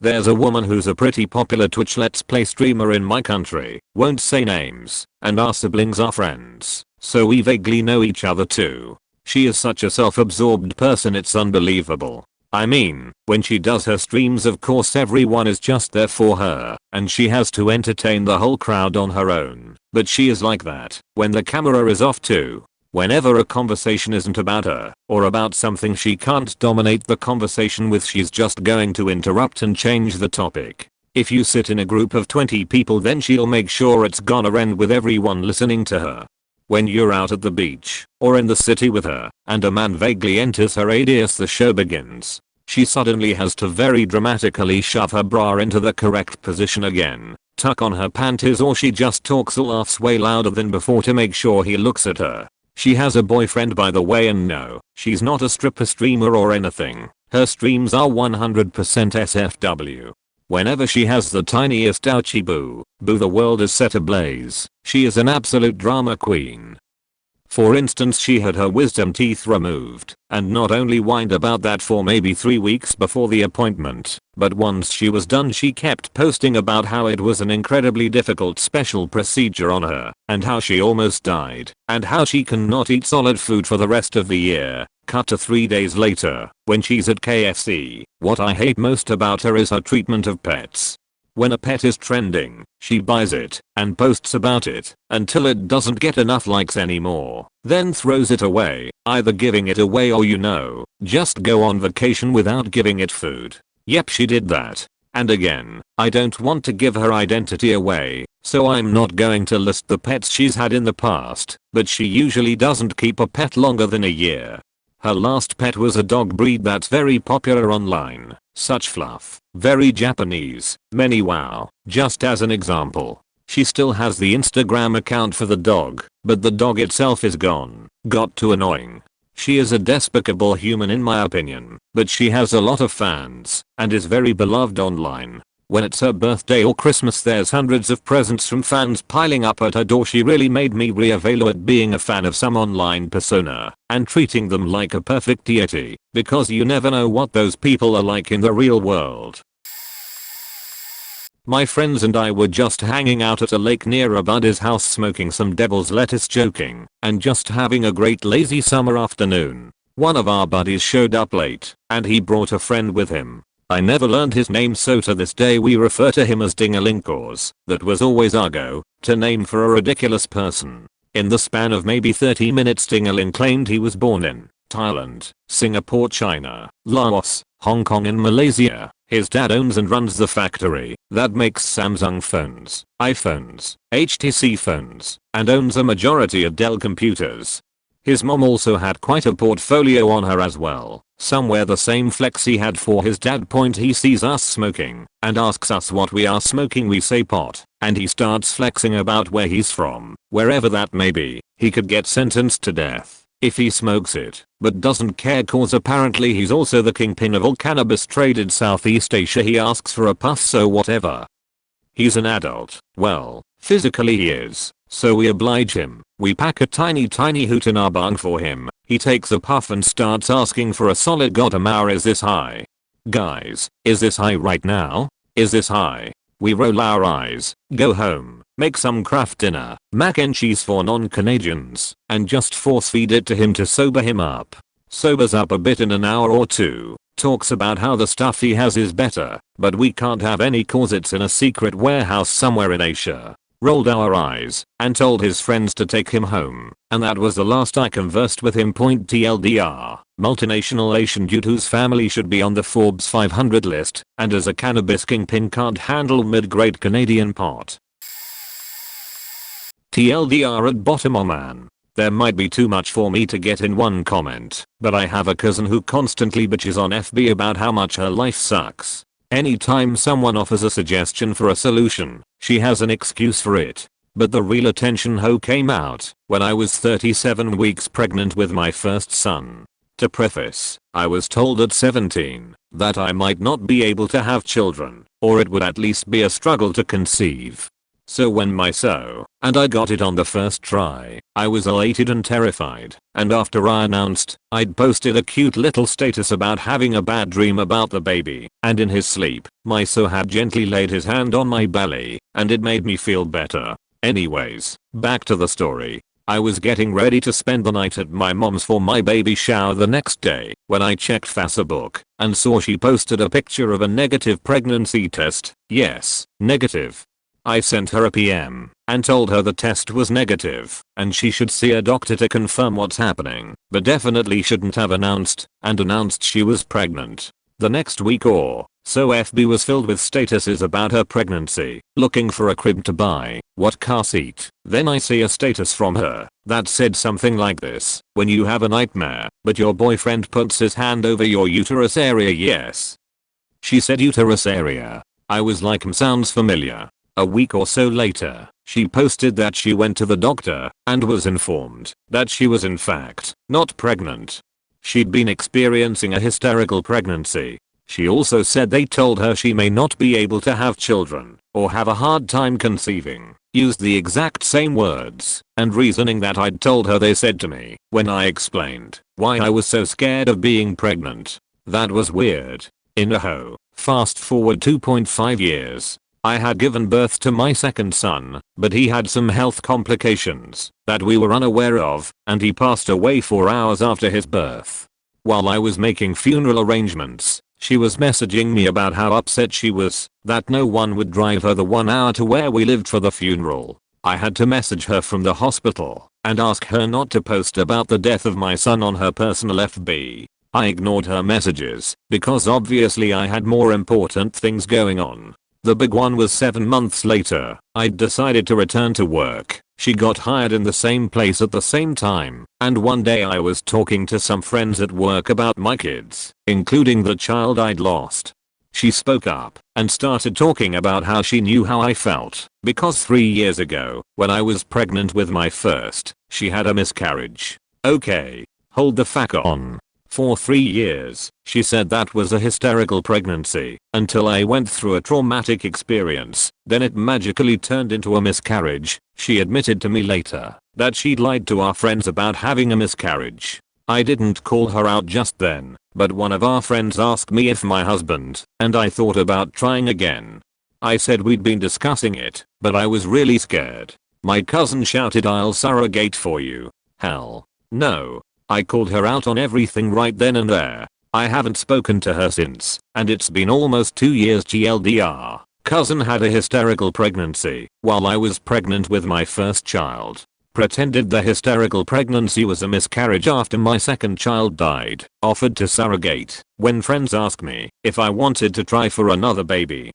There's a woman who's a pretty popular Twitch Let's Play streamer in my country, won't say names, and our siblings are friends, so we vaguely know each other too. She is such a self-absorbed person, it's unbelievable. I mean, when she does her streams of course everyone is just there for her, and she has to entertain the whole crowd on her own, but she is like that when the camera is off too. Whenever a conversation isn't about her, or about something she can't dominate the conversation with, she's just going to interrupt and change the topic. If you sit in a group of 20 people then she'll make sure it's gonna end with everyone listening to her. When you're out at the beach, or in the city with her, and a man vaguely enters her ADS, the show begins. She suddenly has to very dramatically shove her bra into the correct position again, tuck on her panties, or she just talks or laughs way louder than before to make sure he looks at her. She has a boyfriend by the way, and no, she's not a stripper streamer or anything. Her streams are 100% SFW. Whenever she has the tiniest ouchie boo, the world is set ablaze. She is an absolute drama queen. For instance, she had her wisdom teeth removed, and not only whined about that for maybe 3 weeks before the appointment, but once she was done she kept posting about how it was an incredibly difficult special procedure on her, and how she almost died, and how she cannot eat solid food for the rest of the year. Cut to 3 days later, when she's at KFC. What I hate most about her is her treatment of pets. When a pet is trending, she buys it and posts about it until it doesn't get enough likes anymore, then throws it away, either giving it away or just go on vacation without giving it food. Yep, she did that. And again, I don't want to give her identity away, so I'm not going to list the pets she's had in the past, but she usually doesn't keep a pet longer than a year. Her last pet was a dog breed that's very popular online. Such fluff. Very Japanese. Many wow. Just as an example. She still has the Instagram account for the dog, but the dog itself is gone. Got too annoying. She is a despicable human in my opinion, but she has a lot of fans, and is very beloved online. When it's her birthday or Christmas there's hundreds of presents from fans piling up at her door. She really made me reevaluate being a fan of some online persona, and treating them like a perfect deity, because you never know what those people are like in the real world. My friends and I were just hanging out at a lake near a buddy's house smoking some devil's lettuce, joking, and just having a great lazy summer afternoon. One of our buddies showed up late, and he brought a friend with him. I never learned his name, so to this day we refer to him as Dingalinkaws. That was always our go-to name for a ridiculous person. In the span of maybe 30 minutes, Dingaling claimed he was born in Thailand, Singapore, China, Laos, Hong Kong and Malaysia. His dad owns and runs the factory that makes Samsung phones, iPhones, HTC phones, and owns a majority of Dell computers. His mom also had quite a portfolio on her as well. Somewhere the same flex he had for his dad. Point, he sees us smoking and asks us what we are smoking. We say pot, and he starts flexing about where he's from, wherever that may be. He could get sentenced to death if he smokes it, but doesn't care cause apparently he's also the kingpin of all cannabis traded Southeast Asia. He asks for a puff, so whatever. He's an adult. Well, physically he is, so we oblige him. We pack a tiny hoot in our bung for him. He takes a puff and starts asking for a solid goddamn hour. Is this high? Guys, is this high right now? Is this high? We roll our eyes, go home, make some Kraft dinner, mac and cheese for non-Canadians, and just force feed it to him to sober him up. Sobers up a bit in an hour or two, talks about how the stuff he has is better, but we can't have any cause it's in a secret warehouse somewhere in Asia. Rolled our eyes and told his friends to take him home, and that was the last I conversed with him. Point, TLDR, multinational Asian dude whose family should be on the Forbes 500 list, and as a cannabis kingpin can't handle mid-grade Canadian pot. TLDR at bottom. Oh man, there might be too much for me to get in one comment, but I have a cousin who constantly bitches on FB about how much her life sucks. Anytime someone offers a suggestion for a solution, she has an excuse for it. But the real attention hoe came out when I was 37 weeks pregnant with my first son. To preface, I was told at 17 that I might not be able to have children, or it would at least be a struggle to conceive. So when and I got it on the first try, I was elated and terrified, and after I announced, I'd posted a cute little status about having a bad dream about the baby, and in his sleep, my had gently laid his hand on my belly, and it made me feel better. Anyways, back to the story. I was getting ready to spend the night at my mom's for my baby shower the next day, when I checked Facebook, and saw she posted a picture of a negative pregnancy test. Yes, negative. I sent her a PM and told her the test was negative and she should see a doctor to confirm what's happening, but definitely shouldn't have announced she was pregnant. The next week or so FB was filled with statuses about her pregnancy, looking for a crib to buy, what car seat. Then I see a status from her that said something like this: when you have a nightmare, but your boyfriend puts his hand over your uterus area. Yes. She said uterus area. I was like, sounds familiar. A week or so later, she posted that she went to the doctor and was informed that she was in fact not pregnant. She'd been experiencing a hysterical pregnancy. She also said they told her she may not be able to have children or have a hard time conceiving. Used the exact same words and reasoning that I'd told her they said to me when I explained why I was so scared of being pregnant. That was weird. In a hoe. Fast forward 2.5 years. I had given birth to my second son, but he had some health complications that we were unaware of, and he passed away 4 hours after his birth. While I was making funeral arrangements, she was messaging me about how upset she was that no one would drive her the 1 hour to where we lived for the funeral. I had to message her from the hospital and ask her not to post about the death of my son on her personal FB. I ignored her messages because obviously I had more important things going on. The big one was 7 months later, I'd decided to return to work. She got hired in the same place at the same time, and one day I was talking to some friends at work about my kids, including the child I'd lost. She spoke up and started talking about how she knew how I felt, because 3 years ago, when I was pregnant with my first, she had a miscarriage. Okay, hold the fuck on. For 3 years, she said that was a hysterical pregnancy, until I went through a traumatic experience, then it magically turned into a miscarriage. She admitted to me later that she'd lied to our friends about having a miscarriage. I didn't call her out just then, but one of our friends asked me if my husband and I thought about trying again. I said we'd been discussing it, but I was really scared. My cousin shouted, "I'll surrogate for you." Hell no. I called her out on everything right then and there. I haven't spoken to her since, and it's been almost 2 years TLDR. Cousin had a hysterical pregnancy while I was pregnant with my first child. Pretended the hysterical pregnancy was a miscarriage after my second child died. Offered to surrogate when friends asked me if I wanted to try for another baby.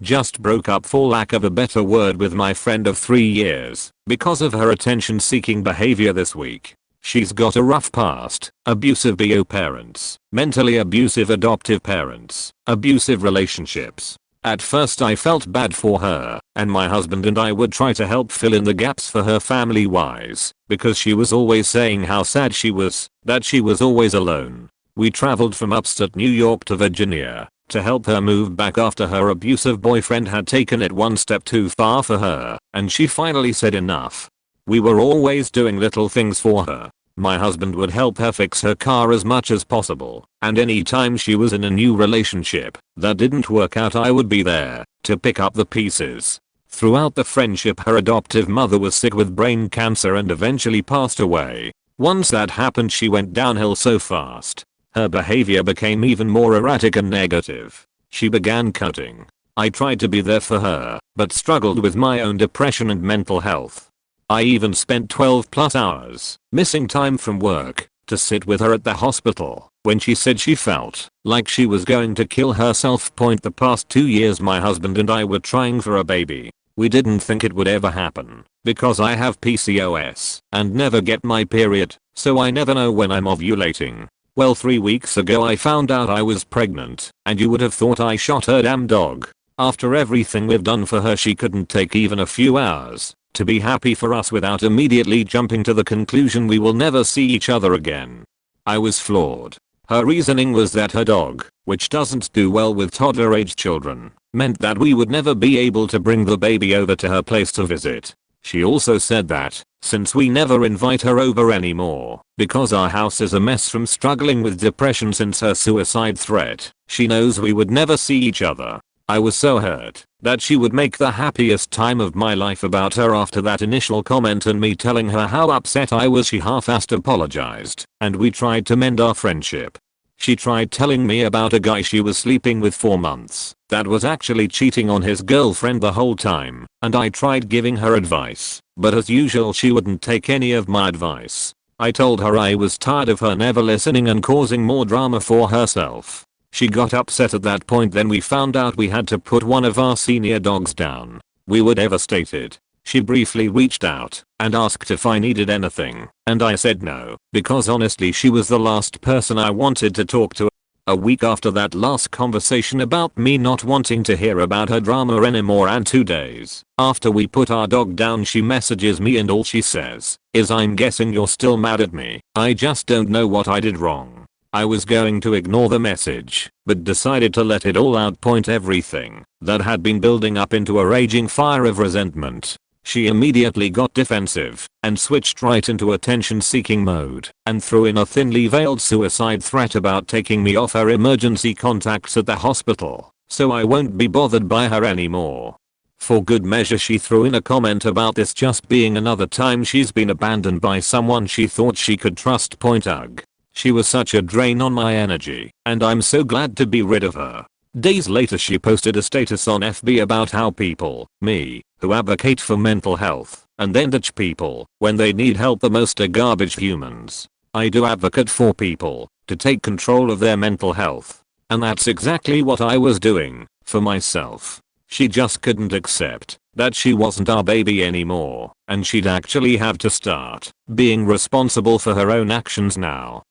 Just broke up, for lack of a better word, with my friend of 3 years because of her attention seeking behavior this week. She's got a rough past: abusive BO parents, mentally abusive adoptive parents, abusive relationships. At first I felt bad for her, and my husband and I would try to help fill in the gaps for her family wise, because she was always saying how sad she was, that she was always alone. We traveled from upstate New York to Virginia to help her move back after her abusive boyfriend had taken it one step too far for her, and she finally said enough. We were always doing little things for her. My husband would help her fix her car as much as possible, and any time she was in a new relationship that didn't work out, I would be there to pick up the pieces. Throughout the friendship, her adoptive mother was sick with brain cancer and eventually passed away. Once that happened, she went downhill so fast. Her behavior became even more erratic and negative. She began cutting. I tried to be there for her, but struggled with my own depression and mental health. I even spent 12+ hours missing time from work to sit with her at the hospital when she said she felt like she was going to kill herself. The past 2 years my husband and I were trying for a baby. We didn't think it would ever happen because I have PCOS and never get my period, so I never know when I'm ovulating. Well, 3 weeks ago I found out I was pregnant, and you would have thought I shot her damn dog. After everything we've done for her, she couldn't take even a few hours to be happy for us without immediately jumping to the conclusion we will never see each other again. I was floored. Her reasoning was that her dog, which doesn't do well with toddler-aged children, meant that we would never be able to bring the baby over to her place to visit. She also said that, since we never invite her over anymore, because our house is a mess from struggling with depression since her suicide threat, she knows we would never see each other. I was so hurt that she would make the happiest time of my life about her after that initial comment, and me telling her how upset I was, she half-assed apologized, and we tried to mend our friendship. She tried telling me about a guy she was sleeping with for months that was actually cheating on his girlfriend the whole time, and I tried giving her advice, but as usual she wouldn't take any of my advice. I told her I was tired of her never listening and causing more drama for herself. She got upset at that point. Then we found out we had to put one of our senior dogs down. We were devastated. She briefly reached out and asked if I needed anything, and I said no, because honestly she was the last person I wanted to talk to. A week after that last conversation about me not wanting to hear about her drama anymore, and 2 days after we put our dog down, she messages me and all she says is, "I'm guessing you're still mad at me. I just don't know what I did wrong." I was going to ignore the message, but decided to let it all out. Everything that had been building up into a raging fire of resentment. She immediately got defensive and switched right into attention-seeking mode and threw in a thinly veiled suicide threat about taking me off her emergency contacts at the hospital, so I won't be bothered by her anymore. For good measure, she threw in a comment about this just being another time she's been abandoned by someone she thought she could trust. Ugh. She was such a drain on my energy, and I'm so glad to be rid of her. Days later she posted a status on FB about how people, me, who advocate for mental health, and then ditch people when they need help the most, are garbage humans. I do advocate for people to take control of their mental health, and that's exactly what I was doing for myself. She just couldn't accept that she wasn't our baby anymore, and she'd actually have to start being responsible for her own actions now.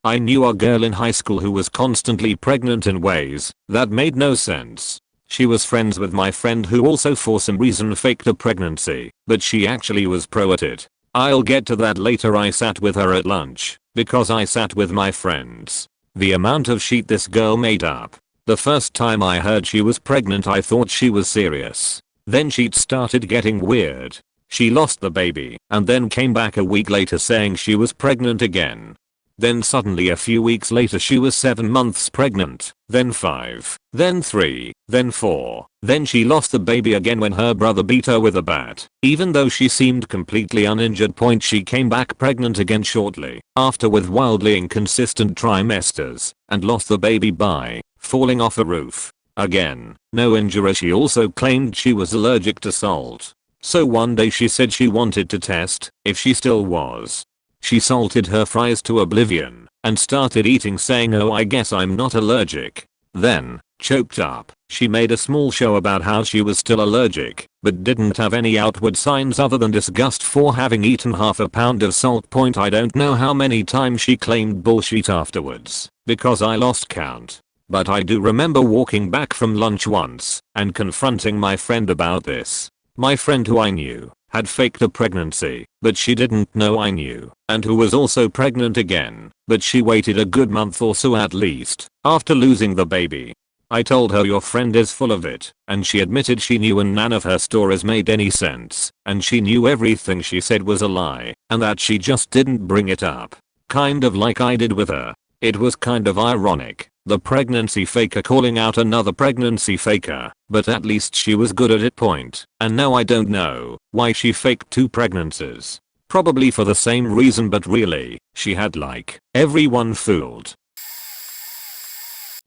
I knew a girl in high school who was constantly pregnant in ways that made no sense. She was friends with my friend who also for some reason faked a pregnancy, but she actually was pro at it. I'll get to that later. I sat with her at lunch because I sat with my friends. The amount of shit this girl made up. The first time I heard she was pregnant I thought she was serious. Then shit started getting weird. She lost the baby and then came back a week later saying she was pregnant again. Then suddenly a few weeks later she was 7 months pregnant, then 5, then 3, then 4. Then she lost the baby again when her brother beat her with a bat. Even though she seemed completely uninjured. She came back pregnant again shortly after with wildly inconsistent trimesters and lost the baby by falling off a roof. Again, no injury. She also claimed she was allergic to salt. So one day she said she wanted to test if she still was. She salted her fries to oblivion and started eating, saying, "Oh, I guess I'm not allergic." Then, choked up, she made a small show about how she was still allergic, but didn't have any outward signs other than disgust for having eaten half a pound of salt. I don't know how many times she claimed bullshit afterwards, because I lost count. But I do remember walking back from lunch once and confronting my friend about this. My friend, who I knew had faked a pregnancy, but she didn't know I knew, and who was also pregnant again, but she waited a good month or so at least after losing the baby. I told her, "Your friend is full of it," and she admitted she knew, and none of her stories made any sense, and she knew everything she said was a lie, and that she just didn't bring it up. Kind of like I did with her. It was kind of ironic, the pregnancy faker calling out another pregnancy faker, but at least she was good at it. And now I don't know why she faked 2 pregnancies. Probably for the same reason, but really, she had like everyone fooled.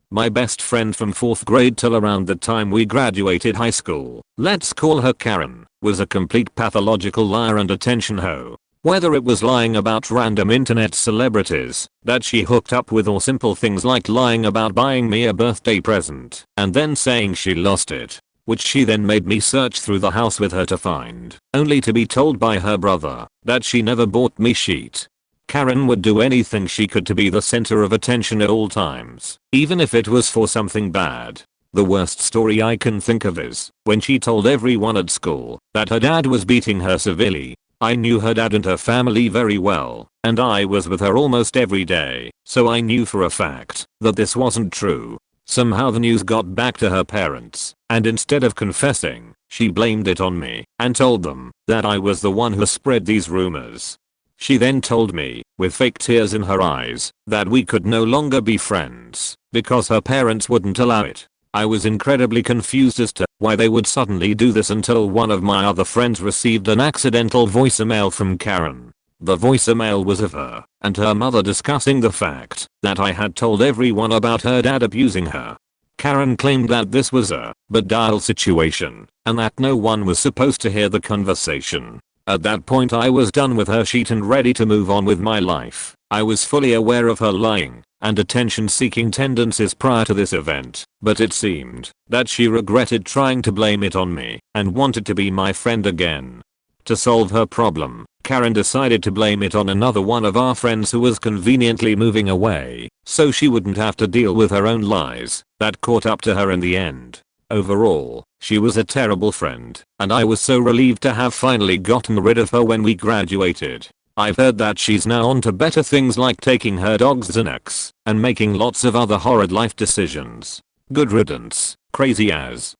My best friend from 4th grade till around the time we graduated high school, let's call her Karen, was a complete pathological liar and attention hoe. Whether it was lying about random internet celebrities that she hooked up with, or simple things like lying about buying me a birthday present and then saying she lost it, which she then made me search through the house with her to find, only to be told by her brother that she never bought me shit. Karen would do anything she could to be the center of attention at all times, even if it was for something bad. The worst story I can think of is when she told everyone at school that her dad was beating her severely. I knew her dad and her family very well, and I was with her almost every day, so I knew for a fact that this wasn't true. Somehow the news got back to her parents, and instead of confessing, she blamed it on me and told them that I was the one who spread these rumors. She then told me, with fake tears in her eyes, that we could no longer be friends because her parents wouldn't allow it. I was incredibly confused as to why they would suddenly do this until one of my other friends received an accidental voicemail from Karen. The voicemail was of her and her mother discussing the fact that I had told everyone about her dad abusing her. Karen claimed that this was a but dial situation and that no one was supposed to hear the conversation. At that point I was done with her shit and ready to move on with my life. I was fully aware of her lying and attention-seeking tendencies prior to this event, but it seemed that she regretted trying to blame it on me and wanted to be my friend again. To solve her problem, Karen decided to blame it on another one of our friends who was conveniently moving away, so she wouldn't have to deal with her own lies that caught up to her in the end. Overall, she was a terrible friend, and I was so relieved to have finally gotten rid of her when we graduated. I've heard that she's now on to better things like taking her dog's Xanax and making lots of other horrid life decisions. Good riddance, crazy as.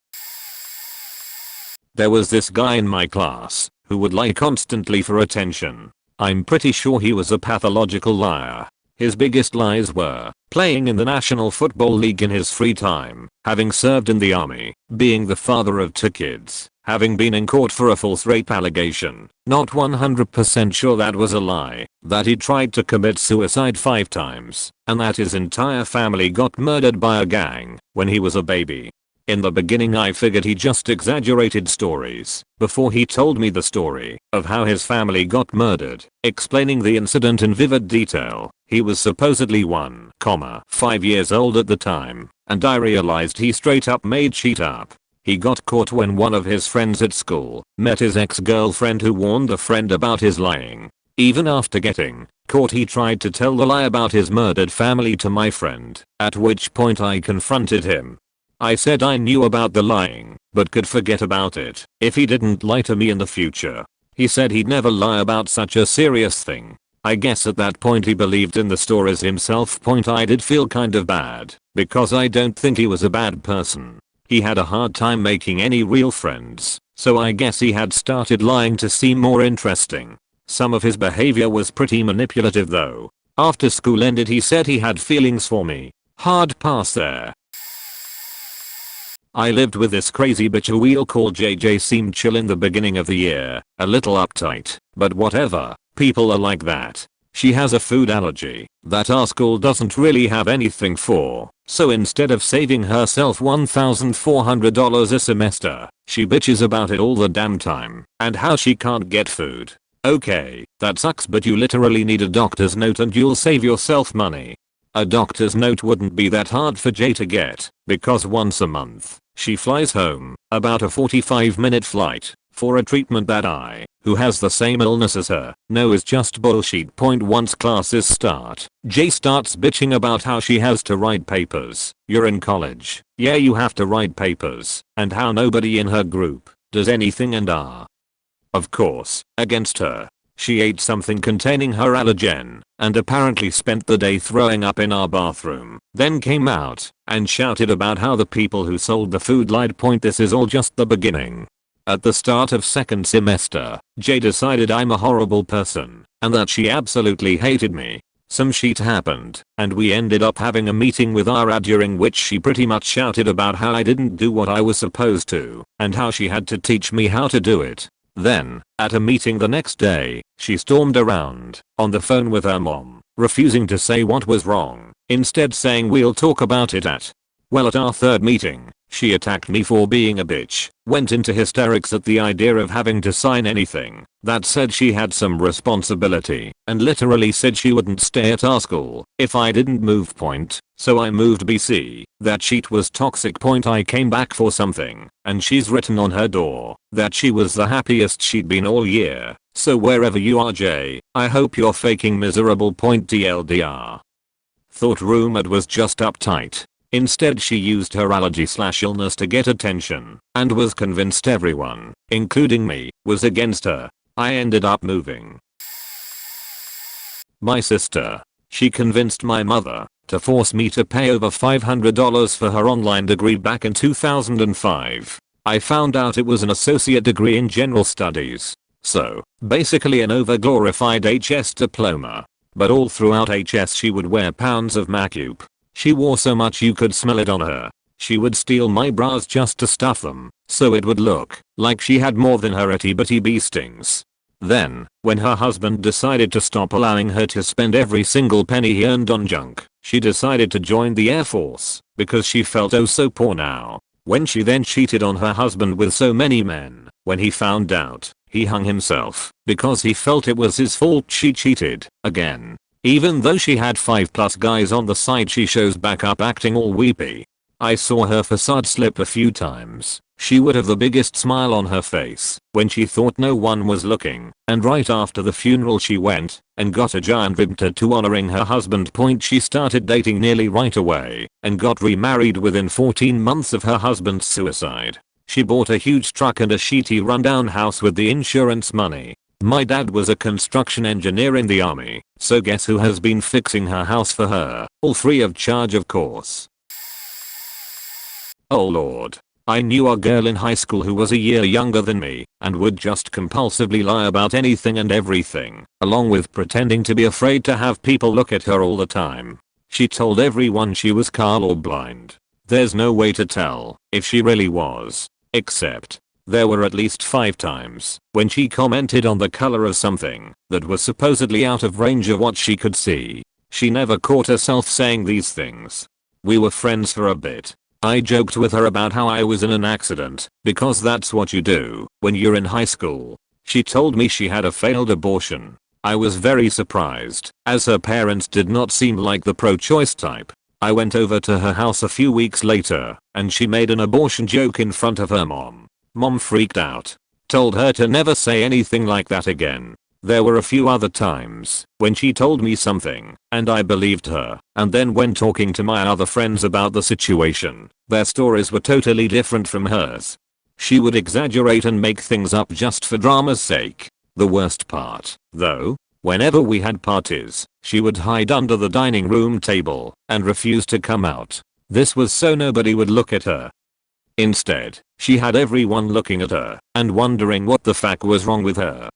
There was this guy in my class who would lie constantly for attention. I'm pretty sure he was a pathological liar. His biggest lies were playing in the National Football League in his free time, having served in the army, being the father of 2 kids, having been in court for a false rape allegation, not 100% sure that was a lie, that he tried to commit suicide 5 times, and that his entire family got murdered by a gang when he was a baby. In the beginning I figured he just exaggerated stories before he told me the story of how his family got murdered, explaining the incident in vivid detail. He was supposedly 1,5 years old at the time, and I realized he straight up made shit up. He got caught when one of his friends at school met his ex-girlfriend who warned the friend about his lying. Even after getting caught he tried to tell the lie about his murdered family to my friend, at which point I confronted him. I said I knew about the lying, but could forget about it if he didn't lie to me in the future. He said he'd never lie about such a serious thing. I guess at that point he believed in the stories himself. I did feel kind of bad, because I don't think he was a bad person. He had a hard time making any real friends, so I guess he had started lying to seem more interesting. Some of his behavior was pretty manipulative though. After school ended he said he had feelings for me. Hard pass there. I lived with this crazy bitch who we'll call JJ. Seemed chill in the beginning of the year, a little uptight, but whatever, people are like that. She has a food allergy that our school doesn't really have anything for, so instead of saving herself $1,400 a semester, she bitches about it all the damn time and how she can't get food. Okay, that sucks, but you literally need a doctor's note and you'll save yourself money. A doctor's note wouldn't be that hard for Jay to get, because once a month, she flies home, about a 45-minute flight, for a treatment that I, who has the same illness as her, know is just bullshit. Once classes start, Jay starts bitching about how she has to write papers. You're in college, yeah, you have to write papers, and how nobody in her group does anything and are, of course, against her. She ate something containing her allergen, and apparently spent the day throwing up in our bathroom, then came out and shouted about how the people who sold the food lied. This is all just the beginning. At the start of second semester, Jay decided I'm a horrible person, and that she absolutely hated me. Some shit happened, and we ended up having a meeting with our ad during which she pretty much shouted about how I didn't do what I was supposed to, and how she had to teach me how to do it. Then, at a meeting the next day, she stormed around, on the phone with her mom, refusing to say what was wrong, instead saying we'll talk about it at. Well, at our third meeting, she attacked me for being a bitch, went into hysterics at the idea of having to sign anything that said she had some responsibility, and literally said she wouldn't stay at our school if I didn't move. So I moved BC. That sheet was toxic. I came back for something, and she's written on her door that she was the happiest she'd been all year. So wherever you are, Jay, I hope you're faking miserable. TLDR. Thought roommate was just uptight. Instead she used her allergy/illness to get attention, and was convinced everyone, including me, was against her. I ended up moving. My sister. She convinced my mother to force me to pay over $500 for her online degree back in 2005. I found out it was an associate degree in general studies. So, basically an overglorified HS diploma. But all throughout HS she would wear pounds of makeup. She wore so much you could smell it on her. She would steal my bras just to stuff them, so it would look like she had more than her itty bitty bee stings. Then, when her husband decided to stop allowing her to spend every single penny he earned on junk, she decided to join the Air Force, because she felt oh so poor now. When she then cheated on her husband with so many men, when he found out, he hung himself, because he felt it was his fault she cheated, again. Even though she had 5+ guys on the side, she shows back up acting all weepy. I saw her facade slip a few times. She would have the biggest smile on her face when she thought no one was looking, and right after the funeral she went and got a giant rib tattoo honoring her husband. She started dating nearly right away and got remarried within 14 months of her husband's suicide. She bought a huge truck and a shitty rundown house with the insurance money. My dad was a construction engineer in the army, so guess who has been fixing her house for her, all free of charge of course. Oh lord. I knew a girl in high school who was a year younger than me and would just compulsively lie about anything and everything, along with pretending to be afraid to have people look at her all the time. She told everyone she was color blind. There's no way to tell if she really was, except there were at least 5 times when she commented on the color of something that was supposedly out of range of what she could see. She never caught herself saying these things. We were friends for a bit. I joked with her about how I was in an accident, because that's what you do when you're in high school. She told me she had a failed abortion. I was very surprised, as her parents did not seem like the pro-choice type. I went over to her house a few weeks later, and she made an abortion joke in front of her mom. Mom freaked out. Told her to never say anything like that again. There were a few other times when she told me something, and I believed her, and then when talking to my other friends about the situation, their stories were totally different from hers. She would exaggerate and make things up just for drama's sake. The worst part, though, whenever we had parties, she would hide under the dining room table and refuse to come out. This was so nobody would look at her. Instead, she had everyone looking at her and wondering what the fuck was wrong with her.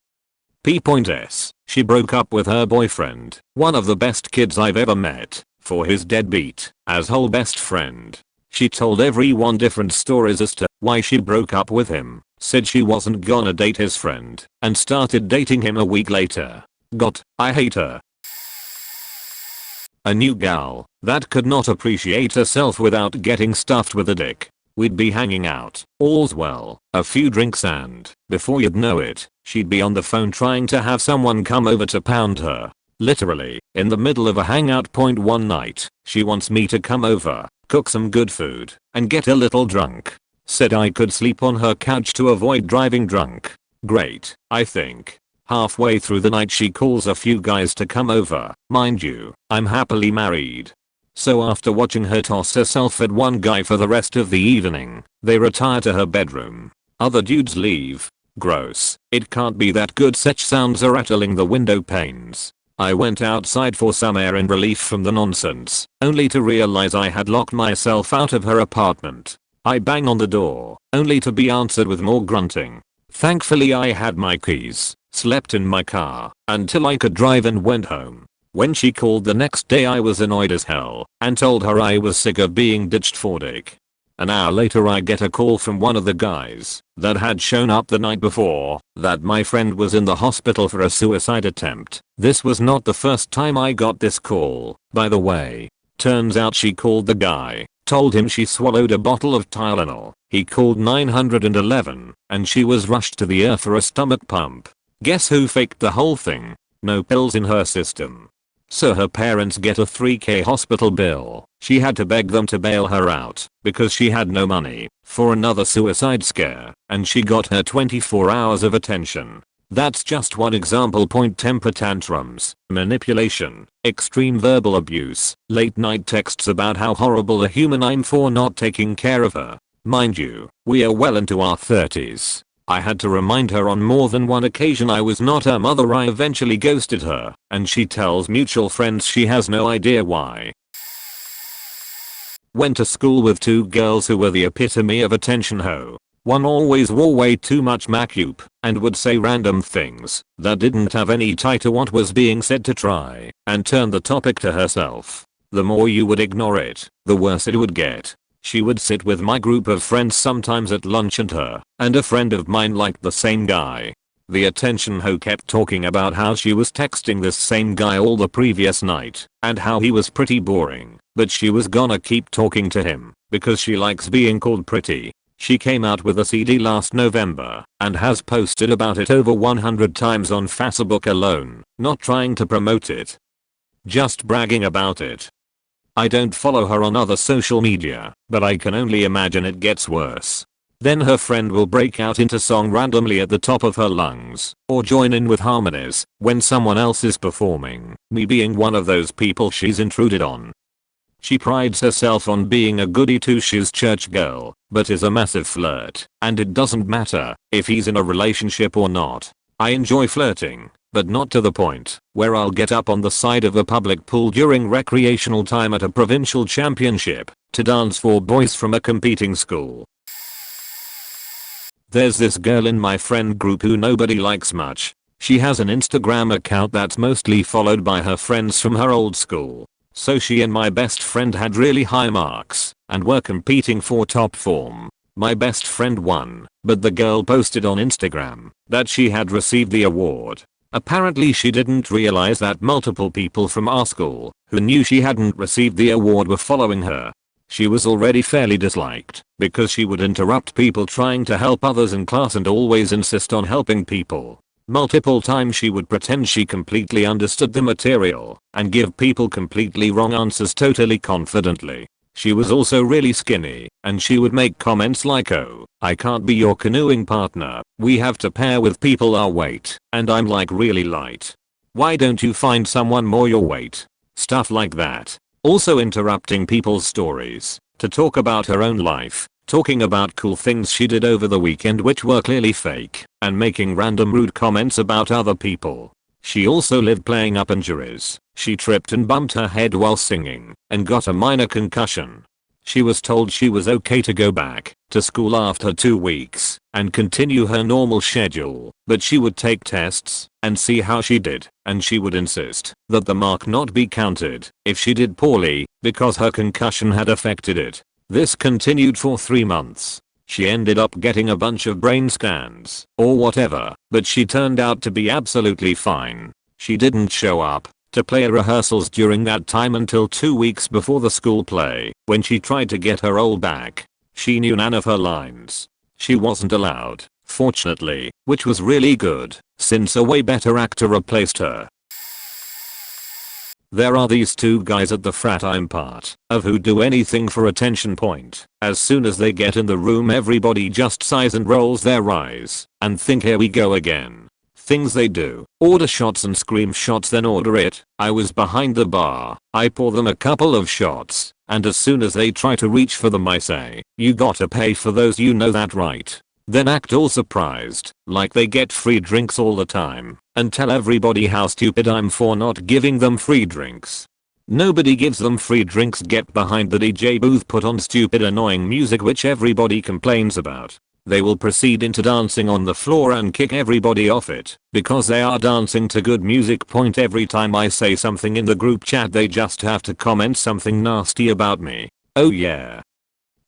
P.S. She broke up with her boyfriend, one of the best kids I've ever met, for his deadbeat, asshole best friend. She told everyone different stories as to why she broke up with him, said she wasn't gonna date his friend, and started dating him a week later. God, I hate her. A new gal that could not appreciate herself without getting stuffed with a dick. We'd be hanging out, all's well, a few drinks, and before you'd know it, she'd be on the phone trying to have someone come over to pound her. Literally, in the middle of a hangout point one night, she wants me to come over, cook some good food, and get a little drunk. Said I could sleep on her couch to avoid driving drunk. Great, I think. Halfway through the night she calls a few guys to come over. Mind you, I'm happily married. So after watching her toss herself at one guy for the rest of the evening, they retire to her bedroom. Other dudes leave. Gross. It can't be that good. Such sounds are rattling the window panes. I went outside for some air and relief from the nonsense, only to realize I had locked myself out of her apartment. I bang on the door, only to be answered with more grunting. Thankfully I had my keys, slept in my car until I could drive and went home. When she called the next day I was annoyed as hell and told her I was sick of being ditched for dick. An hour later I get a call from one of the guys that had shown up the night before that my friend was in the hospital for a suicide attempt. This was not the first time I got this call, by the way. Turns out she called the guy, told him she swallowed a bottle of Tylenol. He called 911 and she was rushed to the ER for a stomach pump. Guess who faked the whole thing? No pills in her system. So her parents get a $3,000 hospital bill. She had to beg them to bail her out because she had no money for another suicide scare, and she got her 24 hours of attention. That's just one example. Temper tantrums, manipulation, extreme verbal abuse, late night texts about how horrible a human I'm for not taking care of her. Mind you, we are well into our 30s. I had to remind her on more than one occasion I was not her mother. I eventually ghosted her, and she tells mutual friends she has no idea why. Went to school with two girls who were the epitome of attention hoe. One always wore way too much makeup and would say random things that didn't have any tie to what was being said to try and turn the topic to herself. The more you would ignore it, the worse it would get. She would sit with my group of friends sometimes at lunch, and her and a friend of mine liked the same guy. The attention hoe kept talking about how she was texting this same guy all the previous night and how he was pretty boring, but she was gonna keep talking to him because she likes being called pretty. She came out with a CD last November and has posted about it over 100 times on Facebook alone, not trying to promote it, just bragging about it. I don't follow her on other social media, but I can only imagine it gets worse. Then her friend will break out into song randomly at the top of her lungs, or join in with harmonies when someone else is performing, me being one of those people she's intruded on. She prides herself on being a goody two-shoes church girl, but is a massive flirt, and it doesn't matter if he's in a relationship or not. I enjoy flirting, but not to the point where I'll get up on the side of a public pool during recreational time at a provincial championship to dance for boys from a competing school. There's this girl in my friend group who nobody likes much. She has an Instagram account that's mostly followed by her friends from her old school. So she and my best friend had really high marks and were competing for top form. My best friend won, but the girl posted on Instagram that she had received the award. Apparently she didn't realize that multiple people from our school who knew she hadn't received the award were following her. She was already fairly disliked because she would interrupt people trying to help others in class and always insist on helping people. Multiple times she would pretend she completely understood the material and give people completely wrong answers totally confidently. She was also really skinny, and she would make comments like, "Oh, I can't be your canoeing partner, we have to pair with people our weight," and I'm like, really light. Why don't you find someone more your weight? Stuff like that. Also interrupting people's stories to talk about her own life, talking about cool things she did over the weekend which were clearly fake, and making random rude comments about other people. She also lived playing up injuries. She tripped and bumped her head while singing and got a minor concussion. She was told she was okay to go back to school after 2 weeks and continue her normal schedule, but she would take tests and see how she did, and she would insist that the mark not be counted if she did poorly because her concussion had affected it. This continued for 3 months. She ended up getting a bunch of brain scans or whatever, but she turned out to be absolutely fine. She didn't show up to play rehearsals during that time until 2 weeks before the school play, when she tried to get her role back. She knew none of her lines. She wasn't allowed, fortunately, which was really good, since a way better actor replaced her. There are these 2 guys at the frat I'm part of who do anything for attention point. As soon as they get in the room, everybody just sighs and rolls their eyes and think, here we go again. Things they do: order shots and scream shots, then order it. I was behind the bar. I pour them a couple of shots, and as soon as they try to reach for them I say, you gotta pay for those, you know that right? Then act all surprised, like they get free drinks all the time, and tell everybody how stupid I'm for not giving them free drinks. Nobody gives them free drinks. Get behind the DJ booth, put on stupid annoying music which everybody complains about. They will proceed into dancing on the floor and kick everybody off it because they are dancing to good music. Point: every time I say something in the group chat they just have to comment something nasty about me. Oh yeah.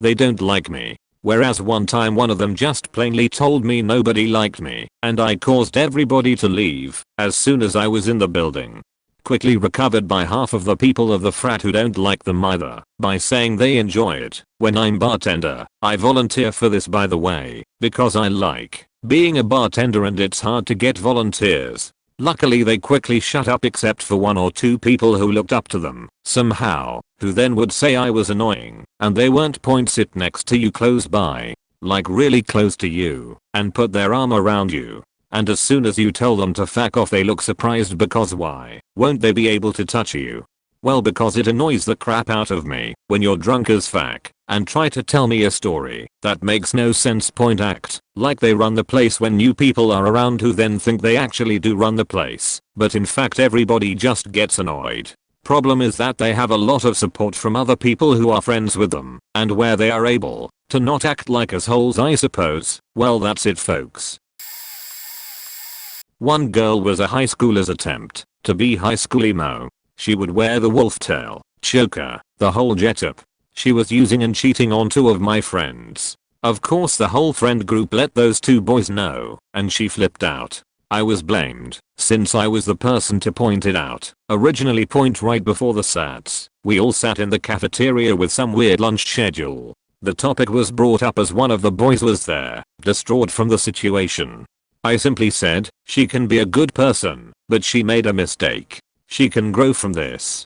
They don't like me. Whereas one time one of them just plainly told me nobody liked me, and I caused everybody to leave as soon as I was in the building. Quickly recovered by half of the people of the frat who don't like them either, by saying they enjoy it. When I'm bartender, I volunteer for this, by the way, because I like being a bartender and it's hard to get volunteers. Luckily they quickly shut up except for 1 or 2 people who looked up to them somehow, who then would say I was annoying and they weren't. Point: sit next to you, close by, like really close to you, and put their arm around you. And as soon as you tell them to fuck off they look surprised because why won't they be able to touch you? Well, because it annoys the crap out of me when you're drunk as fuck and try to tell me a story that makes no sense. Point: act like they run the place when new people are around who then think they actually do run the place, but in fact everybody just gets annoyed. Problem is that they have a lot of support from other people who are friends with them, and where they are able to not act like assholes, I suppose. Well, that's it folks. One girl was a high schooler's attempt to be high school emo. She would wear the wolf tail, choker, the whole getup. She was using and cheating on 2 of my friends. Of course the whole friend group let those 2 boys know, and she flipped out. I was blamed, since I was the person to point it out. Originally point right before the sats. We all sat in the cafeteria with some weird lunch schedule. The topic was brought up as one of the boys was there, distraught from the situation. I simply said, she can be a good person, but she made a mistake. She can grow from this.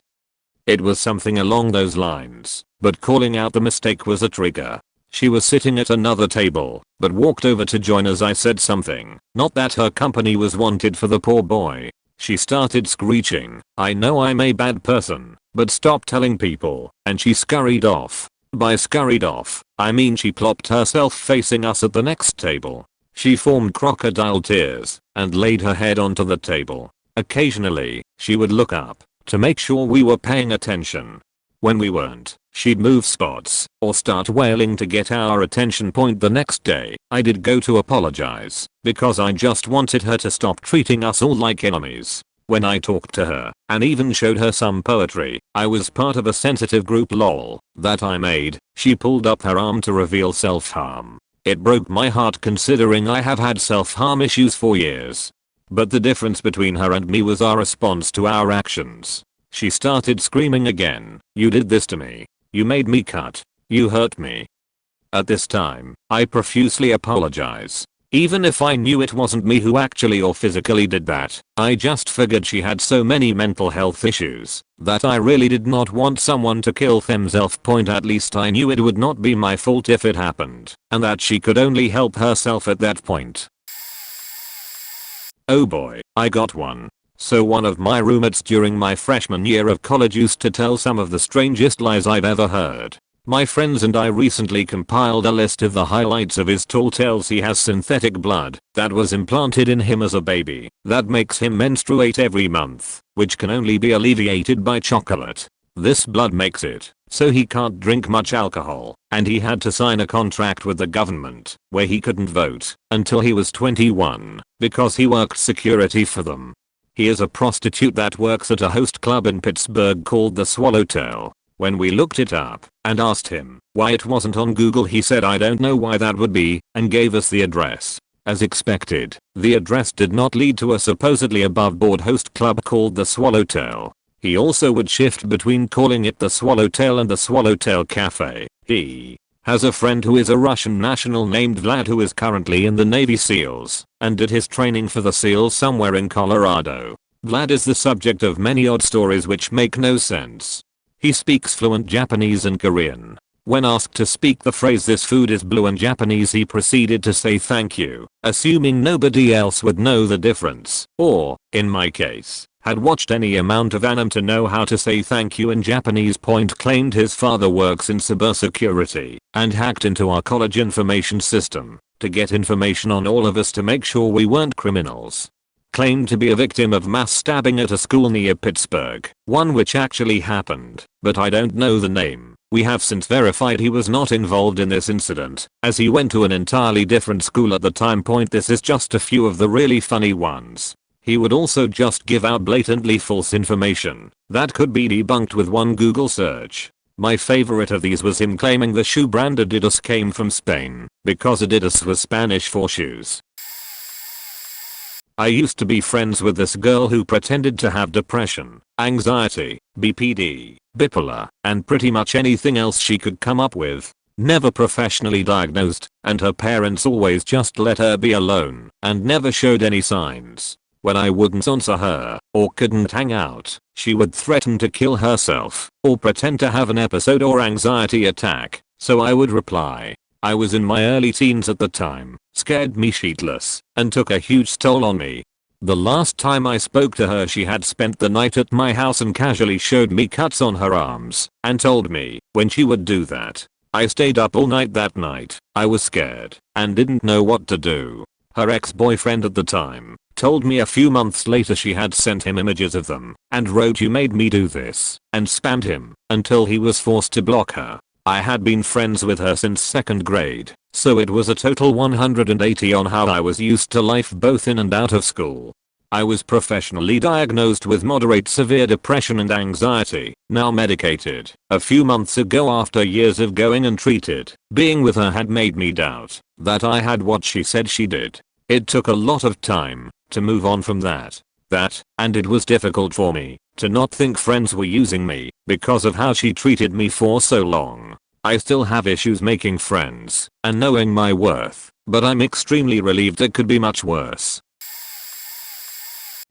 It was something along those lines, but calling out the mistake was a trigger. She was sitting at another table, but walked over to join as I said something. Not that her company was wanted for the poor boy. She started screeching, I know I'm a bad person, but stop telling people, and she scurried off. By scurried off, I mean she plopped herself facing us at the next table. She formed crocodile tears and laid her head onto the table. Occasionally, she would look up to make sure we were paying attention. When we weren't, she'd move spots or start wailing to get our attention. Point: the next day, I did go to apologize because I just wanted her to stop treating us all like enemies. When I talked to her and even showed her some poetry, I was part of a sensitive group lol that I made, she pulled up her arm to reveal self-harm. It broke my heart considering I have had self-harm issues for years. But the difference between her and me was our response to our actions. She started screaming again, you did this to me. You made me cut. You hurt me. At this time, I profusely apologize. Even if I knew it wasn't me who actually or physically did that, I just figured she had so many mental health issues that I really did not want someone to kill themselves. Point: at least I knew it would not be my fault if it happened, and that she could only help herself at that point. Oh boy, I got one. So one of my roommates during my freshman year of college used to tell some of the strangest lies I've ever heard. My friends and I recently compiled a list of the highlights of his tall tales. He has synthetic blood that was implanted in him as a baby that makes him menstruate every month, which can only be alleviated by chocolate. This blood makes it so he can't drink much alcohol, and he had to sign a contract with the government where he couldn't vote until he was 21 because he worked security for them. He is a prostitute that works at a host club in Pittsburgh called the Swallowtail. When we looked it up and asked him why it wasn't on Google, he said I don't know why that would be, and gave us the address. As expected, the address did not lead to a supposedly above-board host club called the Swallowtail. He also would shift between calling it the Swallowtail and the Swallowtail Cafe. He has a friend who is a Russian national named Vlad who is currently in the Navy SEALs and did his training for the SEALs somewhere in Colorado. Vlad is the subject of many odd stories which make no sense. He speaks fluent Japanese and Korean. When asked to speak the phrase "this food is blue" in Japanese, he proceeded to say thank you, assuming nobody else would know the difference, or, in my case, had watched any amount of anime to know how to say thank you in Japanese. Claimed his father works in cybersecurity and hacked into our college information system to get information on all of us to make sure we weren't criminals. Claimed to be a victim of mass stabbing at a school near Pittsburgh, one which actually happened, but I don't know the name. We have since verified he was not involved in this incident, as he went to an entirely different school at the time. This is just a few of the really funny ones. He would also just give out blatantly false information that could be debunked with one Google search. My favorite of these was him claiming the shoe brand Adidas came from Spain because Adidas was Spanish for shoes. I used to be friends with this girl who pretended to have depression, anxiety, BPD, bipolar, and pretty much anything else she could come up with. Never professionally diagnosed, and her parents always just let her be alone and never showed any signs. When I wouldn't answer her or couldn't hang out, she would threaten to kill herself or pretend to have an episode or anxiety attack, so I would reply. I was in my early teens at the time, scared me shitless, and took a huge toll on me. The last time I spoke to her, she had spent the night at my house and casually showed me cuts on her arms and told me when she would do that. I stayed up all night that night. I was scared and didn't know what to do. Her ex-boyfriend at the time told me a few months later she had sent him images of them and wrote "you made me do this" and spammed him until he was forced to block her. I had been friends with her since 2nd grade, so it was a total 180 on how I was used to life both in and out of school. I was professionally diagnosed with moderate severe depression and anxiety, now medicated. A few months ago, after years of going untreated, being with her had made me doubt that I had what she said she did. It took a lot of time to move on from that, and it was difficult for me to not think friends were using me because of how she treated me for so long. I still have issues making friends and knowing my worth, but I'm extremely relieved it could be much worse.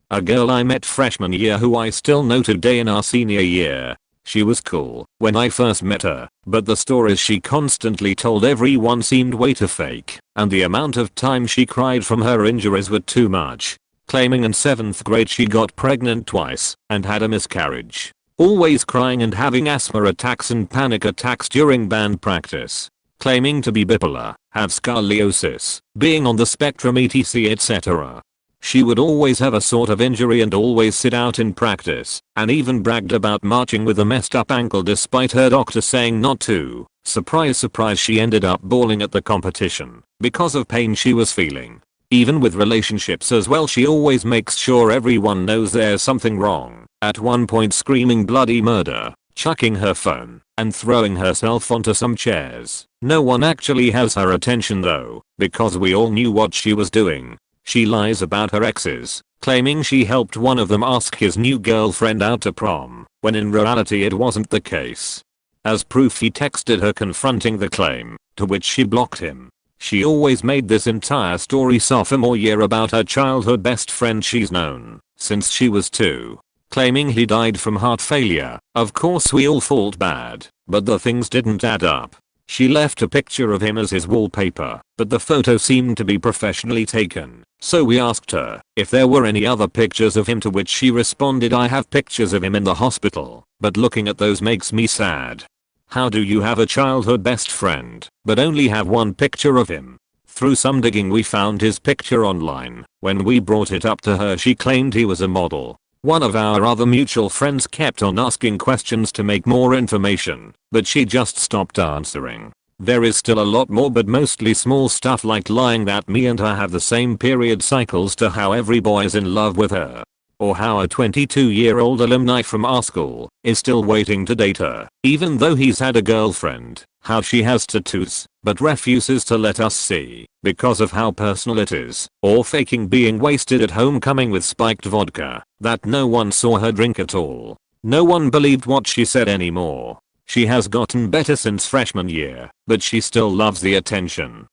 A girl I met freshman year who I still know today in our senior year. She was cool when I first met her, but the stories she constantly told everyone seemed way too fake, and the amount of time she cried from her injuries were too much. Claiming in 7th grade she got pregnant twice and had a miscarriage. Always crying and having asthma attacks and panic attacks during band practice. Claiming to be bipolar, have scoliosis, being on the spectrum etc etc. She would always have a sort of injury and always sit out in practice, and even bragged about marching with a messed up ankle despite her doctor saying not to. Surprise surprise, she ended up bawling at the competition because of pain she was feeling. Even with relationships as well, she always makes sure everyone knows there's something wrong, at one point screaming bloody murder, chucking her phone, and throwing herself onto some chairs. No one actually has her attention though, because we all knew what she was doing. She lies about her exes, claiming she helped one of them ask his new girlfriend out to prom, when in reality it wasn't the case. As proof, he texted her confronting the claim, to which she blocked him. She always made this entire story sophomore year about her childhood best friend she's known since she was 2. Claiming he died from heart failure. Of course we all felt bad, but the things didn't add up. She left a picture of him as his wallpaper, but the photo seemed to be professionally taken. So we asked her if there were any other pictures of him, to which she responded, "I have pictures of him in the hospital, but looking at those makes me sad." How do you have a childhood best friend, but only have one picture of him? Through some digging we found his picture online. When we brought it up to her, she claimed he was a model. One of our other mutual friends kept on asking questions to make more information, but she just stopped answering. There is still a lot more, but mostly small stuff like lying that me and her have the same period cycles to how every boy is in love with her. Or how a 22-year-old alumni from our school is still waiting to date her, even though he's had a girlfriend. How she has tattoos, but refuses to let us see, because of how personal it is. Or faking being wasted at homecoming with spiked vodka, that no one saw her drink at all. No one believed what she said anymore. She has gotten better since freshman year, but she still loves the attention.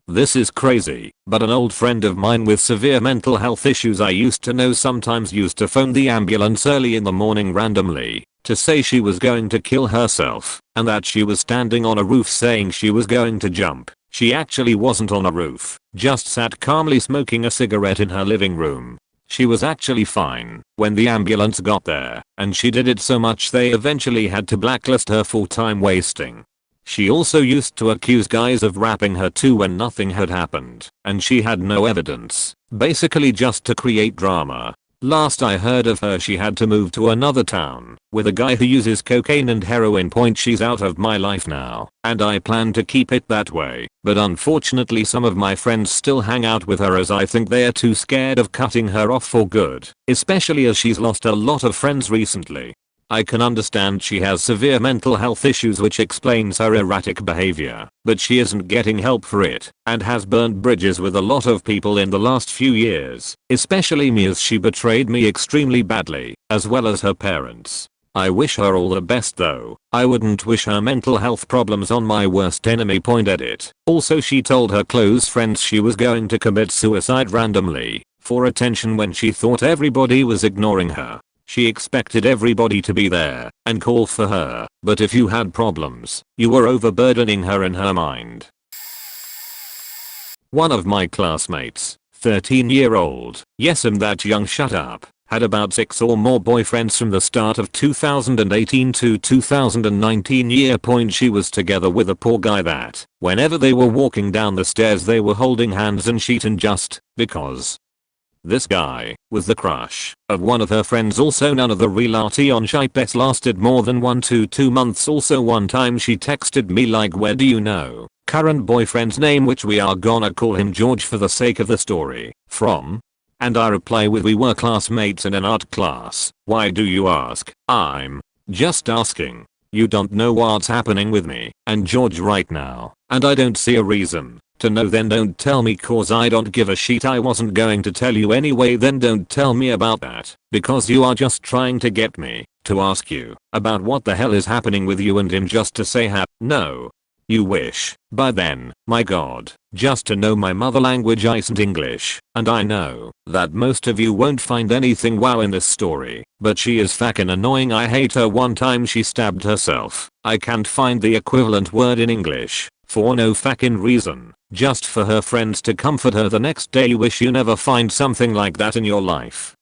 This is crazy, but an old friend of mine with severe mental health issues I used to know sometimes used to phone the ambulance early in the morning randomly to say she was going to kill herself and that she was standing on a roof saying she was going to jump. She actually wasn't on a roof, just sat calmly smoking a cigarette in her living room. She was actually fine when the ambulance got there, and she did it so much they eventually had to blacklist her for time wasting. She also used to accuse guys of rapping her too when nothing had happened, and she had no evidence, basically just to create drama. Last I heard of her she had to move to another town with a guy who uses cocaine and heroin. She's out of my life now, and I plan to keep it that way, but unfortunately some of my friends still hang out with her as I think they are too scared of cutting her off for good, especially as she's lost a lot of friends recently. I can understand she has severe mental health issues, which explains her erratic behavior, but she isn't getting help for it and has burned bridges with a lot of people in the last few years, especially me, as she betrayed me extremely badly, as well as her parents. I wish her all the best though. I wouldn't wish her mental health problems on my worst enemy. Edit. Also, she told her close friends she was going to commit suicide randomly for attention when she thought everybody was ignoring her. She expected everybody to be there and call for her, but if you had problems, you were overburdening her in her mind. One of my classmates, 13-year-old, yes I'm that young, shut up, had about 6 or more boyfriends from the start of 2018 to 2019 year. She was together with a poor guy that, whenever they were walking down the stairs they were holding hands and cheating just because. This guy was the crush of one of her friends. Also, none of the reality on shipes lasted more than 1 to 2 months. Also, one time she texted me like, where do you know current boyfriend's name, which we are gonna call him George for the sake of the story, from? And I reply with, we were classmates in an art class. Why do you ask? I'm just asking. You don't know what's happening with me and George right now, and I don't see a reason to know. Then don't tell me, cause I don't give a shit. I wasn't going to tell you anyway. Then don't tell me about that, because you are just trying to get me to ask you about what the hell is happening with you and him just to say no. You wish. By then, my god, just to know my mother language isn't English, and I know that most of you won't find anything wow in this story, but she is fucking annoying. I hate her. One time she stabbed herself. I can't find the equivalent word in English, for no fucking reason, just for her friends to comfort her the next day. Wish you never find something like that in your life.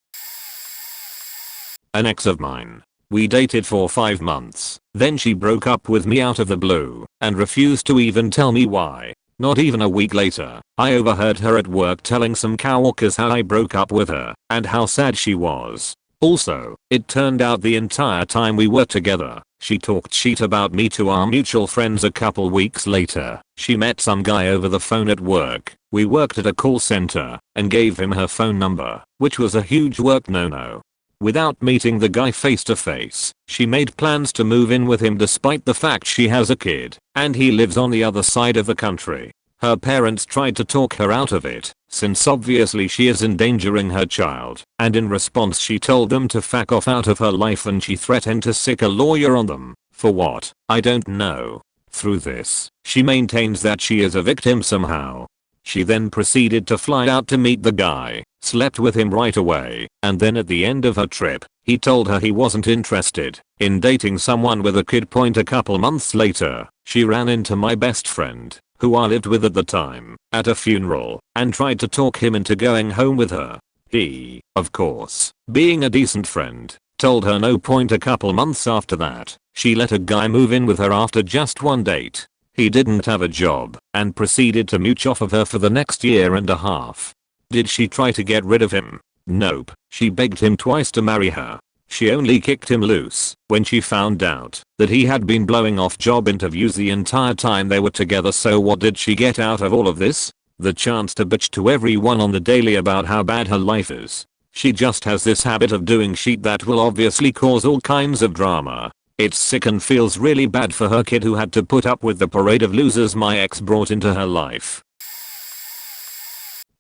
An ex of mine. We dated for 5 months, then she broke up with me out of the blue and refused to even tell me why. Not even a week later, I overheard her at work telling some coworkers how I broke up with her and how sad she was. Also, it turned out the entire time we were together, she talked shit about me to our mutual friends. A couple weeks later, she met some guy over the phone at work. We worked at a call center and gave him her phone number, which was a huge work no-no. Without meeting the guy face to face, she made plans to move in with him despite the fact she has a kid and he lives on the other side of the country. Her parents tried to talk her out of it, since obviously she is endangering her child, and in response she told them to fuck off out of her life, and she threatened to sick a lawyer on them. For what? I don't know. Through this, she maintains that she is a victim somehow. She then proceeded to fly out to meet the guy, slept with him right away, and then at the end of her trip, he told her he wasn't interested in dating someone with a kid. A couple months later, she ran into my best friend, who I lived with at the time, at a funeral, and tried to talk him into going home with her. He, of course, being a decent friend, told her no. A couple months after that, she let a guy move in with her after just one date. He didn't have a job and proceeded to mooch off of her for the next year and a half. Did she try to get rid of him? Nope, she begged him twice to marry her. She only kicked him loose when she found out that he had been blowing off job interviews the entire time they were together. So what did she get out of all of this? The chance to bitch to everyone on the daily about how bad her life is. She just has this habit of doing shit that will obviously cause all kinds of drama. It's sick and feels really bad for her kid who had to put up with the parade of losers my ex brought into her life.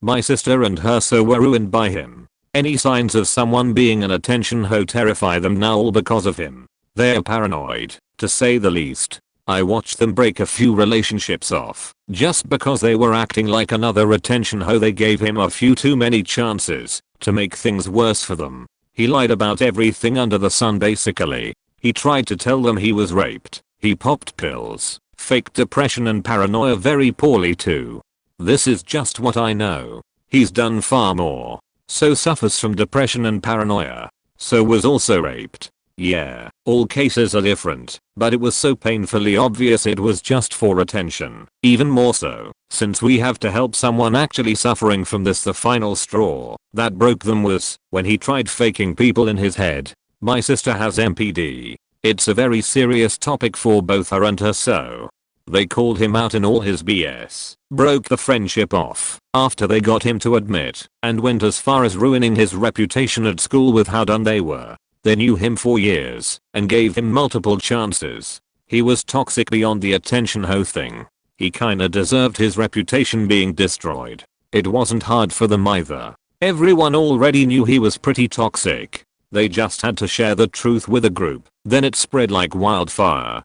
My sister and her so were ruined by him. Any signs of someone being an attention hoe terrify them now, all because of him. They're paranoid, to say the least. I watched them break a few relationships off just because they were acting like another attention hoe. They gave him a few too many chances to make things worse for them. He lied about everything under the sun basically. He tried to tell them he was raped. He popped pills, faked depression and paranoia very poorly too. This is just what I know. He's done far more. So suffers from depression and paranoia. So was also raped. Yeah, all cases are different, but it was so painfully obvious it was just for attention. Even more so, since we have to help someone actually suffering from this. The final straw that broke them was when he tried faking people in his head. My sister has MPD. It's a very serious topic for both her and her, so they called him out in all his BS, broke the friendship off after they got him to admit, and went as far as ruining his reputation at school with how done they were. They knew him for years and gave him multiple chances. He was toxic beyond the attention hoe thing. He kinda deserved his reputation being destroyed. It wasn't hard for them either. Everyone already knew he was pretty toxic. They just had to share the truth with a group. Then it spread like wildfire.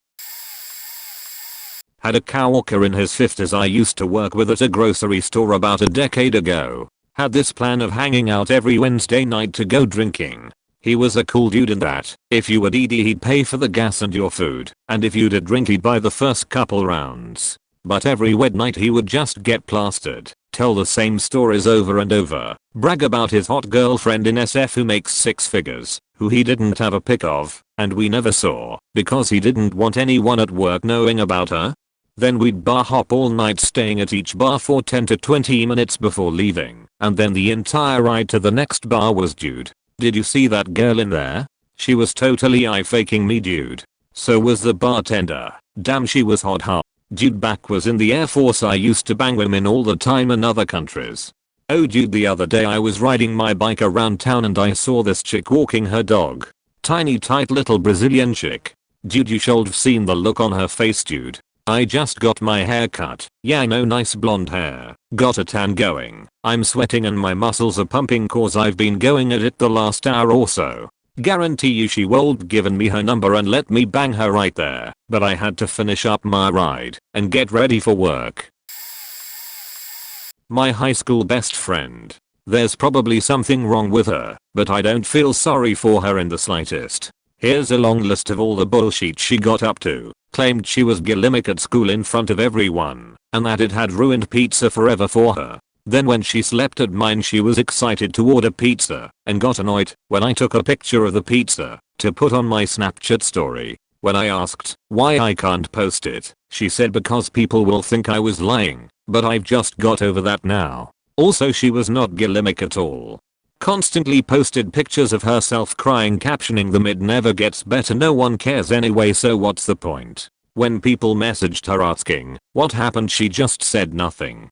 Had a coworker in his 50s I used to work with at a grocery store about a decade ago. Had this plan of hanging out every Wednesday night to go drinking. He was a cool dude in that if you were DD he'd pay for the gas and your food, and if you did drink he'd buy the first couple rounds. But every wed night he would just get plastered, tell the same stories over and over, brag about his hot girlfriend in SF who makes six figures, who he didn't have a pic of, and we never saw, because he didn't want anyone at work knowing about her. Then we'd bar hop all night, staying at each bar for 10 to 20 minutes before leaving, and then the entire ride to the next bar was dude. Did you see that girl in there? She was totally eye faking me dude. So was the bartender. Damn, she was hot. Dude back was in the Air Force. I used to bang women all the time in other countries. Oh dude, the other day I was riding my bike around town and I saw this chick walking her dog. Tiny tight little Brazilian chick. Dude, you should've seen the look on her face dude. I just got my hair cut. Yeah, I know, nice blonde hair. Got a tan going. I'm sweating and my muscles are pumping cause I've been going at it the last hour or so. Guarantee you she would given me her number and let me bang her right there, but I had to finish up my ride and get ready for work. My high school best friend. There's probably something wrong with her, but I don't feel sorry for her in the slightest. Here's a long list of all the bullshit she got up to. Claimed she was bulimic at school in front of everyone, and that it had ruined pizza forever for her. Then when she slept at mine she was excited to order pizza, and got annoyed when I took a picture of the pizza to put on my Snapchat story. When I asked why I can't post it, she said because people will think I was lying, but I've just got over that now. Also, she was not bulimic at all. Constantly posted pictures of herself crying, captioning them, "It never gets better, no one cares anyway, so what's the point?" When people messaged her asking what happened, she just said nothing.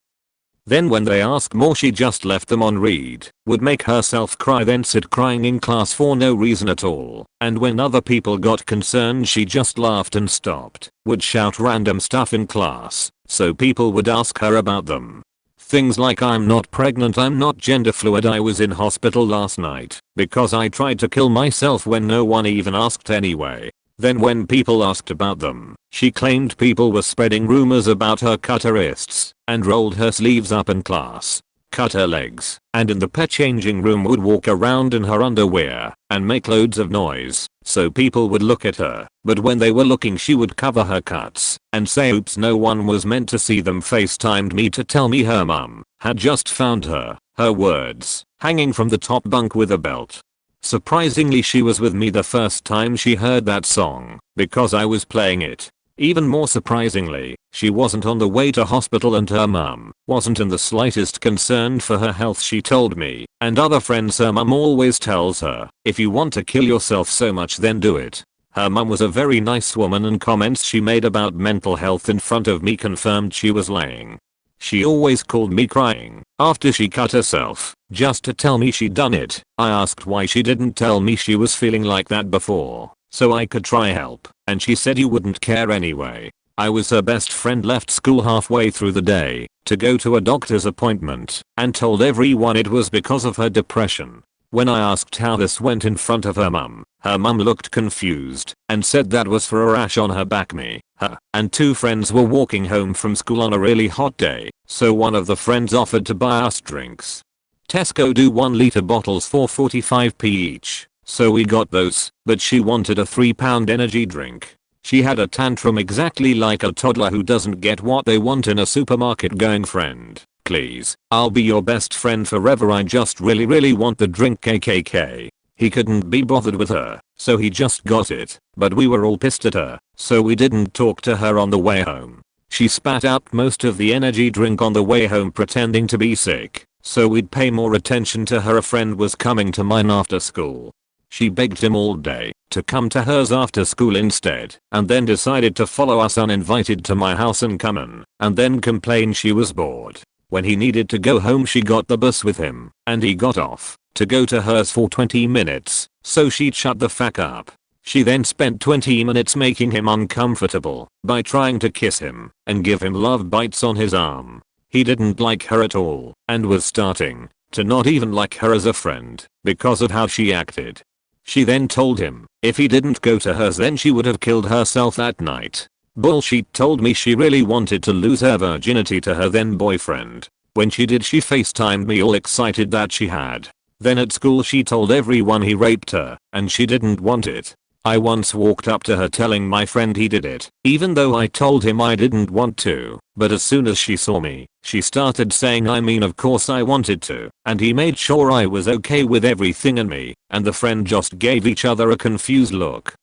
Then when they asked more, she just left them on read, would make herself cry, then sit crying in class for no reason at all, and when other people got concerned she just laughed and stopped, would shout random stuff in class, so people would ask her about them. Things like, "I'm not pregnant, I'm not gender fluid, I was in hospital last night because I tried to kill myself," when no one even asked anyway. Then when people asked about them, she claimed people were spreading rumors about her, cut her wrists and rolled her sleeves up in class, cut her legs, and in the pet changing room would walk around in her underwear and make loads of noise so people would look at her, but when they were looking she would cover her cuts and say, "Oops, no one was meant to see them." FaceTimed me to tell me her mum had just found her words, hanging from the top bunk with a belt. Surprisingly, she was with me the first time she heard that song because I was playing it. Even more surprisingly, she wasn't on the way to hospital and her mum wasn't in the slightest concerned for her health, she told me, and other friends her mum always tells her, if you want to kill yourself so much then do it. Her mum was a very nice woman and comments she made about mental health in front of me confirmed she was lying. She always called me crying after she cut herself just to tell me she'd done it. I asked why she didn't tell me she was feeling like that before, so I could try help, and she said you wouldn't care anyway. I was her best friend, left school halfway through the day to go to a doctor's appointment and told everyone it was because of her depression. When I asked how this went in front of her mum looked confused and said that was for a rash on her back. Me, her, and two friends were walking home from school on a really hot day, so one of the friends offered to buy us drinks. Tesco do 1 litre bottles for 45p each, so we got those, but she wanted a £3 energy drink. She had a tantrum exactly like a toddler who doesn't get what they want in a supermarket, going, friend, please, I'll be your best friend forever, I just really want the drink, kkk. He couldn't be bothered with her, so he just got it, but we were all pissed at her, so we didn't talk to her on the way home. She spat out most of the energy drink on the way home pretending to be sick, so we'd pay more attention to her. A friend was coming to mine after school. She begged him all day to come to hers after school instead, and then decided to follow us uninvited to my house and come in, and then complained she was bored. When he needed to go home she got the bus with him, and he got off to go to hers for 20 minutes, so she'd shut the fuck up. She then spent 20 minutes making him uncomfortable by trying to kiss him and give him love bites on his arm. He didn't like her at all and was starting to not even like her as a friend because of how she acted. She then told him if he didn't go to hers then she would have killed herself that night. Bullshit. Told me she really wanted to lose her virginity to her then boyfriend. When she did she FaceTimed me all excited that she had. Then at school she told everyone he raped her and she didn't want it. I once walked up to her telling my friend he did it, even though I told him I didn't want to, but as soon as she saw me, she started saying I mean of course I wanted to, and he made sure I was okay with everything, and me and the friend just gave each other a confused look.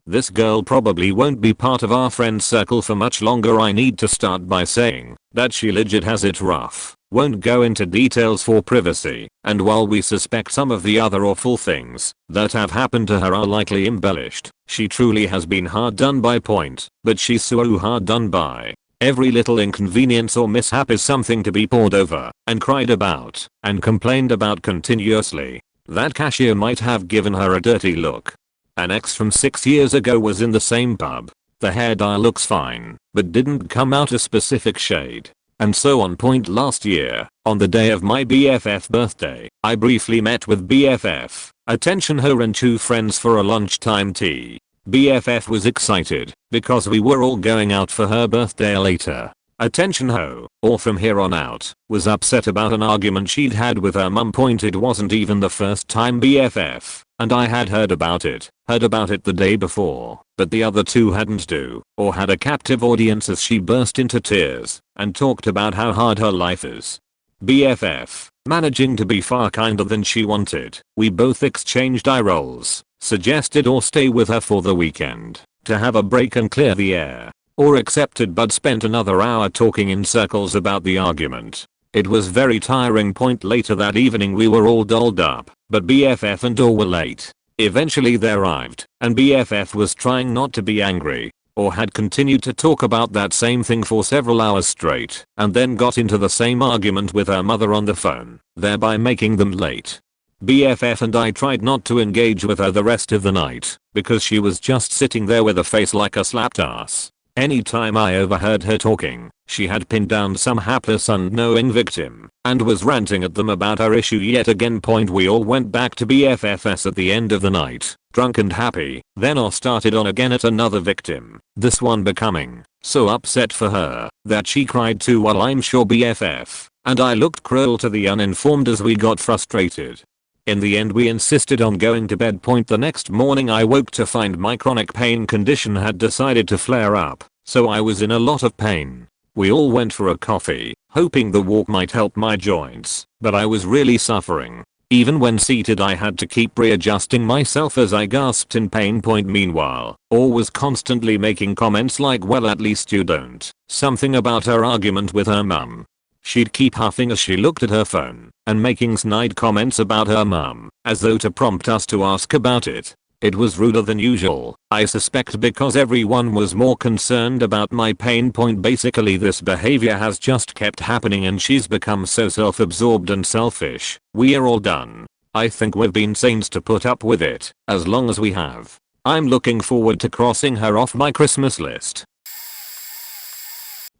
This girl probably won't be part of our friend circle for much longer. I need to start by saying that she legit has it rough. Won't go into details for privacy, and while we suspect some of the other awful things that have happened to her are likely embellished, she truly has been hard done by. But she's so hard done by. Every little inconvenience or mishap is something to be pored over and cried about and complained about continuously. That cashier might have given her a dirty look. An ex from 6 years ago was in the same pub. The hair dye looks fine, but didn't come out a specific shade. And so on. Last year, on the day of my BFF birthday, I briefly met with BFF, attention her and two friends for a lunchtime tea. BFF was excited because we were all going out for her birthday later. Attention ho, or from here on out, was upset about an argument she'd had with her mum. It wasn't even the first time BFF and I had heard about it the day before, but the other two hadn't or had a captive audience as she burst into tears and talked about how hard her life is. BFF, managing to be far kinder than she wanted, we both exchanged eye rolls, suggested or stay with her for the weekend to have a break and clear the air, or accepted but spent another hour talking in circles about the argument. It was very tiring. Later that evening we were all dolled up, but BFF and all were late. Eventually they arrived, and BFF was trying not to be angry, or had continued to talk about that same thing for several hours straight, and then got into the same argument with her mother on the phone, thereby making them late. BFF and I tried not to engage with her the rest of the night, because she was just sitting there with a face like a slapped ass. Anytime I overheard her talking, she had pinned down some hapless unknowing victim and was ranting at them about her issue yet again. We all went back to BFFS at the end of the night, drunk and happy, then or started on again at another victim, this one becoming so upset for her that she cried too, while I'm sure BFF and I looked cruel to the uninformed as we got frustrated. In the end we insisted on going to bed. The next morning I woke to find my chronic pain condition had decided to flare up, so I was in a lot of pain. We all went for a coffee, hoping the walk might help my joints, but I was really suffering. Even when seated I had to keep readjusting myself as I gasped in pain. Meanwhile, or was constantly making comments like, well at least you don't. Something about her argument with her mum. She'd keep huffing as she looked at her phone and making snide comments about her mum, as though to prompt us to ask about it. It was ruder than usual, I suspect because everyone was more concerned about my pain. Basically this behavior has just kept happening and she's become so self-absorbed and selfish. We're all done. I think we've been saints to put up with it, as long as we have. I'm looking forward to crossing her off my Christmas list.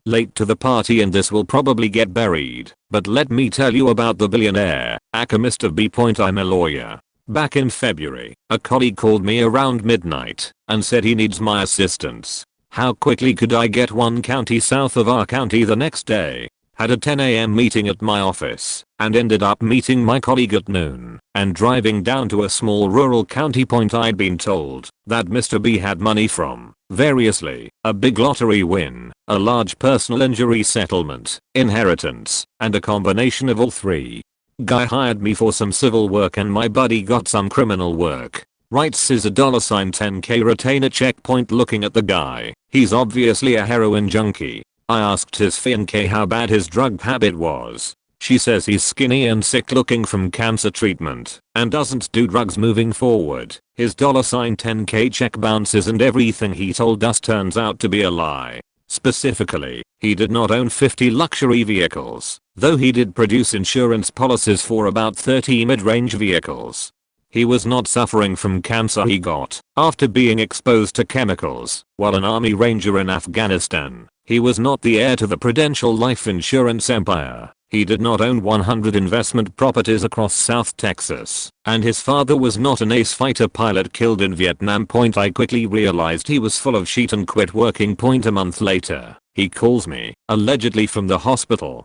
Late to the party and this will probably get buried, but let me tell you about the billionaire, aka Mr. B. I'm a lawyer. Back in February, a colleague called me around midnight and said he needs my assistance. How quickly could I get 1 county south of our county the next day? Had a 10 a.m. meeting at my office and ended up meeting my colleague at noon and driving down to a small rural county. I'd been told that Mr. B had money from, variously, a big lottery win, a large personal injury settlement, inheritance, and a combination of all three. Guy hired me for some civil work and my buddy got some criminal work. Writes is a $10k retainer check. Looking at the guy, he's obviously a heroin junkie. I asked his fiancée how bad his drug habit was. She says he's skinny and sick looking from cancer treatment and doesn't do drugs moving forward. His $10k check bounces and everything he told us turns out to be a lie. Specifically, he did not own 50 luxury vehicles, though he did produce insurance policies for about 30 mid-range vehicles. He was not suffering from cancer he got after being exposed to chemicals while an army ranger in Afghanistan. He was not the heir to the Prudential life insurance empire. He did not own 100 investment properties across South Texas, and his father was not an ace fighter pilot killed in Vietnam. I quickly realized he was full of shit and quit working. A month later, he calls me, allegedly from the hospital,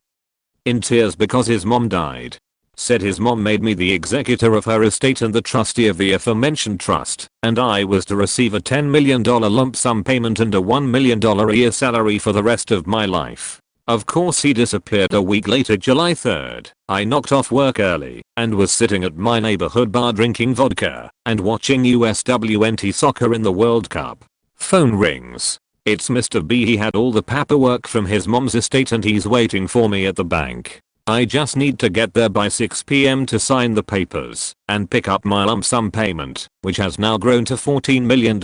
in tears because his mom died. Said his mom made me the executor of her estate and the trustee of the aforementioned trust, and I was to receive a $10 million lump sum payment and a $1 million a year salary for the rest of my life. Of course he disappeared a week later, July 3rd. I knocked off work early and was sitting at my neighborhood bar drinking vodka and watching USWNT soccer in the World Cup. Phone rings. It's Mr. B. He had all the paperwork from his mom's estate and he's waiting for me at the bank. I just need to get there by 6 p.m. to sign the papers and pick up my lump sum payment, which has now grown to $14 million.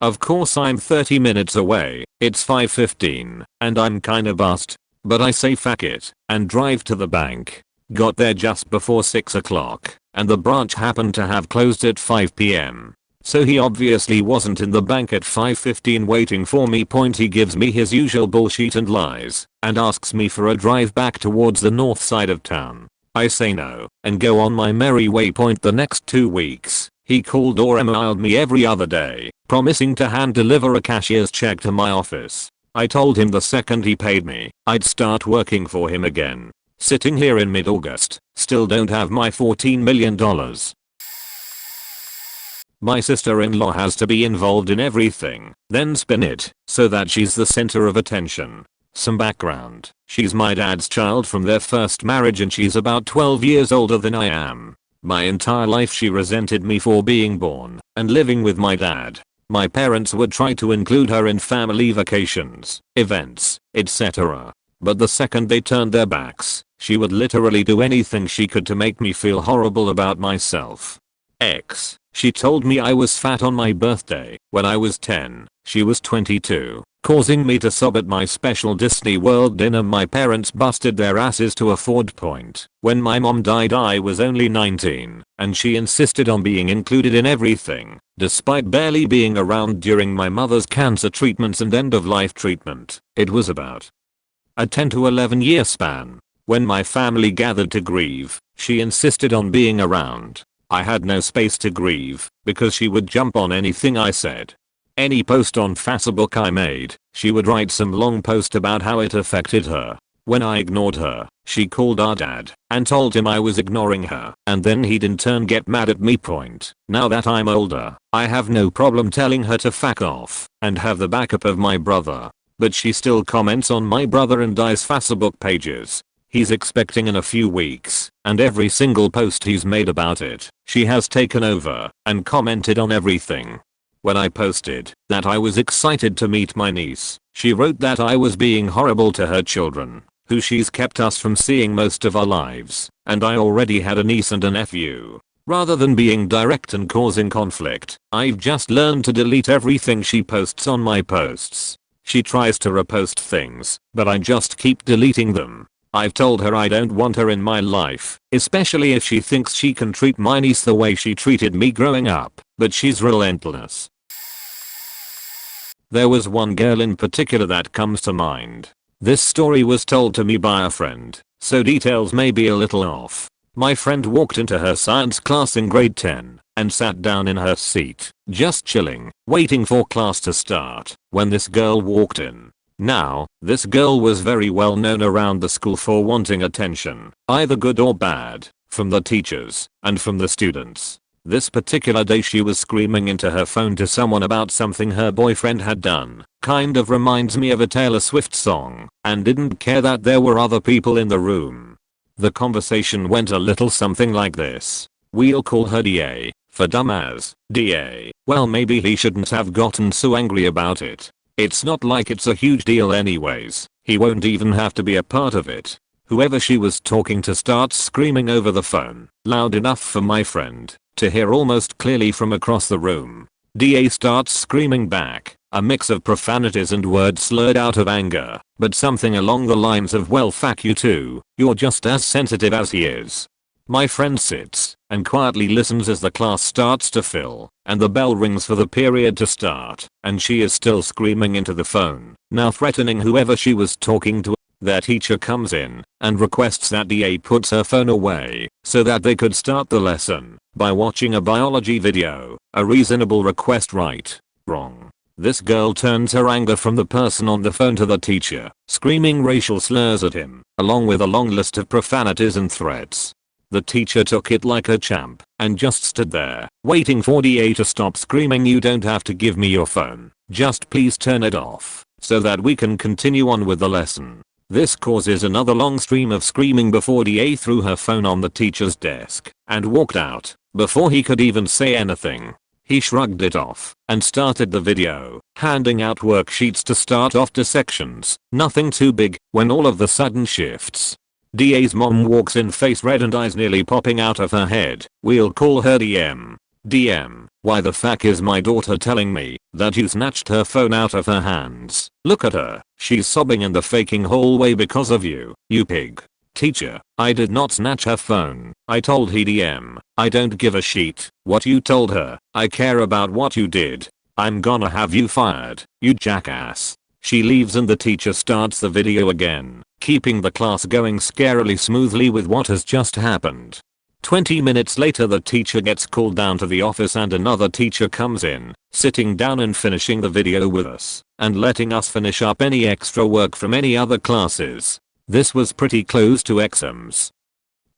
Of course I'm 30 minutes away, it's 5:15, and I'm kinda buzzed, but I say fuck it, and drive to the bank. Got there just before 6 o'clock, and the branch happened to have closed at 5 p.m. So he obviously wasn't in the bank at 5:15 waiting for me. He gives me his usual bullshit and lies, and asks me for a drive back towards the north side of town. I say no, and go on my merry way. The next 2 weeks, he called or emailed me every other day, promising to hand deliver a cashier's check to my office. I told him the second he paid me, I'd start working for him again. Sitting here in mid-August, still don't have my $14 million. My sister-in-law has to be involved in everything, then spin it, so that she's the center of attention. Some background, she's my dad's child from their first marriage and she's about 12 years older than I am. My entire life she resented me for being born and living with my dad. My parents would try to include her in family vacations, events, etc. But the second they turned their backs, she would literally do anything she could to make me feel horrible about myself. She told me I was fat on my birthday when I was 10. She was 22, causing me to sob at my special Disney World dinner my parents busted their asses to afford. When my mom died I was only 19, and she insisted on being included in everything, despite barely being around during my mother's cancer treatments and end-of-life treatment. It was about a 10 to 11 year span. When my family gathered to grieve, she insisted on being around. I had no space to grieve, because she would jump on anything I said. Any post on Facebook I made, she would write some long post about how it affected her. When I ignored her, she called our dad and told him I was ignoring her, and then he'd in turn get mad at me. Now that I'm older, I have no problem telling her to fuck off and have the backup of my brother. But she still comments on my brother and I's Facebook pages. He's expecting in a few weeks, and every single post he's made about it, she has taken over and commented on everything. When I posted that I was excited to meet my niece, she wrote that I was being horrible to her children, who she's kept us from seeing most of our lives, and I already had a niece and a nephew. Rather than being direct and causing conflict, I've just learned to delete everything she posts on my posts. She tries to repost things, but I just keep deleting them. I've told her I don't want her in my life, especially if she thinks she can treat my niece the way she treated me growing up, but she's relentless. There was one girl in particular that comes to mind. This story was told to me by a friend, so details may be a little off. My friend walked into her science class in grade 10 and sat down in her seat, just chilling, waiting for class to start, when this girl walked in. Now, this girl was very well known around the school for wanting attention, either good or bad, from the teachers and from the students. This particular day she was screaming into her phone to someone about something her boyfriend had done. Kind of reminds me of a Taylor Swift song, and didn't care that there were other people in the room. The conversation went a little something like this. We'll call her DA, for dumbass. DA, well maybe he shouldn't have gotten so angry about it. It's not like it's a huge deal anyways. He won't even have to be a part of it. Whoever she was talking to starts screaming over the phone, loud enough for my friend to hear almost clearly from across the room. DA starts screaming back, a mix of profanities and words slurred out of anger, but something along the lines of well fuck you too, you're just as sensitive as he is. My friend sits and quietly listens as the class starts to fill and the bell rings for the period to start, and she is still screaming into the phone, now threatening whoever she was talking to. Their teacher comes in and requests that DA puts her phone away so that they could start the lesson by watching a biology video. A reasonable request, right? Wrong. This girl turns her anger from the person on the phone to the teacher, screaming racial slurs at him, along with a long list of profanities and threats. The teacher took it like a champ and just stood there, waiting for DA to stop screaming. You don't have to give me your phone, just please turn it off so that we can continue on with the lesson. This causes another long stream of screaming before DA threw her phone on the teacher's desk and walked out. Before he could even say anything, he shrugged it off and started the video, handing out worksheets to start off dissections. Nothing too big, when all of the sudden shifts. DA's mom walks in, face red and eyes nearly popping out of her head. We'll call her DM. DM, why the fuck is my daughter telling me that you snatched her phone out of her hands? Look at her, she's sobbing in the faking hallway because of you, you pig. Teacher, I did not snatch her phone. I told he DM. I don't give a shit what you told her. I care about what you did. I'm gonna have you fired, you jackass. She leaves and the teacher starts the video again, keeping the class going scarily smoothly with what has just happened. 20 minutes later the teacher gets called down to the office and another teacher comes in, sitting down and finishing the video with us, and letting us finish up any extra work from any other classes. This was pretty close to exams.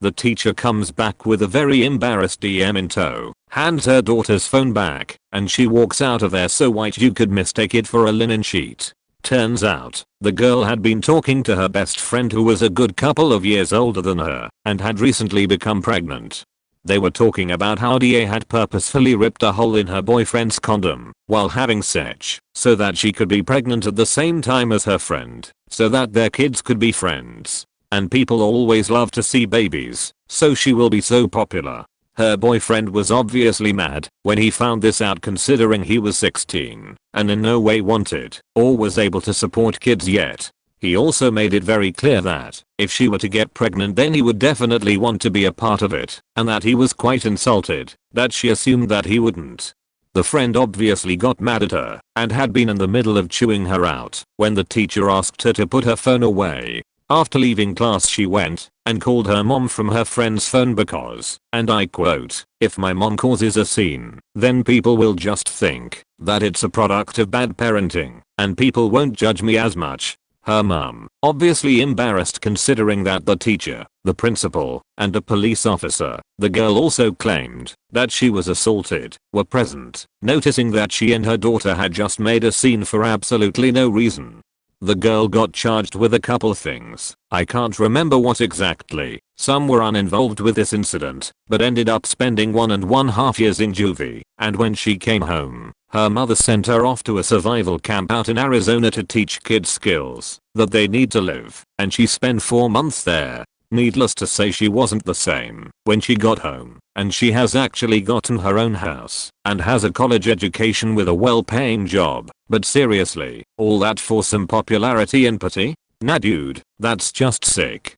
The teacher comes back with a very embarrassed DM in tow, hands her daughter's phone back, and she walks out of there so white you could mistake it for a linen sheet. Turns out, the girl had been talking to her best friend who was a good couple of years older than her and had recently become pregnant. They were talking about how DA had purposefully ripped a hole in her boyfriend's condom while having sex so that she could be pregnant at the same time as her friend, so that their kids could be friends. And people always love to see babies, so she will be so popular. Her boyfriend was obviously mad when he found this out, considering he was 16 and in no way wanted or was able to support kids yet. He also made it very clear that if she were to get pregnant then he would definitely want to be a part of it, and that he was quite insulted that she assumed that he wouldn't. The friend obviously got mad at her and had been in the middle of chewing her out when the teacher asked her to put her phone away. After leaving class she went and called her mom from her friend's phone because, and I quote, "If my mom causes a scene, then people will just think that it's a product of bad parenting and people won't judge me as much." Her mom, obviously embarrassed considering that the teacher, the principal, and a police officer, the girl also claimed that she was assaulted, were present, noticing that she and her daughter had just made a scene for absolutely no reason. The girl got charged with a couple things. I can't remember what exactly. Some were uninvolved with this incident, but ended up spending 1.5 years in juvie. And when she came home, her mother sent her off to a survival camp out in Arizona to teach kids skills that they need to live. And she spent 4 months there. Needless to say, she wasn't the same when she got home, and she has actually gotten her own house and has a college education with a well-paying job. But seriously, all that for some popularity and pity? Nah dude, that's just sick.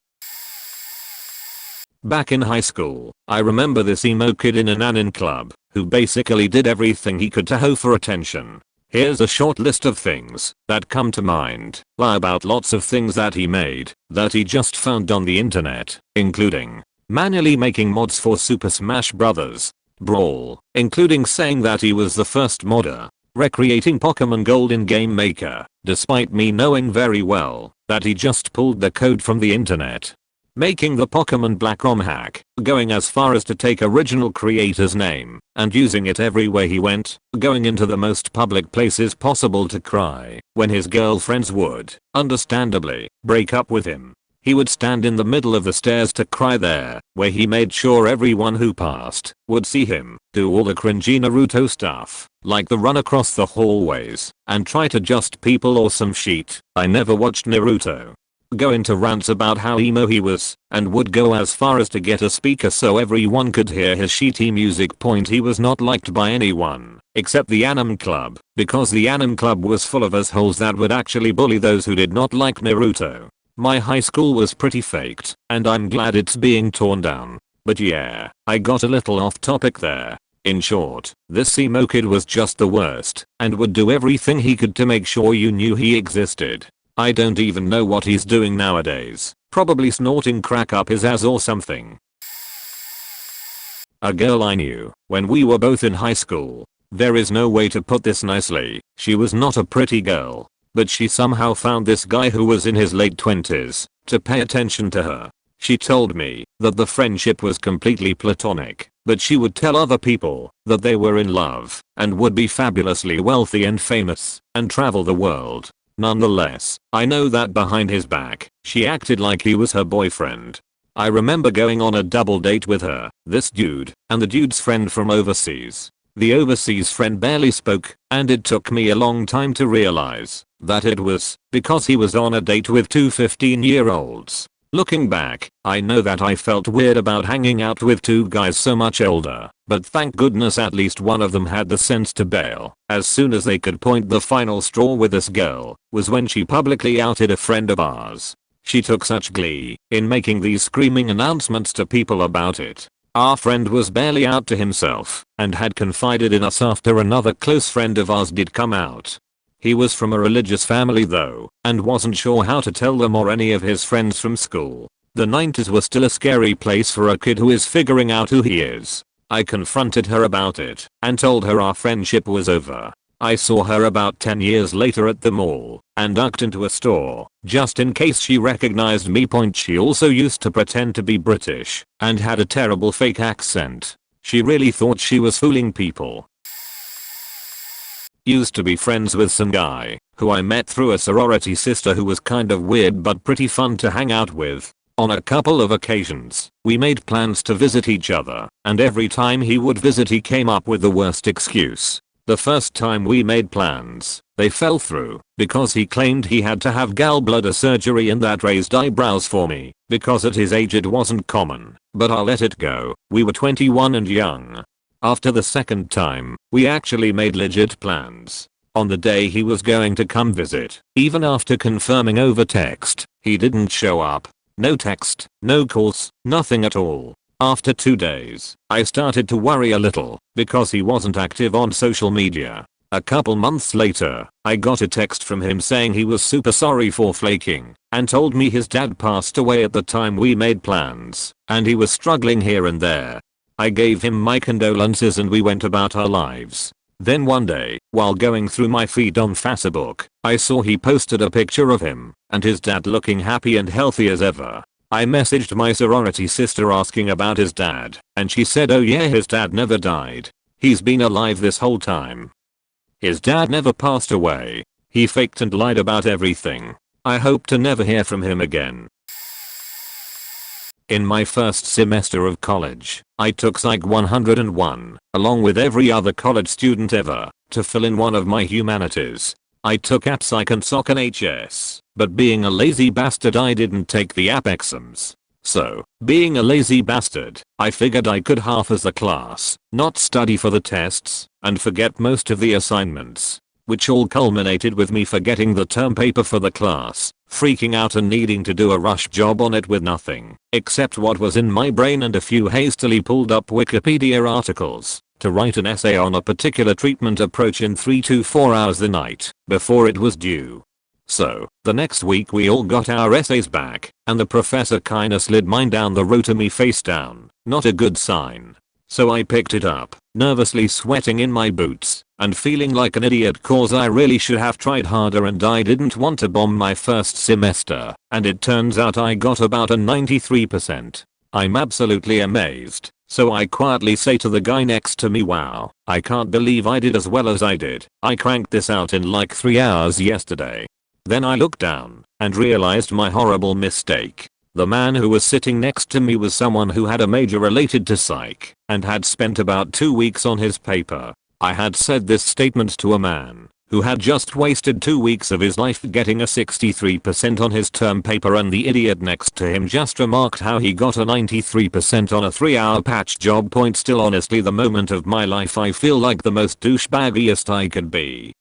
Back in high school, I remember this emo kid in an anin club who basically did everything he could to hoe for attention. Here's a short list of things that come to mind. Lie about lots of things that he made that he just found on the internet, including manually making mods for Super Smash Bros. Brawl, including saying that he was the first modder, recreating Pokemon Gold in Game Maker, despite me knowing very well that he just pulled the code from the internet. Making the Pokemon Black ROM hack, going as far as to take original creator's name and using it everywhere he went, going into the most public places possible to cry when his girlfriends would, understandably, break up with him. He would stand in the middle of the stairs to cry there, where he made sure everyone who passed would see him, do all the cringy Naruto stuff, like the run across the hallways and try to just people or some shit. I never watched Naruto. Go into rants about how emo he was, and would go as far as to get a speaker so everyone could hear his shitty music. Point: he was not liked by anyone except the Anim Club, because the Anim Club was full of assholes that would actually bully those who did not like Naruto. My high school was pretty faked, and I'm glad it's being torn down. But yeah, I got a little off topic there. In short, this emo kid was just the worst, and would do everything he could to make sure you knew he existed. I don't even know what he's doing nowadays. Probably snorting crack up his ass or something. A girl I knew when we were both in high school. There is no way to put this nicely. She was not a pretty girl, but she somehow found this guy who was in his late 20s to pay attention to her. She told me that the friendship was completely platonic, but she would tell other people that they were in love and would be fabulously wealthy and famous and travel the world. Nonetheless, I know that behind his back, she acted like he was her boyfriend. I remember going on a double date with her, this dude, and the dude's friend from overseas. The overseas friend barely spoke, and it took me a long time to realize that it was because he was on a date with two 15-year-olds. Looking back, I know that I felt weird about hanging out with two guys so much older, but thank goodness at least one of them had the sense to bail as soon as they could point. The final straw with this girl was when she publicly outed a friend of ours. She took such glee in making these screaming announcements to people about it. Our friend was barely out to himself and had confided in us after another close friend of ours did come out. He was from a religious family though, and wasn't sure how to tell them or any of his friends from school. The 90s were still a scary place for a kid who is figuring out who he is. I confronted her about it and told her our friendship was over. I saw her about 10 years later at the mall and ducked into a store just in case she recognized me. She also used to pretend to be British and had a terrible fake accent. She really thought she was fooling people. Used to be friends with some guy who I met through a sorority sister who was kind of weird but pretty fun to hang out with. On a couple of occasions, we made plans to visit each other, and every time he would visit he came up with the worst excuse. The first time we made plans, they fell through because he claimed he had to have gallbladder surgery and that raised eyebrows for me because at his age it wasn't common, but I'll let it go. We were 21 and young. After the second time, we actually made legit plans. On the day he was going to come visit, even after confirming over text, he didn't show up. No text, no calls, nothing at all. After 2 days, I started to worry a little because he wasn't active on social media. A couple months later, I got a text from him saying he was super sorry for flaking and told me his dad passed away at the time we made plans and he was struggling here and there. I gave him my condolences and we went about our lives. Then one day, while going through my feed on Facebook, I saw he posted a picture of him and his dad looking happy and healthy as ever. I messaged my sorority sister asking about his dad, and she said, oh yeah, his dad never died. He's been alive this whole time. His dad never passed away. He faked and lied about everything. I hope to never hear from him again. In my first semester of college, I took Psych 101, along with every other college student ever, to fill in one of my humanities. I took App Psych and Soc and HS, but being a lazy bastard I didn't take the App exams. So, being a lazy bastard, I figured I could half-ass the class, not study for the tests, and forget most of the assignments. Which all culminated with me forgetting the term paper for the class, freaking out and needing to do a rush job on it with nothing except what was in my brain and a few hastily pulled up Wikipedia articles to write an essay on a particular treatment approach in 3 to 4 hours the night before it was due. So, the next week we all got our essays back, and the professor kinda slid mine down the row to me face down, not a good sign. So I picked it up, nervously sweating in my boots, and feeling like an idiot cause I really should have tried harder and I didn't want to bomb my first semester, and it turns out I got about a 93%. I'm absolutely amazed, so I quietly say to the guy next to me, wow, I can't believe I did as well as I did. I cranked this out in like 3 hours yesterday. Then I looked down, and realized my horrible mistake. The man who was sitting next to me was someone who had a major related to psych, and had spent about 2 weeks on his paper. I had said this statement to a man who had just wasted 2 weeks of his life getting a 63% on his term paper, and the idiot next to him just remarked how he got a 93% on a 3-hour patch job. Still, honestly, the moment of my life I feel like the most douchebaggiest I could be.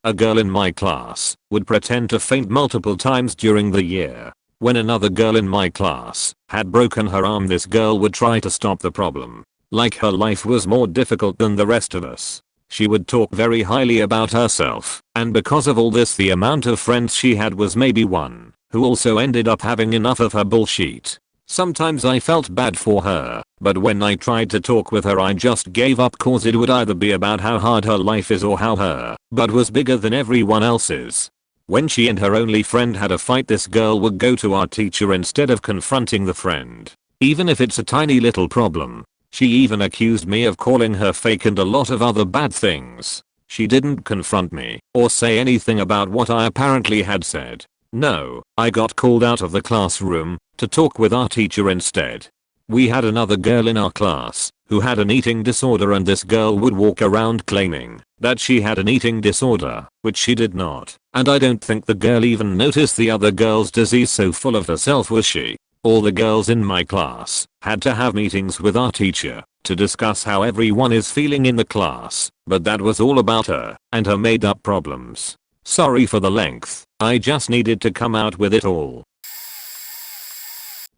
A girl in my class would pretend to faint multiple times during the year. When another girl in my class had broken her arm, this girl would try to stop the problem. Like her life was more difficult than the rest of us. She would talk very highly about herself, and because of all this the amount of friends she had was maybe one, who also ended up having enough of her bullshit. Sometimes I felt bad for her, but when I tried to talk with her I just gave up cause it would either be about how hard her life is or how her butt was bigger than everyone else's. When she and her only friend had a fight, this girl would go to our teacher instead of confronting the friend, even if it's a tiny little problem. She even accused me of calling her fake and a lot of other bad things. She didn't confront me or say anything about what I apparently had said. No, I got called out of the classroom to talk with our teacher instead. We had another girl in our class who had an eating disorder, and this girl would walk around claiming that she had an eating disorder, which she did not, and I don't think the girl even noticed the other girl's disease, so full of herself was she. All the girls in my class had to have meetings with our teacher to discuss how everyone is feeling in the class, but that was all about her and her made up problems. Sorry for the length, I just needed to come out with it all.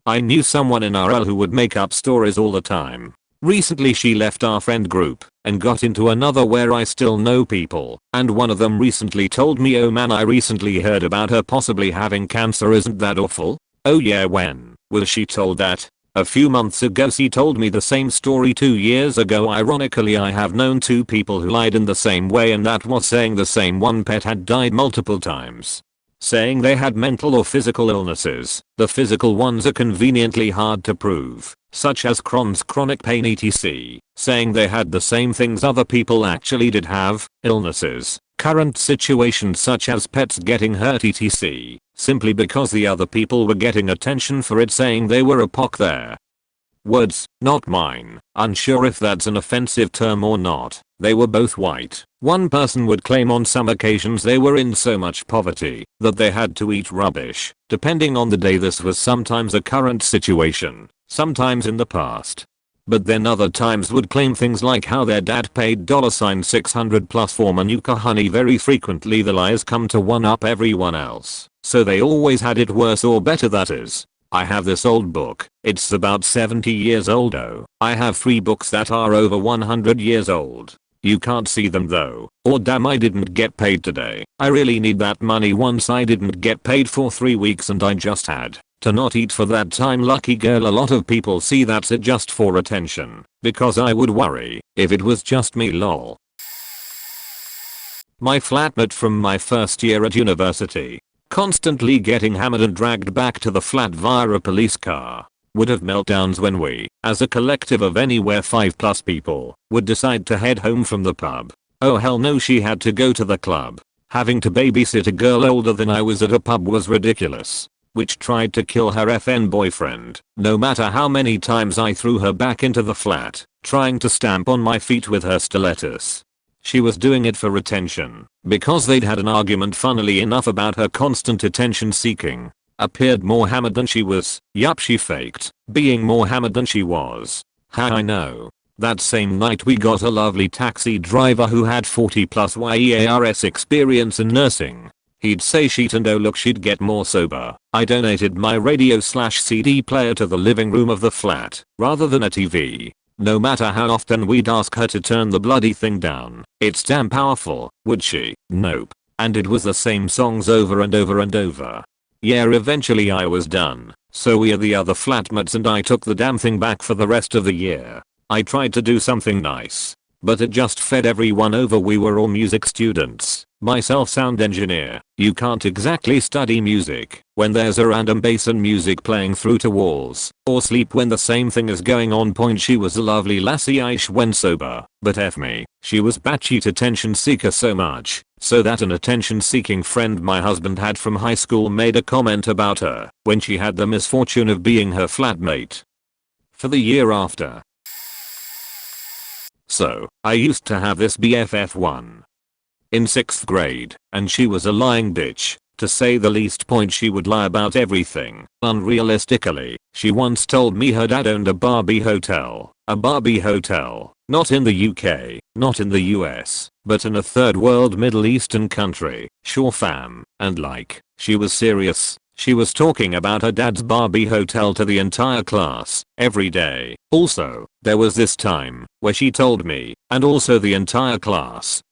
I knew someone in RL who would make up stories all the time. Recently she left our friend group and got into another where I still know people, and one of them recently told me, oh man, I recently heard about her possibly having cancer, isn't that awful? Oh yeah, when was she told that? A few months ago. She told me the same story 2 years ago. Ironically, I have known 2 people who lied in the same way, and that was saying the same one pet had died multiple times. Saying they had mental or physical illnesses. The physical ones are conveniently hard to prove, such as Crohn's, chronic pain, etc. Saying they had the same things other people actually did have, illnesses, current situations such as pets getting hurt, etc. Simply because the other people were getting attention for it, saying they were a POC there. Words, not mine. Unsure if that's an offensive term or not. They were both white. One person would claim on some occasions they were in so much poverty that they had to eat rubbish. Depending on the day, this was sometimes a current situation, sometimes in the past. But then other times would claim things like how their dad paid $600 plus for Manuka honey. Very frequently the lies come to one up everyone else, so they always had it worse or better, that is. I have this old book, it's about 70 years old. Oh, I have 3 books that are over 100 years old. You can't see them though. Or damn, I didn't get paid today. I really need that money. Once I didn't get paid for 3 weeks and I just had to not eat for that time. Lucky girl. A lot of people see that's it just for attention, because I would worry if it was just me, lol. My flatmate from my first year at university, constantly getting hammered and dragged back to the flat via a police car, would have meltdowns when we, as a collective of anywhere 5+ people, would decide to head home from the pub. Oh hell no, she had to go to the club. Having to babysit a girl older than I was at a pub was ridiculous. Which tried to kill her FN boyfriend, no matter how many times I threw her back into the flat, trying to stamp on my feet with her stilettos. She was doing it for attention, because they'd had an argument funnily enough about her constant attention seeking. Appeared more hammered than she was. Yup, she faked being more hammered than she was. Ha, I know. That same night we got a lovely taxi driver who had 40 plus years experience in nursing. He'd say she'd and oh look she'd get more sober. I donated my radio/CD player to the living room of the flat, rather than a TV. No matter how often we'd ask her to turn the bloody thing down, it's damn powerful, would she? Nope. And it was the same songs over and over and over. Yeah, eventually I was done, so we the other flatmates and I took the damn thing back for the rest of the year. I tried to do something nice, but it just fed everyone over. We were all music students. Myself sound engineer. You can't exactly study music when there's a random bass and music playing through to walls, or sleep when the same thing is going on. Point. She was a lovely lassie ish when sober, but F me, she was batshit attention seeker, so much so that an attention seeking friend my husband had from high school made a comment about her when she had the misfortune of being her flatmate for the year after. So, I used to have this BFF1 in 6th grade, and she was a lying bitch, to say the least. Point. She would lie about everything. Unrealistically, she once told me her dad owned a Barbie hotel. A Barbie hotel, not in the UK, not in the US, but in a third world Middle Eastern country. Sure fam, and like, she was serious. She was talking about her dad's Barbie hotel to the entire class, every day. Also, there was this time, where she told me, and also the entire class,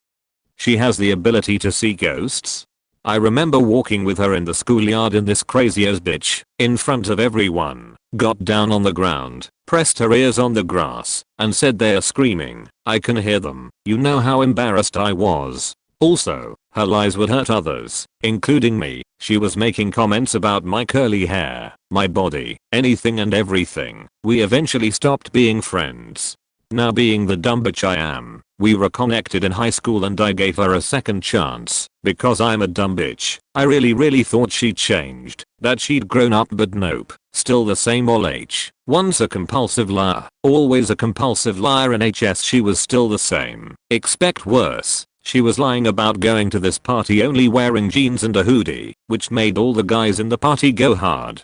she has the ability to see ghosts. I remember walking with her in the schoolyard and this crazy ass bitch, in front of everyone, got down on the ground, pressed her ears on the grass, and said they are screaming. I can hear them. You know how embarrassed I was. Also, her lies would hurt others, including me. She was making comments about my curly hair, my body, anything and everything. We eventually stopped being friends. Now being the dumb bitch I am, we reconnected in high school and I gave her a second chance, because I'm a dumb bitch. I really thought she'd changed, that she'd grown up, but nope, still the same ol' H. Once a compulsive liar, always a compulsive liar. In HS she was still the same. Expect worse. She was lying about going to this party only wearing jeans and a hoodie, which made all the guys in the party go hard.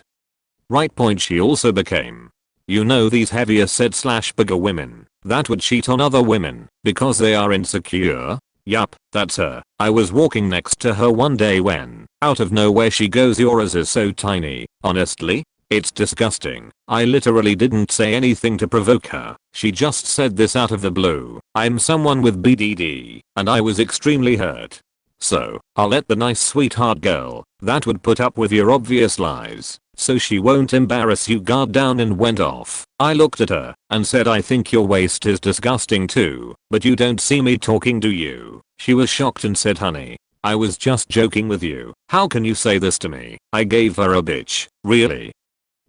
Right. Point. She also became, you know, these heavier set / bigger women that would cheat on other women because they are insecure. Yup, that's her. I was walking next to her one day when, out of nowhere, she goes, yours is so tiny. Honestly, it's disgusting. I literally didn't say anything to provoke her. She just said this out of the blue. I'm someone with BDD, and I was extremely hurt. So, I'll let the nice sweetheart girl that would put up with your obvious lies, so she won't embarrass you, guard down and went off. I looked at her and said, I think your waist is disgusting too, but you don't see me talking, do you? She was shocked and said, honey, I was just joking with you. How can you say this to me? I gave her a bitch. Really?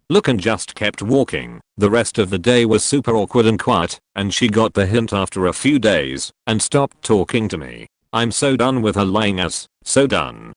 Look, and just kept walking. The rest of the day was super awkward and quiet, and she got the hint after a few days and stopped talking to me. I'm so done with her lying ass. So done.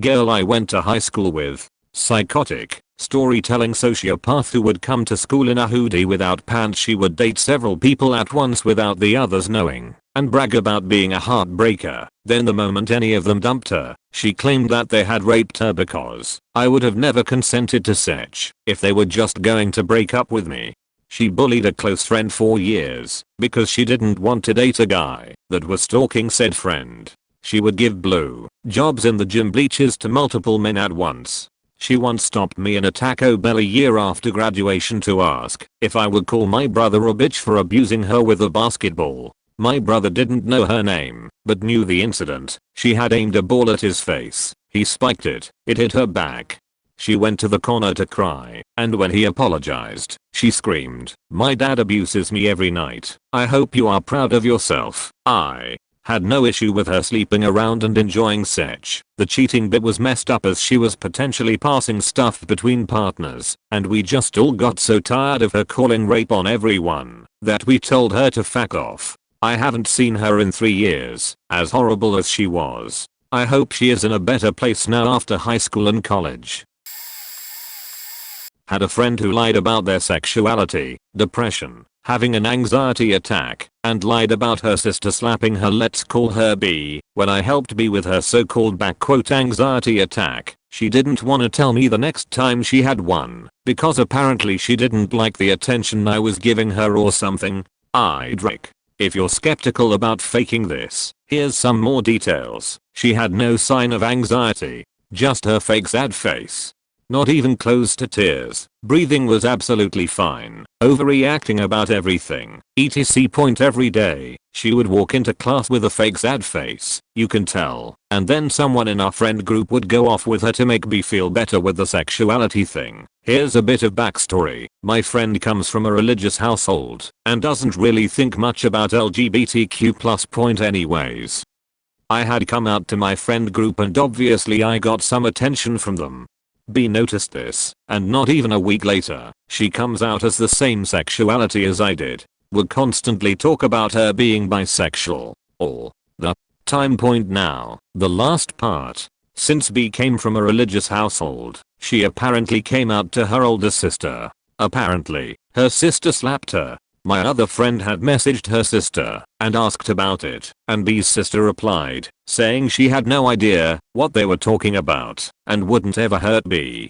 Girl I went to high school with. Psychotic, storytelling sociopath who would come to school in a hoodie without pants. She would date several people at once without the others knowing, and brag about being a heartbreaker. Then the moment any of them dumped her, she claimed that they had raped her because I would have never consented to such if they were just going to break up with me. She bullied a close friend for years because she didn't want to date a guy that was stalking said friend. She would give blue jobs in the gym bleachers to multiple men at once. She once stopped me in a Taco Bell a year after graduation to ask if I would call my brother a bitch for abusing her with a basketball. My brother didn't know her name, but knew the incident. She had aimed a ball at his face. He spiked it. It hit her back. She went to the corner to cry, and when he apologized, she screamed, "My dad abuses me every night. I hope you are proud of yourself." I had no issue with her sleeping around and enjoying sex. The cheating bit was messed up as she was potentially passing stuff between partners, and we just all got so tired of her calling rape on everyone that we told her to fuck off. I haven't seen her in 3 years, as horrible as she was. I hope she is in a better place now after high school and college. Had a friend who lied about their sexuality, depression, having an anxiety attack, and lied about her sister slapping her, let's call her B. When I helped B with her so-called anxiety attack, she didn't want to tell me the next time she had one, because apparently she didn't like the attention I was giving her or something. Drake. If you're skeptical about faking this, here's some more details. She had no sign of anxiety, just her fake sad face. Not even close to tears. Breathing was absolutely fine. Overreacting about everything. etc. Point every day, she would walk into class with a fake sad face. You can tell. And then someone in our friend group would go off with her to make me feel better with the sexuality thing. Here's a bit of backstory. My friend comes from a religious household and doesn't really think much about LGBTQ+ point anyways. I had come out to my friend group and obviously I got some attention from them. B noticed this, and not even a week later, she comes out as the same sexuality as I did. Would constantly talk about her being bisexual. All the time. Point now, the last part. Since B came from a religious household, she apparently came out to her older sister. Apparently, her sister slapped her. My other friend had messaged her sister and asked about it, and B's sister replied, saying she had no idea what they were talking about and wouldn't ever hurt B.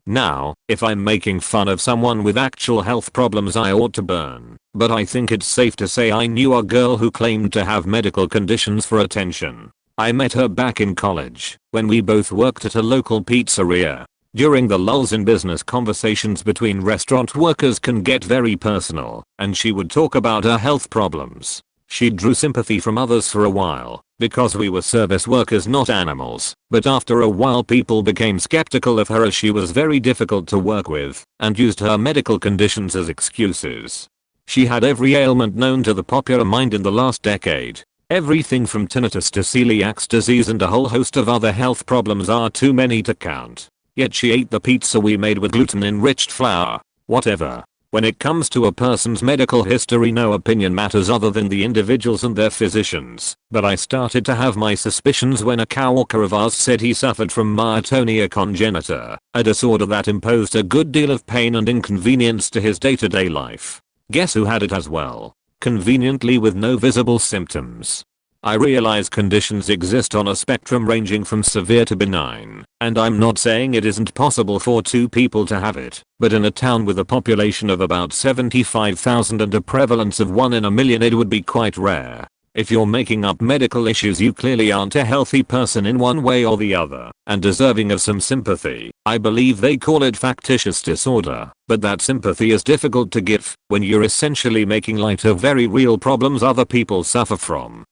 Now, if I'm making fun of someone with actual health problems I ought to burn, but I think it's safe to say I knew a girl who claimed to have medical conditions for attention. I met her back in college when we both worked at a local pizzeria. During the lulls in business, conversations between restaurant workers can get very personal, and she would talk about her health problems. She drew sympathy from others for a while, because we were service workers, not animals, but after a while people became skeptical of her as she was very difficult to work with, and used her medical conditions as excuses. She had every ailment known to the popular mind in the last decade. Everything from tinnitus to celiac disease and a whole host of other health problems are too many to count. Yet she ate the pizza we made with gluten-enriched flour. Whatever. When it comes to a person's medical history, no opinion matters other than the individuals and their physicians. But I started to have my suspicions when a coworker of ours said he suffered from myotonia congenita, a disorder that imposed a good deal of pain and inconvenience to his day-to-day life. Guess who had it as well? Conveniently with no visible symptoms. I realize conditions exist on a spectrum ranging from severe to benign, and I'm not saying it isn't possible for two people to have it, but in a town with a population of about 75,000 and a prevalence of 1 in a million it would be quite rare. If you're making up medical issues, you clearly aren't a healthy person in one way or the other, and deserving of some sympathy. I believe they call it factitious disorder, but that sympathy is difficult to give when you're essentially making light of very real problems other people suffer from.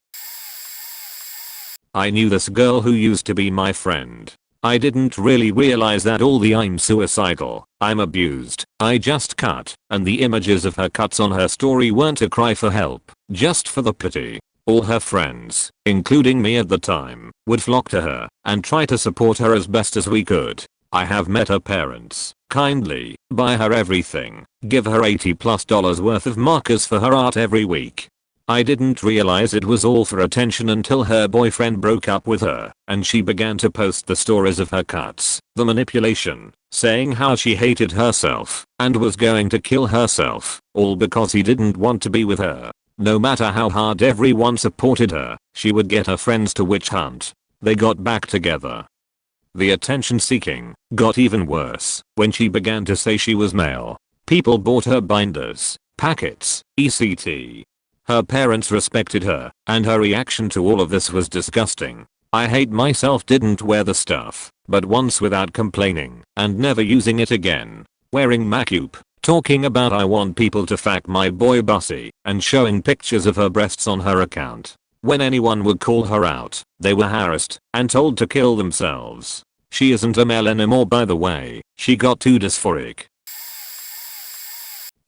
I knew this girl who used to be my friend. I didn't really realize that all the "I'm suicidal, I'm abused, I just cut" and the images of her cuts on her story weren't a cry for help, just for the pity. All her friends, including me at the time, would flock to her and try to support her as best as we could. I have met her parents, kindly buy her everything, give her $80+ worth of markers for her art every week. I didn't realize it was all for attention until her boyfriend broke up with her and she began to post the stories of her cuts, the manipulation, saying how she hated herself and was going to kill herself, all because he didn't want to be with her. No matter how hard everyone supported her, she would get her friends to witch hunt. They got back together. The attention seeking got even worse when she began to say she was male. People bought her binders, packets, etc. Her parents respected her, and her reaction to all of this was disgusting. I hate myself didn't wear the stuff, but once without complaining, and never using it again. Wearing makeup, talking about "I want people to fuck my boy Bussy," and showing pictures of her breasts on her account. When anyone would call her out, they were harassed and told to kill themselves. She isn't a male anymore, by the way. She got too dysphoric.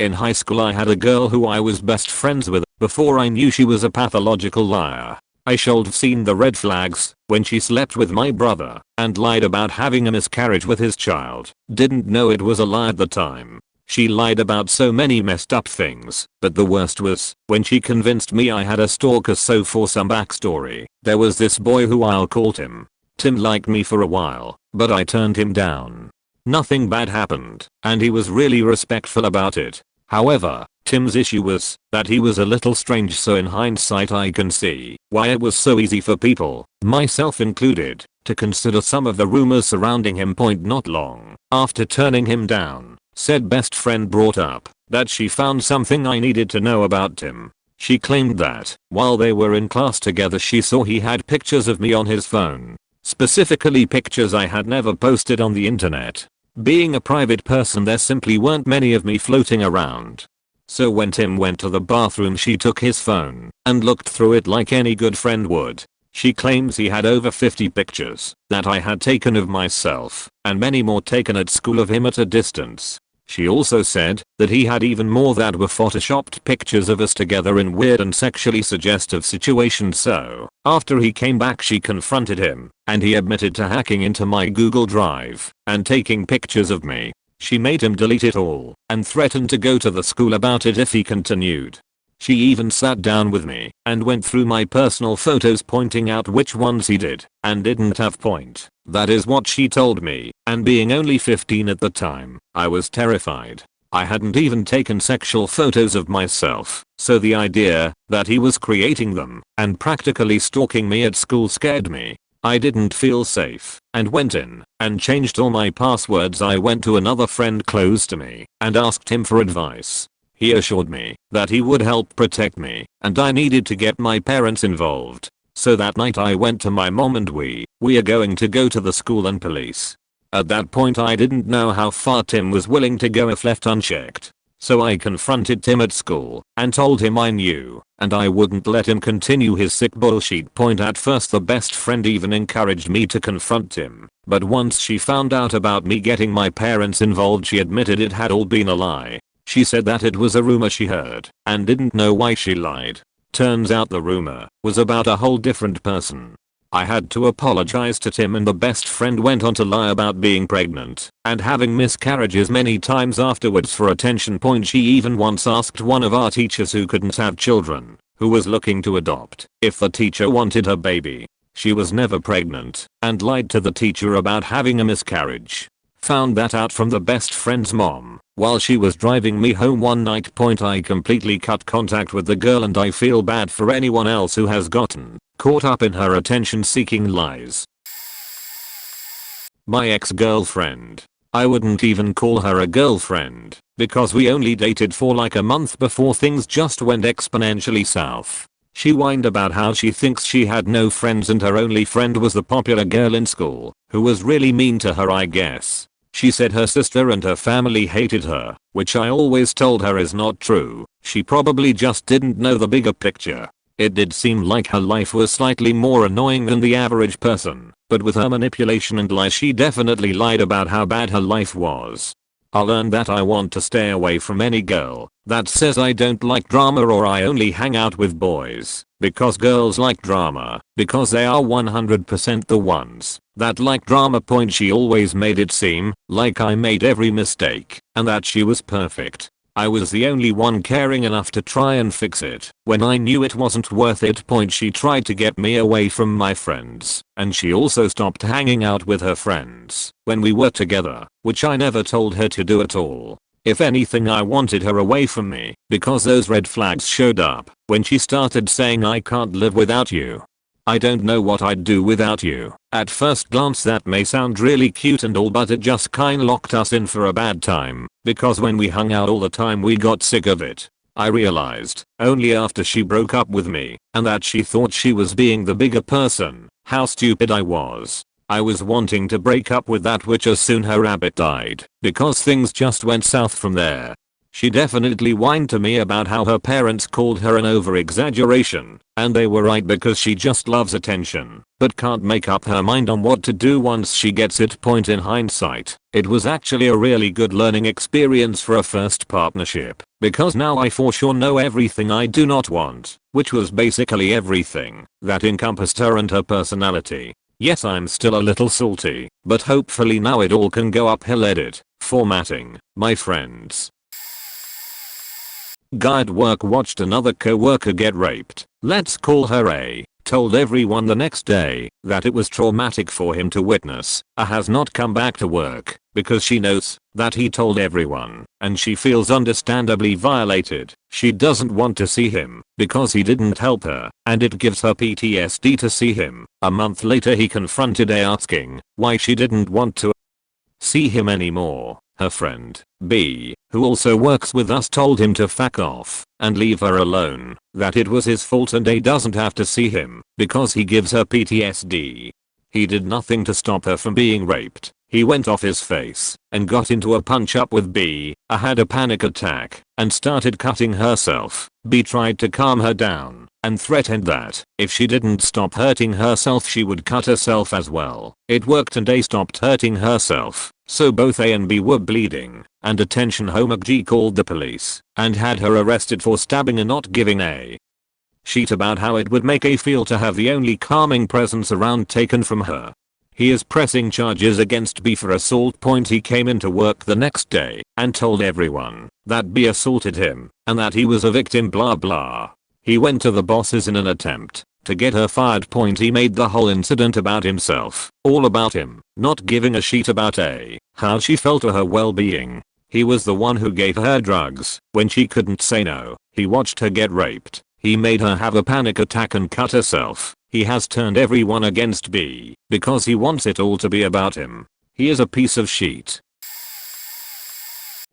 In high school I had a girl who I was best friends with before I knew she was a pathological liar. I should've seen the red flags when she slept with my brother and lied about having a miscarriage with his child. Didn't know it was a lie at the time. She lied about so many messed up things, but the worst was when she convinced me I had a stalker. So for some backstory, there was this boy who I'll call Tim. Tim liked me for a while, but I turned him down. Nothing bad happened, and he was really respectful about it. However, Tim's issue was that he was a little strange, so in hindsight I can see why it was so easy for people, myself included, to consider some of the rumors surrounding him. Not long after turning him down, said best friend brought up that she found something I needed to know about Tim. She claimed that while they were in class together she saw he had pictures of me on his phone. Specifically pictures I had never posted on the internet. Being a private person, there simply weren't many of me floating around. So when Tim went to the bathroom she took his phone and looked through it like any good friend would. She claims he had over 50 pictures that I had taken of myself, and many more taken at school of him at a distance. She also said that he had even more that were photoshopped pictures of us together in weird and sexually suggestive situations. So, after he came back she confronted him, and he admitted to hacking into my Google Drive and taking pictures of me. She made him delete it all and threatened to go to the school about it if he continued. She even sat down with me and went through my personal photos, pointing out which ones he did and didn't have. That is what she told me, and being only 15 at the time, I was terrified. I hadn't even taken sexual photos of myself, so the idea that he was creating them and practically stalking me at school scared me. I didn't feel safe and went in and changed all my passwords. I went to another friend close to me and asked him for advice. He assured me that he would help protect me, and I needed to get my parents involved. So that night I went to my mom and we are going to go to the school and police. At that point I didn't know how far Tim was willing to go if left unchecked. So I confronted Tim at school and told him I knew, and I wouldn't let him continue his sick bullshit. At first the best friend even encouraged me to confront him, but once she found out about me getting my parents involved she admitted it had all been a lie. She said that it was a rumor she heard and didn't know why she lied. Turns out the rumor was about a whole different person. I had to apologize to Tim, and the best friend went on to lie about being pregnant and having miscarriages many times afterwards for attention. She even once asked one of our teachers who couldn't have children, who was looking to adopt, if the teacher wanted her baby. She was never pregnant and lied to the teacher about having a miscarriage. Found that out from the best friend's mom while she was driving me home one night. I completely cut contact with the girl, and I feel bad for anyone else who has gotten caught up in her attention-seeking lies. My ex-girlfriend. I wouldn't even call her a girlfriend because we only dated for like a month before things just went exponentially south. She whined about how she thinks she had no friends and her only friend was the popular girl in school who was really mean to her, I guess. She said her sister and her family hated her, which I always told her is not true. She probably just didn't know the bigger picture. It did seem like her life was slightly more annoying than the average person, but with her manipulation and lies she definitely lied about how bad her life was. I learned that I want to stay away from any girl that says I don't like drama or I only hang out with boys, because girls like drama, because they are 100% the ones that like drama. She always made it seem like I made every mistake and that she was perfect. I was the only one caring enough to try and fix it when I knew it wasn't worth it. She tried to get me away from my friends, and she also stopped hanging out with her friends when we were together, which I never told her to do at all. If anything, I wanted her away from me because those red flags showed up when she started saying I can't live without you. I don't know what I'd do without you. At first glance that may sound really cute and all, but it just kinda locked us in for a bad time, because when we hung out all the time we got sick of it. I realized, only after she broke up with me, and that she thought she was being the bigger person, how stupid I was. I was wanting to break up with that witch as soon her rabbit died, because things just went south from there. She definitely whined to me about how her parents called her an over-exaggeration, and they were right because she just loves attention, but can't make up her mind on what to do once she gets it. In hindsight, it was actually a really good learning experience for a first partnership, because now I for sure know everything I do not want, which was basically everything that encompassed her and her personality. Yes, I'm still a little salty, but hopefully now it all can go uphill. Edit. Formatting. My friends. Guy at work watched another co-worker get raped. Let's call her A. Told everyone the next day that it was traumatic for him to witness. A has not come back to work because she knows that he told everyone and she feels understandably violated. She doesn't want to see him because he didn't help her and it gives her PTSD to see him. A month later he confronted A asking why she didn't want to see him anymore. Her friend, B, who also works with us, told him to fuck off and leave her alone, that it was his fault and A doesn't have to see him because he gives her PTSD. He did nothing to stop her from being raped. He went off his face and got into a punch-up with B. A had a panic attack and started cutting herself. B tried to calm her down and threatened that if she didn't stop hurting herself she would cut herself as well. It worked and A stopped hurting herself. So both A and B were bleeding, and attention home G called the police and had her arrested for stabbing and not giving A shit about how it would make A feel to have the only calming presence around taken from her. He is pressing charges against B for assault. He came into work the next day and told everyone that B assaulted him and that he was a victim blah blah. He went to the bosses in an attempt to get her fired. He made the whole incident about himself, all about him, not giving a shit about A, how she felt or her well-being. He was the one who gave her drugs when she couldn't say no. He watched her get raped. He made her have a panic attack and cut herself. He has turned everyone against B because he wants it all to be about him. He is a piece of shit.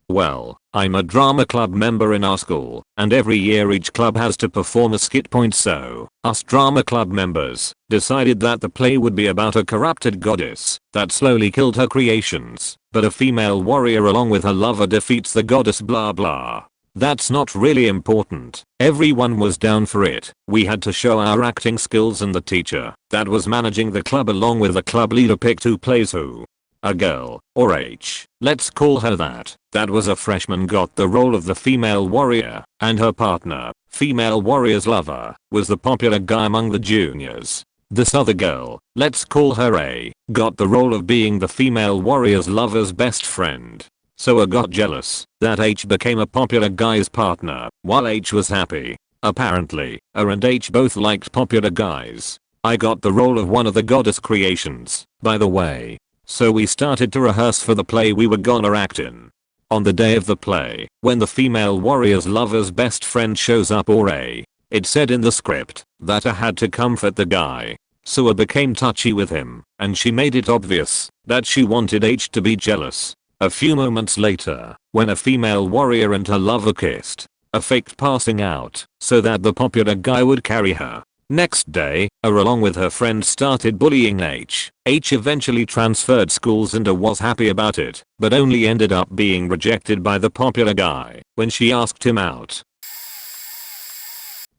Well, I'm a drama club member in our school, and every year each club has to perform a skit. So, us drama club members decided that the play would be about a corrupted goddess that slowly killed her creations, but a female warrior along with her lover defeats the goddess blah blah. That's not really important. Everyone was down for it. We had to show our acting skills and the teacher that was managing the club along with the club leader picked who plays who. A girl, or H, let's call her that was a freshman, got the role of the female warrior, and her partner, female warrior's lover, was the popular guy among the juniors. This other girl, let's call her A, got the role of being the female warrior's lover's best friend. So A got jealous that H became a popular guy's partner, while H was happy. Apparently, A and H both liked popular guys. I got the role of one of the goddess creations, by the way. So we started to rehearse for the play we were gonna act in. On the day of the play, when the female warrior's lover's best friend shows up, or A, it said in the script that A had to comfort the guy. So A became touchy with him, and she made it obvious that she wanted H to be jealous. A few moments later, when a female warrior and her lover kissed, A faked passing out so that the popular guy would carry her. Next day, A along with her friend started bullying H. H eventually transferred schools and A was happy about it, but only ended up being rejected by the popular guy when she asked him out.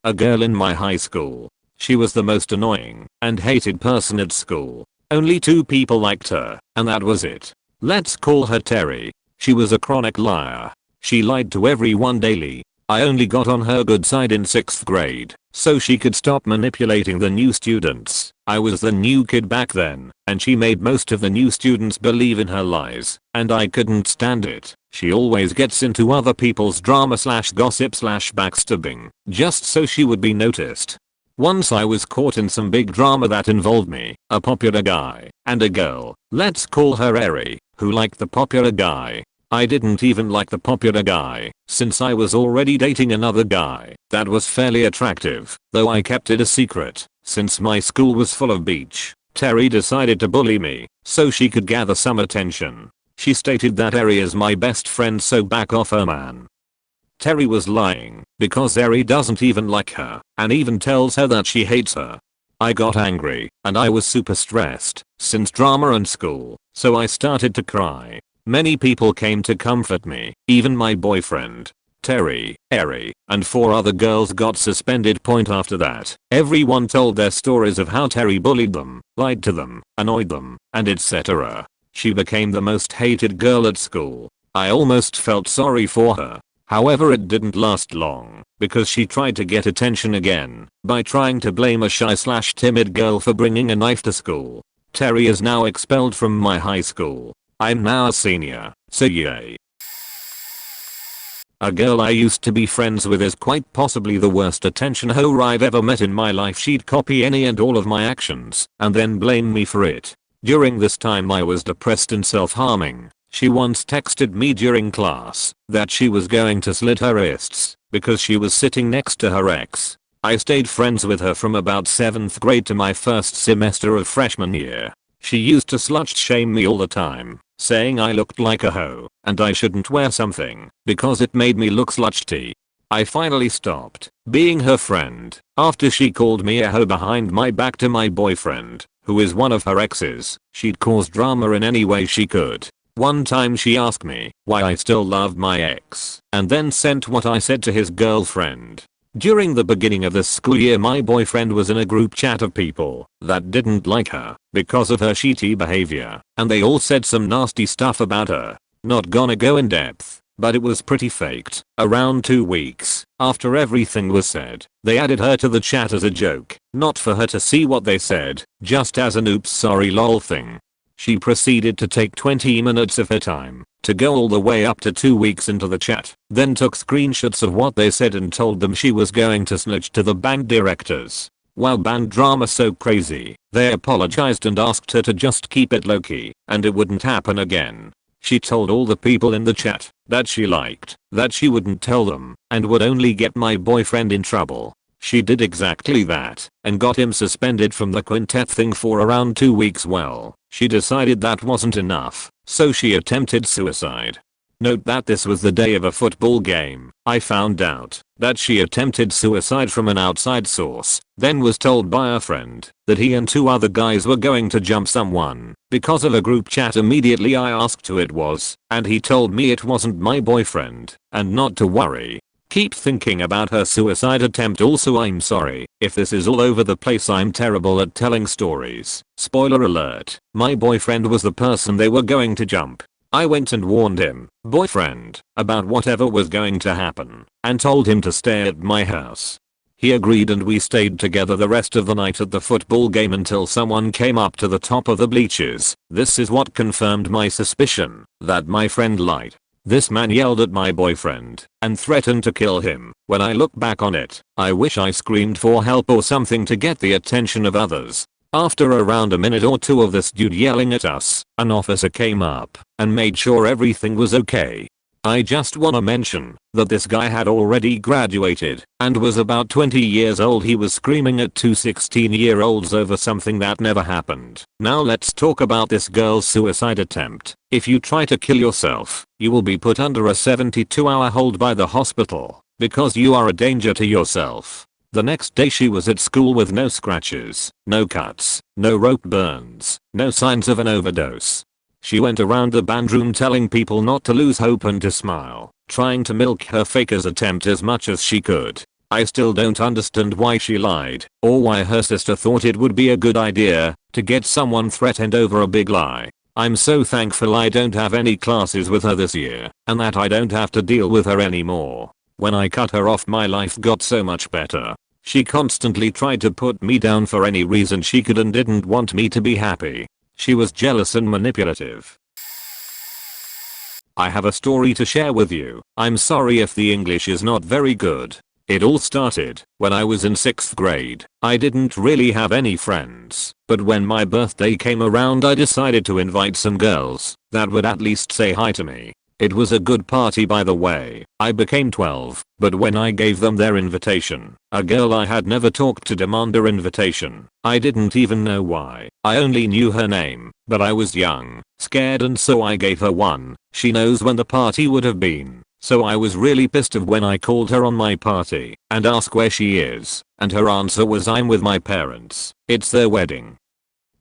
A girl in my high school. She was the most annoying and hated person at school. Only 2 people liked her, and that was it. Let's call her Terry. She was a chronic liar. She lied to everyone daily. I only got on her good side in 6th grade, so she could stop manipulating the new students. I was the new kid back then, and she made most of the new students believe in her lies, and I couldn't stand it. She always gets into other people's drama / gossip / backstabbing, just so she would be noticed. Once I was caught in some big drama that involved me, a popular guy, and a girl, let's call her Eri, who liked the popular guy. I didn't even like the popular guy, since I was already dating another guy that was fairly attractive, though I kept it a secret, since my school was full of beach. Terry decided to bully me, so she could gather some attention. She stated that Eri is my best friend, so back off her man. Terry was lying, because Eri doesn't even like her, and even tells her that she hates her. I got angry, and I was super stressed, since drama and school, so I started to cry. Many people came to comfort me, even my boyfriend. Terry, Eri, and 4 other girls got suspended. After that, everyone told their stories of how Terry bullied them, lied to them, annoyed them, and etc. She became the most hated girl at school. I almost felt sorry for her. However, it didn't last long, because she tried to get attention again by trying to blame a shy / timid girl for bringing a knife to school. Terry is now expelled from my high school. I'm now a senior, so yay. A girl I used to be friends with is quite possibly the worst attention whore I've ever met in my life. She'd copy any and all of my actions and then blame me for it. During this time I was depressed and self-harming. She once texted me during class that she was going to slit her wrists because she was sitting next to her ex. I stayed friends with her from about 7th grade to my first semester of freshman year. She used to slut shame me all the time, saying I looked like a hoe and I shouldn't wear something because it made me look slutty. I finally stopped being her friend after she called me a hoe behind my back to my boyfriend, who is one of her exes. She'd cause drama in any way she could. One time she asked me why I still loved my ex and then sent what I said to his girlfriend. During the beginning of the school year my boyfriend was in a group chat of people that didn't like her because of her shitty behavior, and they all said some nasty stuff about her. Not gonna go in depth, but it was pretty faked. Around 2 weeks after everything was said, they added her to the chat as a joke, not for her to see what they said, just as an oops sorry lol thing. She proceeded to take 20 minutes of her time to go all the way up to 2 weeks into the chat, then took screenshots of what they said and told them she was going to snitch to the band directors. While band drama so crazy, they apologized and asked her to just keep it low-key and it wouldn't happen again. She told all the people in the chat that she liked that she wouldn't tell them and would only get my boyfriend in trouble. She did exactly that and got him suspended from the quintet thing for around 2 weeks. Well, she decided that wasn't enough, so she attempted suicide. Note that this was the day of a football game. I found out that she attempted suicide from an outside source, then was told by a friend that he and 2 other guys were going to jump someone because of a group chat. Immediately I asked who it was, and he told me it wasn't my boyfriend and not to worry. Keep thinking about her suicide attempt. Also, I'm sorry if this is all over the place. I'm terrible at telling stories. Spoiler alert, my boyfriend was the person they were going to jump. I went and warned him, boyfriend, about whatever was going to happen and told him to stay at my house. He agreed and we stayed together the rest of the night at the football game until someone came up to the top of the bleachers. This is what confirmed my suspicion that my friend lied. This man yelled at my boyfriend and threatened to kill him. When I look back on it, I wish I screamed for help or something to get the attention of others. After around a minute or 2 of this dude yelling at us, an officer came up and made sure everything was okay. I just wanna mention that this guy had already graduated and was about 20 years old. He was screaming at 2 16-year-olds over something that never happened. Now let's talk about this girl's suicide attempt. If you try to kill yourself, you will be put under a 72-hour hold by the hospital because you are a danger to yourself. The next day she was at school with no scratches, no cuts, no rope burns, no signs of an overdose. She went around the band room telling people not to lose hope and to smile, trying to milk her faker's attempt as much as she could. I still don't understand why she lied, or why her sister thought it would be a good idea to get someone threatened over a big lie. I'm so thankful I don't have any classes with her this year, and that I don't have to deal with her anymore. When I cut her off, my life got so much better. She constantly tried to put me down for any reason she could and didn't want me to be happy. She was jealous and manipulative. I have a story to share with you. I'm sorry if the English is not very good. It all started when I was in 6th grade. I didn't really have any friends, but when my birthday came around I decided to invite some girls that would at least say hi to me. It was a good party, by the way. I became 12, but when I gave them their invitation, a girl I had never talked to demanded her invitation. I didn't even know why. I only knew her name, but I was young, scared, and so I gave her one. She knows when the party would have been, so I was really pissed off when I called her on my party and asked where she is, and her answer was I'm with my parents. It's their wedding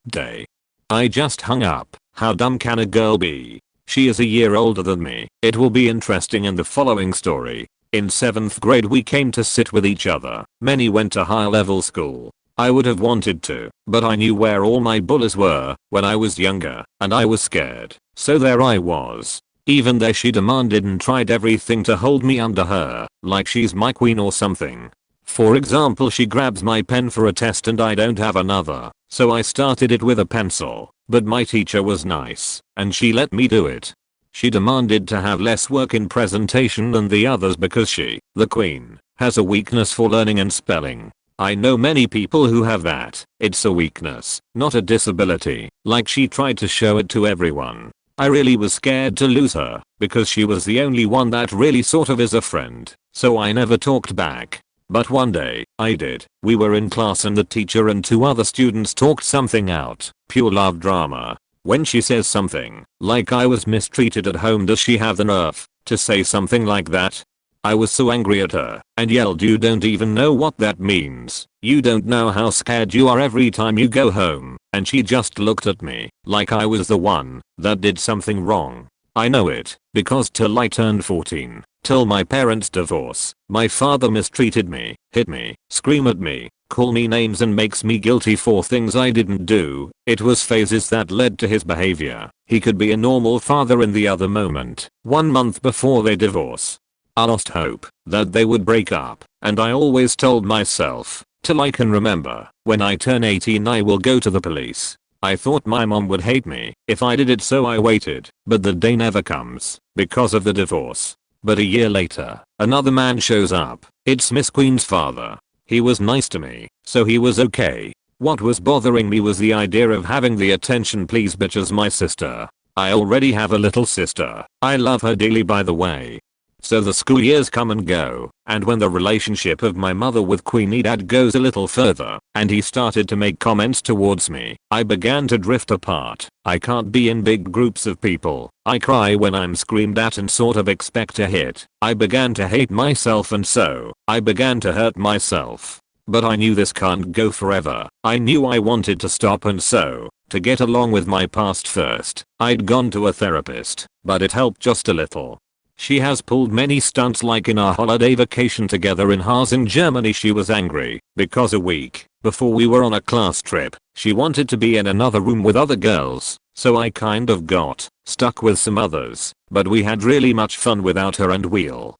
day. I just hung up. How dumb can a girl be? She is a year older than me. It will be interesting in the following story. In 7th grade we came to sit with each other. Many went to high level school. I would have wanted to, but I knew where all my bullies were when I was younger, and I was scared. So there I was. Even though she demanded and tried everything to hold me under her, like she's my queen or something. For example, she grabs my pen for a test and I don't have another, so I started it with a pencil. But my teacher was nice, and she let me do it. She demanded to have less work in presentation than the others because she, the queen, has a weakness for learning and spelling. I know many people who have that. It's a weakness, not a disability, like she tried to show it to everyone. I really was scared to lose her, because she was the only one that really sort of is a friend, so I never talked back. But one day, I did. We were in class and the teacher and 2 other students talked something out. Pure love drama. When she says something, like I was mistreated at home, does she have the nerve to say something like that? I was so angry at her and yelled, "You don't even know what that means. You don't know how scared you are every time you go home." And she just looked at me like I was the one that did something wrong. I know it, because till I turned 14, till my parents' divorce, my father mistreated me, hit me, scream at me, call me names and makes me guilty for things I didn't do. It was phases that led to his behavior. He could be a normal father in the other moment. 1 month before they divorce, I lost hope that they would break up, and I always told myself, till I can remember, when I turn 18 I will go to the police. I thought my mom would hate me if I did it, so I waited, but the day never comes because of the divorce. But a year later, another man shows up. It's Miss Queen's father. He was nice to me, so he was okay. What was bothering me was the idea of having the attention please bitch as my sister. I already have a little sister. I love her dearly, by the way. So the school years come and go, and when the relationship of my mother with Queenie Dad goes a little further, and he started to make comments towards me, I began to drift apart. I can't be in big groups of people. I cry when I'm screamed at and sort of expect a hit. I began to hate myself, and so I began to hurt myself. But I knew this can't go forever. I knew I wanted to stop, and so, to get along with my past first, I'd gone to a therapist, but it helped just a little. She has pulled many stunts, like in our holiday vacation together in Haas in Germany. She was angry because a week before we were on a class trip, she wanted to be in another room with other girls, so I kind of got stuck with some others, but we had really much fun without her and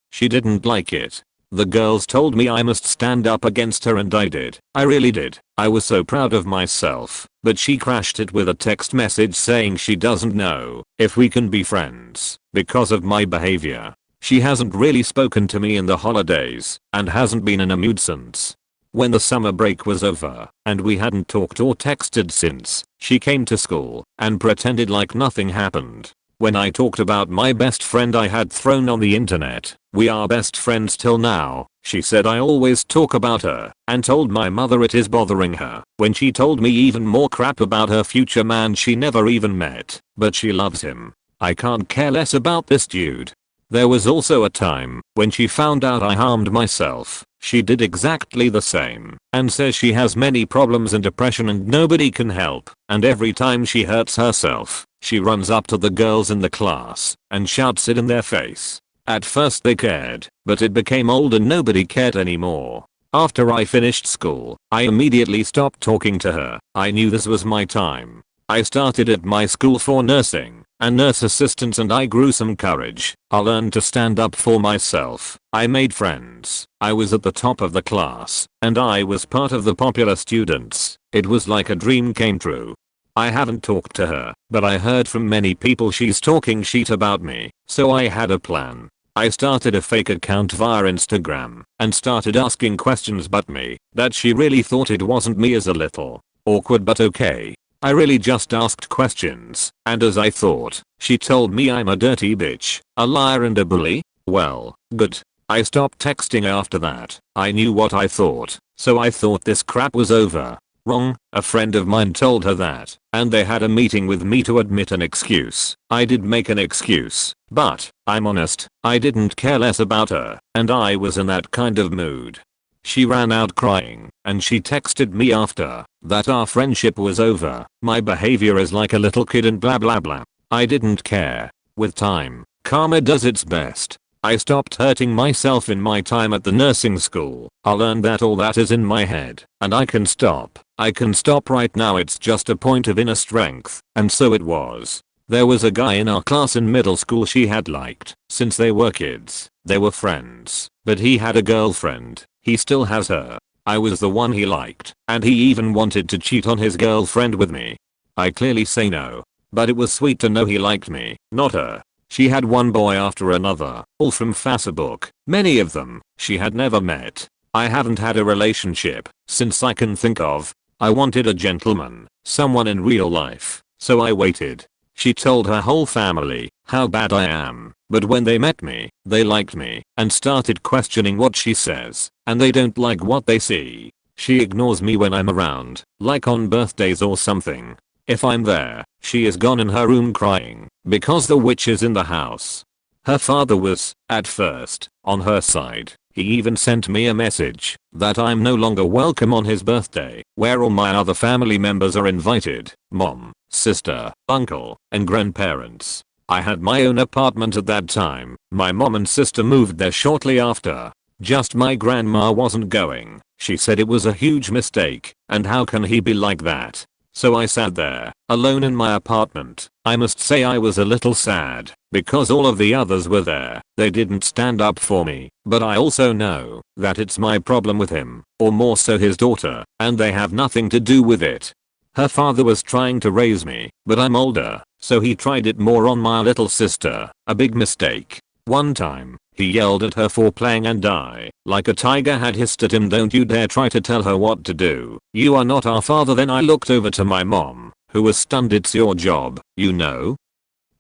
she didn't like it. The girls told me I must stand up against her, and I did. I really did. I was so proud of myself, but she crashed it with a text message saying she doesn't know if we can be friends because of my behavior. She hasn't really spoken to me in the holidays and hasn't been in a mood since. When the summer break was over and we hadn't talked or texted since, she came to school and pretended like nothing happened. When I talked about my best friend I had thrown on the internet, "We are best friends till now," she said I always talk about her, and told my mother it is bothering her. When she told me even more crap about her future man she never even met, but she loves him. I can't care less about this dude. There was also a time when she found out I harmed myself. She did exactly the same and says she has many problems and depression and nobody can help, and every time she hurts herself, she runs up to the girls in the class and shouts it in their face. At first they cared, but it became old and nobody cared anymore. After I finished school, I immediately stopped talking to her. I knew this was my time. I started at my school for nursing and nurse assistants, and I grew some courage. I learned to stand up for myself. I made friends. I was at the top of the class, and I was part of the popular students. It was like a dream came true. I haven't talked to her, but I heard from many people she's talking shit about me, so I had a plan. I started a fake account via Instagram and started asking questions about me that she really thought it wasn't me. As a little awkward, but okay. I really just asked questions, and as I thought, she told me I'm a dirty bitch, a liar and a bully. Well, good. I stopped texting after that. I knew what I thought, so I thought this crap was over. Wrong. A friend of mine told her that, and they had a meeting with me to admit an excuse. I did make an excuse, but, I'm honest, I didn't care less about her, and I was in that kind of mood. She ran out crying, and she texted me after that our friendship was over. My behavior is like a little kid and blah blah blah. I didn't care. With time, karma does its best. I stopped hurting myself in my time at the nursing school. I learned that all that is in my head, and I can stop. I can stop right now. It's just a point of inner strength, and so it was. There was a guy in our class in middle school she had liked since they were kids. They were friends, but he had a girlfriend. He still has her. I was the one he liked, and he even wanted to cheat on his girlfriend with me. I clearly say no, but it was sweet to know he liked me, not her. She had one boy after another, all from Facebook, many of them she had never met. I haven't had a relationship since I can think of. I wanted a gentleman, someone in real life, so I waited. She told her whole family how bad I am, but when they met me, they liked me and started questioning what she says, and they don't like what they see. She ignores me when I'm around, like on birthdays or something. If I'm there, she is gone in her room crying because the witch is in the house. Her father was, at first, on her side. He even sent me a message that I'm no longer welcome on his birthday, where all my other family members are invited, mom, sister, uncle, and grandparents. I had my own apartment at that time. My mom and sister moved there shortly after. Just my grandma wasn't going. She said it was a huge mistake, and how can he be like that? So I sat there, alone in my apartment. I must say I was a little sad, because all of the others were there. They didn't stand up for me, but I also know that it's my problem with him, or more so his daughter, and they have nothing to do with it. Her father was trying to raise me, but I'm older, so he tried it more on my little sister, a big mistake. One time, he yelled at her for playing and I, like a tiger, had hissed at him, "Don't you dare try to tell her what to do. You are not our father." Then I looked over to my mom, who was stunned. "It's your job, you know."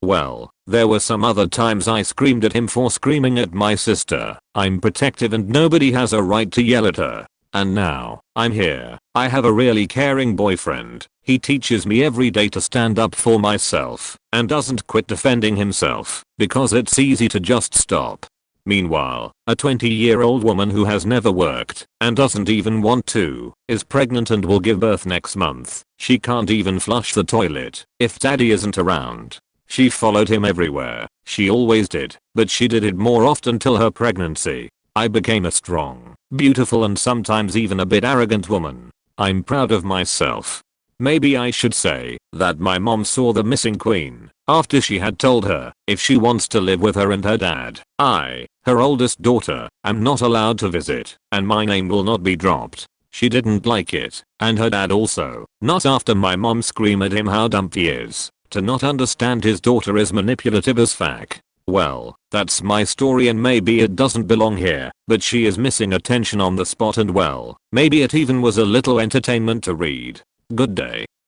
Well, there were some other times I screamed at him for screaming at my sister. I'm protective and nobody has a right to yell at her. And now, I'm here. I have a really caring boyfriend. He teaches me every day to stand up for myself and doesn't quit defending himself because it's easy to just stop. Meanwhile, a 20-year-old woman who has never worked and doesn't even want to is pregnant and will give birth next month. She can't even flush the toilet if daddy isn't around. She followed him everywhere. She always did, but she did it more often till her pregnancy. I became a strong, beautiful, and sometimes even a bit arrogant woman. I'm proud of myself. Maybe I should say that my mom saw the missing queen after she had told her if she wants to live with her and her dad, I, her oldest daughter, am not allowed to visit, and my name will not be dropped. She didn't like it, and her dad also, not after my mom screamed at him how dumb he is to not understand his daughter is manipulative as fuck. Well, that's my story, and maybe it doesn't belong here, but she is missing attention on the spot, and well, maybe it even was a little entertainment to read. Good day.